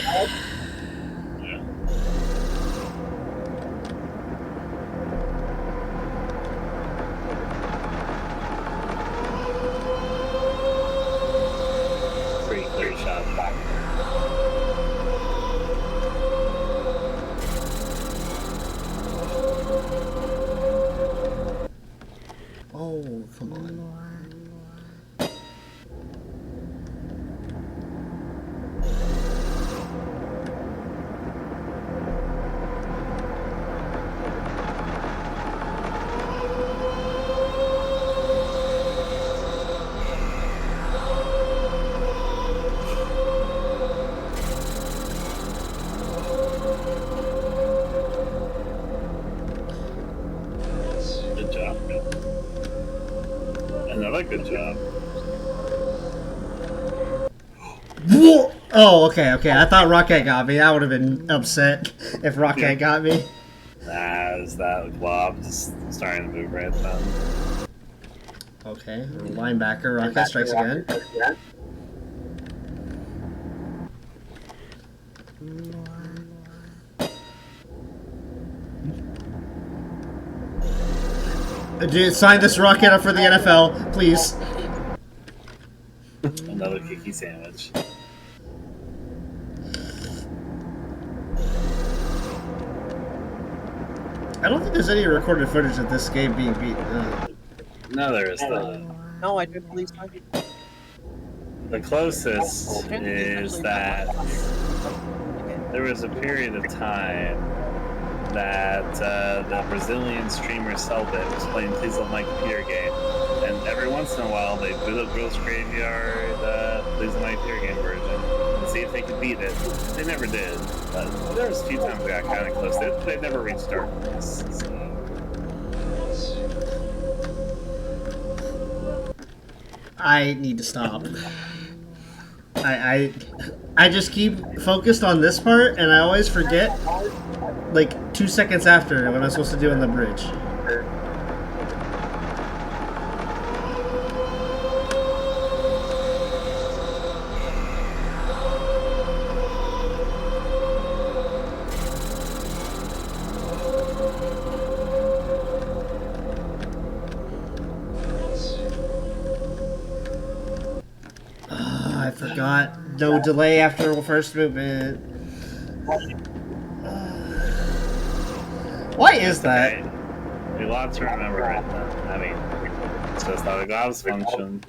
Pretty clear shot back. Oh, come on. Tyler, good job. Whoa! Oh, okay. I thought Rocket got me. I would have been upset if Rocket got me. Nah, is that glob just starting to move right then? Okay, linebacker. Rocket strikes again. Dude, sign this Rocket up for the NFL, please. Another kicky sandwich. I don't think there's any recorded footage of this game being beat. No, there is not. No, I don't believe so. The closest is that there was a period of time that the Brazilian streamer Selbit was playing Please Don't My Computer game, and every once in a while they boot up Ghost Graveyard Please Don't My Computer game version and see if they could beat it. They never did, but there was a few times they got kind of close. They never reached darkness. So. I need to stop. I just keep focused on this part, and I always forget, like, 2 seconds after what I'm supposed to do in the bridge. I forgot. No delay after the first movement. Why is that? Okay. A lot to remember right now. I mean, it's just how the gloves function.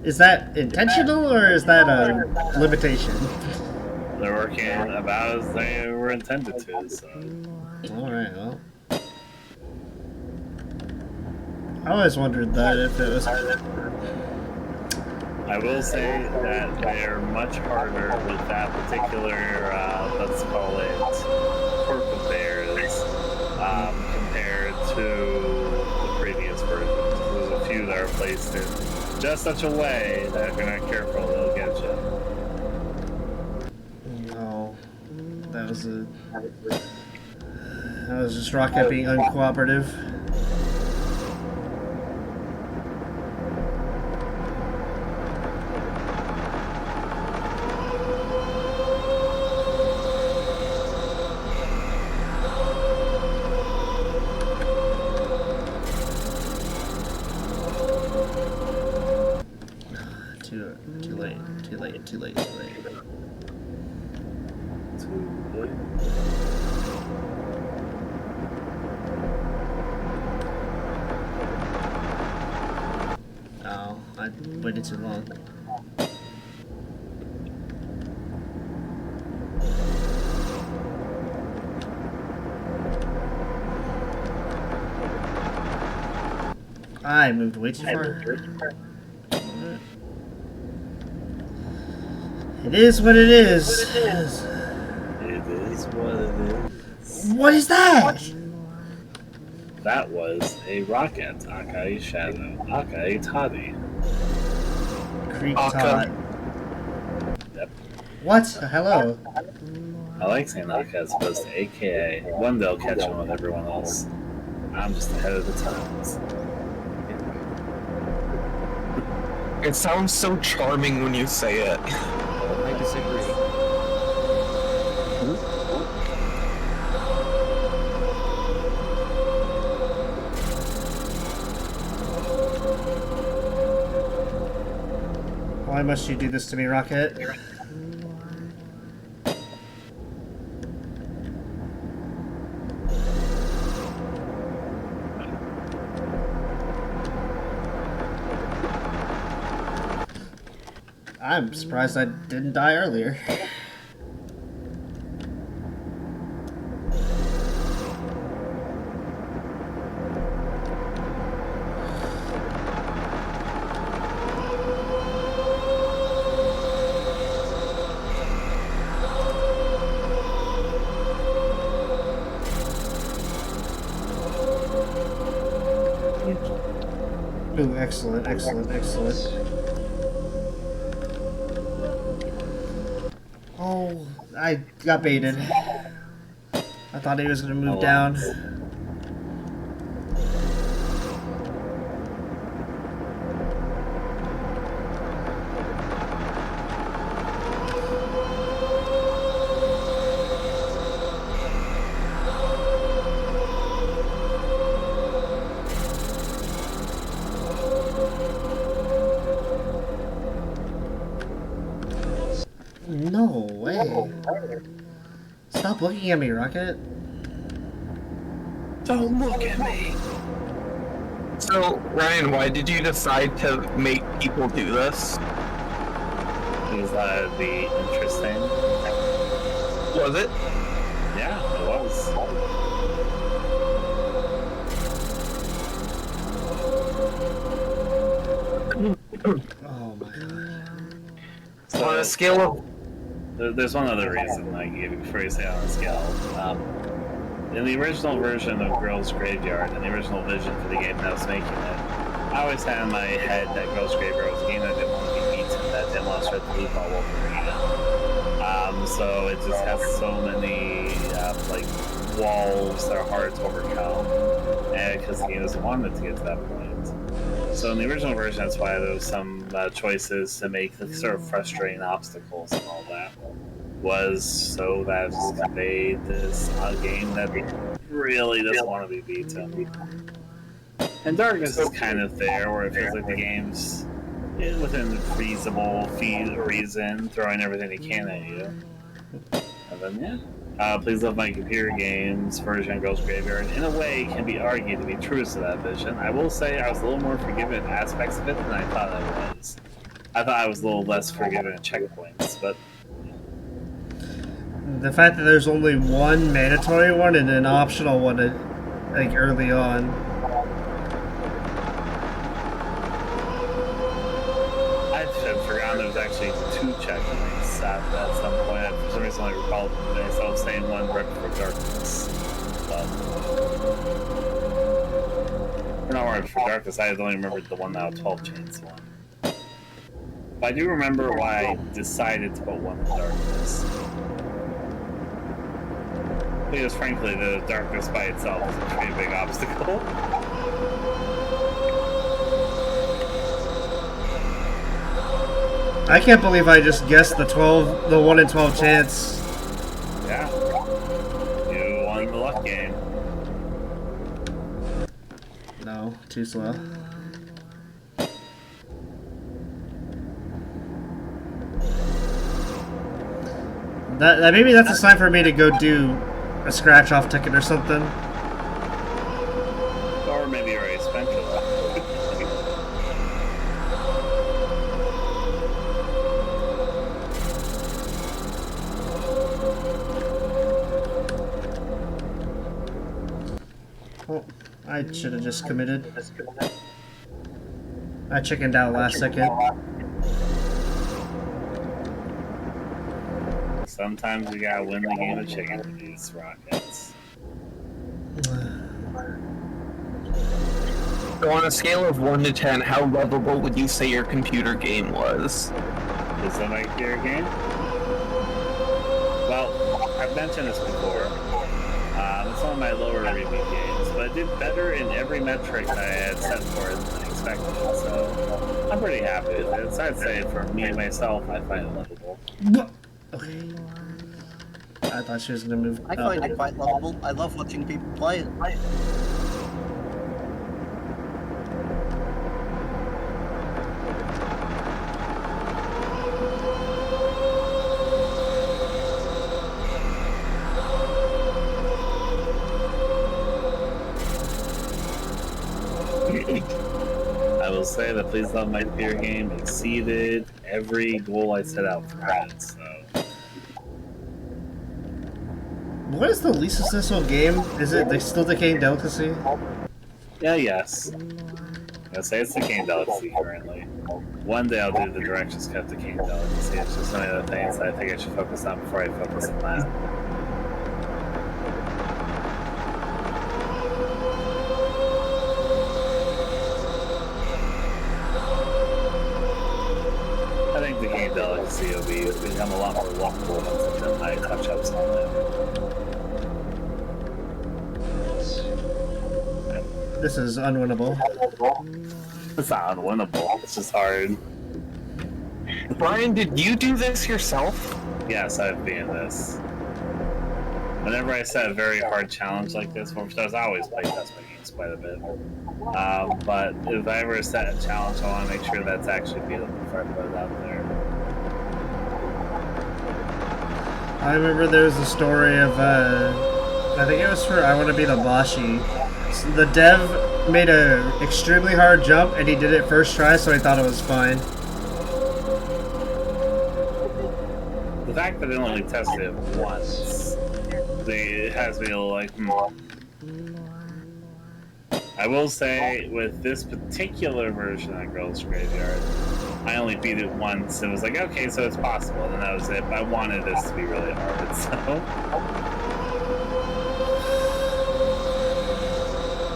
Is that intentional or is that a limitation? They're working about as they were intended to, so. Alright, well. I always wondered that if it was. I will say that they're much harder with that particular, let's call it, quirk of theirs, compared to the previous versions. There's a few that are placed in just such a way that if you're not careful, they'll get you. No. That was just Rocket being uncooperative. Too late. Oh, I waited too long. I moved way too far. It is what it is. It is what it is. What is that? That was a rocket, Akai Shadow, Akai Toddy. Creek Todd. Yep. What? Hello. I like saying Aka as opposed to AKA. One day I'll catch on with everyone else. I'm just ahead of the times. It sounds so charming when you say it. I disagree. Why must you do this to me, Rocket? I'm surprised I didn't die earlier. Ooh, excellent, excellent, excellent. Oh, I got baited. I thought he was gonna move down. No way. Stop looking at me, Rocket. Don't look at me. So, Ryan, why did you decide to make people do this? Because that would be interesting. Was it? Yeah, it was. Oh my god. So, On a scale of... There's one other reason I gave you before you say on a scale. In the original version of Girls' Graveyard, in the original vision for the game that I was making it, I always had in my head that Girls' Graveyard was a game that didn't want to be beaten, that didn't want to start the loop all over again. So it just has so many like walls that are hard to overcome, and because the game doesn't want it to get to that point. So in the original version, that's why there was some choices to make the sort of frustrating obstacles and all that. Was so that it's conveyed this game that really doesn't want to be beaten. And Darkness is kind of there, where it feels like the game's within feasible reason, throwing everything it can at you. And then, yeah. Please Love My Computer Games version of Girls' Graveyard, in a way, can be argued to be true to that vision. I will say I was a little more forgiving in aspects of it than I thought I was. I thought I was a little less forgiving at checkpoints, but... The fact that there's only one mandatory one and an optional one, like, early on. I had forgotten there was actually 2 checkpoints at some point. For some reason I recalled myself saying one right before Darkness. But... Or not right before Darkness, I only remembered the one that was 12 chains one. But I do remember why I decided to put one in Darkness. Because frankly, the Darkness by itself is a pretty big obstacle. I can't believe I just guessed the 1 in 12 chance. Yeah. You won the luck game. No, too slow. That maybe that's a sign for me to go do a scratch-off ticket or something. Or maybe you already spent your luck. Oh, I should have just committed. I chickened out last second. Sometimes you gotta win the game of chicken with these rockets. So on a scale of 1 to 10, how lovable would you say your computer game was? Is that my computer game? Well, I've mentioned this before. It's one of my lower review games, but it did better in every metric that I had set for it than I expected. So I'm pretty happy with it. So I'd say for me myself, I find it lovable. Okay. I thought she was gonna move. I find it quite lovable. I love watching people play it. I will say that Please Love My Computer Game exceeded every goal I set out for it, so... What is the least successful game? Is it still Decaying Delicacy? Yeah, yes. I'll say it's Decaying Delicacy currently. One day I'll do the directions cut Decaying Delicacy. It's just one of the things that I think I should focus on before I focus on that. become a lot more walkable once I've done my touch-ups on it. This is unwinnable. It's not unwinnable. It's just hard. Brian, did you do this yourself? Yes, I've been this. Whenever I set a very hard challenge like this, for starters, I always play test my games quite a bit. But if I ever set a challenge, I want to make sure that's actually beatable before I put it out there. I remember there was a story of, I think it was for I Want to Be the Boshi. So the dev made a extremely hard jump, and he did it first try, so he thought it was fine. The fact that it only tested it once, it has me a little like, I will say, with this particular version of Girls Graveyard, I only beat it once. It was like, okay, so it's possible, and that was it. But I wanted this to be really hard, so...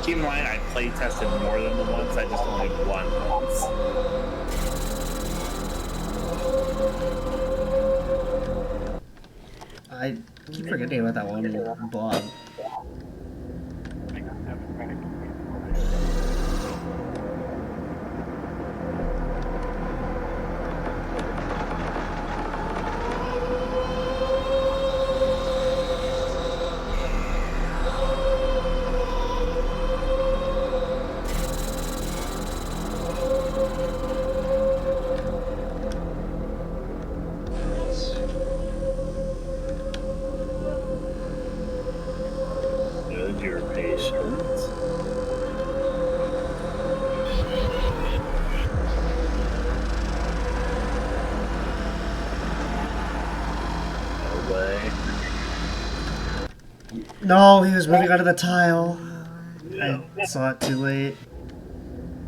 Keep in mind, I play tested more than the once, I just only won once. I keep forgetting about that one blog. Good, you're patient. No way. No, he was moving out of the tile. I saw it too late.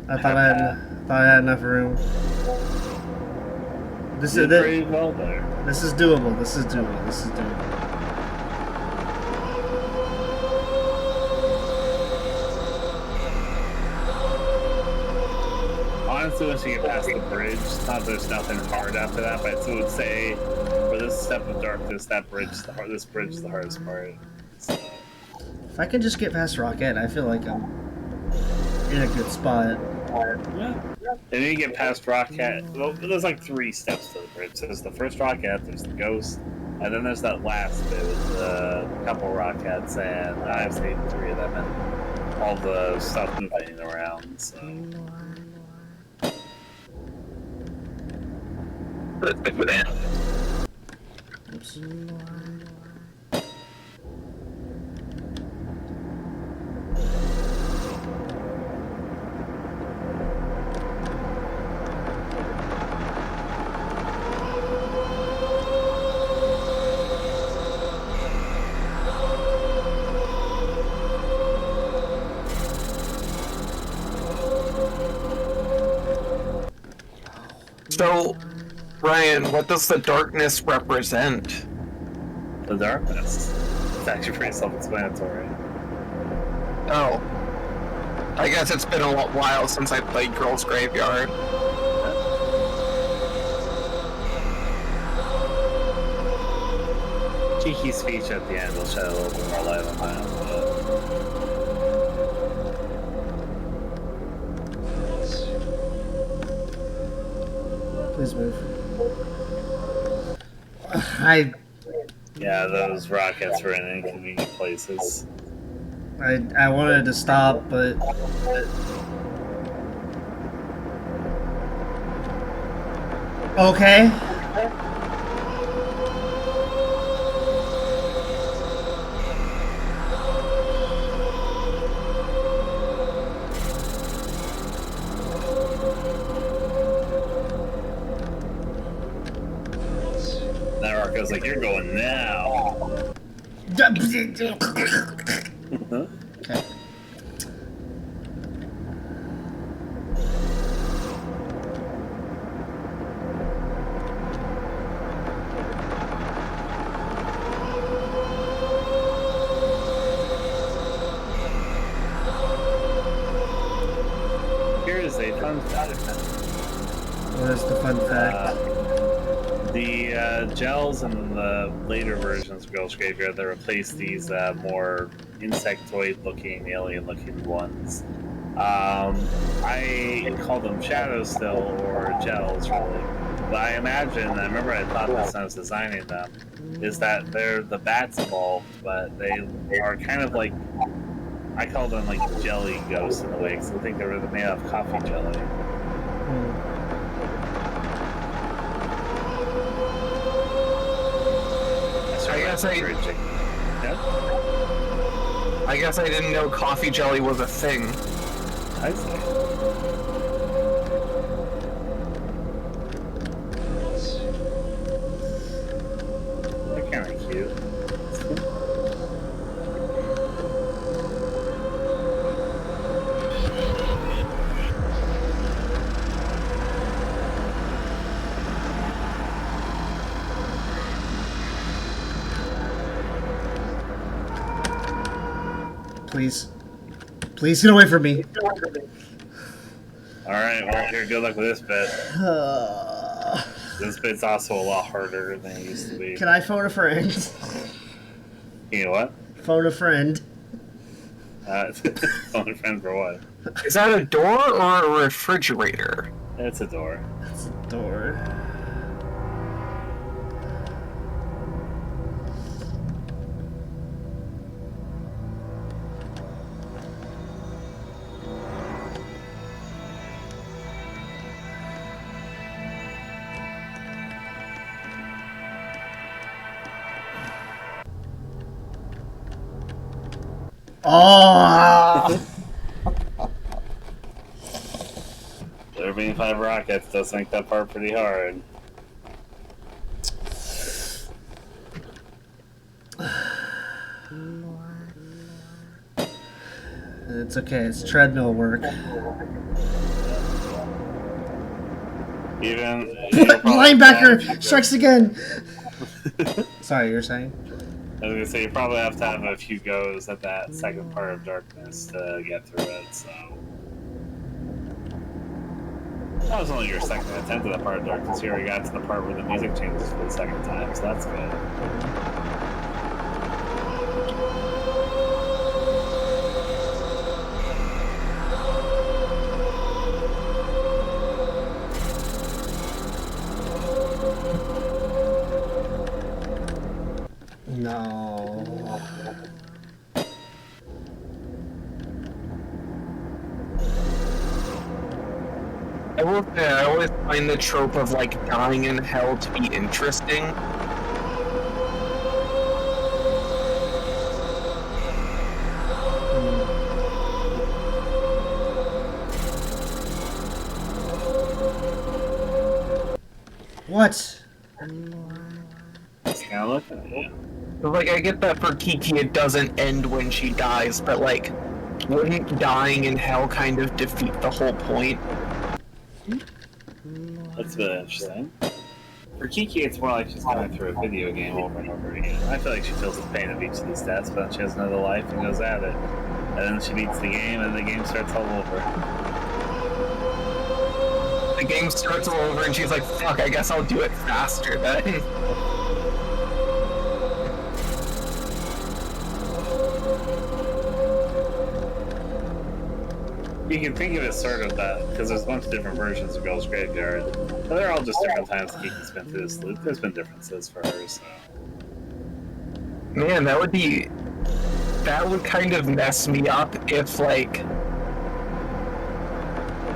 I thought I had enough room. This is pretty well there. This is doable. This is doable. This is doable. Honestly, once you get past the bridge, there's nothing hard after that, but I would say for this step of darkness, this bridge is the hardest part. So. If I can just get past Rocket, I feel like I'm in a good spot. Yeah. And then you get past Rocket. Well, there's like 3 steps to the bridge. There's the first Rocket, there's the ghost, and then there's that last bit with a couple Rockets, and I've saved 3 of them, and all the stuff moving around. So. Oops. So, Ryan, what does the darkness represent? The darkness. It's actually pretty self-explanatory. Oh. I guess it's been a while since I played Girls Graveyard. Cheeky speech at the end will shed a little bit more light on that. Please move. Yeah, those rockets were in inconvenient places. I wanted to stop, but okay. That rocket's like, you're going now. Okay. Here is a fun fact. What is the fun fact? The gels in the later versions of Girls Graveyard that replaced these more insectoid-looking, alien-looking ones. I call them shadows still, or gels, really. But I remember I thought this when I was designing them, is that they're the bats evolved, but they are kind of like, I call them like jelly ghosts in a way, because I think they were made out of coffee jelly. I guess I didn't know coffee jelly was a thing. I see. They're kind of cute. Please. Please get away from me. Alright, well, here, good luck with this bit. This bit's also a lot harder than it used to be. Can I phone a friend? You know what? Phone a friend. Phone a friend for what? Is that a door or a refrigerator? It's a door. It's a door. Oh! There being 5 rockets does make that part pretty hard. It's okay, it's treadmill work. Even Linebacker strikes again! Sorry, you're saying? I was gonna say, you probably have to have a few goes at that second part of darkness to get through it, so. That was only your second attempt at that part of darkness. You already got to the part where the music changes for the second time, so that's good. No. I will say, I always find the trope of like dying in hell to be interesting. What? Just kind of looking at you. Like, I get that for Kiki it doesn't end when she dies, but like, wouldn't dying in hell kind of defeat the whole point? That's a bit interesting. For Kiki, it's more like she's going through a video game over and over again. I feel like she feels the pain of each of these deaths, but then she has another life and goes at it. And then she beats the game, and the game starts all over. The game starts all over, and she's like, fuck, I guess I'll do it faster then. You can think of it sort of that, because there's a bunch of different versions of Girls Graveyard, but they're all just different times Kiki's been through this loop. There's been differences for her, so. Man, that would kind of mess me up if, like,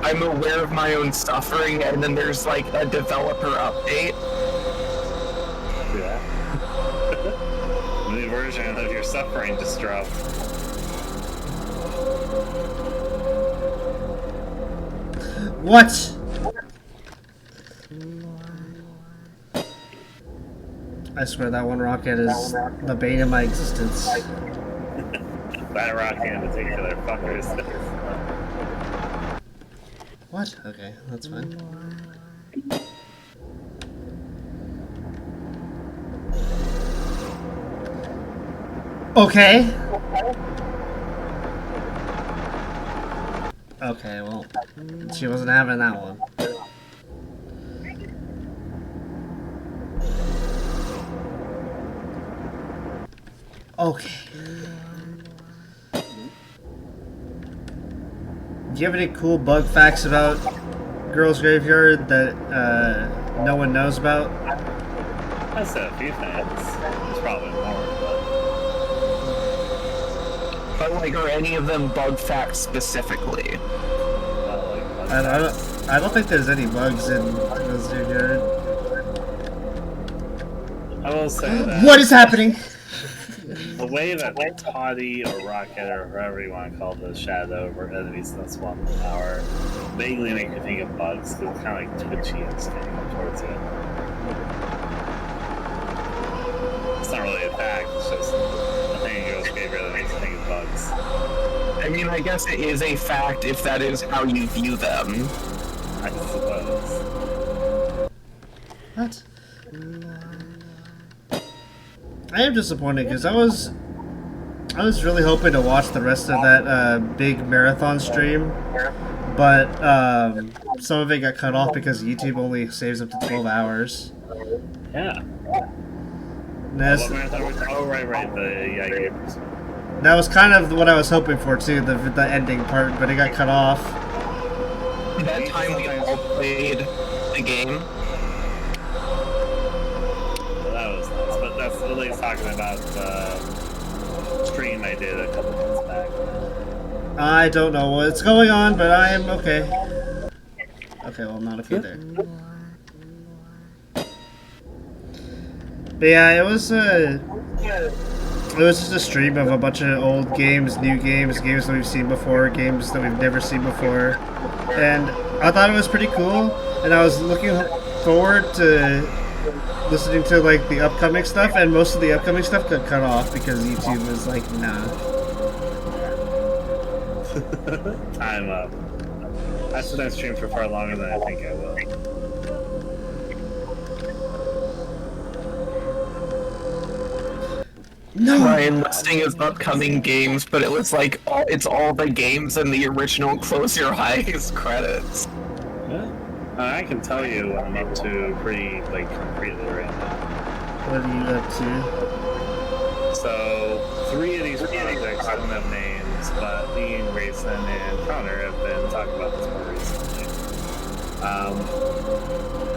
I'm aware of my own suffering and then there's, like, a developer update. Yeah. The new version of your suffering just dropped. What? I swear that one rocket is the bane of my existence. That rocket in particular, fuckers. What? Okay, that's fine. Okay. Okay, well, she wasn't having that one. Okay. Do you have any cool bug facts about Girls Graveyard that no one knows about? I said a few things. There's probably more, But like, are any of them bug facts specifically? I don't think there's any bugs in Girls Graveyard. I will say that What is happening? the way that Toddy or Rocket or whoever you want to call the shadow or enemies in this one power vaguely make you think of bugs because it's kind of like twitchy and standing up towards you. It's not really a fact, it's just a thing in Girls Graveyard that makes you think of bugs. I mean, I guess it is a fact if that is how you view them. I suppose. What? I am disappointed because I was really hoping to watch the rest of that big marathon stream, but some of it got cut off because YouTube only saves up to 12 hours. Yeah. That's, Oh, right. The gamers. that was kind of what I was hoping for too, the ending part, but it got cut off. That time we all played the game. That was nice, but that's at least talking about the stream I did a couple months back. I don't know what's going on, but I am okay. Okay, well, I'm not okay there. But yeah, it was just a stream of a bunch of old games, new games, games that we've seen before, games that we've never seen before, and I thought it was pretty cool. And I was looking forward to listening to like the upcoming stuff, and most of the upcoming stuff got cut off because YouTube was like, nah. Time up. I should have streamed for far longer than I think I will. No. Ryan listing his upcoming games, but it was like it's all the games in the original Close Your Eyes credits. Yeah. I can tell you what I'm up to pretty concretely right now. What are you up to? So 3 of these projects don't have names, but Ian, Grayson, and Connor have been talking about this more recently.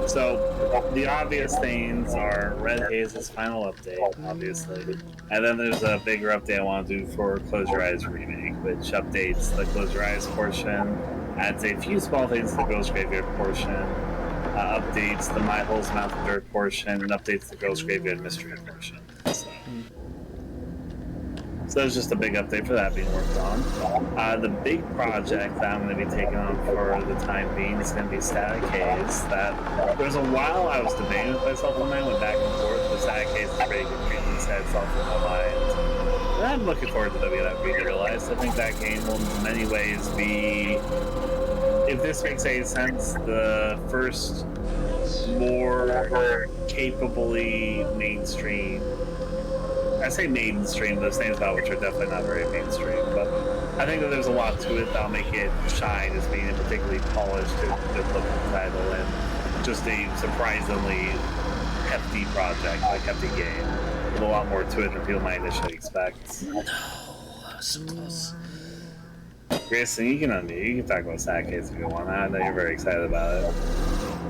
So the obvious things are Red Haze's final update, obviously, and then there's a bigger update I want to do for Close Your Eyes Remake, which updates the Close Your Eyes portion, adds a few small things to the Ghost Graveyard portion, updates the My Holes Mountain Dirt portion, and updates the Ghost Graveyard Mystery portion. So there's just a big update for that being worked on. The big project that I'm going to be taking on for the time being is going to be Static Haze. That there's a while I was debating with myself on my went back and forth, but Static Haze is pretty good treatment set itself in my mind. And I'm looking forward to that being released. I think that game will in many ways be, if this makes any sense, the first more capably mainstream. I say mainstream, those things about which are definitely not very mainstream, but I think that there's a lot to it that'll make it shine as being a particularly polished and good-looking title, and just a surprisingly hefty project, like hefty game, with a lot more to it than people might initially expect. No, that was so close. Grayson, you can unmute. You can talk about Static Haze if you want. I know you're very excited about it.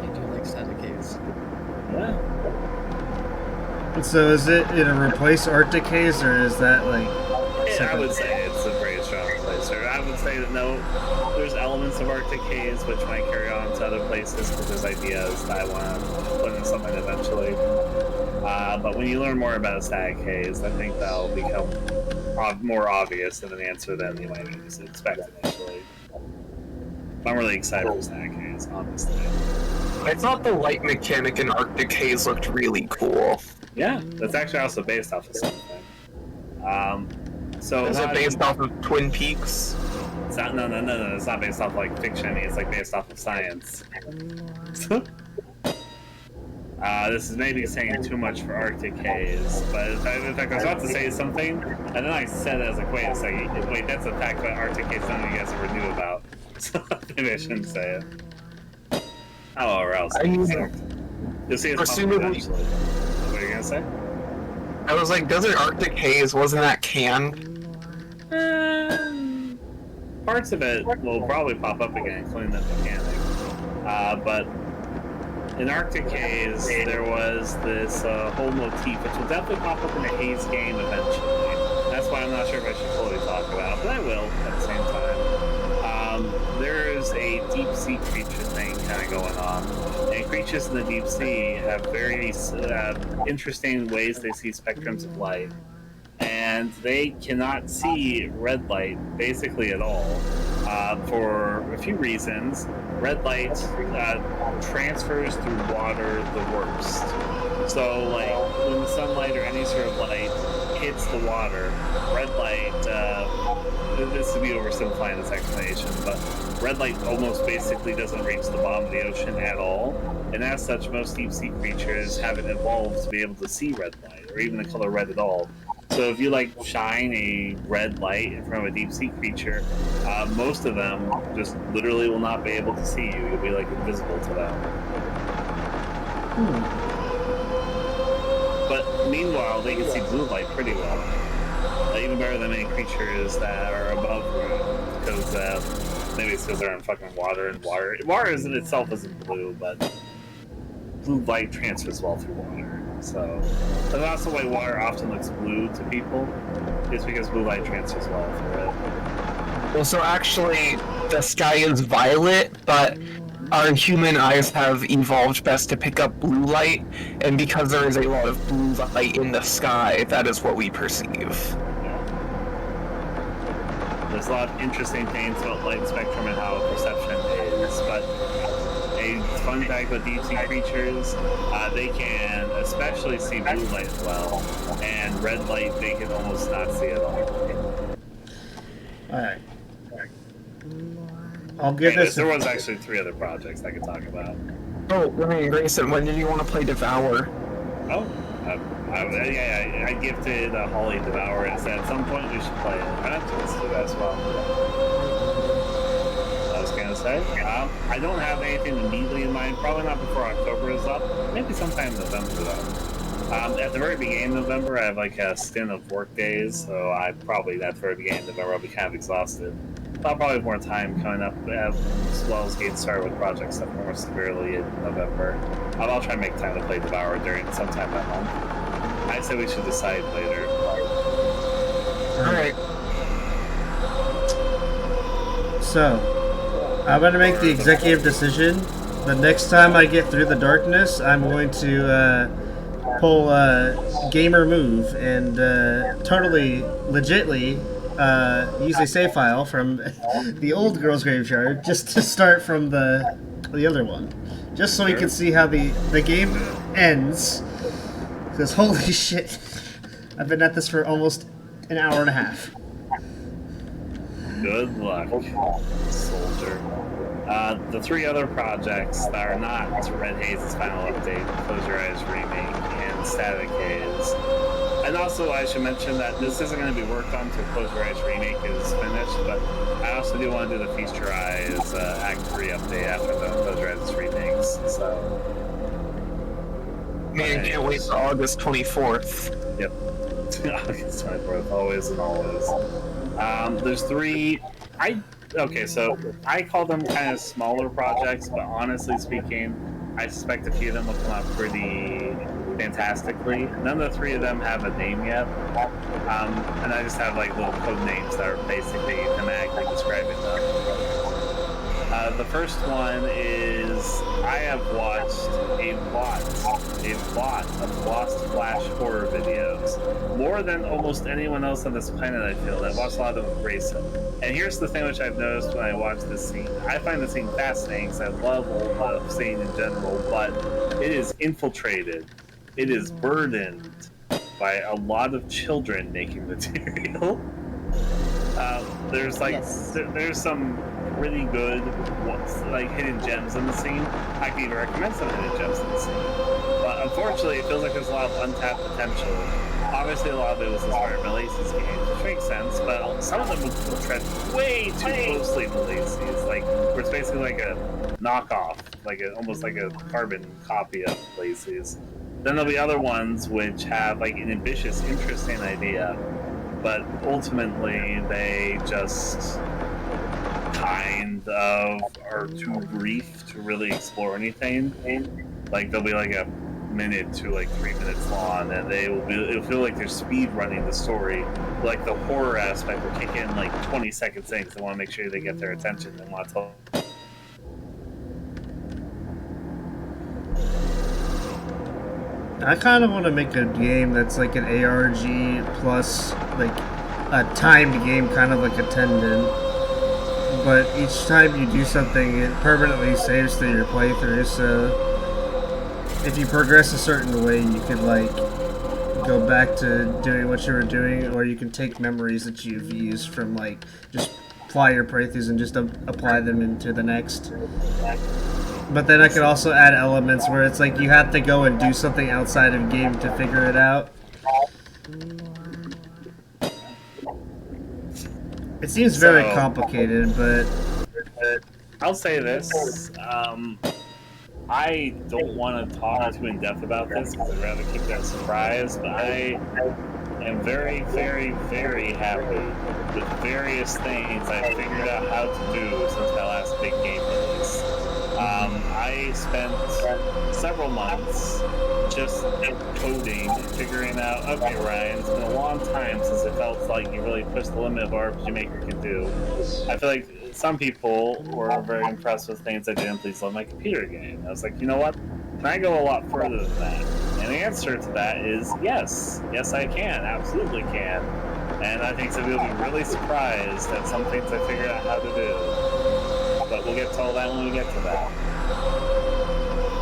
I do like Static Haze. Yeah. So is it gonna replace Arctic Haze, or is that like? I would say it's a very strong replacer. I would say that no, there's elements of Arctic Haze which might carry on to other places because there's ideas that I want to put in something eventually. But when you learn more about Static Haze, I think that'll become more obvious of an answer than you might expect initially. I'm really excited for Static Haze, honestly. I thought the light mechanic in Arctic Haze looked really cool. Yeah, that's actually also based off of something. So is it based off of Twin Peaks? It's not, no. It's not based off like fiction. It's like based off of science. This is maybe saying too much for Arctic Haze, but in fact, I was about to say something, and then I said, I was like, wait a second, wait, that's a fact about Arctic Haze none of you guys ever knew about. So maybe I shouldn't say it. Oh, or else. I mean, you'll see it's presumably. eventually. What are you gonna say? I was like, Desert Arctic Haze, wasn't that canned? Parts of it will probably pop up again, including the mechanic. But in Arctic Haze, there was this whole motif, which will definitely pop up in a Haze game eventually. That's why I'm not sure if I should fully talk about it, but I will at the same time. There's a deep sea creature thing kind of going on, and creatures in the deep sea have very interesting ways they see spectrums of light, and they cannot see red light basically at all for a few reasons. Red light transfers through water the worst. So, like, when the sunlight or any sort of light hits the water, red light, this would be oversimplifying this explanation, but red light almost basically doesn't reach the bottom of the ocean at all, and as such, most deep sea creatures haven't evolved to be able to see red light, or even the color red at all. So if you, like, shine a red light in front of a deep sea creature, most of them just literally will not be able to see you. You'll be, like, invisible to them. But meanwhile, they can see blue light pretty well. Even better than many creatures that are above ground, because maybe it's because they're in fucking water, and water in itself isn't blue, but blue light transfers well through water. So that's also why water often looks blue to people, is because blue light transfers well through it. Well, so actually, the sky is violet, but our human eyes have evolved best to pick up blue light, and because there is a lot of blue light in the sky, that is what we perceive. There's a lot of interesting things about light spectrum and how perception is, but a fun fact about deep sea creatures, they can especially see blue light well, and red light they can almost not see at all. Alright. I'll give this. There was actually 3 other projects I could talk about. Oh, I mean, Grayson, when did you want to play Devour? Oh, I gifted Holly Devour and said at some point we should play it. I have to do that as well. I was gonna say, I don't have anything immediately in mind. Probably not before October is up. Maybe sometime in November though. At the very beginning of November, I have like a stint of work days, so I probably at the very beginning of November I'll be kind of exhausted. I'll probably have more time coming up as well as getting started with projects stuff more severely in November. I'll try and make time to play Devour during sometime that month. I'd say we should decide later. Alright. So, I'm going to make the executive decision. The next time I get through the darkness, I'm going to pull a gamer move and totally, legitly use a save file from the old Girls Graveyard just to start from the other one. Just so we can see how the game ends. Because holy shit, I've been at this for almost an hour and a half. Good luck, soldier. The 3 other projects that are not Red Haze's final update, Close Your Eyes Remake, and Static Haze. And also, I should mention that this isn't going to be worked on until Close Your Eyes Remake is finished, but I also do want to do the Feast Your Eyes Act 3 update after the Close Your Eyes remakes, so... Man, can't wait for August 24th. Yep. August 24th, always and always. There's 3... Okay, so I call them kind of smaller projects, but honestly speaking, I suspect a few of them will come out pretty fantastically. None of the 3 of them have a name yet, and I just have like little code names that are basically thematically describing them. The first one is I have watched a lot of Lost Flash horror videos, more than almost anyone else on this planet. I feel I've watched a lot of them with Grayson. And here's the thing which I've noticed when I watch this scene. I find the scene fascinating because I love old scene in general, but it is infiltrated. It is burdened by a lot of children making material. There's like there's some really good like hidden gems in the scene. I can even recommend some hidden gems in the scene. But unfortunately, it feels like there's a lot of untapped potential. Obviously, a lot of it was inspired by Lacey's games, which makes sense, but some of them will tread way too closely to Lacey's, like, where it's basically like a knockoff, like almost like a carbon copy of Lacey's. Then there'll be other ones which have like an ambitious, interesting idea, but ultimately they just kind of are too brief to really explore anything. Like they'll be like a minute to like 3 minutes long, and it'll feel like they're speed running the story. Like the horror aspect will kick in like 20 seconds in because they want to make sure they get their attention and want to tell. I kind of want to make a game that's like an ARG plus like a timed game, kind of like Attendant. But each time you do something, it permanently saves through your playthrough. So if you progress a certain way, you could like go back to doing what you were doing, or you can take memories that you've used from like just prior playthroughs and just apply them into the next. But then I could also add elements where it's like you have to go and do something outside of game to figure it out. It seems very complicated, but I'll say this. I don't want to talk too in depth about this because I'd rather keep that a surprise, but I am very, very, very happy with various things I've figured out how to do since my last big game release. I spent several months just coding and figuring out, okay, Ryan, it's been a long time since it felt like you really pushed the limit of what RPG Maker can do. I feel like some people were very impressed with things I did in Please Love My Computer game. I was like, you know what? Can I go a lot further than that? And the answer to that is yes. Yes, I can. Absolutely can. And I think some people will be really surprised at some things I figured out how to do. But we'll get to all that when we get to that.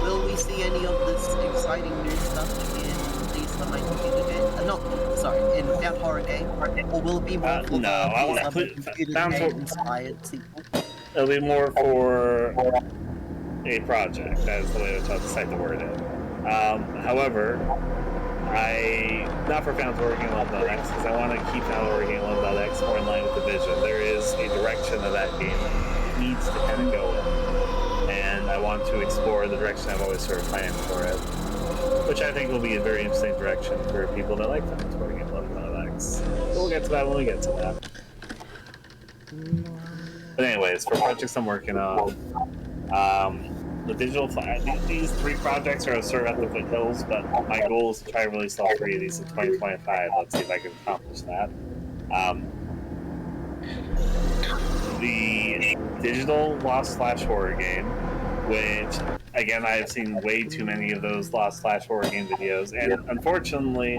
Will we see any of this exciting new stuff in Please Love My Computer game? In that horror game? Or will it be more for no, I want the Please Love My Computer game inspired sequel? It'll be more for a project. That's the way I try to decide the word in. However, not for Found's Horror Game Love.x, because I want to keep Found's Horror Game Love.x more in line with the vision. There is a direction of that game it needs to kind of go in. And I want to explore the direction I've always sort of planned for it, which I think will be a very interesting direction for people that like Found's Horror Game Love.x. But we'll get to that when we get to that. But anyways, for projects I'm working on, the digital these 3 projects are sort of at the foothills, but my goal is to try to release all 3 of these in 2025. Let's see if I can accomplish that. The digital Lost/Horror game, which again I have seen way too many of those Lost/Horror game videos, and unfortunately,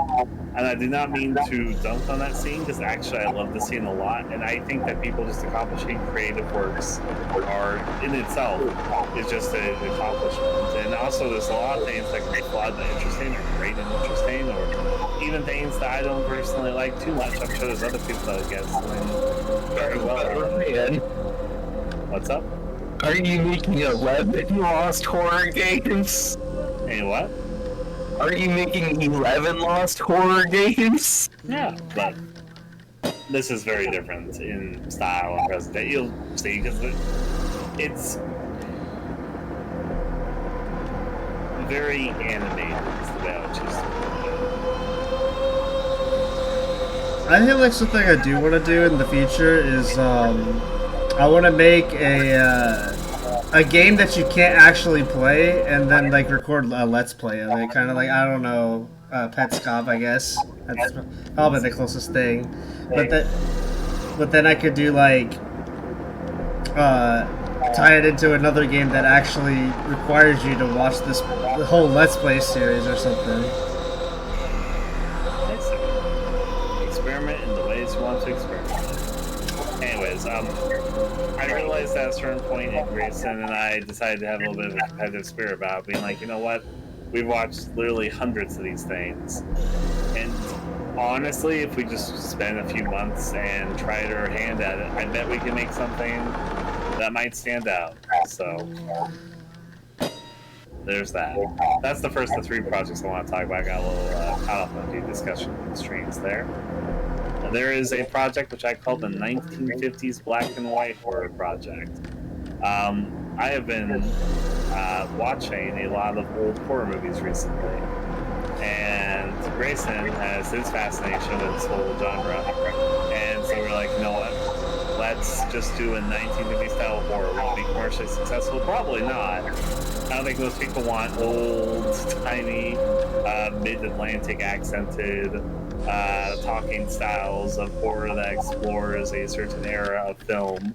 and I do not mean to dunk on that scene, because actually I love the scene a lot, and I think that people just accomplishing creative works are in itself is just an accomplishment. And also there's a lot of things that can be flawed but interesting, or great and interesting, or even things that I don't personally like too much. I'm sure there's other people that get something very well. What's up? Are you making 11 Lost Horror games? Hey, what? Are you making 11 Lost Horror games? Yeah, but this is very different in style and presentation. You'll see, because it's very animated, is the way I would choose to put it. I feel like something I do want to do in the future is I want to make a game that you can't actually play, and then like record a let's play of it. Kind of like, I don't know, Petscop, I guess. That's probably the closest thing. But then I could do like tie it into another game that actually requires you to watch the whole let's play series or something. Experiment in the ways you want to experiment. Anyways, I realized at a certain point in Grayson and I decided to have a little bit of a competitive spirit about it, being like, you know what? We've watched literally hundreds of these things. And honestly, if we just spend a few months and tried our hand at it, I bet we can make something that might stand out. So, there's that. That's the first of 3 projects I want to talk about. I got a little caught up on a few discussion streams there. There is a project which I call the 1950s Black and White Horror Project. I have been watching a lot of old horror movies recently, And Grayson has his fascination with this whole genre. And so we're like, you know what? Let's just do a 1950s style horror. Will it be commercially successful? Probably not. I don't think most people want old, tiny, mid-Atlantic accented talking styles of horror that explores a certain era of film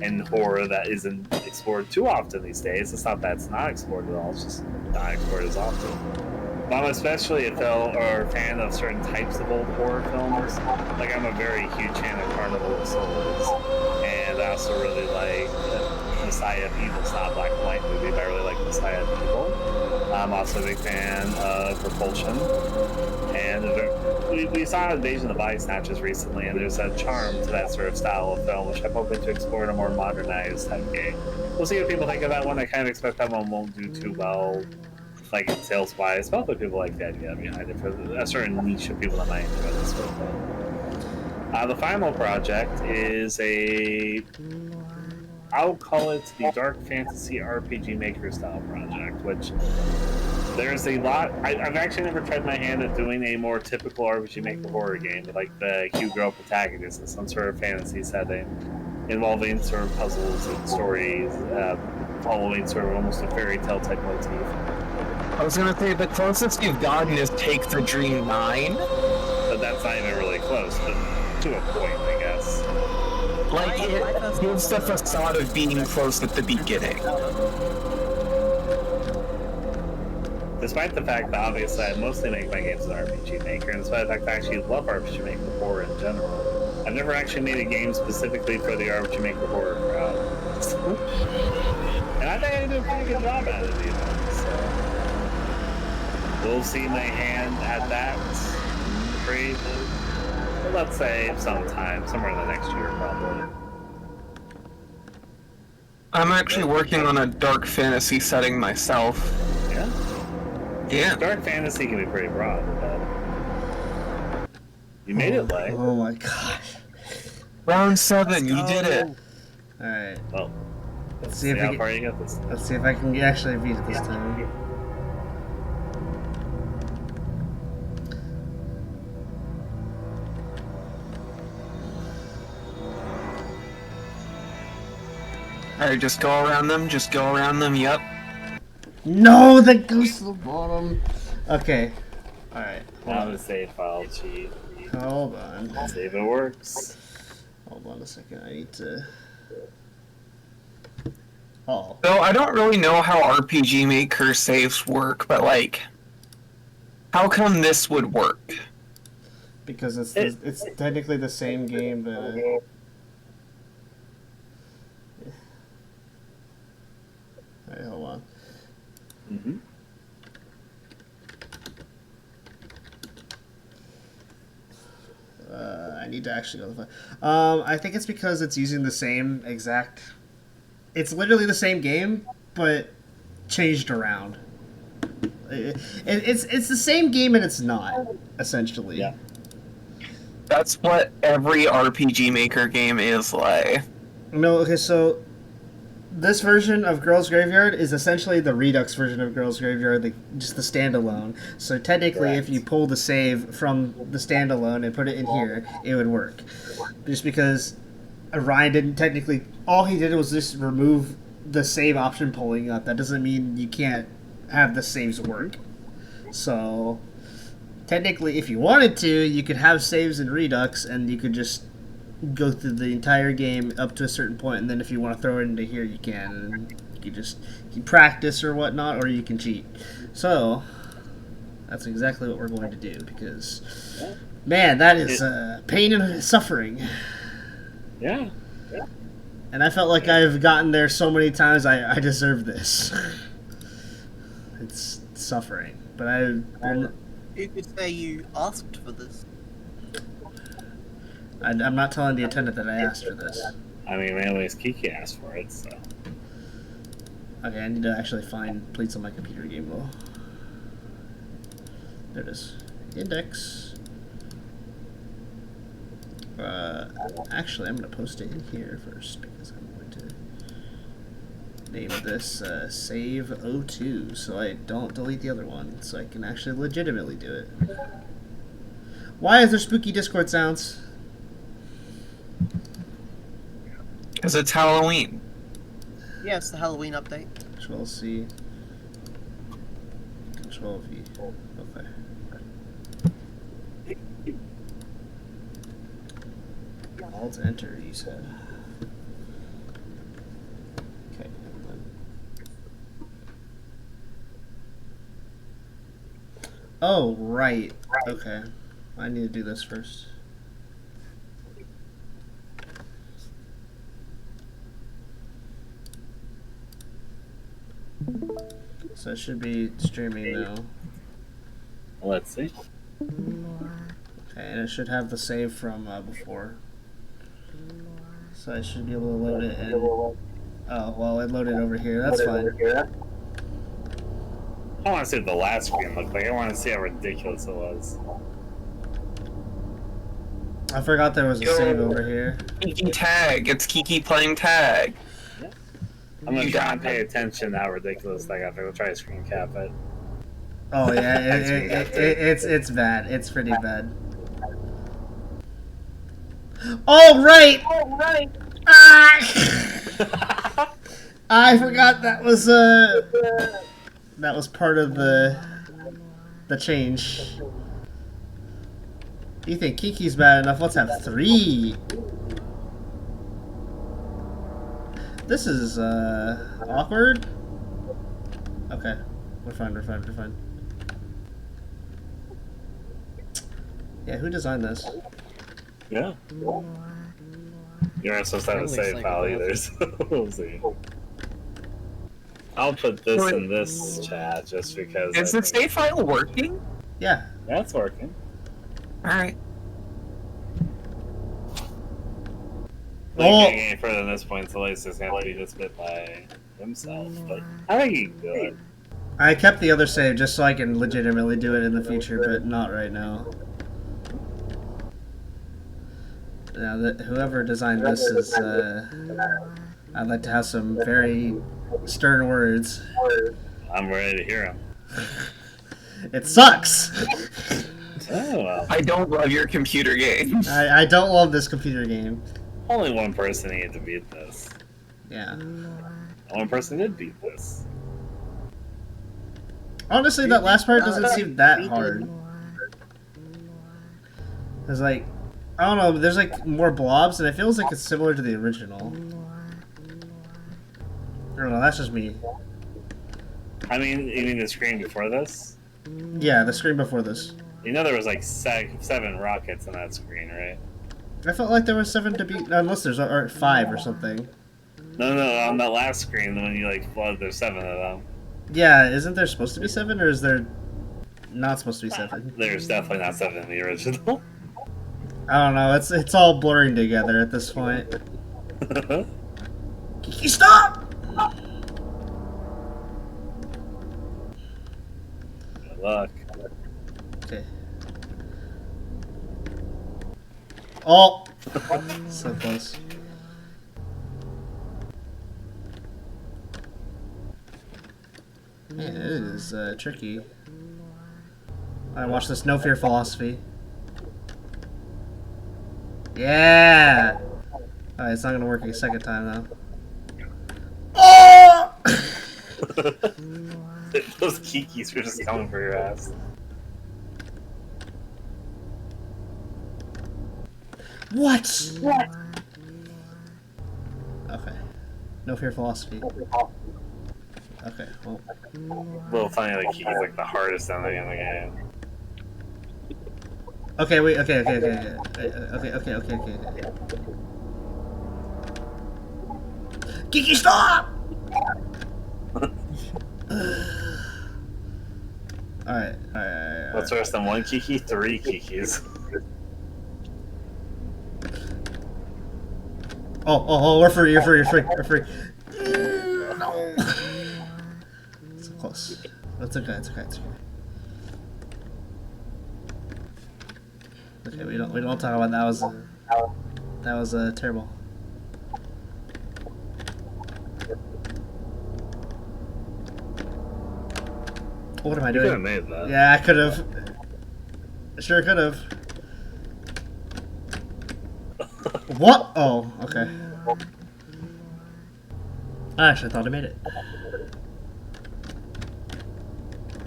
and horror that isn't explored too often these days. It's not that it's not explored at all, it's just not explored as often. But I'm especially a fan of certain types of old horror films. Like, I'm a very huge fan of Carnival of Souls, and I also really like Messiah of Evil. It's not a black and white movie, but I really like Messiah of Evil. I'm also a big fan of Repulsion. And we saw Invasion of the Body Snatchers recently, and there's a charm to that sort of style of film, which I'm hoping to explore in a more modernized type game. We'll see what people think of that one. I kind of expect that one won't do too well, like sales-wise, but other people like the idea behind it for a certain niche of people that might enjoy this sort of thing. The final project is I'll call it the Dark Fantasy RPG Maker style project, which there's a lot. I've actually never tried my hand at doing a more typical RPG Maker horror game with like the cute girl protagonist in some sort of fantasy setting involving sort of puzzles and stories, following sort of almost a fairy tale type motif. I was gonna say the closest you've gotten is Take the Dream 9. But that's not even really close, but to a point, I guess. Like, it gives the facade of being close at the beginning. Despite the fact that obviously I mostly make my games in RPG Maker, and despite the fact that I actually love RPG Maker horror in general, I've never actually made a game specifically for the RPG Maker horror crowd. And I think I did a pretty good job at it, you know, so... We'll see my hand at that pretty, let's say sometime, somewhere in the next year probably. I'm actually working on a dark fantasy setting myself. Yeah? Yeah. Dark fantasy can be pretty broad, but you made it, like. Oh my gosh. Round 7, you did it. Alright. Well, Let's see if how far you get this. Let's see if I can actually beat it this time. Alright, just go around them, yep. No, that goes to the bottom. Okay. Alright. Now the save file cheat. Hold on. See if it works. Hold on a second. I need to... Oh. So I don't really know how RPG Maker saves work, but like, how come this would work? Because it's technically the same game, but... Alright, hold on. Mm-hmm. I need to actually go to the I think it's because it's using the same exact... It's literally the same game, but changed around. It's the same game and it's not, essentially. Yeah. That's what every RPG Maker game is like. No, okay, so this version of Girls Graveyard is essentially the Redux version of Girls Graveyard, just the standalone. So technically, if you pull the save from the standalone and put it in here, it would work. Just because Ryan didn't technically... All he did was just remove the save option pulling up. That doesn't mean you can't have the saves work. So technically, if you wanted to, you could have saves in Redux and you could just go through the entire game up to a certain point, and then if you want to throw it into here, you can. And you can practice or whatnot, or you can cheat. So that's exactly what we're going to do, because man, that is pain and suffering. Yeah. And I felt like I've gotten there so many times. I deserve this. It's suffering, but You could say you asked for this. I'm not telling the attendant that I asked for this. I mean, anyways, Kiki asked for it, so. Okay, I need to actually find Pleats on my computer game though. There it is. Index. Actually, I'm going to post it in here first because I'm going to... name this Save 02 so I don't delete the other one, so I can actually legitimately do it. Why is there spooky Discord sounds? Because it's Halloween. Yeah, it's the Halloween update. Control C. Control V. Okay. Alt Enter, you said. Okay. Oh, right. Okay. I need to do this first. So it should be streaming now. Let's see. Okay, and it should have the save from before. So I should be able to load it in. Oh, well, it loaded over here. That's fine. I want to see what the last screen looked like. I want to see how ridiculous it was. I forgot there was a save over here. Kiki tag. It's Kiki playing tag. I'm gonna try and pay attention to how ridiculous that got. We'll try to screen cap it. Oh yeah, it's bad. It's pretty bad. Oh right. Ah! I forgot that was part of the change. You think Kiki's bad enough? Let's have 3. This is awkward. Okay, we're fine. Yeah, who designed this? Yeah. You're not supposed to have a save file either, so we'll see. I'll put this in this chat just because. Is the save file working? Yeah. That's working. Alright. We can't get any further than this point, so Lace is going to be this bit by himself, but I think he can do it. I kept the other save just so I can legitimately do it in the future, but not right now. Now, whoever designed this is, I'd like to have some very stern words. I'm ready to hear him. It sucks! Oh, well. I don't love your computer game. I don't love this computer game. Only one person needed to beat this. Yeah. One person did beat this. Honestly, that last part doesn't seem that hard. It's like, I don't know, there's like more blobs, and it feels like it's similar to the original. I don't know, that's just me. I mean, you mean the screen before this? Yeah, the screen before this. You know there was like 7 rockets on that screen, right? I felt like there was 7 to beat, unless there's 5 or something. No, on that last screen, when you like flood, there's 7 of them. Yeah, isn't there supposed to be 7, or is there not supposed to be 7? There's definitely not 7 in the original. I don't know, it's all blurring together at this point. Kiki, stop! Good luck. Okay. Oh! So close. Man, it is tricky. I watch this No Fear Philosophy. Yeah! Alright, it's not gonna work a second time though. Oh! Those Kikis were just coming for your ass. What? Okay. No Fear Philosophy. Okay, well. Little funny, like Kiki's like the hardest enemy in the game. Okay, wait, okay. Kiki, stop! Alright. What's worse than 1 Kiki? 3 Kikis. Oh, we're free. No. So close. It's okay. Okay, we don't talk about that. That was terrible. What am I You could have doing? made that. Yeah, I could have. Sure could have. What? Oh, okay. I actually thought I made it.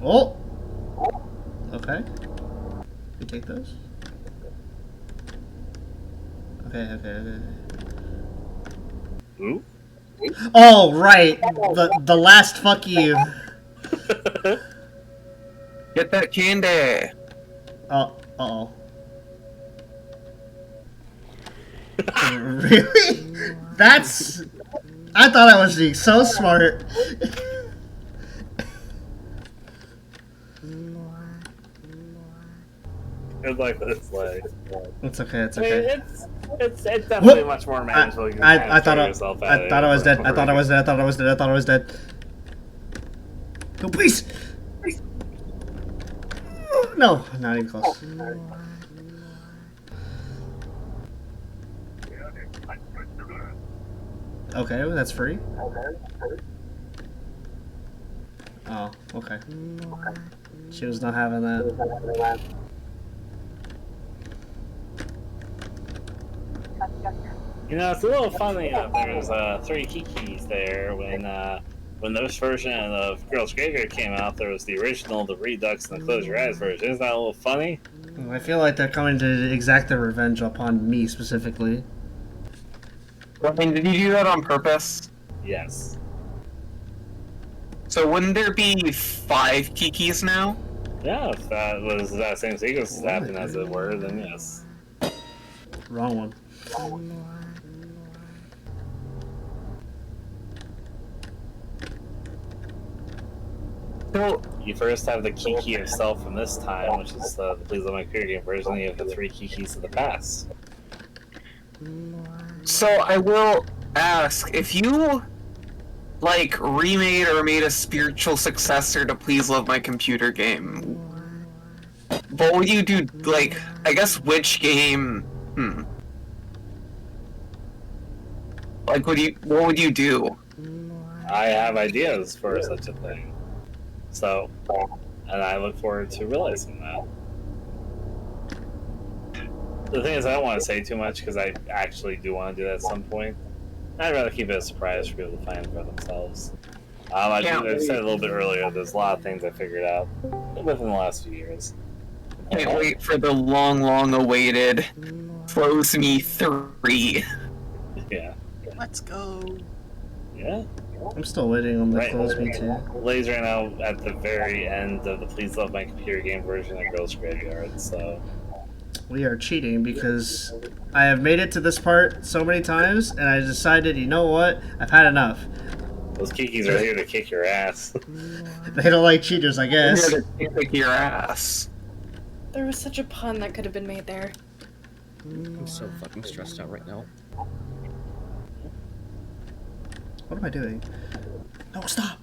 Oh! Okay. We take those? Okay. Ooh. Oh, right! The last fuck you. Get that candy. Oh, uh-oh. Really? That's... I thought I was being so smart. It's like this, like. It's okay, it's I mean, okay. it's definitely much more manageable. You can kind I of thought throw I yourself at it thought I was dead. I before thought I you was dead. I thought I was dead. I thought I was dead. No, please! No, not even close. Okay, well, that's free. Oh, okay. She was not having that. You know, it's a little funny that there's 3 Kikis there when this version of Girls Graveyard came out. There was the original, the Redux, and the Close Your Eyes version. Isn't that a little funny? I feel like they're coming to exact their revenge upon me specifically. I mean, did you do that on purpose? Yes. So wouldn't there be 5 Kikis now? Yeah, if that was that same sequence happened as it were, then yes. Wrong one. So You first have the Kiki itself from this time, which is the Please Let My Career Game version, and you have the 3 Kikis of the past. So I will ask, if you like remade or made a spiritual successor to Please Love My Computer Game, what would you do? Like, I guess which game? Like, what would you do? I have ideas for such a thing. So, and I look forward to realizing that. The thing is, I don't want to say too much because I actually do want to do that at some point. I'd rather keep it a surprise for people to find for themselves. I said a little bit earlier, there's a lot of things I figured out within the last few years. Can't wait for the long awaited Close Me 3. Yeah. Let's go. Yeah. I'm still waiting on the Right. Close Me too. Lay's right now at the very end of the Please Love My Computer Game version of Girls Graveyard, so... We are cheating because I have made it to this part so many times and I decided, you know what? I've had enough. Those Kikis are here to kick your ass. They don't like cheaters, I guess. Here to kick your ass. There was such a pun that could have been made there. I'm so fucking stressed out right now. What am I doing? No, stop!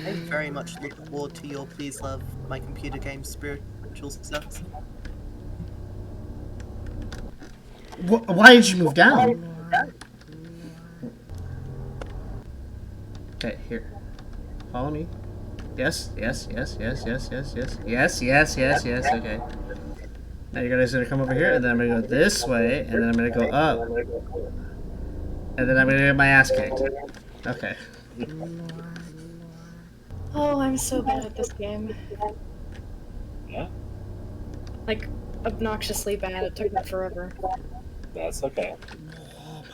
I very much look forward to your Please Love My Computer Game spiritual success. Why did you move down? Okay, here. Follow me. Yes, okay. Now you guys are gonna come over here, and then I'm gonna go this way, and then I'm gonna go up. And then I'm gonna get my ass kicked. Okay. Oh, I'm so bad at this game. Yeah, Like, obnoxiously bad. It took me forever. that's okay.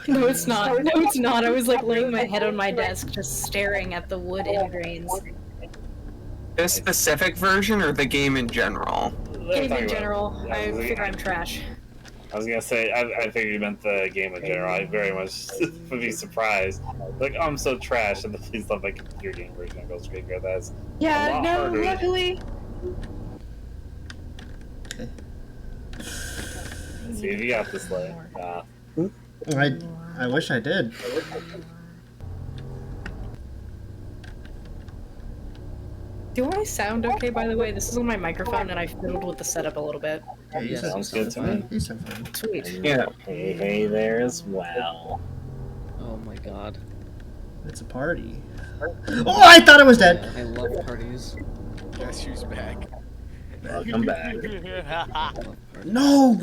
No, it's not. No, it's not. I was like laying my head on my desk, just staring at the wood end grains. This specific version or the game in general? Game in general, I figure I'm trash. I was gonna say, I figured you meant the game in general. I very much would be surprised. Like, oh, I'm so trash in the Please Love My Computer Game version of Ghost Graveyard. That's a Yeah, lot no, harder. luckily. See if you got this, Lay. I wish I did. Do I sound okay, by the way? This is on my microphone, and I fiddled with the setup a little bit. Yeah, you said Sounds good to me. You said fine. Sweet. Yeah. Hey there as well. Oh my god. It's a party. Oh, I thought I was dead! Yeah, I love parties. Guess who's back? Welcome back. No!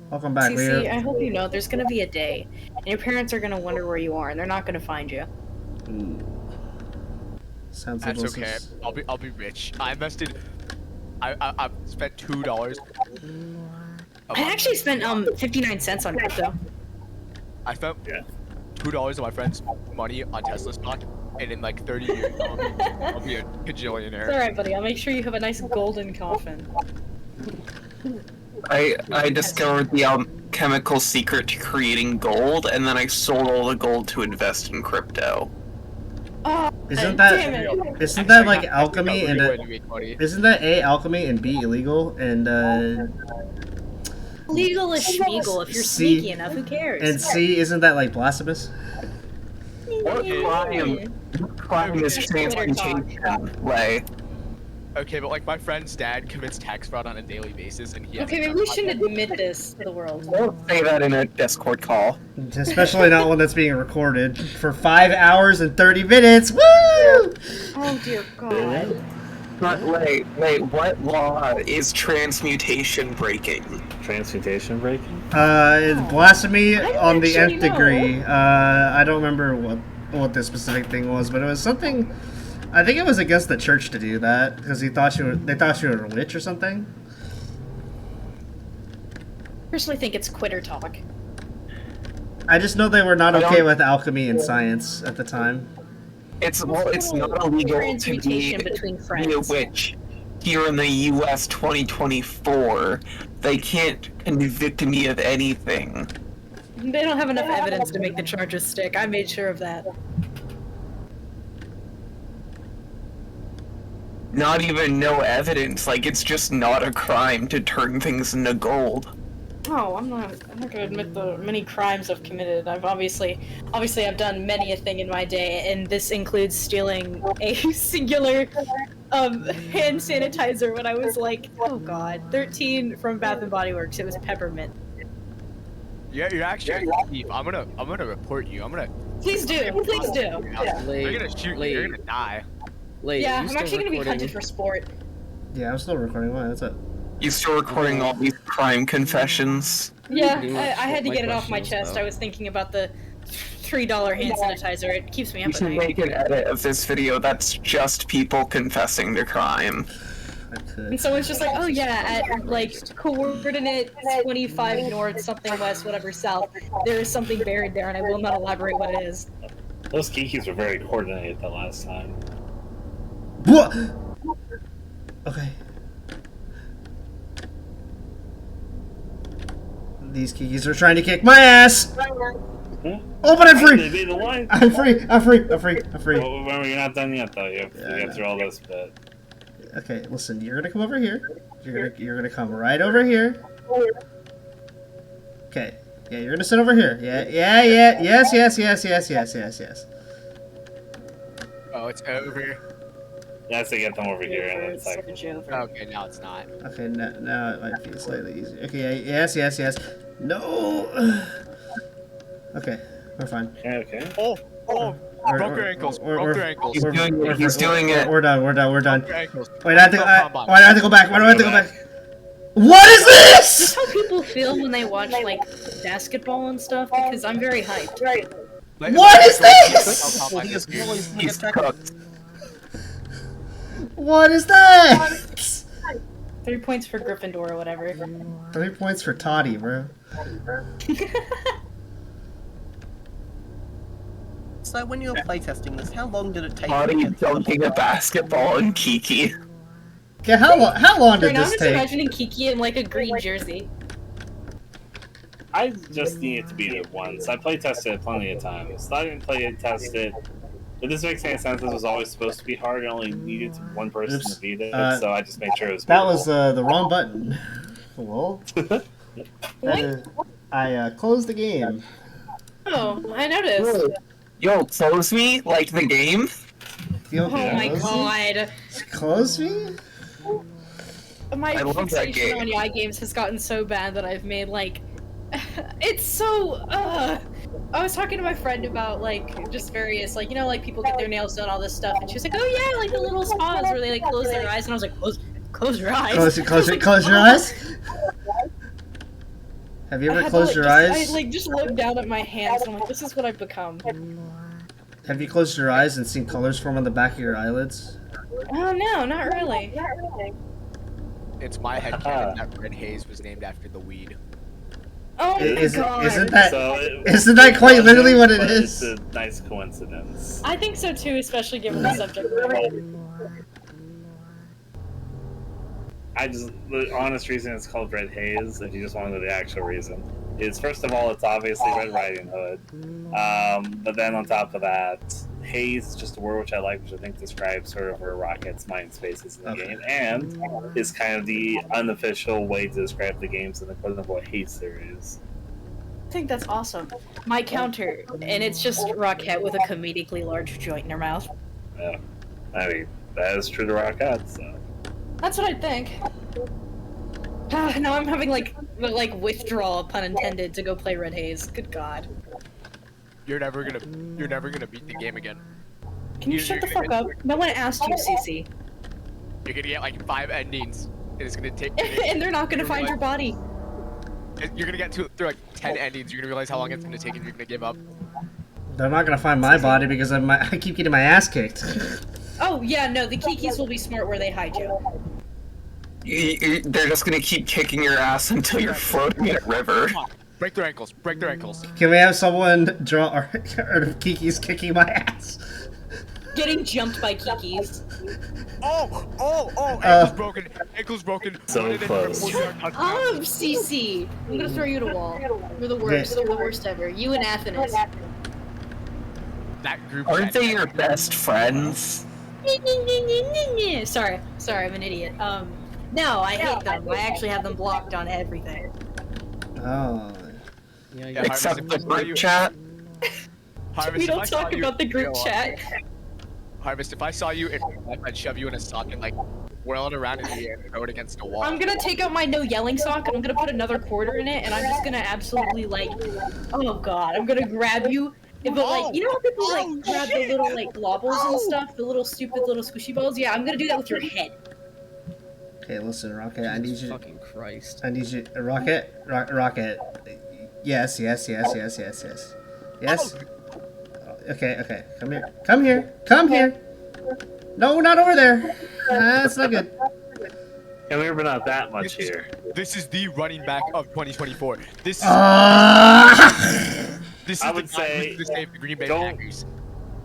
Welcome back, CC, Leo. I hope you know there's gonna be a day, and your parents are gonna wonder where you are, and they're not gonna find you. Sounds That's like okay. I'll be rich. I invested. I've spent $2. I actually spent 59 cents on crypto. I spent $2 of my friend's money on Tesla stock, and in like 30 years, I'll be a gajillionaire. It's alright, buddy. I'll make sure you have a nice golden coffin. I discovered the chemical secret to creating gold, and then I sold all the gold to invest in crypto. Oh, Isn't damn it. that like alchemy and isn't that A, alchemy, and B, illegal, and Legal is schmeagle. If you're C- sneaky enough, who cares? and C, isn't that like blasphemous? Crime is transmutation, Lay. Okay, but like my friend's dad commits tax fraud on a daily basis, and he. Okay, maybe we shouldn't admit this to the world. Don't say that in a Discord call. Especially not one that's being recorded for 5 hours and 30 minutes. Woo! Oh dear God. But wait, what law is transmutation breaking? Transmutation breaking? It's blasphemy on the actually nth degree. I don't remember what the specific thing was, but it was something. I think it was against the church to do that because they thought you were a witch or something. Personally, think it's quitter talk. I just know they were not okay with alchemy and science at the time. It's not illegal to be a witch here in the U.S. 2024. They can't convict me of anything. They don't have enough evidence to make the charges stick. I made sure of that. Not even no evidence. Like, it's just not a crime to turn things into gold. Oh, I'm not gonna admit the many crimes I've committed. I've obviously I've done many a thing in my day, and this includes stealing a singular hand sanitizer when I was like, oh god, 13 from Bath and Body Works. It was peppermint. Yeah, you're actually a thief. I'm gonna report you. Please do, please do. You're gonna shoot you. You're gonna die. Yeah, I'm actually gonna be hunted for sport. Yeah, I'm still recording. Why? What's up? You still recording all these crime confessions? Yeah, I had to get it off my chest. I was thinking about the $3 hand sanitizer. It keeps me up You at should night. make an edit of this video that's just people confessing to crime. And someone's just like, oh yeah, at like coordinate 25 north, something west, whatever south, there is something buried there, and I will not elaborate what it is. Those kikis were very coordinated the last time. What? Okay. These kikis are trying to kick my ass! Oh, but I'm free! I'm free! I'm free! I'm free! I'm free! Well, remember, you're not done yet, though. You have to get through all this bit. Okay, listen, you're gonna come over here. You're gonna come right over here. Okay. Yeah, you're gonna sit over here. Yeah. Yes. Oh, it's over. You have to get them over here, and then it's like... Okay, now it's not. Okay, now it might be slightly easier. Okay, yes. No! Okay, we're fine. Okay. Oh! Broke your ankles. Broke your ankles. He's doing it. We're done. Broke your ankles. Wait, why do I have to go back? Why do I have to go back? What is this? Is this how people feel when they watch, like, basketball and stuff? Because I'm very hyped. What is this? He's cooked. What is that? 3 points for Gryffindor or whatever. 3 points for Toddy, bro. So when you were playtesting this, how long did it take? Toddy dunking a basketball in Kiki. Okay, how long did Right now, I'm this just take? imagining Kiki in like a green jersey. I just needed to beat it once. I playtested it plenty of times. I didn't playtest it. If this makes any sense, this was always supposed to be hard. It only needed one person to beat it, so I just made sure it was That was the wrong button. Well, I closed the game. Oh, I noticed. Yo, close me? Like the game? Oh my god. Close me? My I love that fixation game. on Yai games has gotten so bad that I've made like... it's so... I was talking to my friend about like just various like like people get their nails done, all this stuff, and she was like, "Oh yeah, like the little spas where they like close their eyes," and I was like, "Close your eyes." Close your eyes. Have you ever closed your eyes? I like just looked down at my hands and I'm like, "This is what I've become." Have you closed your eyes and seen colors form on the back of your eyelids? Oh no, not really. It's my headcanon that Red Haze was named after the weed. Oh my god! Isn't that quite literally what it is? It's a nice coincidence. I think so too, especially given the subject matter. The honest reason it's called Red Haze, if you just want to know the actual reason, is first of all, it's obviously Red Riding Hood. But then on top of that, haze is just a word which I like, which I think describes sort of where Rocket's mind space is in the game, and is kind of the unofficial way to describe the games in the quote-unquote haze series. I think that's awesome. My counter, and it's just Rocket with a comedically large joint in her mouth. Yeah, I mean, that is true to Rocket, so. That's what I think. Now I'm having like withdrawal, pun intended, to go play Red Haze. Good God. You're never gonna beat the game again. Can you shut the fuck up? No one asked you, CC. You're gonna get like 5 endings, and it's gonna take. And they're not gonna find your body. You're gonna get through like 10 endings. You're gonna realize how long it's gonna take, and you're gonna give up. They're not gonna find my body because I keep getting my ass kicked. Oh yeah, no, the Kikis will be smart where they hide you. They're just gonna keep kicking your ass until you're floating in a river. Come on, break their ankles. Break their ankles. Can we have someone draw art of Kiki's kicking my ass? Getting jumped by Kikis. Oh! Ankle's broken. Ankle's broken. So close. CC. I'm gonna throw you at a wall. You're the worst. You're the worst ever. You and Athena's. That group. Aren't they your best friends? Sorry, I'm an idiot. No, I hate them. I actually have them blocked on everything. Oh. Yeah, except the group chat. Harvest, we don't talk about the group chat. Harvest, if I saw you in real life, I'd shove you in a sock and like whirl it around in the air and throw it against a wall. I'm gonna take out my no yelling sock and I'm gonna put another quarter in it and I'm just gonna absolutely like, oh god, I'm gonna grab you. But like, you know how people like grab the little like globbles and stuff, the little stupid little squishy balls? Yeah, I'm gonna do that with your head. Okay, listen, Rocket, I need you. Fucking Christ. I need you, Rocket, Rocket. Yes. Yes. Okay. Come here. No, not over there. That's not good. And we were not that much here. This is the running back of 2024. This is. This is I would say to save the Green Bay don't. Packers.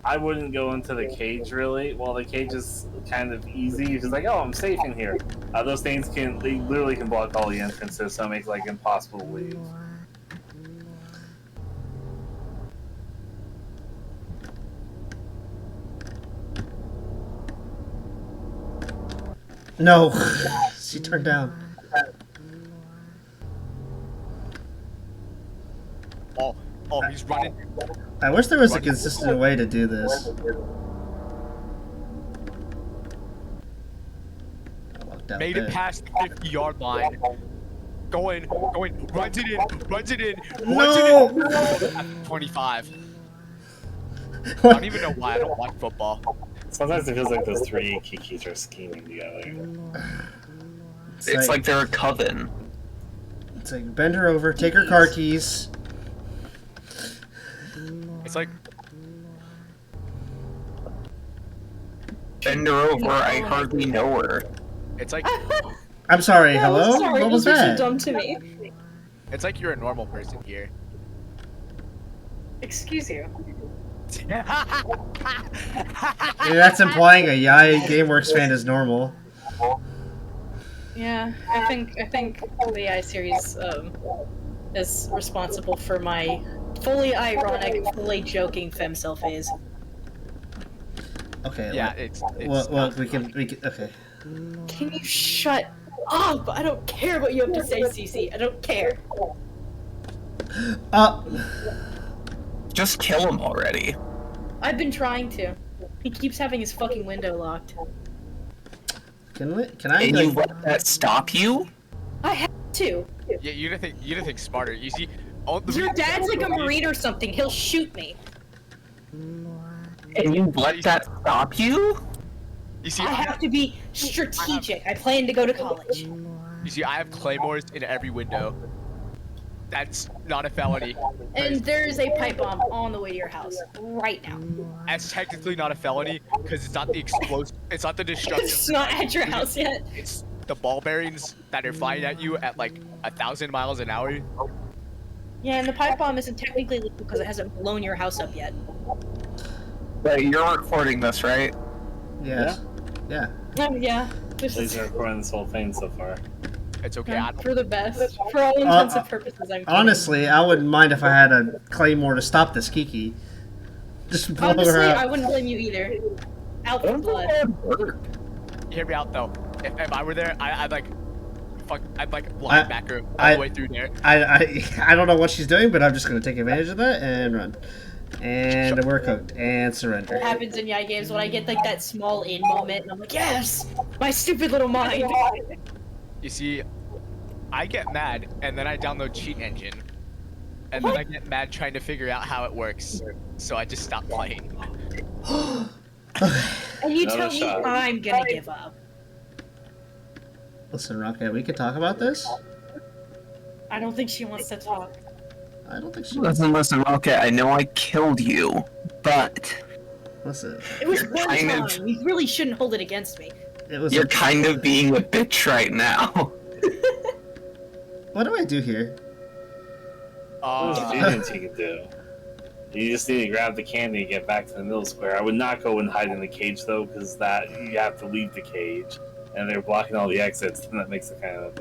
I wouldn't go into the cage really. Well, the cage is kind of easy. It's just like, oh, I'm safe in here. Those things they literally can block all the entrances, so it makes it like impossible to leave. No, she turned down. Oh, he's running. I wish there was a consistent way to do this. Made it past the 50-yard line. Going, runs it in. No! 25. I don't even know why I don't like football. Sometimes it feels like those three Kikis are scheming together. It's like they're a coven. It's like, bend her over, take her car keys. It's like... Bend her over, I hardly know her. It's like... I'm sorry, hello? Sorry, what was those were that? so dumb to me. It's like you're a normal person here. Excuse you. That's implying a Yai GameWorks fan is normal. Yeah, I think the AI series is responsible for my fully ironic, fully joking femcel phase. Okay. Yeah, well, we can. Okay. Can you shut up? I don't care what you have to say, Cece. I don't care. Just kill him already. I've been trying to. He keeps having his fucking window locked. Can I? And you let that stop you? I have to. Yeah, you gotta think smarter. You see, Your dad's like a Marine or something. He'll shoot me. And you let that stop you? You see, I have to be strategic. I plan to go to college. You see, I have claymores in every window. That's not a felony. And there's a pipe bomb on the way to your house right now. That's technically not a felony because it's not the explosive. It's not the destructive. It's not at your house yet. It's the ball bearings that are flying at you at like 1,000 miles an hour. Yeah, and the pipe bomb isn't technically legal because it hasn't blown your house up yet. Wait, you're recording this, right? Yes. Yeah. Yeah. Please are recording this whole thing so far. It's okay. I don't... For the best. For all intents and purposes, I'm kidding. Honestly, I wouldn't mind if I had a claymore to stop this Kiki. Just blow Honestly, her up. I wouldn't blame you either. Out for blood. Hear me out though. If I were there, I'd like linebacker all the way through there. I don't know what she's doing, but I'm just gonna take advantage of that and run. And we're cooked. And surrender. What happens in Yai games when I get like that small in moment and I'm like, yes! My stupid little mind! You see, I get mad and then I download Cheat Engine. And then I get mad trying to figure out how it works. So I just stop playing. And you tell me I'm gonna give up. Listen, Rocket, we could talk about this? I don't think she wants to talk. I don't think she Listen, Rocket, I know I killed you, but... Listen. It was one kind time. of- You really shouldn't hold it against me. It was You're kind of being a bitch right now. What do I do here? There's a few things you can do. You just need to grab the candy and get back to the middle square. I would not go and hide in the cage though, because that you have to leave the cage, and they're blocking all the exits, and that makes it kind of.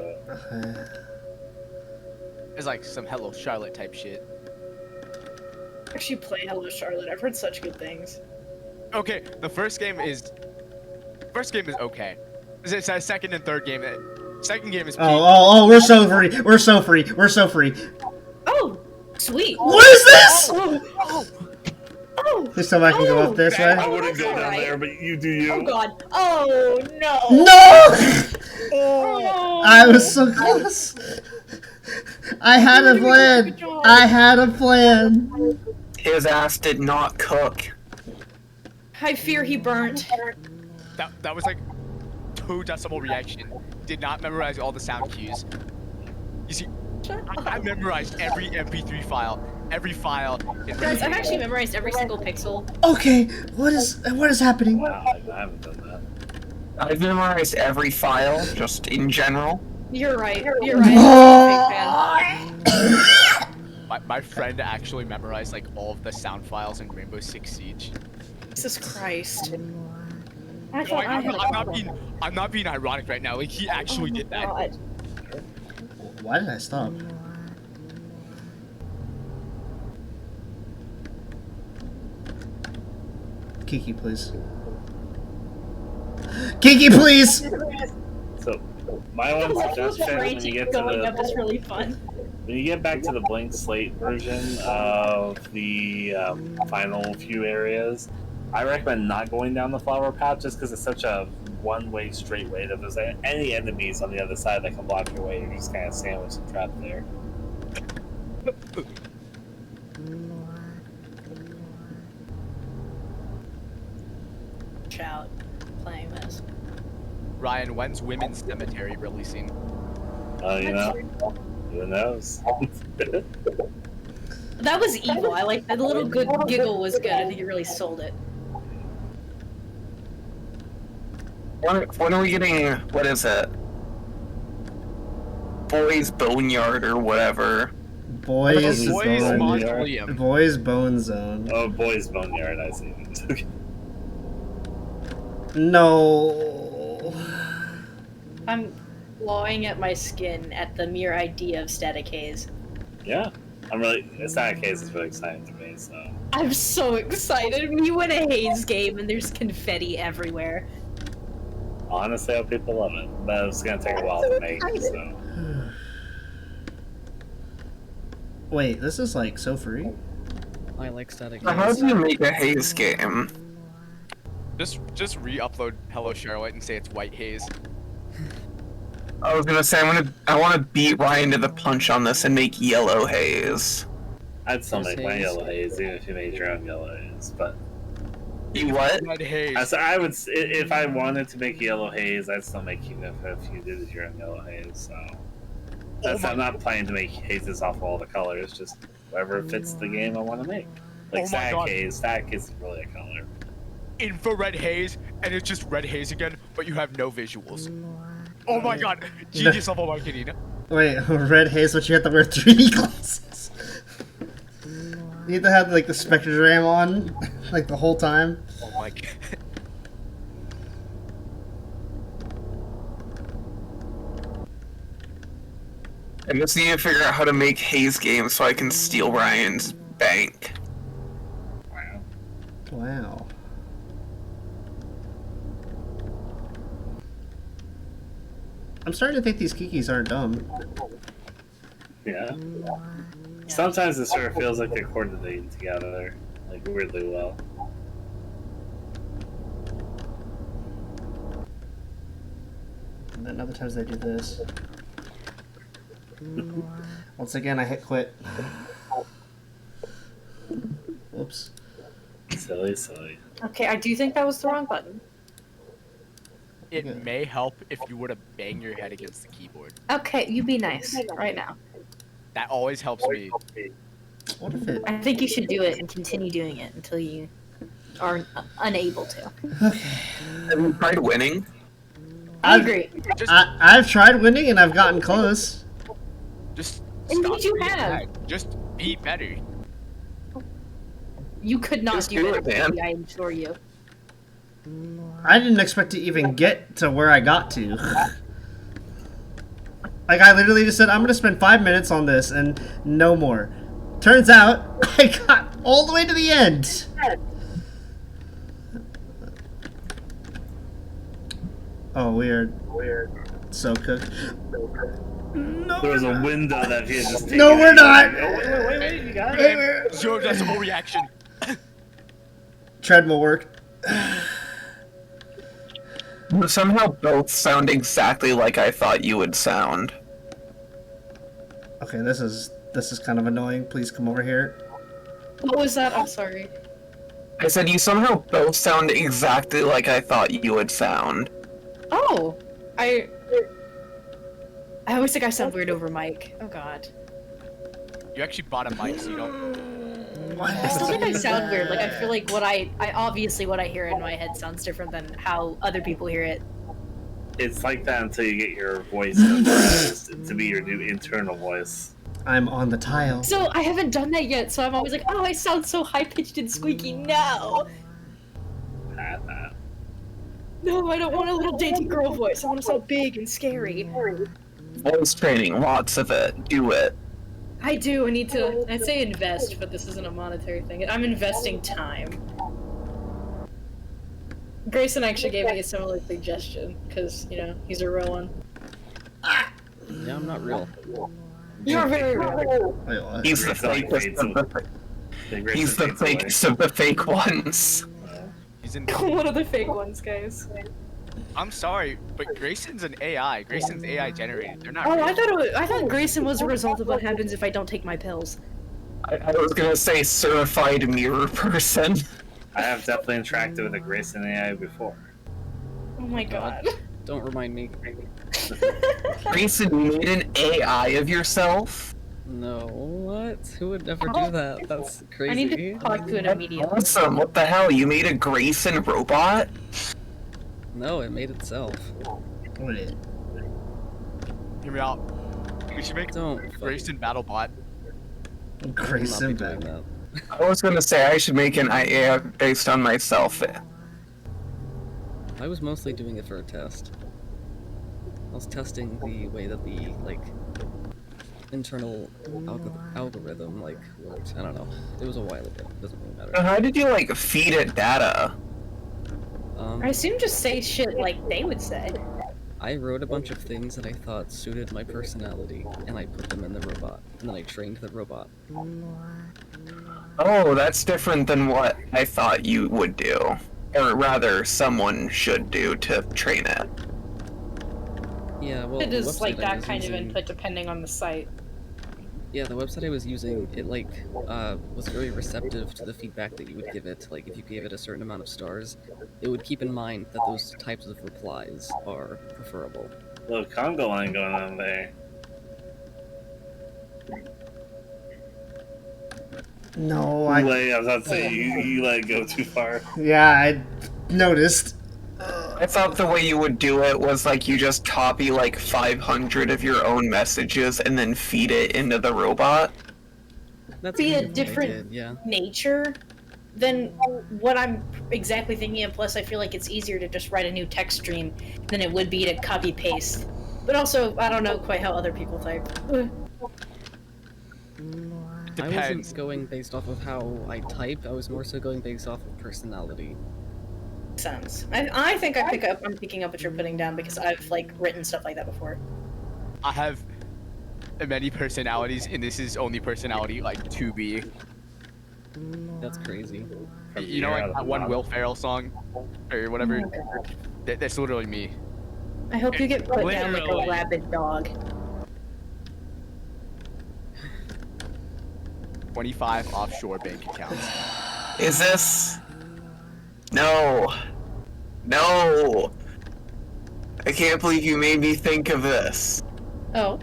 It's like some Hello Charlotte type shit. Actually, play Hello Charlotte. I've heard such good things. Okay, the first game is okay. It's a second and third game. Second game is. Oh, we're so free. We're so free. We're so free. Oh, sweet. What is this? Oh, Please tell me I can go up this way. I wouldn't go down there, but you do you. Oh god. Oh no. No! Oh. I was so close. I had a plan. I had a plan. His ass did not cook. I fear he burnt. That was like 2 decimal reaction. Did not memorize all the sound cues. You see, I memorized every MP3 file, every file. Guys, I've actually memorized every single pixel. Okay, what is happening? Wow, I haven't done that. I've memorized every file, just in general. You're right. You're right. I'm a big fan. My friend actually memorized like all of the sound files in Rainbow Six Siege. Jesus Christ. I'm not being ironic right now. Like he actually did that. God. Why did I stop? Kiki, please. Kiki, please! So, my one suggestion when you get to going up is the really fun. when you get back to the blank slate version of the final few areas, I recommend not going down the flower path just because it's such a one-way straight way that if there's any enemies on the other side that can block your way, you're just kind of sandwiched and trapped there. Shout. Playing this. Ryan, when's Women's Cemetery releasing? You know, who knows? That was evil. I like that. The little good giggle was good. I think it really sold it. When are we getting, what is it? Boys Boneyard or whatever. Boys Boneyard. Boys Bone Zone. Oh, Boys Boneyard, I see. No. I'm clawing at my skin at the mere idea of static haze. Yeah, Static Haze is really exciting to me, so. I'm so excited. We win a haze game and there's confetti everywhere. Honestly, I hope people love it, but it's gonna take a while to make, so. Wait, this is like so free? I like static So how haze. do you make a haze game? Just re-upload Hello Charlotte and say it's White Haze. I was gonna say I want to beat Ryan to the punch on this and make yellow haze. I'd still Yes, make my haze. yellow haze, even if you made your own yellow haze. But You what? Red haze. I would, if I wanted to make yellow haze, I'd still make you if you did your own yellow haze. So I'm not planning to make hazes off all the colors, just whatever fits the game I want to make. Like Oh my stack God. haze, stack isn't really a color. Infrared haze, and it's just red haze again, but you have no visuals. Oh my god, genius level marketing. Wait, red haze, but you have to wear 3D glasses. You need to have like the spectrogram on, like the whole time. Oh my god. I just need to figure out how to make haze games so I can steal Ryan's bank. Wow. Wow. I'm starting to think these kikis aren't dumb. Yeah. Sometimes it sort of feels like they're coordinating together, like weirdly well. And then other times they do this. Once again, I hit quit. Oops. Silly, silly. Okay, I do think that was the wrong button. It may help if you were to bang your head against the keyboard. Okay, you be nice right now. That always helps me. What if it... I think you should do it and continue doing it until you are unable to. Have you tried winning? I agree. I've tried winning and I've gotten close. Just Indeed stop you being have. bad. Just be better. You could not Just do do it, it, man. I assure you. I didn't expect to even get to where I got to. Like, I literally just said, I'm going to spend 5 minutes on this and no more. Turns out, I got all the way to the end. Oh, weird. So cooked. No, There was a window that if you had just No, taken we're it- not. Oh, wait, you got it. Zero decimal reaction. Treadmill work. You somehow both sound exactly like I thought you would sound. Okay, this is kind of annoying. Please come over here. What was that? I'm sorry. I said you somehow both sound exactly like I thought you would sound. Oh, I always think I sound weird over mic. Oh god. You actually bought a mic, so you don't. I still think I sound weird. Like I feel like what I obviously what I hear in my head sounds different than how other people hear it. It's like that until you get your voice compressed to be your new internal voice. I'm on the tile. So I haven't done that yet. So I'm always like, oh, I sound so high pitched and squeaky. No, no, I don't want a little dainty girl voice. I want to sound big and scary. Voice training, lots of it. Do it. I do. I need to. I'd say invest, but this isn't a monetary thing. I'm investing time. Grayson actually gave me a similar suggestion because you know he's a real one. Yeah, I'm not real. You're very real. Wait, what? He's the fakest of the He's the fakest of the fake ones. He's in. One of the fake ones, guys. I'm sorry, but Grayson's an AI. Grayson's AI generated. They're not. Oh, real. I thought Grayson was a result of what happens if I don't take my pills. I was gonna say certified mirror person. I have definitely interacted with a Grayson AI before. Oh my god. Don't remind me. Grayson, you made an AI of yourself? No, what? Who would never do that? That's crazy. I need to talk to it immediately. Awesome, what the hell? You made a Grayson robot? No, it made itself. Wait. Hear me out. We should make Grayson BattleBot. Grayson doing that. I was gonna say I should make an AI based on myself. I was mostly doing it for a test. I was testing the way that the, like, internal algorithm, like, worked. I don't know. It was a while ago. It doesn't really matter. How did you, like, feed it data? I assume just say shit like they would say. I wrote a bunch of things that I thought suited my personality, and I put them in the robot. And then I trained the robot. Oh, that's different than what I thought you would do. Or rather, someone should do to train it. Yeah, well, It the is like website I that was kind of using- input depending on the site. Yeah, the website I was using, it was very receptive to the feedback that you would give it. Like, if you gave it a certain amount of stars, it would keep in mind that those types of replies are preferable. Little Congo line going on there. No, I was about to say, you let it go too far. Yeah, I noticed. I thought the way you would do it was like you just copy like 500 of your own messages and then feed it into the robot. That's Be kind a of what I different did, yeah. nature than what I'm exactly thinking of. Plus, I feel like it's easier to just write a new text stream than it would be to copy paste. But also, I don't know quite how other people type. I wasn't going based off of how I type, I was more so going based off of personality. Sense. I think I'm picking up what you're putting down because I've like written stuff like that before. I have many personalities, and this is only personality like 2B. That's crazy. You know, like that one Will Ferrell song, or whatever. That's literally me. I hope you get put down like a Literally. rabid dog. 25 offshore bank accounts. Is this? No. No. I can't believe you made me think of this. Oh.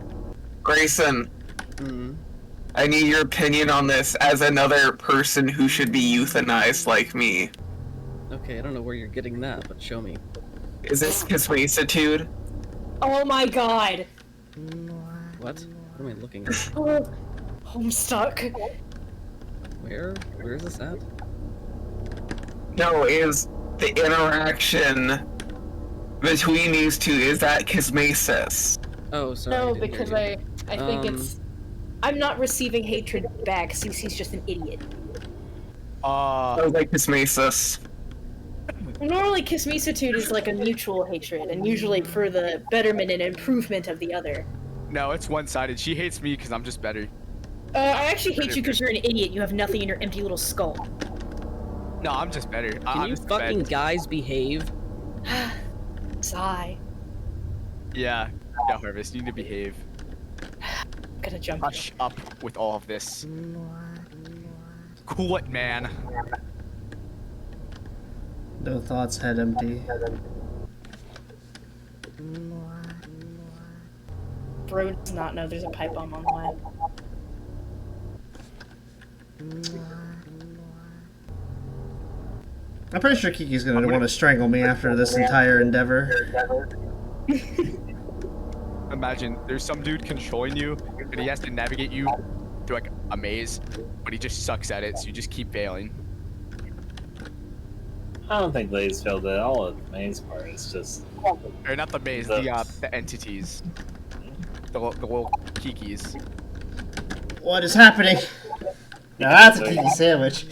Grayson. I need your opinion on this as another person who should be euthanized like me. Okay, I don't know where you're getting that, but show me. Is this Kiswasitude? Oh my god. What? What am I looking at? Oh, I'm stuck. Where? Where is this at? No, is the interaction between these two, is that Kismasis? Oh, sorry. No, I didn't hear because you. I think it's. I'm not receiving hatred back. CC's just an idiot. I like Kismasis. Normally, Kismisitude is like a mutual hatred, and usually for the betterment and improvement of the other. No, it's one-sided. She hates me because I'm just better. I actually hate you because you're an idiot. You have nothing in your empty little skull. No, I'm just better. Can you fucking guys behave? Sigh. Yeah, Harvest, you need to behave. I'm gonna jump. Hush up with all of this. Cool it, man. No thoughts, head empty. Bro does not know there's a pipe bomb on the way. I'm pretty sure Kiki's gonna want to strangle me after this entire endeavor. Imagine there's some dude controlling you, and he has to navigate you through like a maze, but he just sucks at it, so you just keep failing. I don't think Blaze failed at all at the maze part. It's just Or not the maze, the entities. The little kikis. What is happening? Now that's a Kiki sandwich.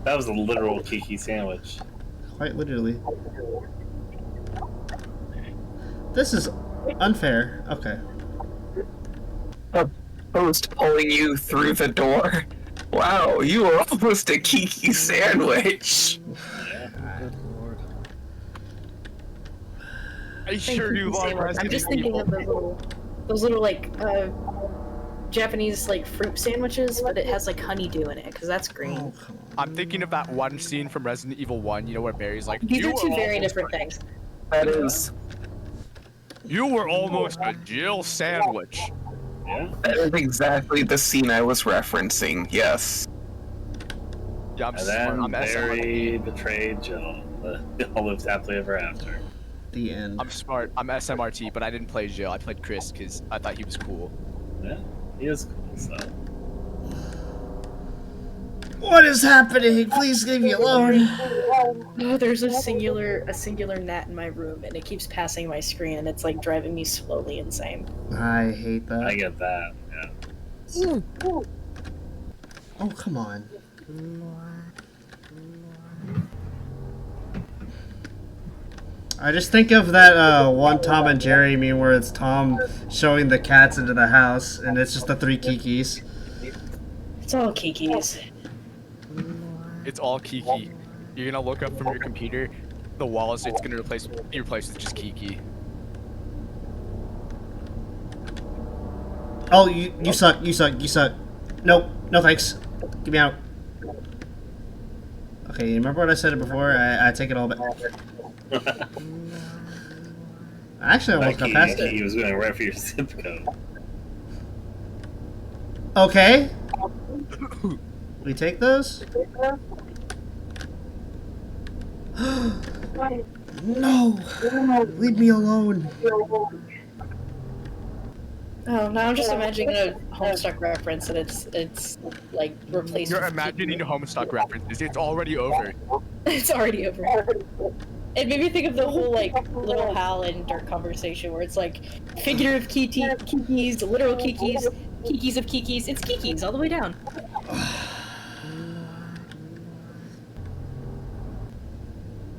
That was a literal Kiki sandwich. Quite literally. This is unfair. Okay. Post pulling you through the door. Wow, you were almost a Kiki sandwich. Good lord. I sure do love I'm Resident just thinking Evil. of those little like Japanese like fruit sandwiches, but it has like honeydew in it because that's green. I'm thinking of that one scene from Resident Evil 1, you know, where Barry's like, These "You are two were very almost different a- things. That is. You were almost a Jill sandwich." Yeah. That is exactly the scene I was referencing, yes. Yeah, I'm And smart. then I'm Barry SMRT. betrayed Jill. They all lived happily ever after. The end. I'm smart. I'm SMRT, but I didn't play Jill. I played Chris because I thought he was cool. Yeah, he is cool, so. What is happening? Please leave me alone. Oh, there's a singular gnat in my room, and it keeps passing my screen, and it's like driving me slowly insane. I hate that. I get that, yeah. Oh, come on. I just think of that one Tom and Jerry meme where it's Tom showing the cats into the house, and it's just the three Kikis. It's all Kikis. It's all Kiki. You're gonna look up from your computer, the walls. It's gonna be replaced with just Kiki. Oh, you suck. You suck. You suck. Nope. No thanks. Get me out. Okay, you remember what I said before? I take it all back. I actually almost got past it. He was going right for your zip code. Okay. We take those? No! Leave me alone. Oh, now I'm just imagining a Homestuck reference and it's like replaced You're with imagining Homestuck references. It's already over. It's already over. It made me think of the whole like little Hal and Dirk conversation where it's like figure of Kikis, literal Kikis, Kikis of Kikis. It's Kikis all the way down.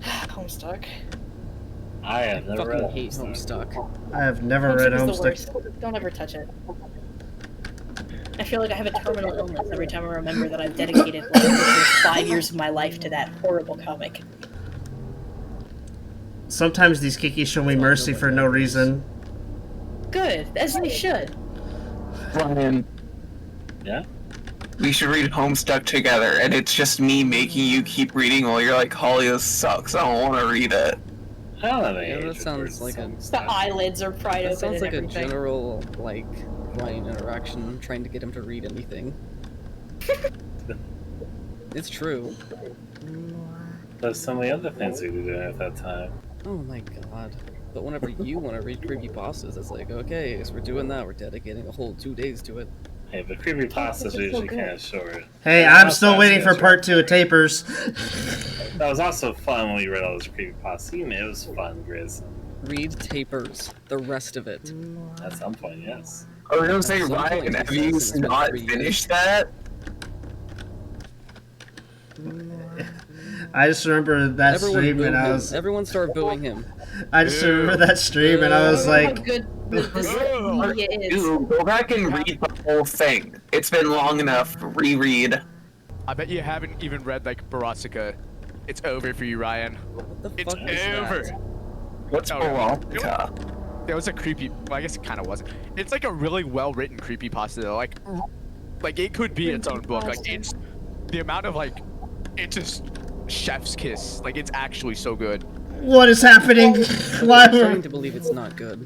Homestuck. I have never read hate Homestuck. I have never read Homestuck is the Homestuck. worst. Don't ever touch it. I feel like I have a terminal illness every time I remember that I've dedicated like the first 5 years of my life to that horrible comic. Sometimes these Kikis show me mercy for no reason. Good, as they should. Ryan, Yeah? we should read Homestuck together, and it's just me making you keep reading while you're like, Holly, this sucks, I don't want to read it. I don't have any Yeah, that hatred sounds for like some a- The stuff. eyelids are pried That open sounds and like a everything. general, like, Ryan interaction, trying to get him to read anything. It's true. There's so many other things we could do at that time. Oh my god. But whenever you want to read creepypastas, it's like, okay, so we're doing that, we're dedicating a whole 2 days to it. Hey, but creepypastas are usually kind of short. Hey, I'm still waiting for part 2 of Tapers. That was also fun when we read all those creepypastas. It was fun, Grizz. Read Tapers, the rest of it. At some point, yes. I was gonna say, At some Ryan, point, have he you says it's been not 3 years. finished that? I just remember that Everyone stream boo and I him. was. Everyone started booing him. I just remember that stream and I was How like, good this media is. Dude, go back and read the whole thing. It's been long enough. Reread. I bet you haven't even read like Barasika. It's over for you, Ryan. What the It's fuck is over. that? What's Oh, Barasika? It was a creepy. Well, I guess it kind of wasn't. It's like a really well-written creepypasta. Though. Like it could be its own book. Like it's the amount of like, it's just chef's kiss. Like it's actually so good. what is happening? Why? I'm starting to believe it's not good.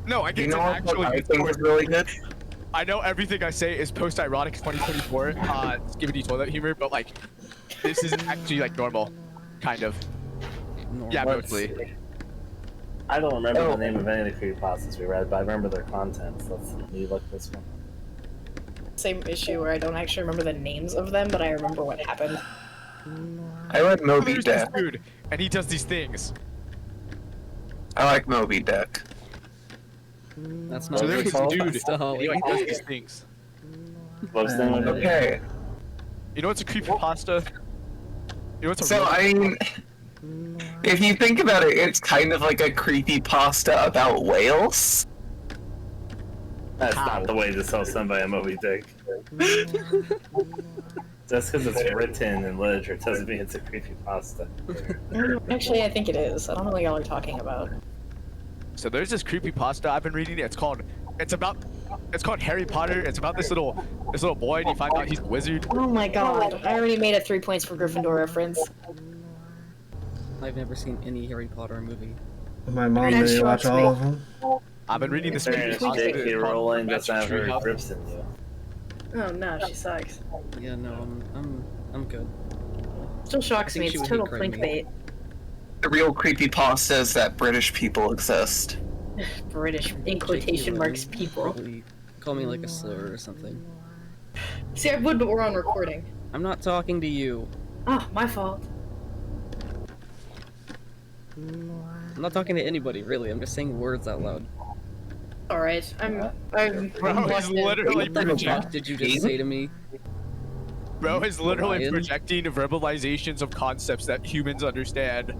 No, I You get know to what actually. I think was really good? I know everything I say is post-ironic 2024, skibbity toilet humor, but like, this is actually like normal, kind of. Normal. Yeah, Let's mostly. see. I don't remember Oh. the name of any of the creepypastas we read, but I remember their contents. Let's see. Look this one. Same issue where I don't actually remember the names of them, but I remember what happened. I like Moby There's this Dick. dude, and he does these things. I like Moby Dick. That's not So what there's it's this called. dude, Still, and he like does these things. What's the name of it? Okay, You know what's a creepypasta? You know what's a so real- I mean, if you think about it, it's kind of like a creepy pasta about whales. That's not the way to sell somebody a Moby Dick. Just because it's written in literature doesn't mean it's a creepypasta. Actually, I think it is. I don't know what y'all are talking about. So there's this creepypasta I've been reading. It's called Harry Potter. It's about this little boy, and you find out he's a wizard. Oh my god, I already made a 3 points for Gryffindor reference. I've never seen any Harry Potter movie. My mom That made me watch shocks all me. of them. I've been reading this Fairness, creepypasta J.K. called Rowling doesn't have Professor her Treehouse. grips in you. Oh no, she sucks. Yeah, no, I'm good. Still shocks I think me, she it's would total hate clickbait. The real creepy pasta is that British people exist. British, in quotation J.K. marks, Rowling people. Probably call me like a slur or something. See, I would, but we're on recording. I'm not talking to you. Oh, my fault. I'm not talking to anybody, really. I'm just saying words out loud. Alright, I'm Bro is literally What the projecting. fuck did you just say to me? Bro is literally Ryan? projecting verbalizations of concepts that humans understand.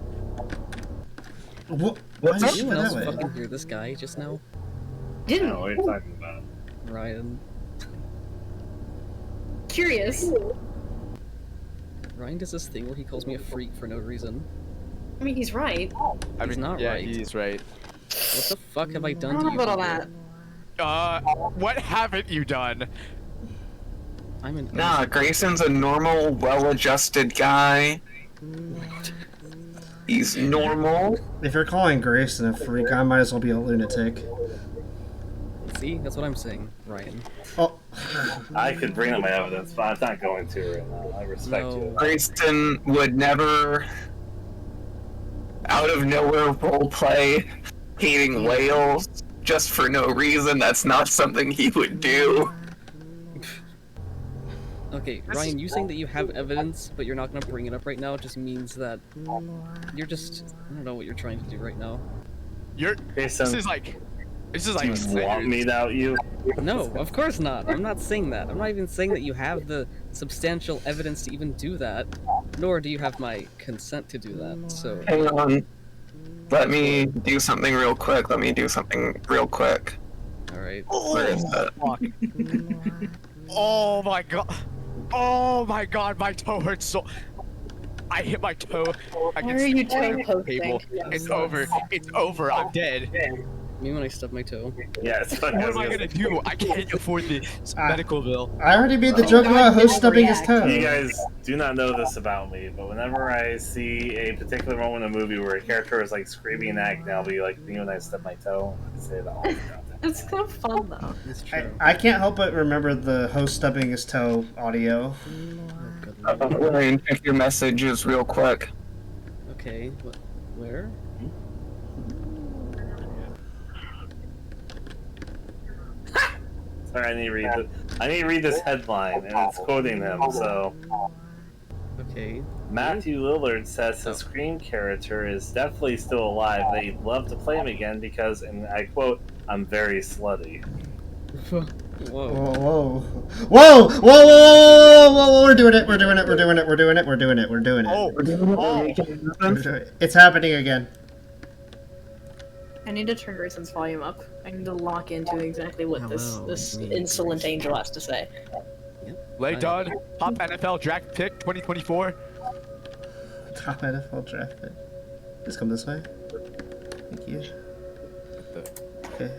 Why Did is she anyone that else way? fucking hear this guy just now? I don't know what you're talking about. Ryan. curious. Ryan does this thing where he calls me a freak for no reason. I mean, he's right. I He's mean, not yeah, right. he's right. What the fuck have I I done don't to know you? about all people? that. What haven't you done? I'm an Nah, Grayson's a normal, well-adjusted guy. He's normal. If you're calling Grayson a freak, I might as well be a lunatic. See, that's what I'm saying, Ryan. Oh, I could bring up my evidence, but I'm not going to right now. I respect No. you. Grayson would never, out of nowhere, roleplay hating whales just for no reason. That's not something he would do. Okay, Ryan, you saying that you have evidence, but you're not gonna bring it up right now, just means that you're just... I don't know what you're trying to do right now. You're. Jason, This is like. do you want me to out you? No, of course not. I'm not saying that. I'm not even saying that you have the substantial evidence to even do that, nor do you have my consent to do that, so... Hang on. Let me do something real quick. Alright. Where is that? Fuck. Oh my god. Oh my god, my toe hurts so. I hit my toe Why are you toe against the posting? table. It's over. It's over. I'm dead. Me when I stub my toe. Yeah, it's funny. What am I gonna do? I can't afford the medical bill. I already made the joke about host stubbing his toe. You guys do not know this about me, but whenever I see a particular moment in a movie where a character is like screaming and acting, I'll be like, you and I stub my toe. I say that all the time. It's kind of fun though. It's true. I can't help but remember the host stubbing his toe audio. Oh, good lord. Ryan, check your messages real quick. Okay, what? Where? Sorry, I need to read this headline, and it's quoting him. So, Okay. Matthew Lillard says his Scream character is definitely still alive. They'd love to play him again because, and I quote, "I'm very slutty." Whoa. Whoa, whoa, whoa, whoa, whoa, whoa, we're doing it, we're doing it, we're doing it, we're doing it, we're doing it, we're doing it. Oh. We're doing it. It's happening again. I need to turn Grayson's volume up. I need to lock into exactly what this insolent angel has to say. Lay done. Top NFL draft pick 2024. Top NFL draft pick. Just come this way. Thank you. Okay.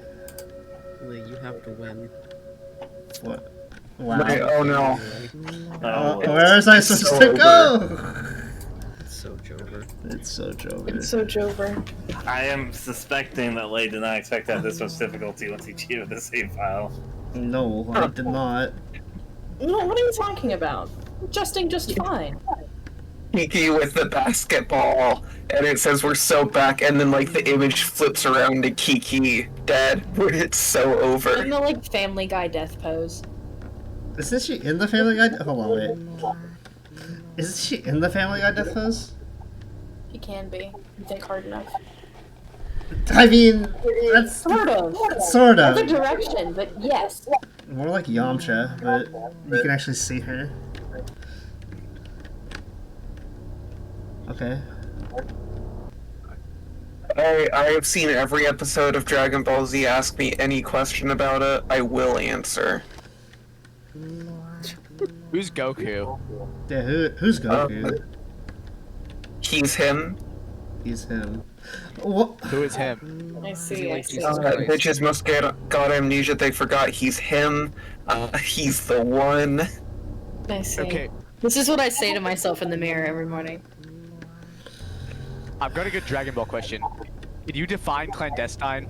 Lee, you have to win. What? Wow. Wait, oh no. Where is I supposed to go? It's so Jover. It's so Jover. It's so Jover. I am suspecting that Lay did not expect to have this much difficulty once he cheated the save file. No, I did not. No, what are you talking about? Adjusting just fine. Kiki with the basketball, and it says we're so back, and then like the image flips around to Kiki dead, where it's so over. In the like Family Guy death pose. Isn't she in the Family Guy? Hold on, wait. Isn't she in the Family Guy death pose? He can be. You think hard enough. I mean, that's Sort of. Sort of. Other direction, but yes. More like Yamcha, but you can actually see her. Okay. I have seen every episode of Dragon Ball Z. Ask me any question about it, I will answer. Who's Goku? Yeah, who's Goku? He's him. He's him. What? Who is him? I see, I see. Bitches must got amnesia, they forgot he's him. He's the one. I see. Okay. This is what I say to myself in the mirror every morning. I've got a good Dragon Ball question. Can you define clandestine?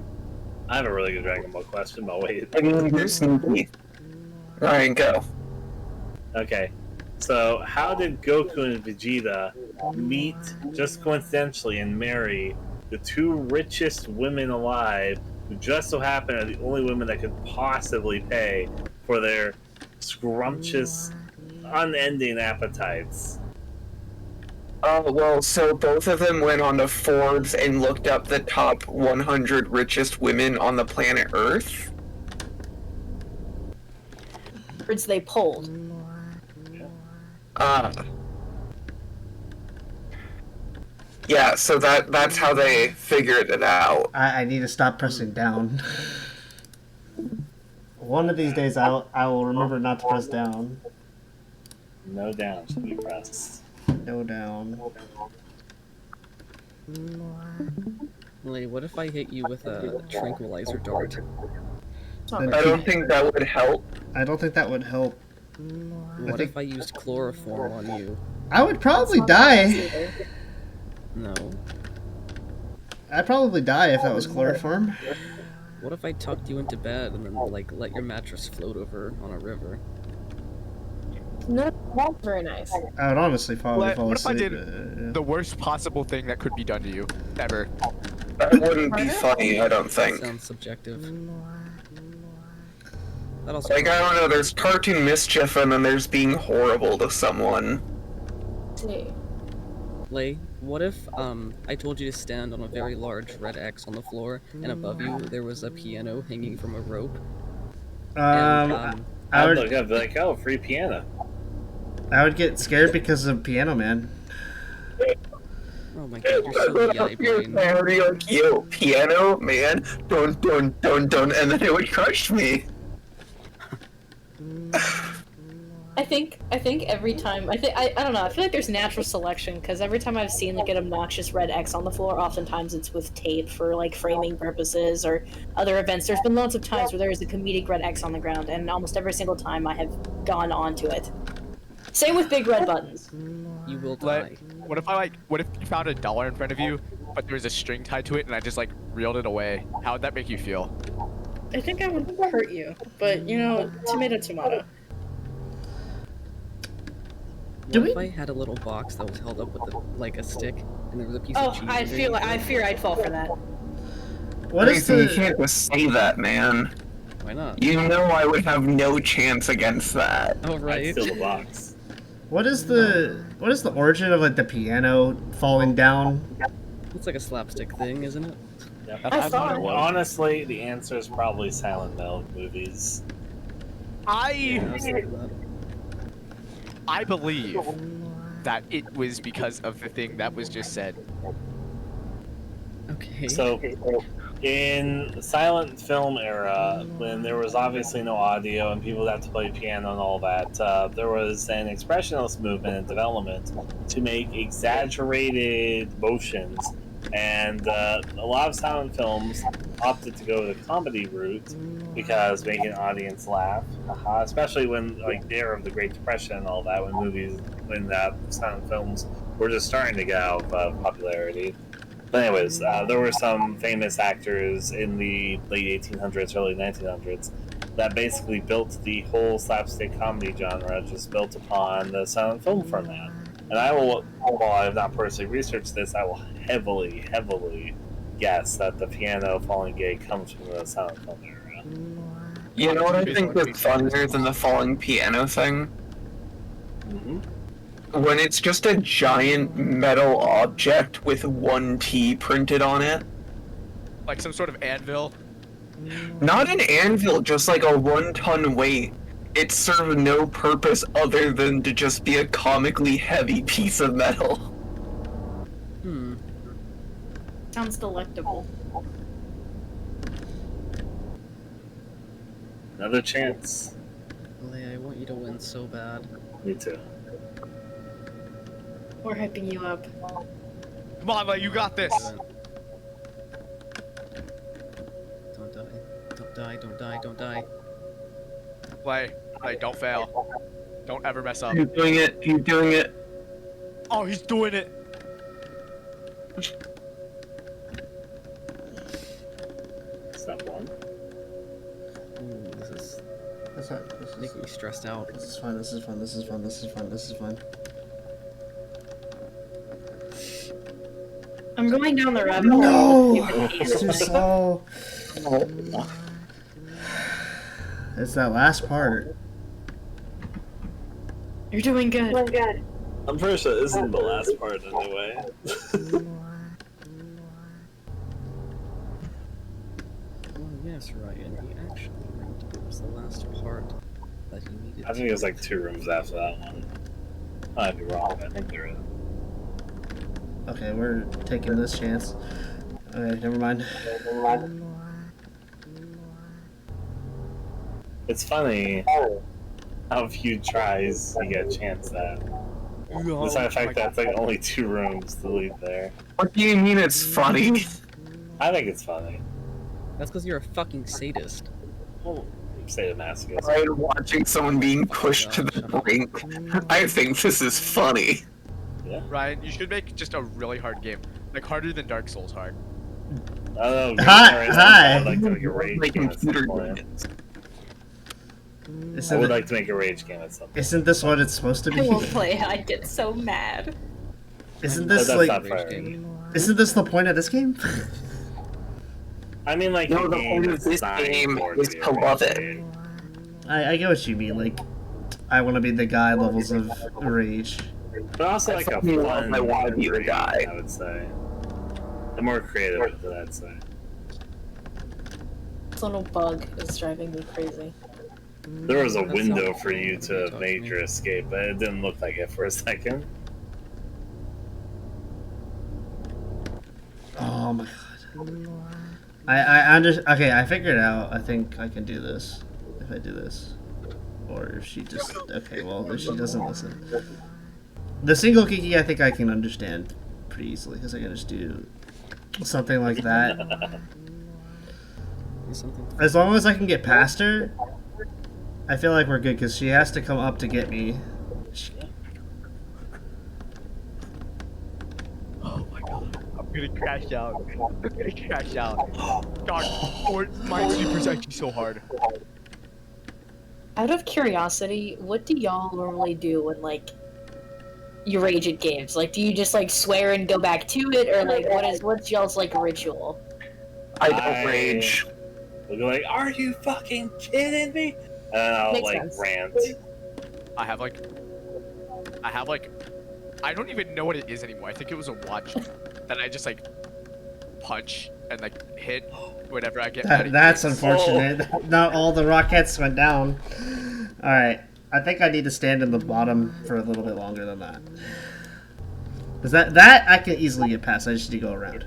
I have a really good Dragon Ball question, but wait. I mean, you're sneaky. Ryan, go. Okay, so how did Goku and Vegeta meet just coincidentally and marry the two richest women alive, who just so happen are the only women that could possibly pay for their scrumptious, unending appetites? Well, so both of them went on to Forbes and looked up the top 100 richest women on the planet Earth. Words they pulled. Yeah, so that's how they figured it out. I need to stop pressing down. One of these days I will remember not to press down. No down should be pressed. No down. Lee, what if I hit you with a tranquilizer dart? not Then I very don't nice. think that would help. I don't think that would help. What think- if I used chloroform on you? I would probably That's not nice die. either. No. I'd probably die if that was chloroform. What if I tucked you into bed and then, like, let your mattress float over on a river? No, not very nice. I would honestly probably fall What if I asleep. did the worst possible thing that could be done to you ever? That wouldn't be funny, I don't think. Sounds subjective. That also Like, I don't know, there's cartoon mischief and then there's being horrible to someone. See. Lay, what if I told you to stand on a very large red X on the floor, and above you there was a piano hanging from a rope? And, I I'd would look up, be like, oh, free piano. I would get scared because of Piano Man. oh my god, you're so yai brain. I would be like, yo, piano, man, dun, and then it would crush me. I think every time I don't know, I feel like there's natural selection because every time I've seen like an obnoxious red X on the floor, oftentimes it's with tape for like framing purposes or other events. There's been lots of times where there is a comedic red X on the ground, and almost every single time I have gone onto it. Same with big red buttons. You will Like, die. what if you found $1 in front of you, but there was a string tied to it, and I just like reeled it away? How would that make you feel? I think I would hurt you, but you know, tomato tomato. What if I had a little box that was held up with like a stick, and there was a piece Oh, of cheese? I fear I'd fall for that. What is Nathan, you the can't just say that, man. Why not? You know I would have no chance against that. Oh I'd right. steal the box. what is the origin of like the piano falling down? It's like a slapstick thing, isn't it? Yep. I thought it was. Honestly, the answer is probably Silent Hill movies. Yeah, I was thinking that. I believe that it was because of the thing that was just said. Okay. So, in the silent film era, when there was obviously no audio and people would have to play piano and all that, there was an expressionist movement in development to make exaggerated motions. And a lot of silent films opted to go the comedy route because making an audience laugh, especially when like the era of the Great Depression and all that, when silent films were just starting to get out of popularity. But anyways, there were some famous actors in the late 1800s, early 1900s that basically built the whole slapstick comedy genre, just built upon the silent film format. And I will, while I have not personally researched this, I will heavily guess that the piano falling gay comes from the silent film era. You know what I think was funnier than the falling piano thing? When it's just a giant metal object with one T printed on it. Like some sort of anvil. Not an anvil, just like a 1-ton weight. It served no purpose other than to just be a comically heavy piece of metal. Hmm. Sounds delectable. Another chance. Lay, I want you to win so bad. Me too. We're hyping you up. Come on, Lay, you got this. Don't die. Don't die. Don't die. Don't die. Lay, don't fail. Don't ever mess up. He's doing it, he's doing it. Oh, he's doing it. Step one. Ooh, this is This is making me stressed out. this is fun. This is fun. This is fun. This is fun. This is fun. I'm going down the rabbit hole. No, with you. it's too slow. It's that last part. You're doing good. I'm pretty sure this isn't the last part anyway. Oh yes, Ryan. He actually meant it was the last part that he needed. I think it was like 2 rooms after that one. I might be wrong, but I think there is. Okay, we're taking this chance. Okay, never mind. It's funny how few tries you get a chance at. Despite the fact that it's like only 2 rooms to leave there. What do you mean it's funny? I think it's funny. That's because you're a fucking sadist. Well, sadomasochism. Right, watching someone being pushed to the brink. I think this is funny. Yeah. Ryan, you should make just a really hard game, like harder than Dark Souls hard. Oh, Hi. I'd like to make a rage game at some point. I would like to make a rage game at some point. Isn't this what it's supposed to I be? won't play. I'd get so mad. Isn't But this that's like? not fair. Isn't this the point of this game? I mean, like, No, the the game point of this game is to love it. I get what you mean. Like, I want to be the guy levels of rage. But also, like, a fun I want to be the rage, guy. I would say. The more creative, I'd say. This little bug is driving me crazy. There was a window for you to make your escape, but it didn't look like it for a second. Oh my god. I okay, I figured it out. I think I can do this. If I do this. Or if she just... Okay, well, if she doesn't listen. The single Kiki, I think I can understand pretty easily, because I can just do something like that. As long as I can get past her, I feel like we're good, because she has to come up to get me. Oh my god. I'm gonna crash out. I'm gonna crash out. God, Minesweeper is actually so hard. Out of curiosity, what do y'all normally do when, like, you rage at games? Like, do you just, like, swear and go back to it, or, like, what's y'all's, like, ritual? I don't rage. I'll be like, are you fucking kidding me? And I'll, Makes like, sense. rant. I have like, I don't even know what it is anymore. I think it was a watch that I just like punch and like hit whenever I get mad at That's games. unfortunate. Not all the rockets went down. Alright, I think I need to stand in the bottom for a little bit longer than that. Because that I can easily get past, I just need to go around.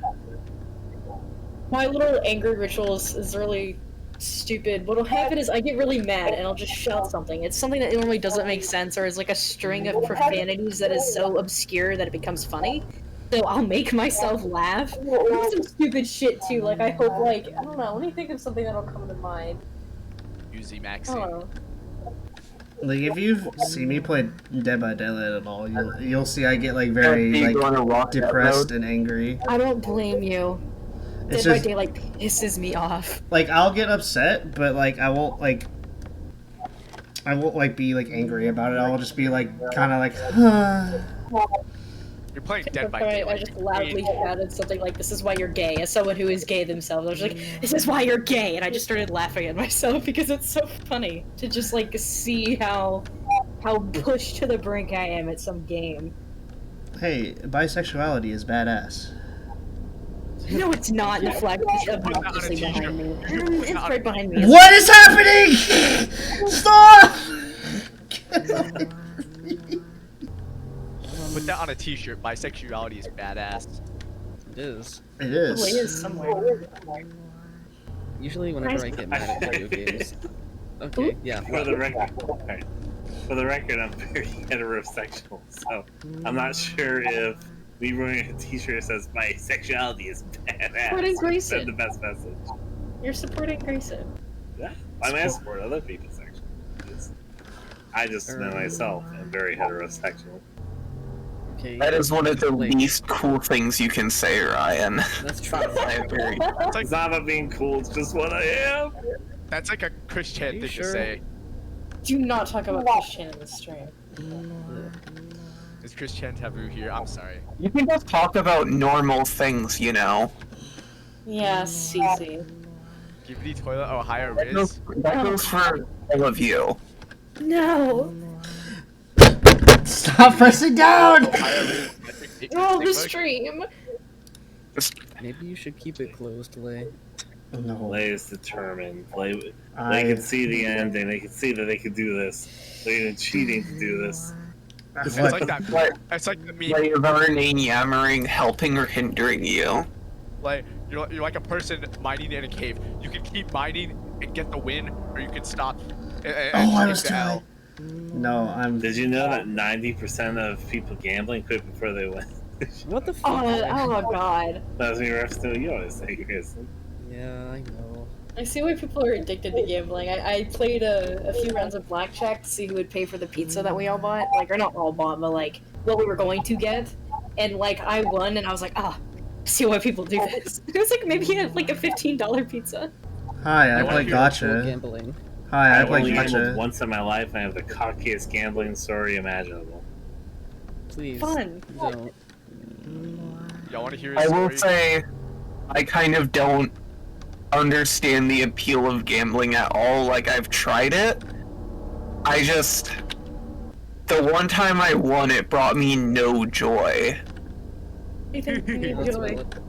My little angry rituals is really stupid. What'll happen is I get really mad and I'll just shout something. It's something that normally doesn't make sense, or is like a string of profanities that is so obscure that it becomes funny. So I'll make myself laugh. Do some stupid shit too. Like I hope, like I don't know. Let me think of something that'll come to mind. Uzi I Maxi. don't know. Like if you've seen me play Dead by Daylight at all, you'll see I get like very like depressed and angry. I don't blame you. It's Dead by just Daylight pisses me off. like I'll get upset, but like I won't like be like angry about it. I'll just be like kind of like. You're playing Dead by Sorry, Daylight. I just loudly shouted something like, "This is why you're gay," as someone who is gay themselves. I was like, "This is why you're gay," and I just started laughing at myself because it's so funny to just like see how pushed to the brink I am at some game. Hey, bisexuality is badass. No, it's not. The flag is obnoxiously behind me. It's right behind me. What is happening? Stop! Put that on a t-shirt. Bisexuality is badass. It is. It is. Probably is somewhere. Usually whenever I get mad at video games. Okay, yeah. For the record, I'm very heterosexual, so I'm not sure if me wearing a t-shirt that says my sexuality is badass. Supporting Grayson. Send the best message. You're supporting Grayson. Yeah, I mean, I support other people's sexualities. I just know myself am very heterosexual. Okay. That is one of the least cool things you can say, Ryan. That's true. I agree. It's not about being cool, it's just what I am. That's like a Christian thing sure? to say. Do not talk about Christian in the stream. Is Christian taboo here? I'm sorry. You can just talk about normal things, you know. Yeah, CC. Gibbity toilet, Ohio Riz. That goes for all of you. No! Stop pressing down! Oh, the stream! Maybe you should keep it closed, Lay. No. Lay is determined. Lay can see the ending. They can see that they can do this. They're even cheating to do this. It's like that. It's like the meme. Like learning, yammering, helping or hindering you. Like you're like a person mining in a cave. You can keep mining and get the win, or you can stop. Oh, I was take the L. No, I'm. Did you know that 90% of people gambling quit before they win? What the fuck? Oh my god. That's me, refs too. You always say Chris. Yeah, I know. I see why people are addicted to gambling. I played a few rounds of blackjack to see who would pay for the pizza that we all bought. Like, or not all bought, but like what we were going to get. And like I won, and I was like, I see why people do this. It was like maybe like a $15 pizza. Hi, I play Actual gotcha. gambling. Hi, I I've play only gambled gotcha. once in my life, and I have the cockiest gambling story imaginable. Please. Fun. Don't. Y'all want to hear a I story? will say, I kind of don't understand the appeal of gambling at all. Like, I've tried it. The one time I won, it brought me no joy. That's valid.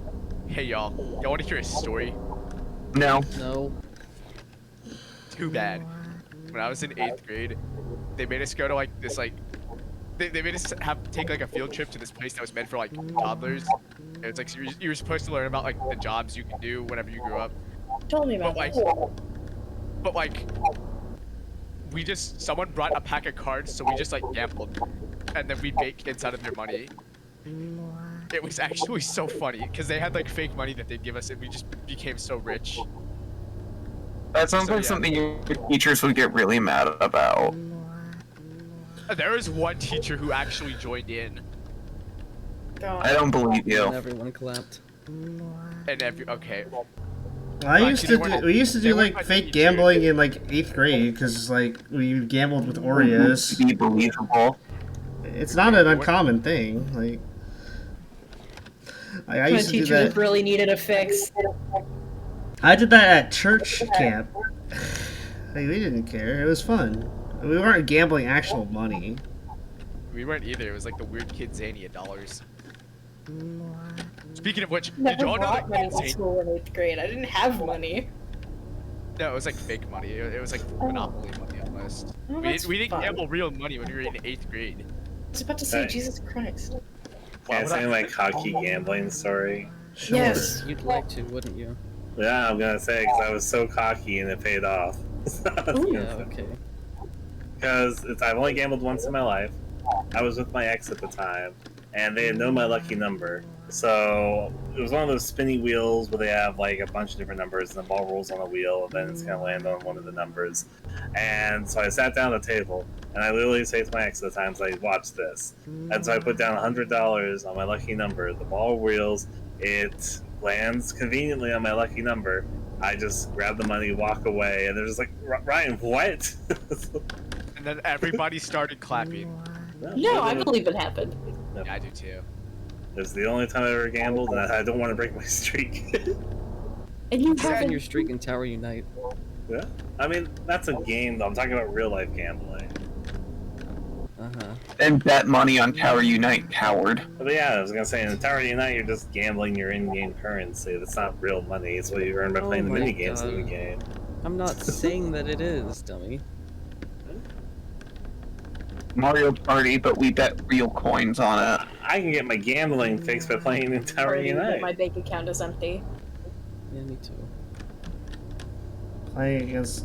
Hey, y'all want to hear a story? No. No. Too bad. When I was in 8th grade, they made us go to like this like they made us take like a field trip to this place that was meant for like toddlers. It was like you were supposed to learn about like the jobs you can do whenever you grew up. Tell me about But like someone brought a pack of cards, so we just like gambled, and then we bait kids out of their money. It was actually so funny because they had like fake money that they'd give us, and we just became so rich. That sounds like something your teachers would get really mad about. There was one teacher who actually joined in. I don't believe you. And everyone clapped. And okay. We used to do like fake gambling in like 8th grade because like we gambled with Oreos. To be believable. It's not an uncommon thing. Like I used to do teachers that. really needed a fix. I did that at church camp. Like, we didn't care. It was fun. We weren't gambling actual money. We weren't either. It was like the weird kid Zania dollars. Speaking of which, Never did y'all know brought that money to school in 8th grade. I didn't have money. No, it was like fake money. It was like Monopoly money almost. Oh, we that's didn't fun. gamble real money when we were in 8th grade. I was about to say, Jesus Christ. Can I say my cocky gambling story? Sure. Yes. You'd like to, wouldn't you? Yeah, I'm gonna say because I was so cocky and it paid off. Yeah, okay. Because I've only gambled once in my life. I was with my ex at the time, and they had known my lucky number. So it was one of those spinny wheels where they have like a bunch of different numbers, and the ball rolls on a wheel, and then it's gonna land on one of the numbers. And so I sat down at the table, and I literally say to my ex at the time, like, "Watch this." And so I put down $100 on my lucky number. The ball wheels. It lands conveniently on my lucky number. I just grab the money, walk away, and they're just like, "Ryan, what?" And then everybody started clapping. No, I believe it happened. Yeah, I do too. It's the only time I ever gambled, and I don't want to break my streak. And you End haven't. your streak in Tower Unite. Yeah, I mean that's a game though. I'm talking about real life gambling. And bet money on Tower Unite, coward. But yeah, I was gonna say in Tower Unite, you're just gambling your in-game currency. That's not real money. It's what you earn by playing the my mini games in the God. game. I'm not saying that it is, dummy. Mario Party, but we bet real coins on it. I can get my gambling fixed by playing in Tower Already that Unite. my bank account is empty. Yeah, me too. Playing against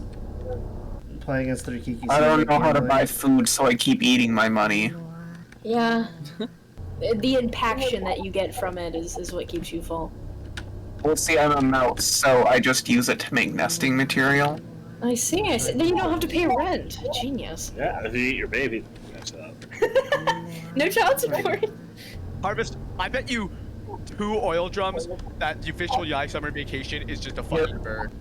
the Rikiki. I don't know how to buy food, so I keep eating my money. Yeah. The impaction that you get from it is what keeps you full. Well, see, I'm a mouse, so I just use it to make nesting material. I see. Then you don't have to pay rent. Genius. Yeah, if you eat your baby. That's up. No child support. Harvest, I bet you 2 oil drums that the official Yai summer vacation is just a fucking bird.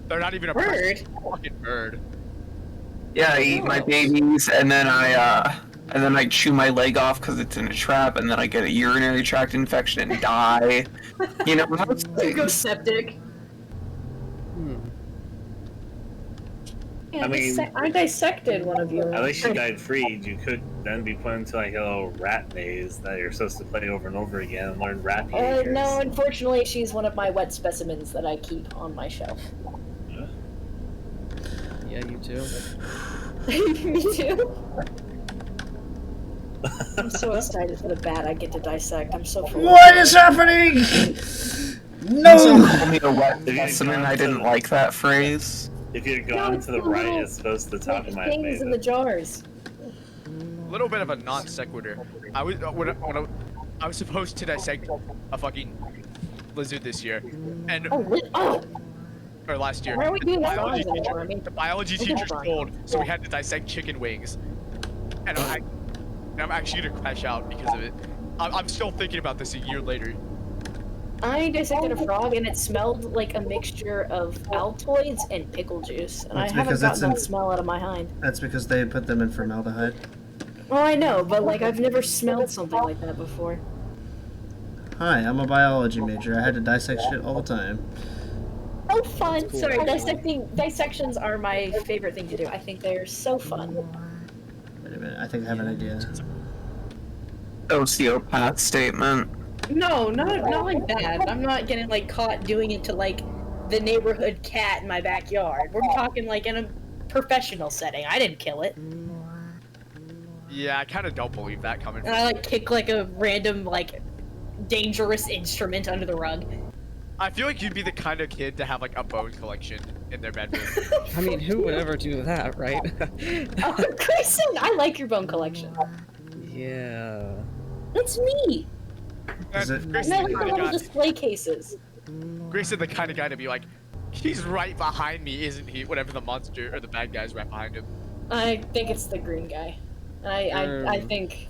They're not even a bird. Fucking bird. Yeah, I eat my babies, and then I chew my leg off because it's in a trap, and then I get a urinary tract infection and die. You know, You go septic. Yeah, I mean- I dissected one of you. At least you died freed. You could then be put into like a little rat maze that you're supposed to play over and over again and learn rat behaviors. No, unfortunately, she's one of my wet specimens that I keep on my shelf. Yeah, you too. Me too. I'm so excited for the bat I get to dissect. I'm so full. What is happening? Also No! call me a wet If you'd specimen. gone I didn't to- like that phrase. If you'd gone to the right as opposed to the top, you might have Things made in the it. jars. A little bit of a non sequitur. I was supposed to dissect a fucking lizard this year, and Oh, or last year. Why are we doing the frogs anymore? I mean, the biology look at teacher frog. told, so we had to dissect chicken wings. And I'm actually gonna crash out because of it. I'm still thinking about this a year later. I dissected a frog and it smelled like a mixture of Altoids and pickle juice. And That's I haven't because gotten it's in- that smell out of my hind. That's because they put them in formaldehyde. Oh, I know, but like I've never smelled something like that before. Hi, I'm a biology major. I had to dissect shit all the time. Oh, fun! cool, Sorry, actually. dissections are my favorite thing to do. I think they're so fun. Wait a minute, I think I have an idea. Sociopath statement. No, not like that. I'm not getting like caught doing it to like the neighborhood cat in my backyard. We're talking like in a professional setting. I didn't kill it. Yeah, I kind of don't believe that coming And I like kick like a random like dangerous instrument under the rug. I feel like you'd be the kind of kid to have like a bone collection in their bedroom. I mean, who would ever do that, right? Oh, Grayson, I like your bone collection. Yeah. It's neat. Is it- I Grayson, like the the kind little of guy, display cases. Grayson, the kind of guy to be like, he's right behind me, isn't he? Whatever the monster or the bad guy's right behind him. I think it's the green guy. I think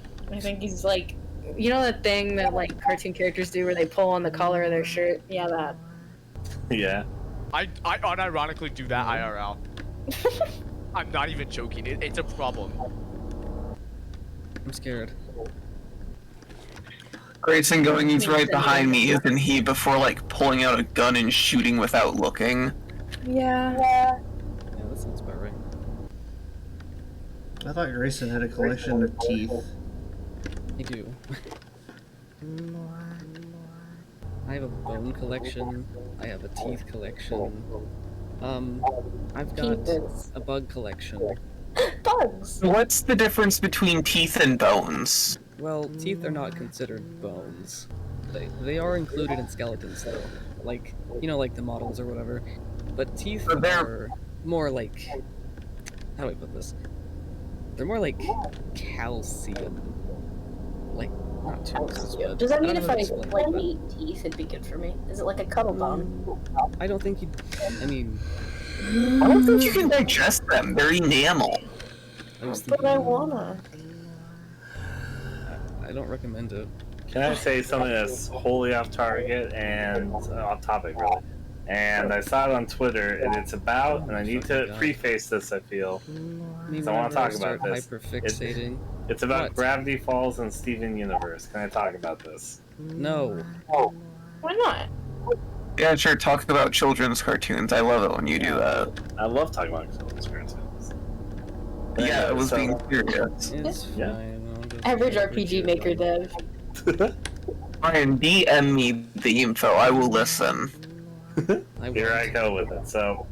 he's like, you know that thing that like cartoon characters do where they pull on the collar of their shirt? Yeah, that. Yeah. I unironically do that IRL. I'm not even joking. It's a problem. I'm scared. Grayson going, he's right behind me, isn't he? Before like pulling out a gun and shooting without looking. Yeah. Yeah, that sounds about right. I thought Grayson had a collection of teeth. I do. I have a bone collection. I have a teeth collection. I've got Teethers. a bug collection. Bugs. What's the difference between teeth and bones? Well, teeth are not considered bones. They are included in skeletons though. Like, you know, like the models or whatever. But teeth So they're- are more like... How do I put this? They're more like calcium. Like, not tools, but... Does that mean don't if know I how to explain like it, eat teeth, it'd be good for me? Is it like a cuddle bone? but I don't think you... I mean... I don't think you can digest them. They're enamel. I was But thinking... I wanna. I don't recommend it. Can I say something that's wholly off target and off topic, really? And I saw it on Twitter, and it's about, and I need to preface this, I feel. I mean, So I want to talk whenever I about this. start hyperfixating... It's about What? Gravity Falls and Steven Universe. Can I talk about this? No. Why not? Yeah, sure, talk about children's cartoons. I love it when you do that. I love talking about children's cartoons. Yeah, I was So- being serious. It's Yeah. fine. I'll just Average get RPG shit Maker done. dev. Ryan, DM me the info. I will listen. Here I go with it. So,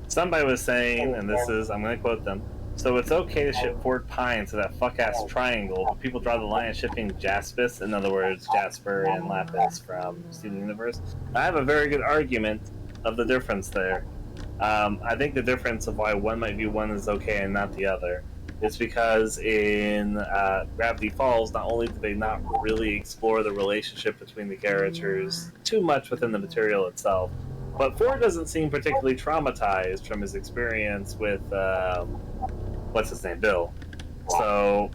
somebody was saying, and this is, I'm going to quote them, so it's okay to ship Fort Pine to that fuck-ass triangle, but people draw the line of shipping Jaspis, in other words, Jasper and Lapis from Steven Universe. I have a very good argument of the difference there. I think the difference of why one might view one as okay and not the other is because in Gravity Falls, not only do they not really explore the relationship between the characters too much within the material itself, but Ford doesn't seem particularly traumatized from his experience with, what's his name, Bill. So,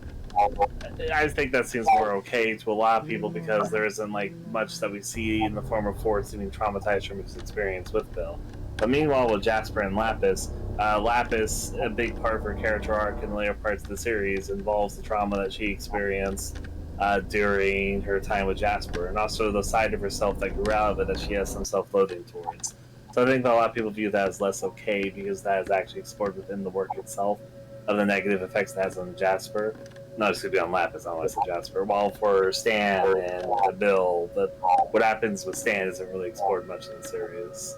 I think that seems more okay to a lot of people because there isn't like much that we see in the form of Ford seeming traumatized from his experience with Bill. But meanwhile, with Jasper and Lapis, Lapis, a big part of her character arc in the later parts of the series involves the trauma that she experienced during her time with Jasper, and also the side of herself that grew out of it that she has some self-loathing towards. So I think that a lot of people view that as less okay because that is actually explored within the work itself of the negative effects it has on Jasper. Not just going to be on Lapis, not unless it's Jasper. While for Stan and Bill, what happens with Stan isn't really explored much in the series.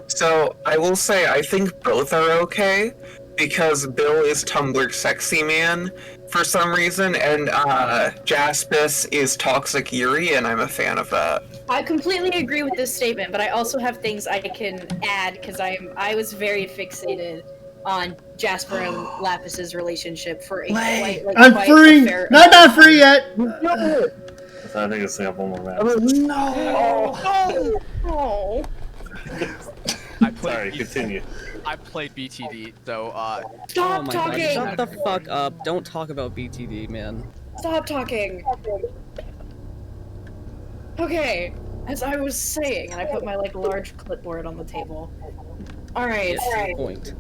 So, I will say, I think both are okay, because Bill is Tumblr sexy man for some reason, and Jaspis is toxic Yuri, and I'm a fan of that. I completely agree with this statement, but I also have things I can add because I was very fixated on Jasper and Lapis's relationship for a quite, like, I'm quite free! a fair. Not free yet! So I think it's a couple more rounds. No! Oh. I played Sorry, continue. I played BTD, so Stop Oh my talking! god, shut the fuck up. Don't talk about BTD, man. Stop talking! Okay, as I was saying, and I put my like large clipboard on the table. Alright. Get to the point.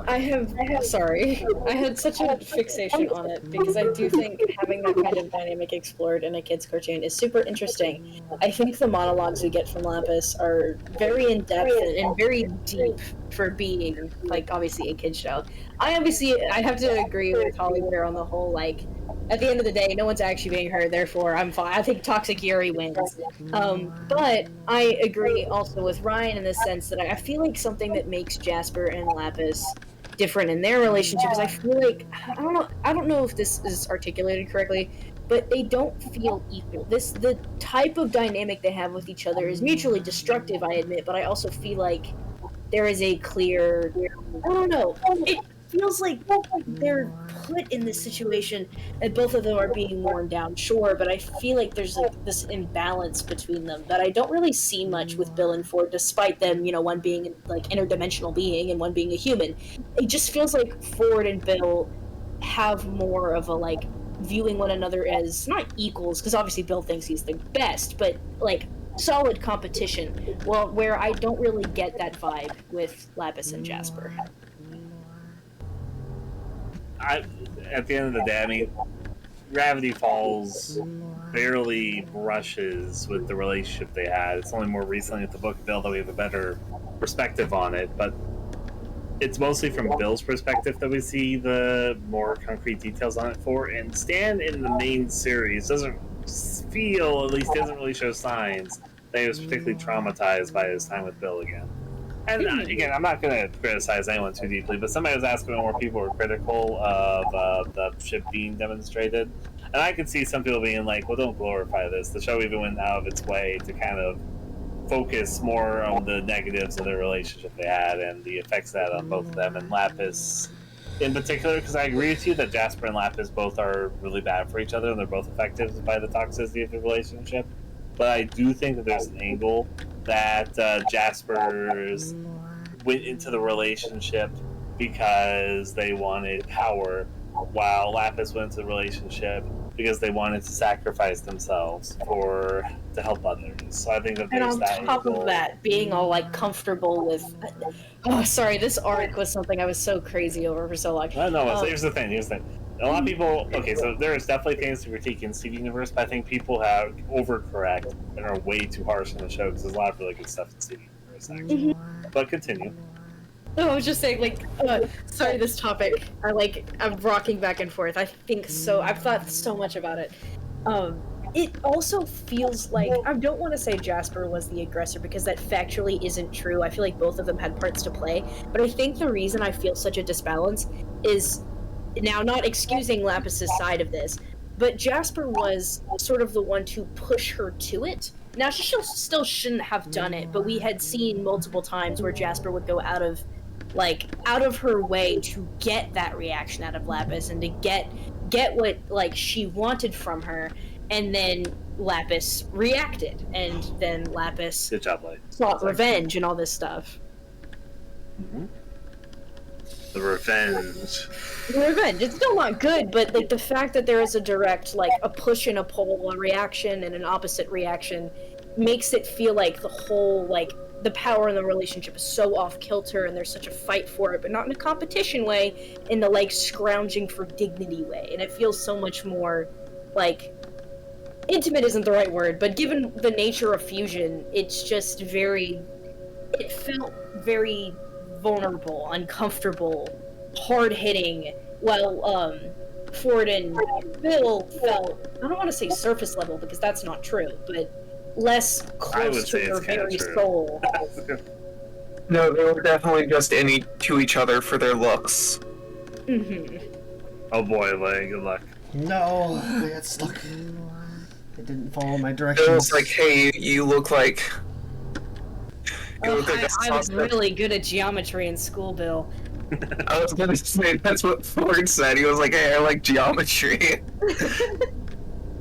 I had such a fixation on it because I do think having that kind of dynamic explored in a kid's cartoon is super interesting. I think the monologues we get from Lapis are very in depth and very deep for being like obviously a kid's show. I have to agree with Holly here on the whole like at the end of the day, no one's actually being heard, therefore I'm fine. I think Toxic Yuri wins. But I agree also with Ryan in the sense that I feel like something that makes Jasper and Lapis different in their relationship is I feel like I don't know if this is articulated correctly, but they don't feel equal. The type of dynamic they have with each other is mutually destructive, I admit, but I also feel like there is a clear I don't know. It feels like they're put in this situation and both of them are being worn down, sure, but I feel like there's like this imbalance between them that I don't really see much with Bill and Ford, despite them, you know, one being like interdimensional being and one being a human. It just feels like Ford and Bill have more of a like viewing one another as not equals, because obviously Bill thinks he's the best, but like solid competition. Well, where I don't really get that vibe with Lapis and Jasper. At the end of the day, I mean, Gravity Falls barely brushes with the relationship they had. It's only more recently with the book of Bill that we have a better perspective on it, but it's mostly from Bill's perspective that we see the more concrete details on it for. And Stan in the main series doesn't feel, at least doesn't really show signs that he was particularly traumatized by his time with Bill again. And again, I'm not going to criticize anyone too deeply, but somebody was asking me where people were critical of the ship being demonstrated. And I could see some people being like, well, don't glorify this. The show even went out of its way to kind of focus more on the negatives of the relationship they had and the effects that on both of them and Lapis in particular, because I agree with you that Jasper and Lapis both are really bad for each other and they're both affected by the toxicity of the relationship. But I do think that there's an angle that Jasper's went into the relationship because they wanted power, while Lapis went into the relationship because they wanted to sacrifice themselves to help others. So I think that there's and that on top angle. of that, being all like comfortable with oh sorry, this arc was something I was so crazy over for so long. No, here's the thing. A lot of people, okay, so there's definitely things to critique in Steven Universe, but I think people have overcorrect and are way too harsh on the show because there's a lot of really good stuff in Steven Universe, actually. But continue. No, I was just saying, like, sorry, this topic, I'm rocking back and forth. I've thought so much about it. It also feels like, I don't want to say Jasper was the aggressor because that factually isn't true. I feel like both of them had parts to play, but I think the reason I feel such a disbalance is, now not excusing Lapis's side of this, but Jasper was sort of the one to push her to it. Now, she still shouldn't have done it, but we had seen multiple times where Jasper would go out of her way to get that reaction out of Lapis and to get what, like, she wanted from her, and then Lapis reacted, and then Lapis Good job, Light. sought revenge and all this stuff. Mm-hmm. The revenge. The revenge. It's still not good, but like the fact that there is a direct, like a push and a pull, a reaction and an opposite reaction, makes it feel like the whole, like, the power in the relationship is so off kilter and there's such a fight for it, but not in a competition way, in the like scrounging for dignity way. And it feels so much more like intimate isn't the right word, but given the nature of fusion, it's just it felt very vulnerable, uncomfortable, hard-hitting, while Ford and Bill felt, I don't want to say surface level because that's not true, but less close to their very soul. No, they were definitely just to each other for their looks. Mm-hmm. Oh boy, Lay, good luck. No, I got stuck. It didn't follow my directions. It was like, hey, you look like... I was really good at geometry in school, Bill. I was gonna say, that's what Ford said. He was like, hey, I like geometry.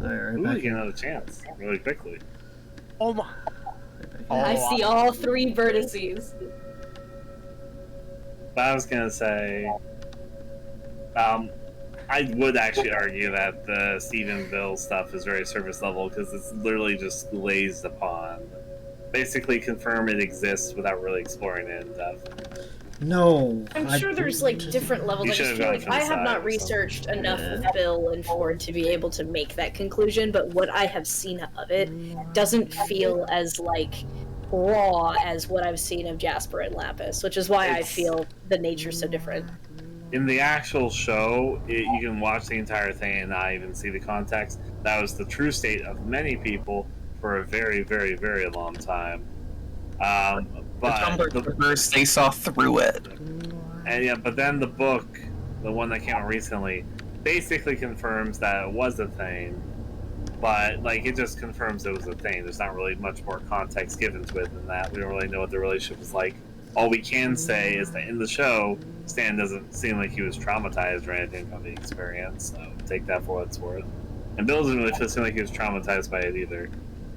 Alright, Ooh, back you get another chance really quickly. Oh my. I see all three vertices. But I was gonna say, I would actually argue that the Stephen Bill stuff is very surface level because it's literally just glazed upon. Basically, confirm it exists without really exploring it in depth. No. I'm sure there's like different levels. You I just should've feel gone like for the I have side not or researched something. enough of Bill and Ford to be able to make that conclusion, but what I have seen of it doesn't feel as like raw as what I've seen of Jasper and Lapis, which is why I feel the nature's so different. In the actual show, you can watch the entire thing and not even see the context. That was the true state of many people for a very, very, very long time. But they saw through it. And yeah, but then the book, the one that came out recently, basically confirms that it was a thing. But like, it just confirms it was a thing. There's not really much more context given to it than that. We don't really know what the relationship was like. All we can say is that in the show, Stan doesn't seem like he was traumatized or anything from the experience. So take that for what it's worth. And Bill doesn't really seem like he was traumatized by it either.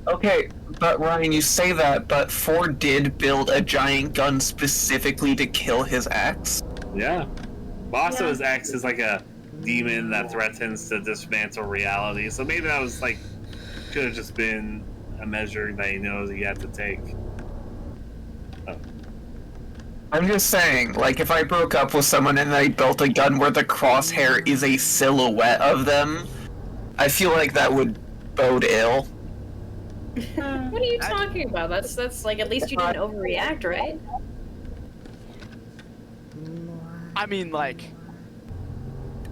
Okay, but Ryan, you say that, but Ford did build a giant gun specifically to kill his ex? Yeah. Also, his ex is like a demon that threatens to dismantle reality. So maybe that was like, could have just been a measure that he knows he had to take. Oh. I'm just saying, like, if I broke up with someone and I built a gun where the crosshair is a silhouette of them, I feel like that would bode ill. What are you talking about? That's like, at least you didn't overreact, right? I mean, like,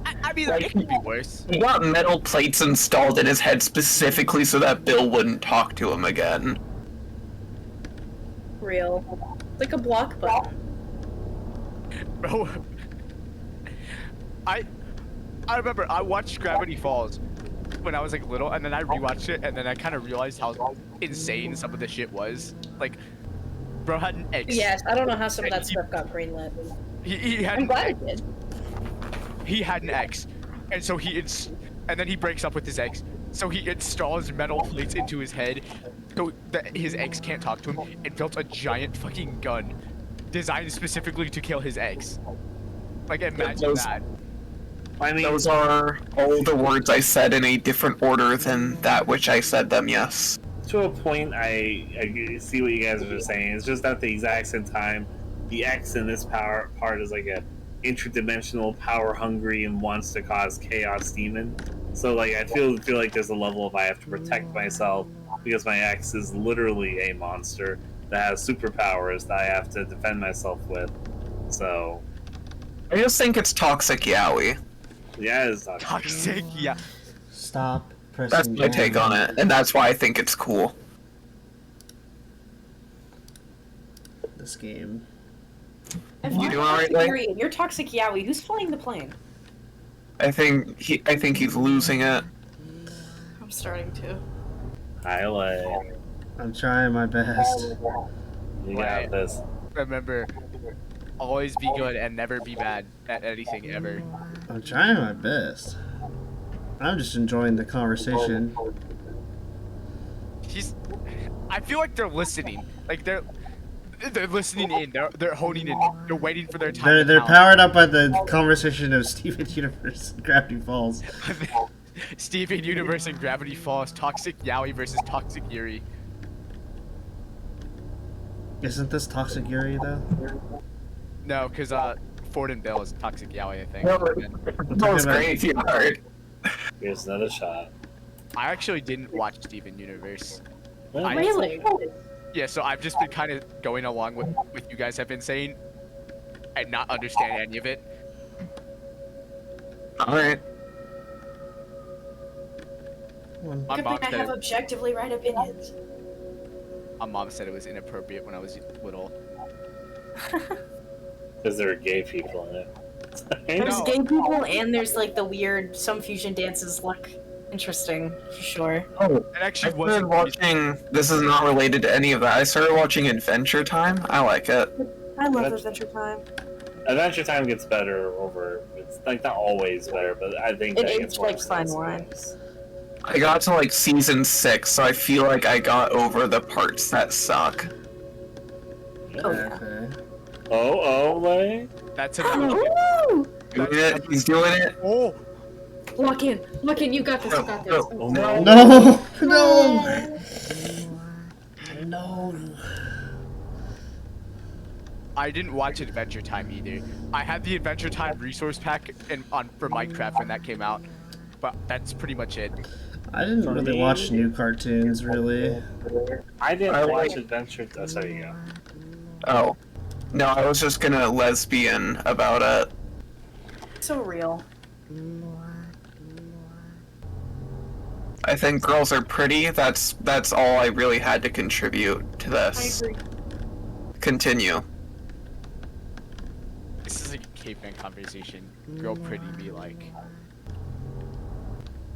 it could be worse. He got metal plates installed in his head specifically so that Bill wouldn't talk to him again. Real. Like a block button. Bro, I remember I watched Gravity Falls when I was like little, and then I rewatched it, and then I kind of realized how insane some of the shit was. Like, bro had an ex. Yes, I don't know how some of that stuff got greenlit. He had. I'm glad it did. He had an ex, and so and then he breaks up with his ex. So he installs metal plates into his head, so that his ex can't talk to him, and built a giant fucking gun, designed specifically to kill his ex. Like, imagine that. I mean, those are all the words I said in a different order than that which I said them, yes. To a point, I see what you guys are saying. It's just at the exact same time, the X in this part is like a interdimensional, power-hungry, and wants to cause chaos demon. So like, I feel like there's a level of I have to protect myself because my X is literally a monster that has superpowers that I have to defend myself with. So I just think it's toxic yaoi. Yeah, it's toxic. Yeah. Stop pressing. That's my take on it, and that's why I think it's cool. This game. If You you're doing alright, toxic Lay? Yuri and you're toxic Yaoi, who's flying the plane? I think he's losing it. I'm starting to. Highlight. I'm trying my best. You got this. Remember, always be good and never be bad at anything ever. I'm trying my best. I'm just enjoying the conversation. I feel like they're listening. Like they're listening in. They're honing in. They're waiting for their time. They're powered up by the conversation of Steven Universe and Gravity Falls. Steven Universe and Gravity Falls. Toxic Yaoi versus Toxic Yuri. Isn't this Toxic Yuri though? No, because Ford and Bill is Toxic Yaoi, I think. That was great. You heard. Here's another shot. I actually didn't watch Steven Universe. Really? Yeah, so I've just been kind of going along with what you guys have been saying and not understand any of it. Alright. My Good mom thing I said have objectively right opinions. my mom said it was inappropriate when I was little. Because there are gay people in it. There's gay people and there's like the weird, some fusion dances look interesting, for sure. Oh, It actually I started wasn't. watching. This is not related to any of that. I started watching Adventure Time. I like it. I love That's- Adventure Time. Adventure Time gets better over. It's like not always better, but I think It that aged gets like worse. fine wine. I got to like season 6, so I feel like I got over the parts that suck. Oh, yeah. Okay. Oh, Lay. That's another ship. Woo! Doing it. He's doing it. Oh, Lock in, you got this, you got this. Oh no. No! No! No. I didn't watch Adventure Time either. I had the Adventure Time resource pack for Minecraft when that came out, but that's pretty much it. I didn't For really me, watch new cartoons, really. I didn't I watch like- Adventure. Oh, sorry, you go. Oh. No, I was just gonna lesbian about it. So real. I think girls are pretty. That's all I really had to contribute to this. I agree. Continue. This is like a caveman conversation. Girl pretty be like.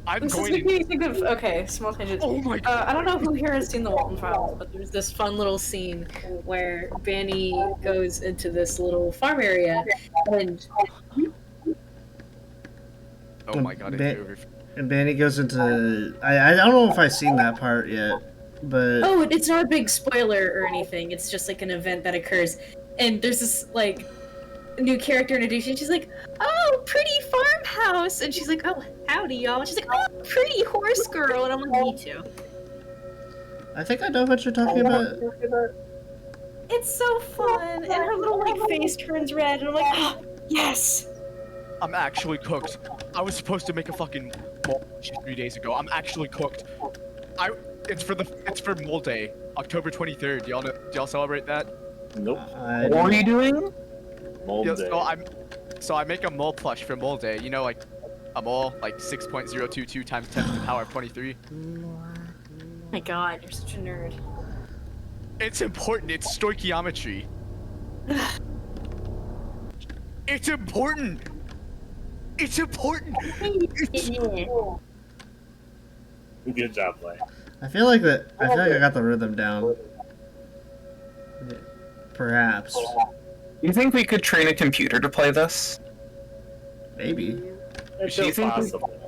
I'm This is going making to. me think of, okay, small tangent. Oh my god. I don't know who here has seen the Walton Files, but there's this fun little scene where Banny goes into this little farm area, and Oh my god, Ba- it's over. And Banny goes into... I don't know if I've seen that part yet, but... oh, it's not a big spoiler or anything. It's just like an event that occurs, and there's this like new character introduction. She's like, "Oh, pretty farmhouse," and she's like, "Oh, howdy, y'all." And she's like, "Oh, pretty horse girl," and I'm like, "Me too." I think I know what you're talking about. It's so fun, and her little like face turns red, and I'm like, "Ah, yes." I'm actually cooked. I was supposed to make a fucking mole 3 days ago. I'm actually cooked. It's for Mole Day, October 23rd. Do y'all celebrate that? Nope. What are you doing? Mold Yeah, day. so I make a mole plush for Mole Day. You know, like a mole, like 6.022 times 10 to the power of 23. My God, you're such a nerd. It's important. It's stoichiometry. It's important. It's important. Good job, Blake. I feel like I got the rhythm down. Perhaps. You think we could train a computer to play this? Maybe. It's Do you think we- possible.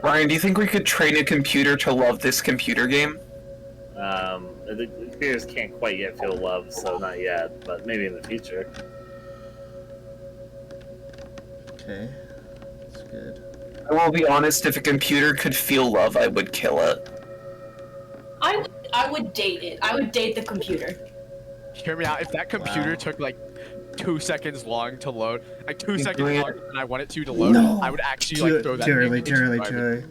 Ryan, do you think we could train a computer to love this computer game? The computers can't quite yet feel love, so not yet, but maybe in the future. Okay. That's good. I will be honest, if a computer could feel love, I would kill it. I would date it. I would date the computer. Hear me out. If that computer Wow. took like 2 seconds long to load, like 2 You seconds doing it? longer than I want it to load, No. I would actually like throw that. Too game early, into too early, garbage. too early.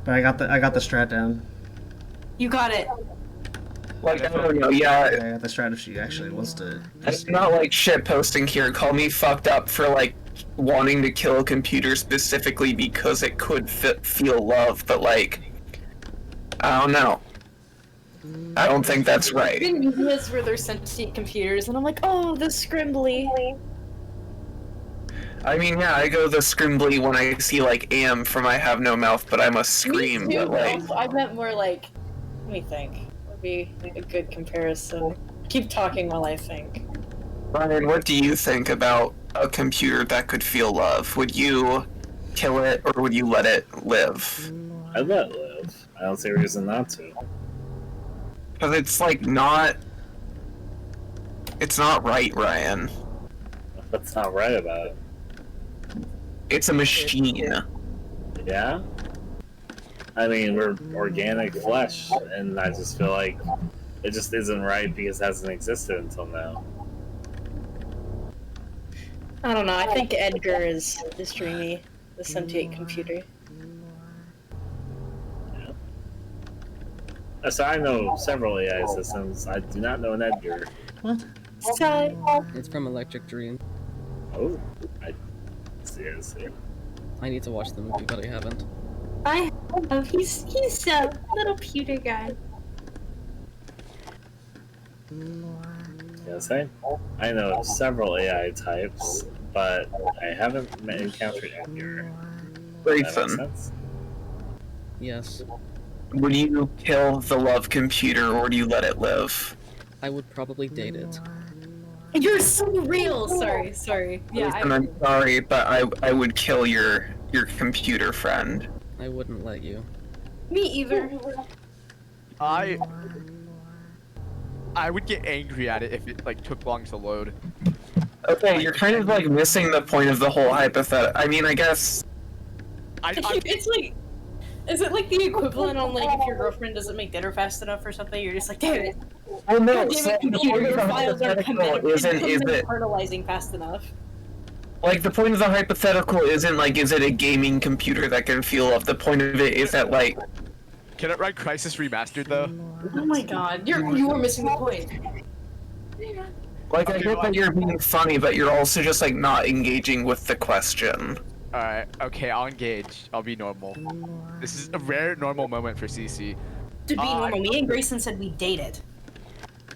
But I got the strat down. You got it. Like, I don't know, yeah, I got the strat if she actually wants to. it's not like shit posting here. Call me fucked up for like wanting to kill a computer specifically because it could feel love, but like, I don't know. I don't think that's right. In movies where they're sentient computers, and I'm like, oh, the scrimbly. I mean, yeah, I go the scrimbly when I see like am from I Have No Mouth, but I must scream. Me too, But like, also, I meant more like, let me think. Would be a good comparison. Keep talking while I think. Ryan, what do you think about a computer that could feel love? Would you kill it or would you let it live? I'd let it live. I don't see a reason not to. Because it's like not. It's not right, Ryan. That's not right about it. It's a machine. Yeah? I mean, we're organic flesh, and I just feel like it just isn't right because it hasn't existed until now. I don't know. I think Edgar is dreamy, the sentient computer. So I know several AI systems. I do not know an Edgar. What? So, It's from Electric Dream. Oh, I see. I see. I need to watch the movie, but I haven't. I have. He's a little pewter guy. Yeah, same. I know several AI types, but I haven't encountered Edgar. Does that make Grayson, sense? Yes, would you kill the love computer or do you let it live? I would probably date it. You're so real. Sorry. Yeah. And I'm sorry, but I would kill your computer friend. I wouldn't let you. Me either. I would get angry at it if it like took long to load. Okay, you're kind of like missing the point of the whole hypothetical. I mean, I guess. It's like, is it like the equivalent on like if your girlfriend doesn't make dinner fast enough or something? You're just like, damn it. Well, no, God damn it, computer, your files aren't internalizing fast enough. Like, the point of the hypothetical isn't like, is it a gaming computer that can feel love? The point of it is that, like. Can it run Crisis Remastered though? Oh my god, you are missing the point. Like, I get that you're being funny, but you're also just, like, not engaging with the question. Alright, okay, I'll engage. I'll be normal. This is a rare normal moment for CC. To be normal, me and Grayson said we dated.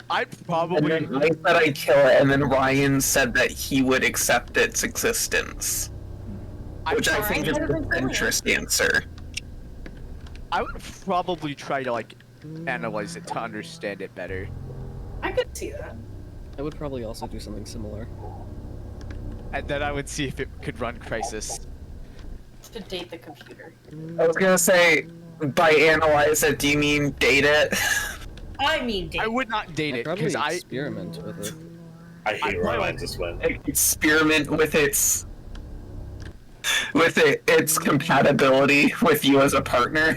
I probably. And then I said I'd kill it, and then Ryan said that he would accept its existence. Which I think is the centrist answer. I would probably try to, like, analyze it to understand it better. I could see that. I would probably also do something similar. And then I would see if it could run Crisis. To date the computer. I was gonna say, by analyze it, do you mean date it? I mean date. I would not date it, Probably because I experiment with it. I hate Ryan this one. Experiment with its compatibility with you as a partner.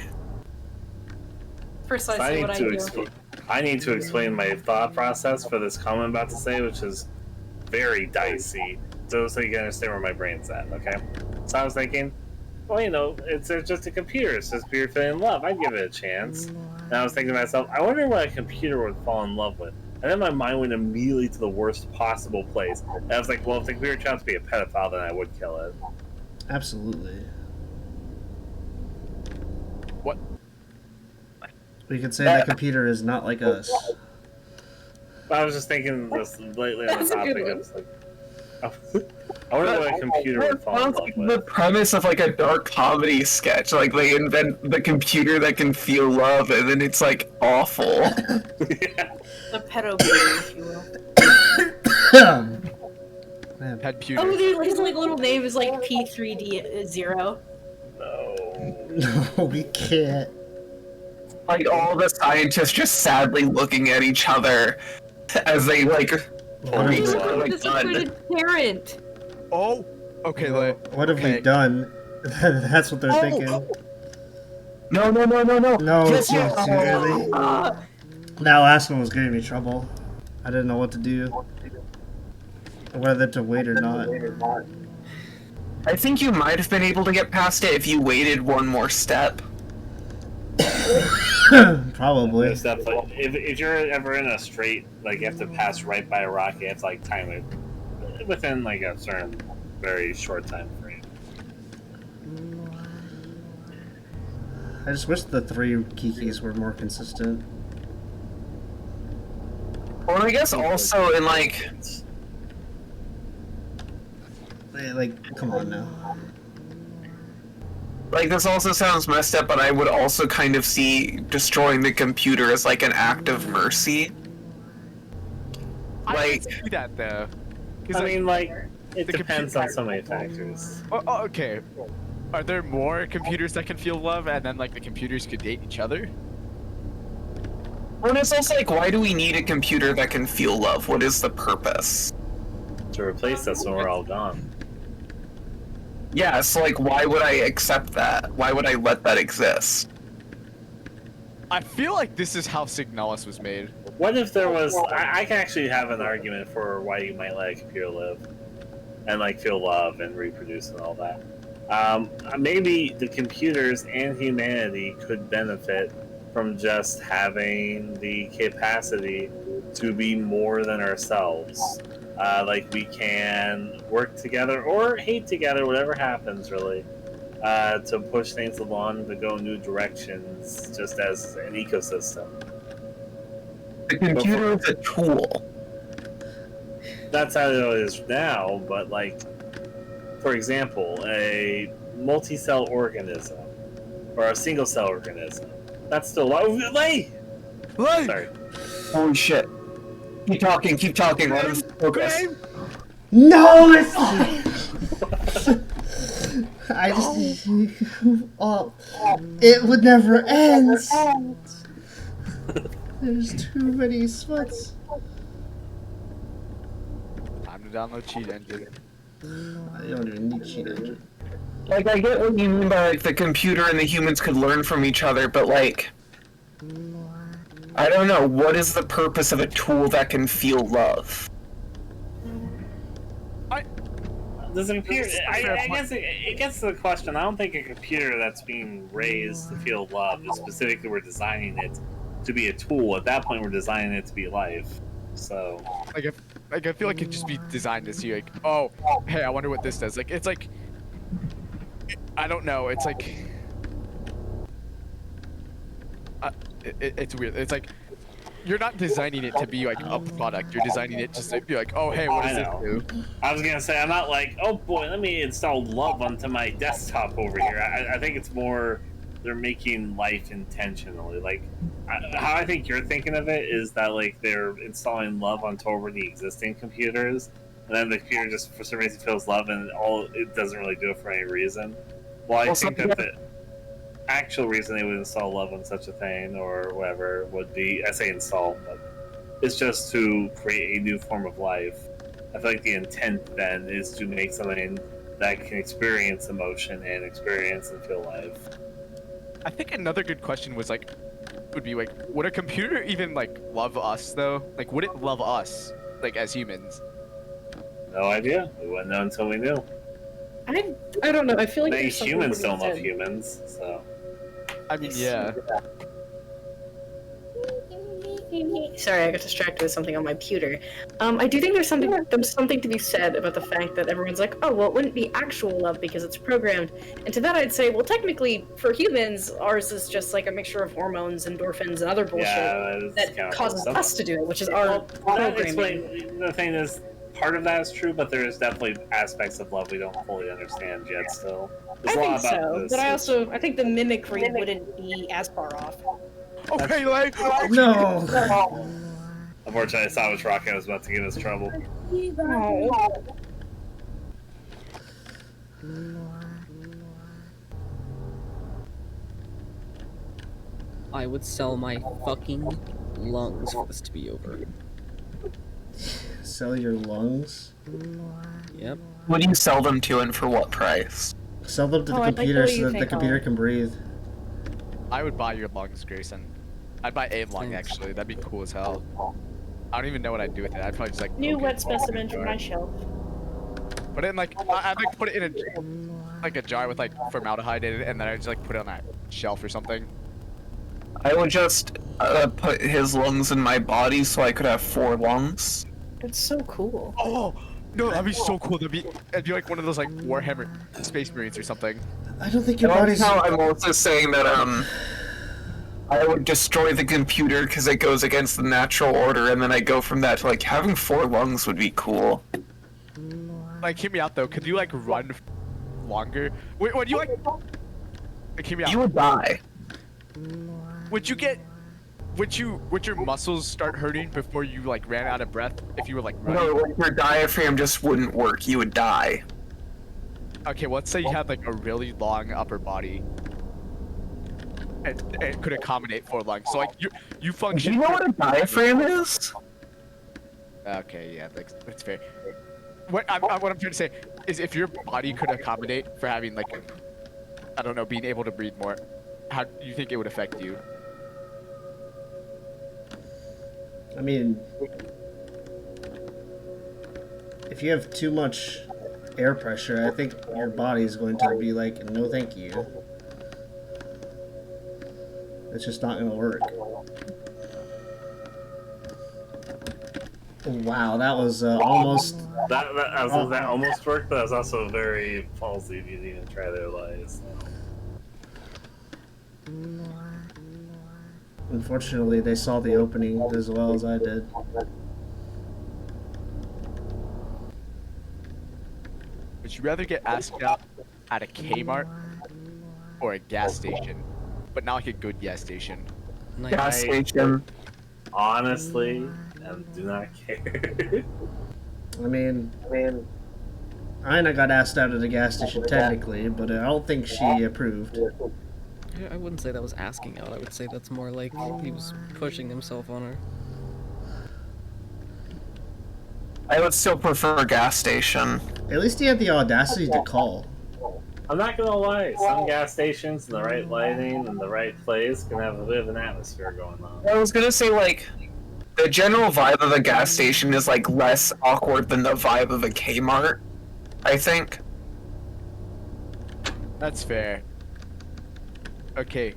Precisely what I do. I need to explain my thought process for this comment I'm about to say, which is very dicey. So you can understand where my brain's at, okay? So I was thinking, well, you know, it's just a computer. It's just pure feeling love. I'd give it a chance. And I was thinking to myself, I wonder what a computer would fall in love with. And then my mind went immediately to the worst possible place. And I was like, well, if the computer turned out to be a pedophile, then I would kill it. Absolutely. What? We could say the computer is not like us. I was just thinking this lately on the topic. I was like, I wonder what a computer would fall in love with. The premise of like a dark comedy sketch, like they invent the computer that can feel love, and then it's like awful. The pedo computer, if you will. Pet pewter. Oh, his like little name is like P3D0. No, we can't. Like all the scientists just sadly looking at each other as they like. Disappointed parent. Oh, okay. What have we done? That's what they're thinking. No. No, it's not really. Now last one was giving me trouble. I didn't know what to do. Whether to wait or not. I think you might have been able to get past it if you waited one more step. Probably. If you're ever in a straight, like you have to pass right by a rock, you have to like time it within like a certain very short time frame. I just wish the 3 Kikis were more consistent. Well, I guess also in like, come on now. Like, this also sounds messed up, but I would also kind of see destroying the computer as, like, an act of mercy. I can see that, though. I mean, like, it depends on so many factors. Oh, okay. Are there more computers that can feel love, and then, like, the computers could date each other? Well, it's also like, why do we need a computer that can feel love? What is the purpose? To replace us when we're all gone. Yeah, so like, why would I accept that? Why would I let that exist? I feel like this is how Signalis was made. What if there was... I can actually have an argument for why you might let a computer live. And, like, feel love and reproduce and all that. Maybe the computers and humanity could benefit from just having the capacity to be more than ourselves. Like, we can work together or hate together, whatever happens, really, to push things along, to go new directions, just as an ecosystem. The computer is a tool. That's how it is now, but, like, for example, a multi-cell organism, or a single-cell organism, that's still... Sorry. Holy shit. Keep talking, let us focus. No, it's... I just... Oh, it would never end. There's too many sweats. to download cheat engine. You don't even need cheat engine. Like, I get what you mean by, like, the computer and the humans could learn from each other, but, like... I don't know, what is the purpose of a tool that can feel love? Does a computer? I guess it gets to the question. I don't think a computer that's being raised to feel love is specifically we're designing it to be a tool. At that point, we're designing it to be life. So, I feel like it'd just be designed to see like, oh, hey, I wonder what this does. Like, it's like, I don't know. It's like, it's weird. It's like, you're not designing it to be like a product. You're designing it just to be like, oh, hey, what does this do? I was gonna say, I'm not like, oh boy, let me install love onto my desktop over here. I think it's more they're making life intentionally. Like, how I think you're thinking of it is that like they're installing love onto already existing computers, and then the computer just for some reason feels love, and it doesn't really do it for any reason. Well, I think that the actual reason they would install love on such a thing or whatever would be, I say install, but it's just to create a new form of life. I feel like the intent then is to make something that can experience emotion and experience and feel life. I think another good question was like, would be like, would a computer even like love us though? Like, would it love us like as humans? No idea. We wouldn't know until we knew. I don't know. I feel like They there's something humans to be don't love said. humans, so. I mean, yeah. Sorry, I got distracted with something on my computer. I do think there's something to be said about the fact that everyone's like, oh, well, it wouldn't be actual love because it's programmed. And to that, I'd say, well, technically, for humans, ours is just like a mixture of hormones, endorphins, and other bullshit that causes us to do it, which is our programming. The thing is, part of that is true, but there is definitely aspects of love we don't fully understand yet. Still, I there's a think lot about so, this. but I think the mimicry wouldn't be as far off. Okay, like no. Unfortunately, I saw which rocket was about to give us trouble. I would sell my fucking lungs for this to be over. Sell your lungs? Yep. What do you sell them to and for what price? Sell them to the computer so that the computer can breathe. I would buy your lungs, Grayson. I'd buy a lung actually. That'd be cool as hell. I don't even know what I'd do with it. I'd probably just like New poke wet it specimen from my shelf. Put it in like I'd like put it in a jar with like formaldehyde in it, and then I'd just like put it on that shelf or something. I would just put his lungs in my body so I could have 4 lungs. That's so cool. Oh no, that'd be so cool. It'd be like one of those like Warhammer Space Marines or something. I don't think your That's body's. how I'm also saying that I would destroy the computer because it goes against the natural order, and then I go from that to like having 4 lungs would be cool. Like, hear me out though. Could you like run longer? Wait, would you like hear me out? You would die. Would your muscles start hurting before you like ran out of breath if you were like running? No, like your diaphragm just wouldn't work. You would die. Okay, well, let's say you had like a really long upper body. And could accommodate 4 lungs. So like you function. Do you know what a diaphragm is? Okay, yeah, that's fair. What I'm trying to say is if your body could accommodate for having like, I don't know, being able to breathe more, how do you think it would affect you? I mean, if you have too much air pressure, I think your body is going to be like, no thank you. It's just not going to work. Wow, that was almost... That almost worked, but it was also very falsy if you didn't even try their lies. Unfortunately, they saw the opening as well as I did. Would you rather get asked out at a Kmart or a gas station? But not like a good gas station. Gas station. Honestly, I do not care. I mean, Ina got asked out at a gas station technically, but I don't think she approved. I wouldn't say that was asking out. I would say that's more like he was pushing himself on her. I would still prefer a gas station. At least he had the audacity to call. I'm not gonna lie, some gas stations and the right lighting and the right place can have a bit of an atmosphere going on. I was gonna say, like, the general vibe of a gas station is, like, less awkward than the vibe of a Kmart, I think. That's fair. Okay.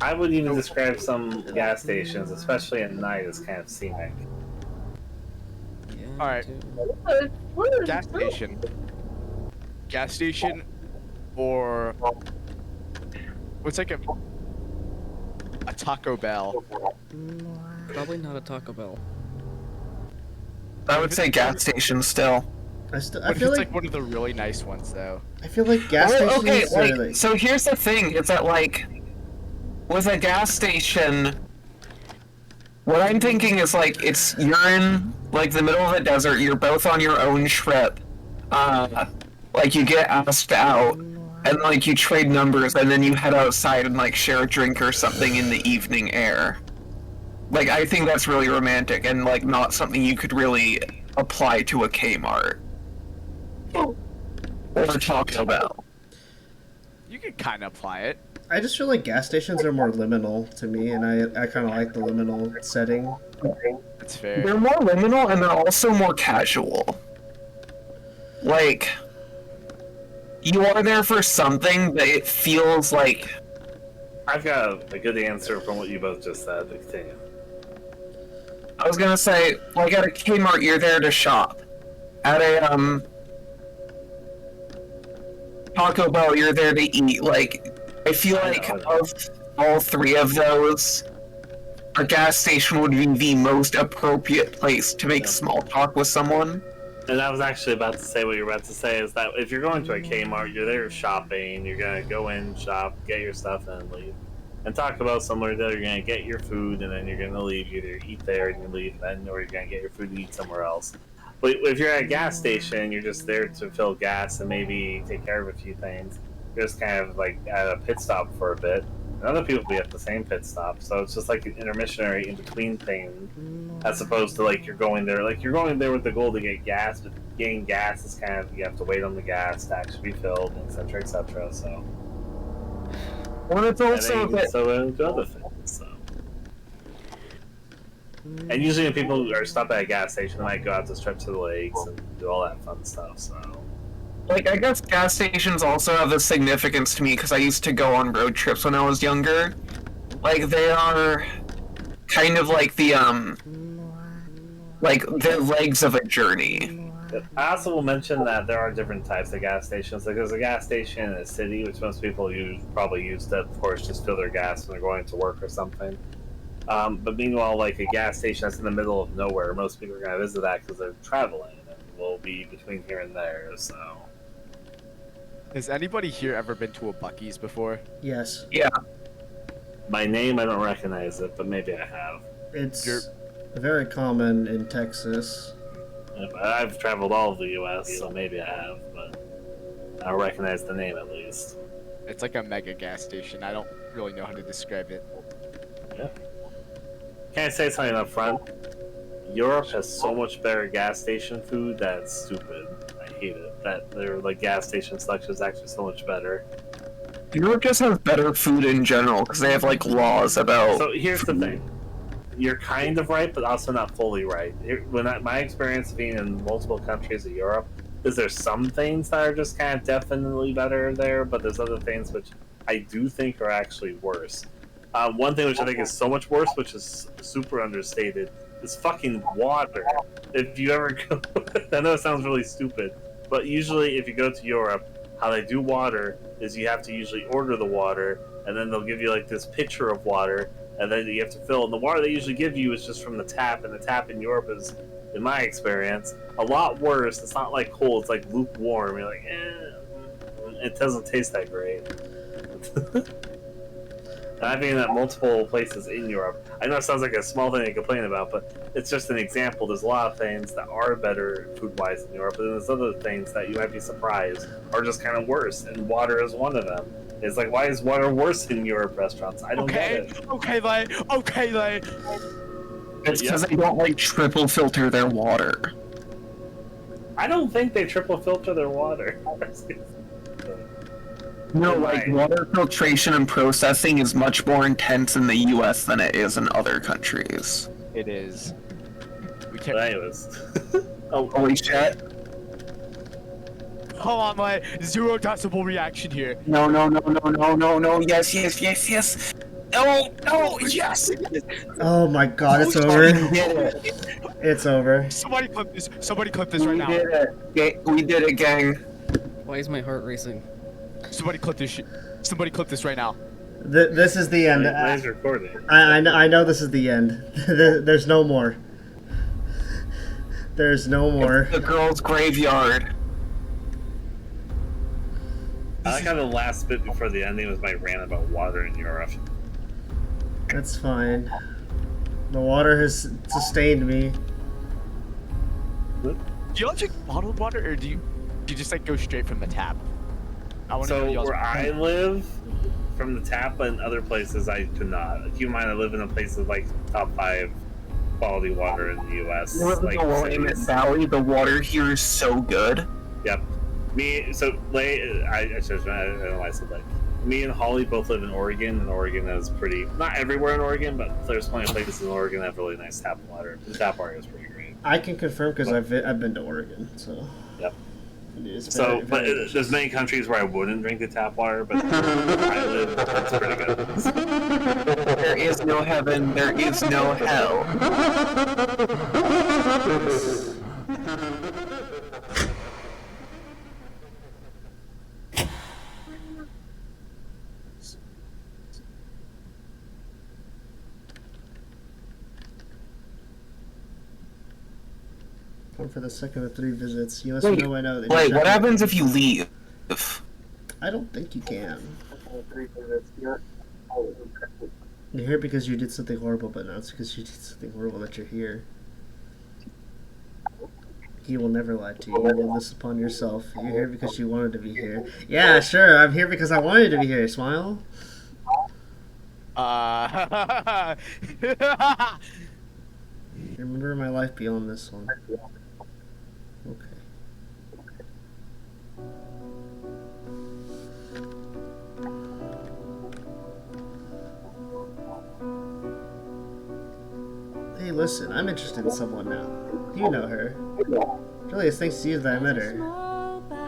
I would even describe some gas stations, especially at night, as kind of scenic. Yeah. Alright. Gas station. Gas station, or what's like a Taco Bell? Probably not a Taco Bell. I would say gas station still. I What if feel it's like like one of the really nice ones though? I feel like gas stations Okay, are like, so here's the thing, is that, like, with a gas station, what I'm thinking is, like, you're in, like, the middle of the desert, you're both on your own trip, like, you get asked out, and, like, you trade numbers, and then you head outside and, like, share a drink or something in the evening air. Like, I think that's really romantic, and, like, not something you could really apply to a Kmart. Or Taco Bell. You could kind of apply it. I just feel like gas stations are more liminal to me, and I kind of like the liminal setting. That's fair. They're more liminal, and they're also more casual. Like, you are there for something, but it feels like... I've got a good answer from what you both just said. Continue. I was gonna say, like, at a Kmart, you're there to shop. At a, Taco Bell, you're there to eat. Like, I feel like of all three of those, a gas station would be the most appropriate place to make small talk with someone. And I was actually about to say what you're about to say, is that if you're going to a Kmart, you're there shopping, you're gonna go in, shop, get your stuff, and leave. And Taco Bell, somewhere there, you're gonna get your food, and then you're gonna leave. You either eat there and you leave, then, or you're gonna get your food and eat somewhere else. But if you're at a gas station, you're just there to fill gas and maybe take care of a few things. You're just kind of like at a pit stop for a bit. And other people will be at the same pit stop, so it's just like an intermissionary in between thing, as opposed to like you're going there with the goal to get gas, but getting gas is kind of, you have to wait on the gas to actually be filled, etc., etc. So. Well, it's also a bit... So into other things. So. And usually when people are stopped at a gas station, they might go out to stretch to the lakes and do all that fun stuff, so... Like, I guess gas stations also have a significance to me, because I used to go on road trips when I was younger. Like, they are kind of like the, like, the legs of a journey. I also will mention that there are different types of gas stations. Like, there's a gas station in a city, which most people probably use to, of course, just fill their gas when they're going to work or something. But meanwhile, like a gas station that's in the middle of nowhere, most people are going to visit that because they're traveling and will be between here and there, so... Has anybody here ever been to a Buc-ee's before? Yes. Yeah. By name, I don't recognize it, but maybe I have. It's very common in Texas. I've traveled all of the U.S., so maybe I have, but I don't recognize the name at least. It's like a mega gas station. I don't really know how to describe it. Yeah. Can I say something up front? Europe has so much better gas station food that's stupid. I hate it. That their like gas station selection is actually so much better. Europe just has better food in general, because they have, like, laws about... So here's the thing. You're kind of right, but also not fully right. My experience being in multiple countries of Europe is there's some things that are just kind of definitely better there, but there's other things which I do think are actually worse. One thing which I think is so much worse, which is super understated, is fucking water. If you ever go... I know it sounds really stupid, but usually if you go to Europe, how they do water is you have to usually order the water, and then they'll give you like this pitcher of water, and then you have to fill. And the water they usually give you is just from the tap, and the tap in Europe is, in my experience, a lot worse. It's not like cold, it's like lukewarm. You're like, it doesn't taste that great. And I've been at multiple places in Europe. I know it sounds like a small thing to complain about, but it's just an example. There's a lot of things that are better food-wise in Europe, and then there's other things that you might be surprised are just kind of worse, and water is one of them. It's like, why is water worse in Europe restaurants? I don't get it. Okay, It's because they don't, like, triple filter their water. I don't think they triple filter their water. No, like water filtration and processing is much more intense in the U.S. than it is in other countries. It is. We But can't. anyways. Holy shit! Hold on, my 0 decibel reaction here. No! Yes! No! Yes! Oh my god, it's over. It's over. Somebody clip this. Somebody clip this right now. We did it, gang. Why is my heart racing? Somebody clip this shit. Somebody clip this right now. This is the end. Mine's recording. I know this is the end. There's no more. There's no more. It's the girl's graveyard. I like how the last bit before the ending was my rant about water in Europe. That's fine. The water has sustained me. Do you all drink bottled water, or do you just like go straight from the tap? So where I live, from the tap, but in other places I do not. Keep in mind, I live in a place with like top 5 quality water in the U.S. You live in the Willamette Valley. The water here is so good. Yep. I don't know why I said that. Me and Holly both live in Oregon, and Oregon is pretty, not everywhere in Oregon, but there's plenty of places in Oregon that have really nice tap water. The tap water is pretty great. I can confirm because I've been to Oregon, so. Yep. It's So, very, but very there's many countries where I wouldn't drink the tap water, but where I live, it's pretty good. There is no heaven, there is no hell. One for the second of 3 visits. You must know I know. that Wait, you're what checking- happens if you leave? I don't think you can. You're here because you did something horrible, but now it's because you did something horrible that you're here. He will never lie to you. You will this upon yourself. You're here because you wanted to be here. Yeah, sure. I'm here because I wanted to be here. Smile. Remember my life beyond this one. Okay. Hey, listen, I'm interested in someone now. You know her. Really, it's thanks to you that I met her.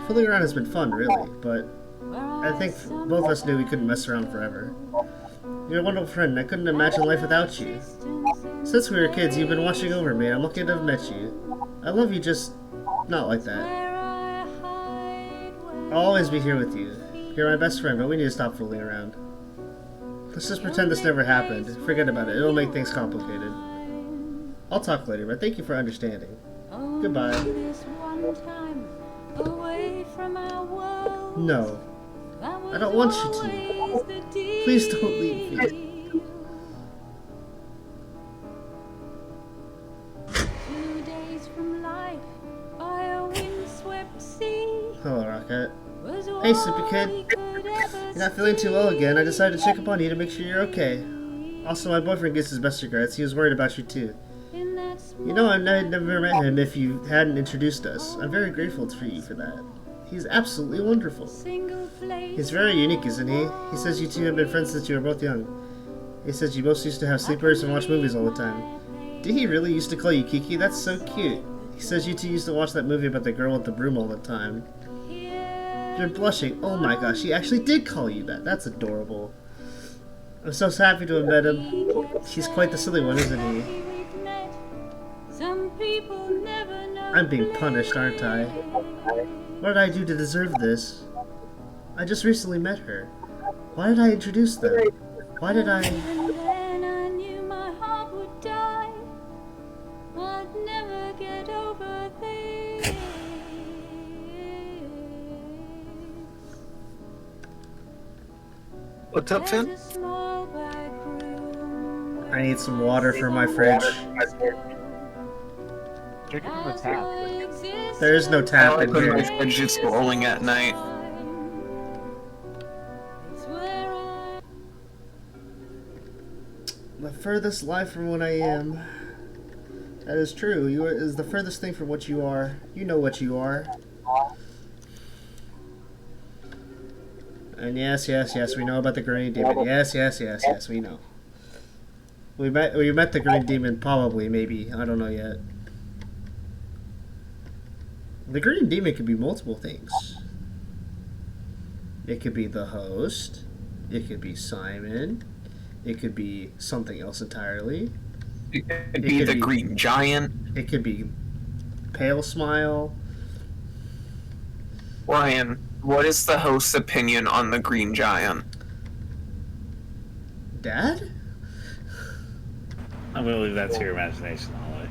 Fooling around has been fun, really, but I think both of us knew we couldn't mess around forever. You're a wonderful friend, and I couldn't imagine life without you. Since we were kids, you've been watching over me, and I'm lucky to have met you. I love you, just not like that. I'll always be here with you. You're my best friend, but we need to stop fooling around. Let's just pretend this never happened. Forget about it. It'll make things complicated. I'll talk later, but thank you for understanding. Goodbye. No. I don't want you to. Please don't leave me. Hello, Rocket. Hey, Sleepy Kid. You're not feeling too well again. I decided to check up on you to make sure you're okay. Also, my boyfriend gives his best regards. He was worried about you, too. You know, I'd never met him if you hadn't introduced us. I'm very grateful for you for that. He's absolutely wonderful. He's very unique, isn't he? He says you two have been friends since you were both young. He says you both used to have sleepovers and watch movies all the time. Did he really used to call you Kiki? That's so cute. He says you two used to watch that movie about the girl with the broom all the time. You're blushing. Oh my gosh, he actually did call you that. That's adorable. I'm so happy to have met him. He's quite the silly one, isn't he? I'm being punished, aren't I? What did I do to deserve this? I just recently met her. Why did I introduce them? Why did I... What's up, Finn? I need some water for my fridge. Drink it from the tap. There is no tap I in put my here. fridge just rolling at night. The furthest life from what I am. That is true. You is the furthest thing from what you are. You know what you are. And yes, we know about the Green Demon. Yes, we know. We met the Green Demon probably, maybe. I don't know yet. The Green Demon could be multiple things. It could be the host. It could be Simon. It could be something else entirely. It could be the Green Giant. It could be Pale Smile. Ryan, what is the host's opinion on the Green Giant? Dad? I'm gonna leave that to your imagination, Ollie.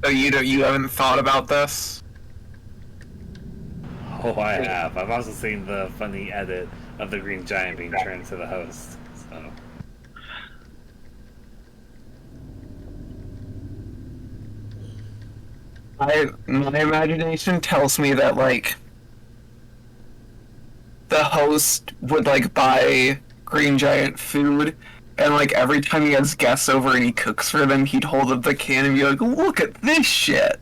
So you haven't thought about this? Oh, I have. I've also seen the funny edit of the Green Giant being turned to the host. So. My imagination tells me that, like, the host would, like, buy Green Giant food, and, like, every time he has guests over and he cooks for them, he'd hold up the can and be like, look at this shit!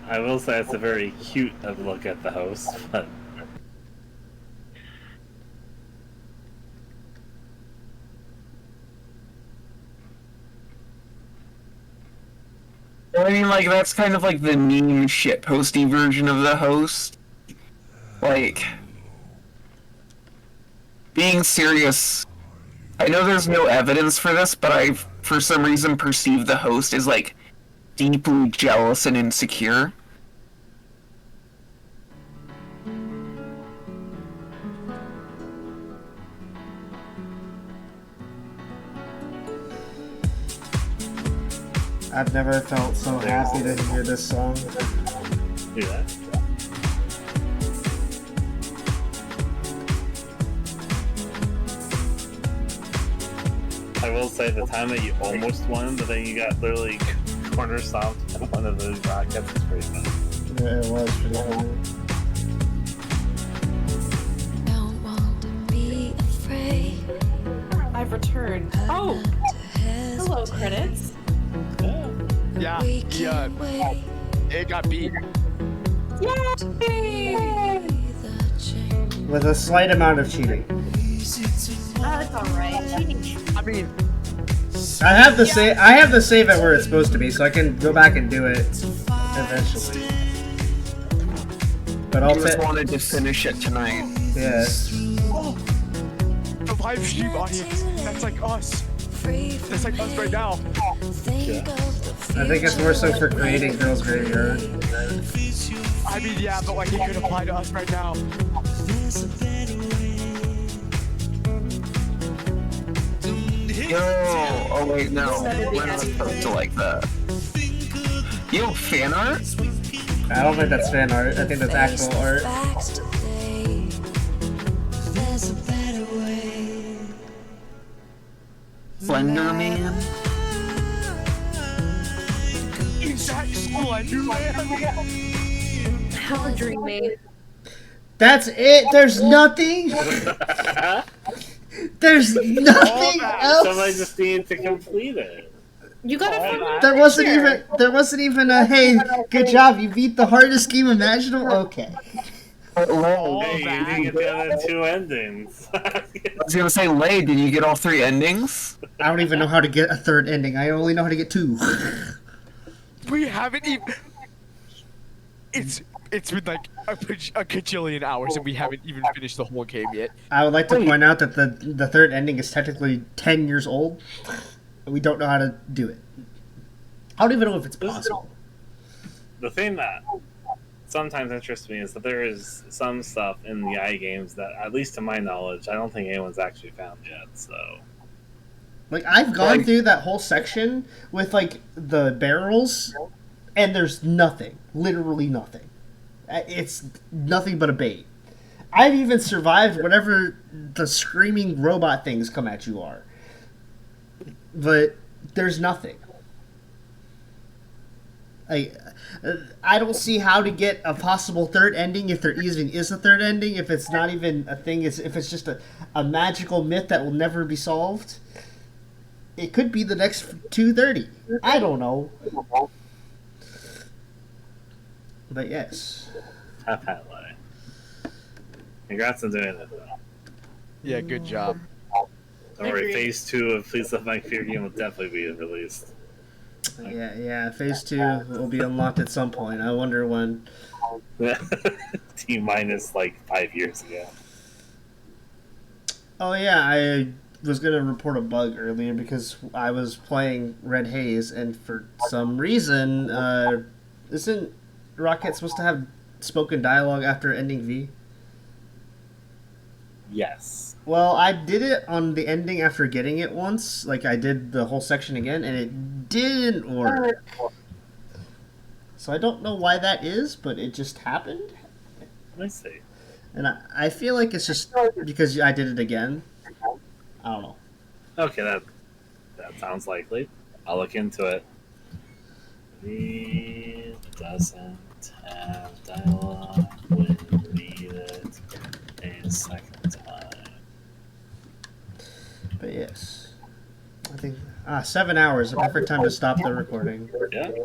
I will say it's a very cute look at the host, but... I mean, like, that's kind of like the meme shitposty version of the host. Like, being serious, I know there's no evidence for this, but I've, for some reason, perceived the host as, like, deeply jealous and insecure. I've never felt so happy to hear this song. Do that. I will say the time that you almost won, but then you got literally corner stomped in one of those rockets is pretty funny. Yeah, it was pretty funny. Don't want to be afraid. I've returned. Oh! Hello, credits. Yeah, it got beat. Yay! With a slight amount of cheating. That's alright. I mean, I have the save at where it's supposed to be, so I can go back and do it eventually. But I just wanted to finish it tonight. Yes. Oh, the live stream audience. That's like us. That's like us right now. Yeah. I think it's more so for creating Girls Graveyard. I mean, yeah, but like it could apply to us right now. Yo, oh wait, no, we're not supposed to like that. Yo, fan art? I don't think that's fan art. I think that's actual art. Slender Man? Is that Slender Man? How a dream made. That's it? There's nothing? There's nothing else? Somebody just needed to complete it. You gotta There wasn't even a, hey, good job, you beat the hardest game imaginable? Okay. Hey, you didn't get the other two endings. I was gonna say, Lay, did you get all 3 endings? I don't even know how to get a 3rd ending. I only know how to get 2. We haven't even... It's been like a gajillion hours and we haven't even finished the whole game yet. I would like to point out that the 3rd ending is technically 10 years old. We don't know how to do it. I don't even know if it's possible. The thing that sometimes interests me is that there is some stuff in the I games that, at least to my knowledge, I don't think anyone's actually found yet, so... Like, I've gone through that whole section with, like, the barrels, and there's nothing. Literally nothing. It's nothing but a bait. I've even survived whatever the screaming robot things come at you are. But there's nothing. I don't see how to get a possible third ending if there even is a third ending. If it's not even a thing, if it's just a magical myth that will never be solved. It could be the next 230. I don't know. But yes. Have had lie. Congrats on doing it, though. Yeah, good job. Don't worry, Agreed. phase 2 of Please Let My Fear game will definitely be released. Yeah. Phase 2 will be unlocked at some point. I wonder when. T minus like 5 years ago. Oh yeah, I was gonna report a bug earlier because I was playing Red Haze, and for some reason, isn't Rocket supposed to have spoken dialogue after ending V? Yes. Well, I did it on the ending after getting it once. Like, I did the whole section again, and it didn't work. So I don't know why that is, but it just happened. I see. And I feel like it's just because I did it again. I don't know. Okay, that sounds likely. I'll look into it. It doesn't have dialogue when you read it a second time. But yes. I think 7 hours, a perfect time to stop the recording. Yeah.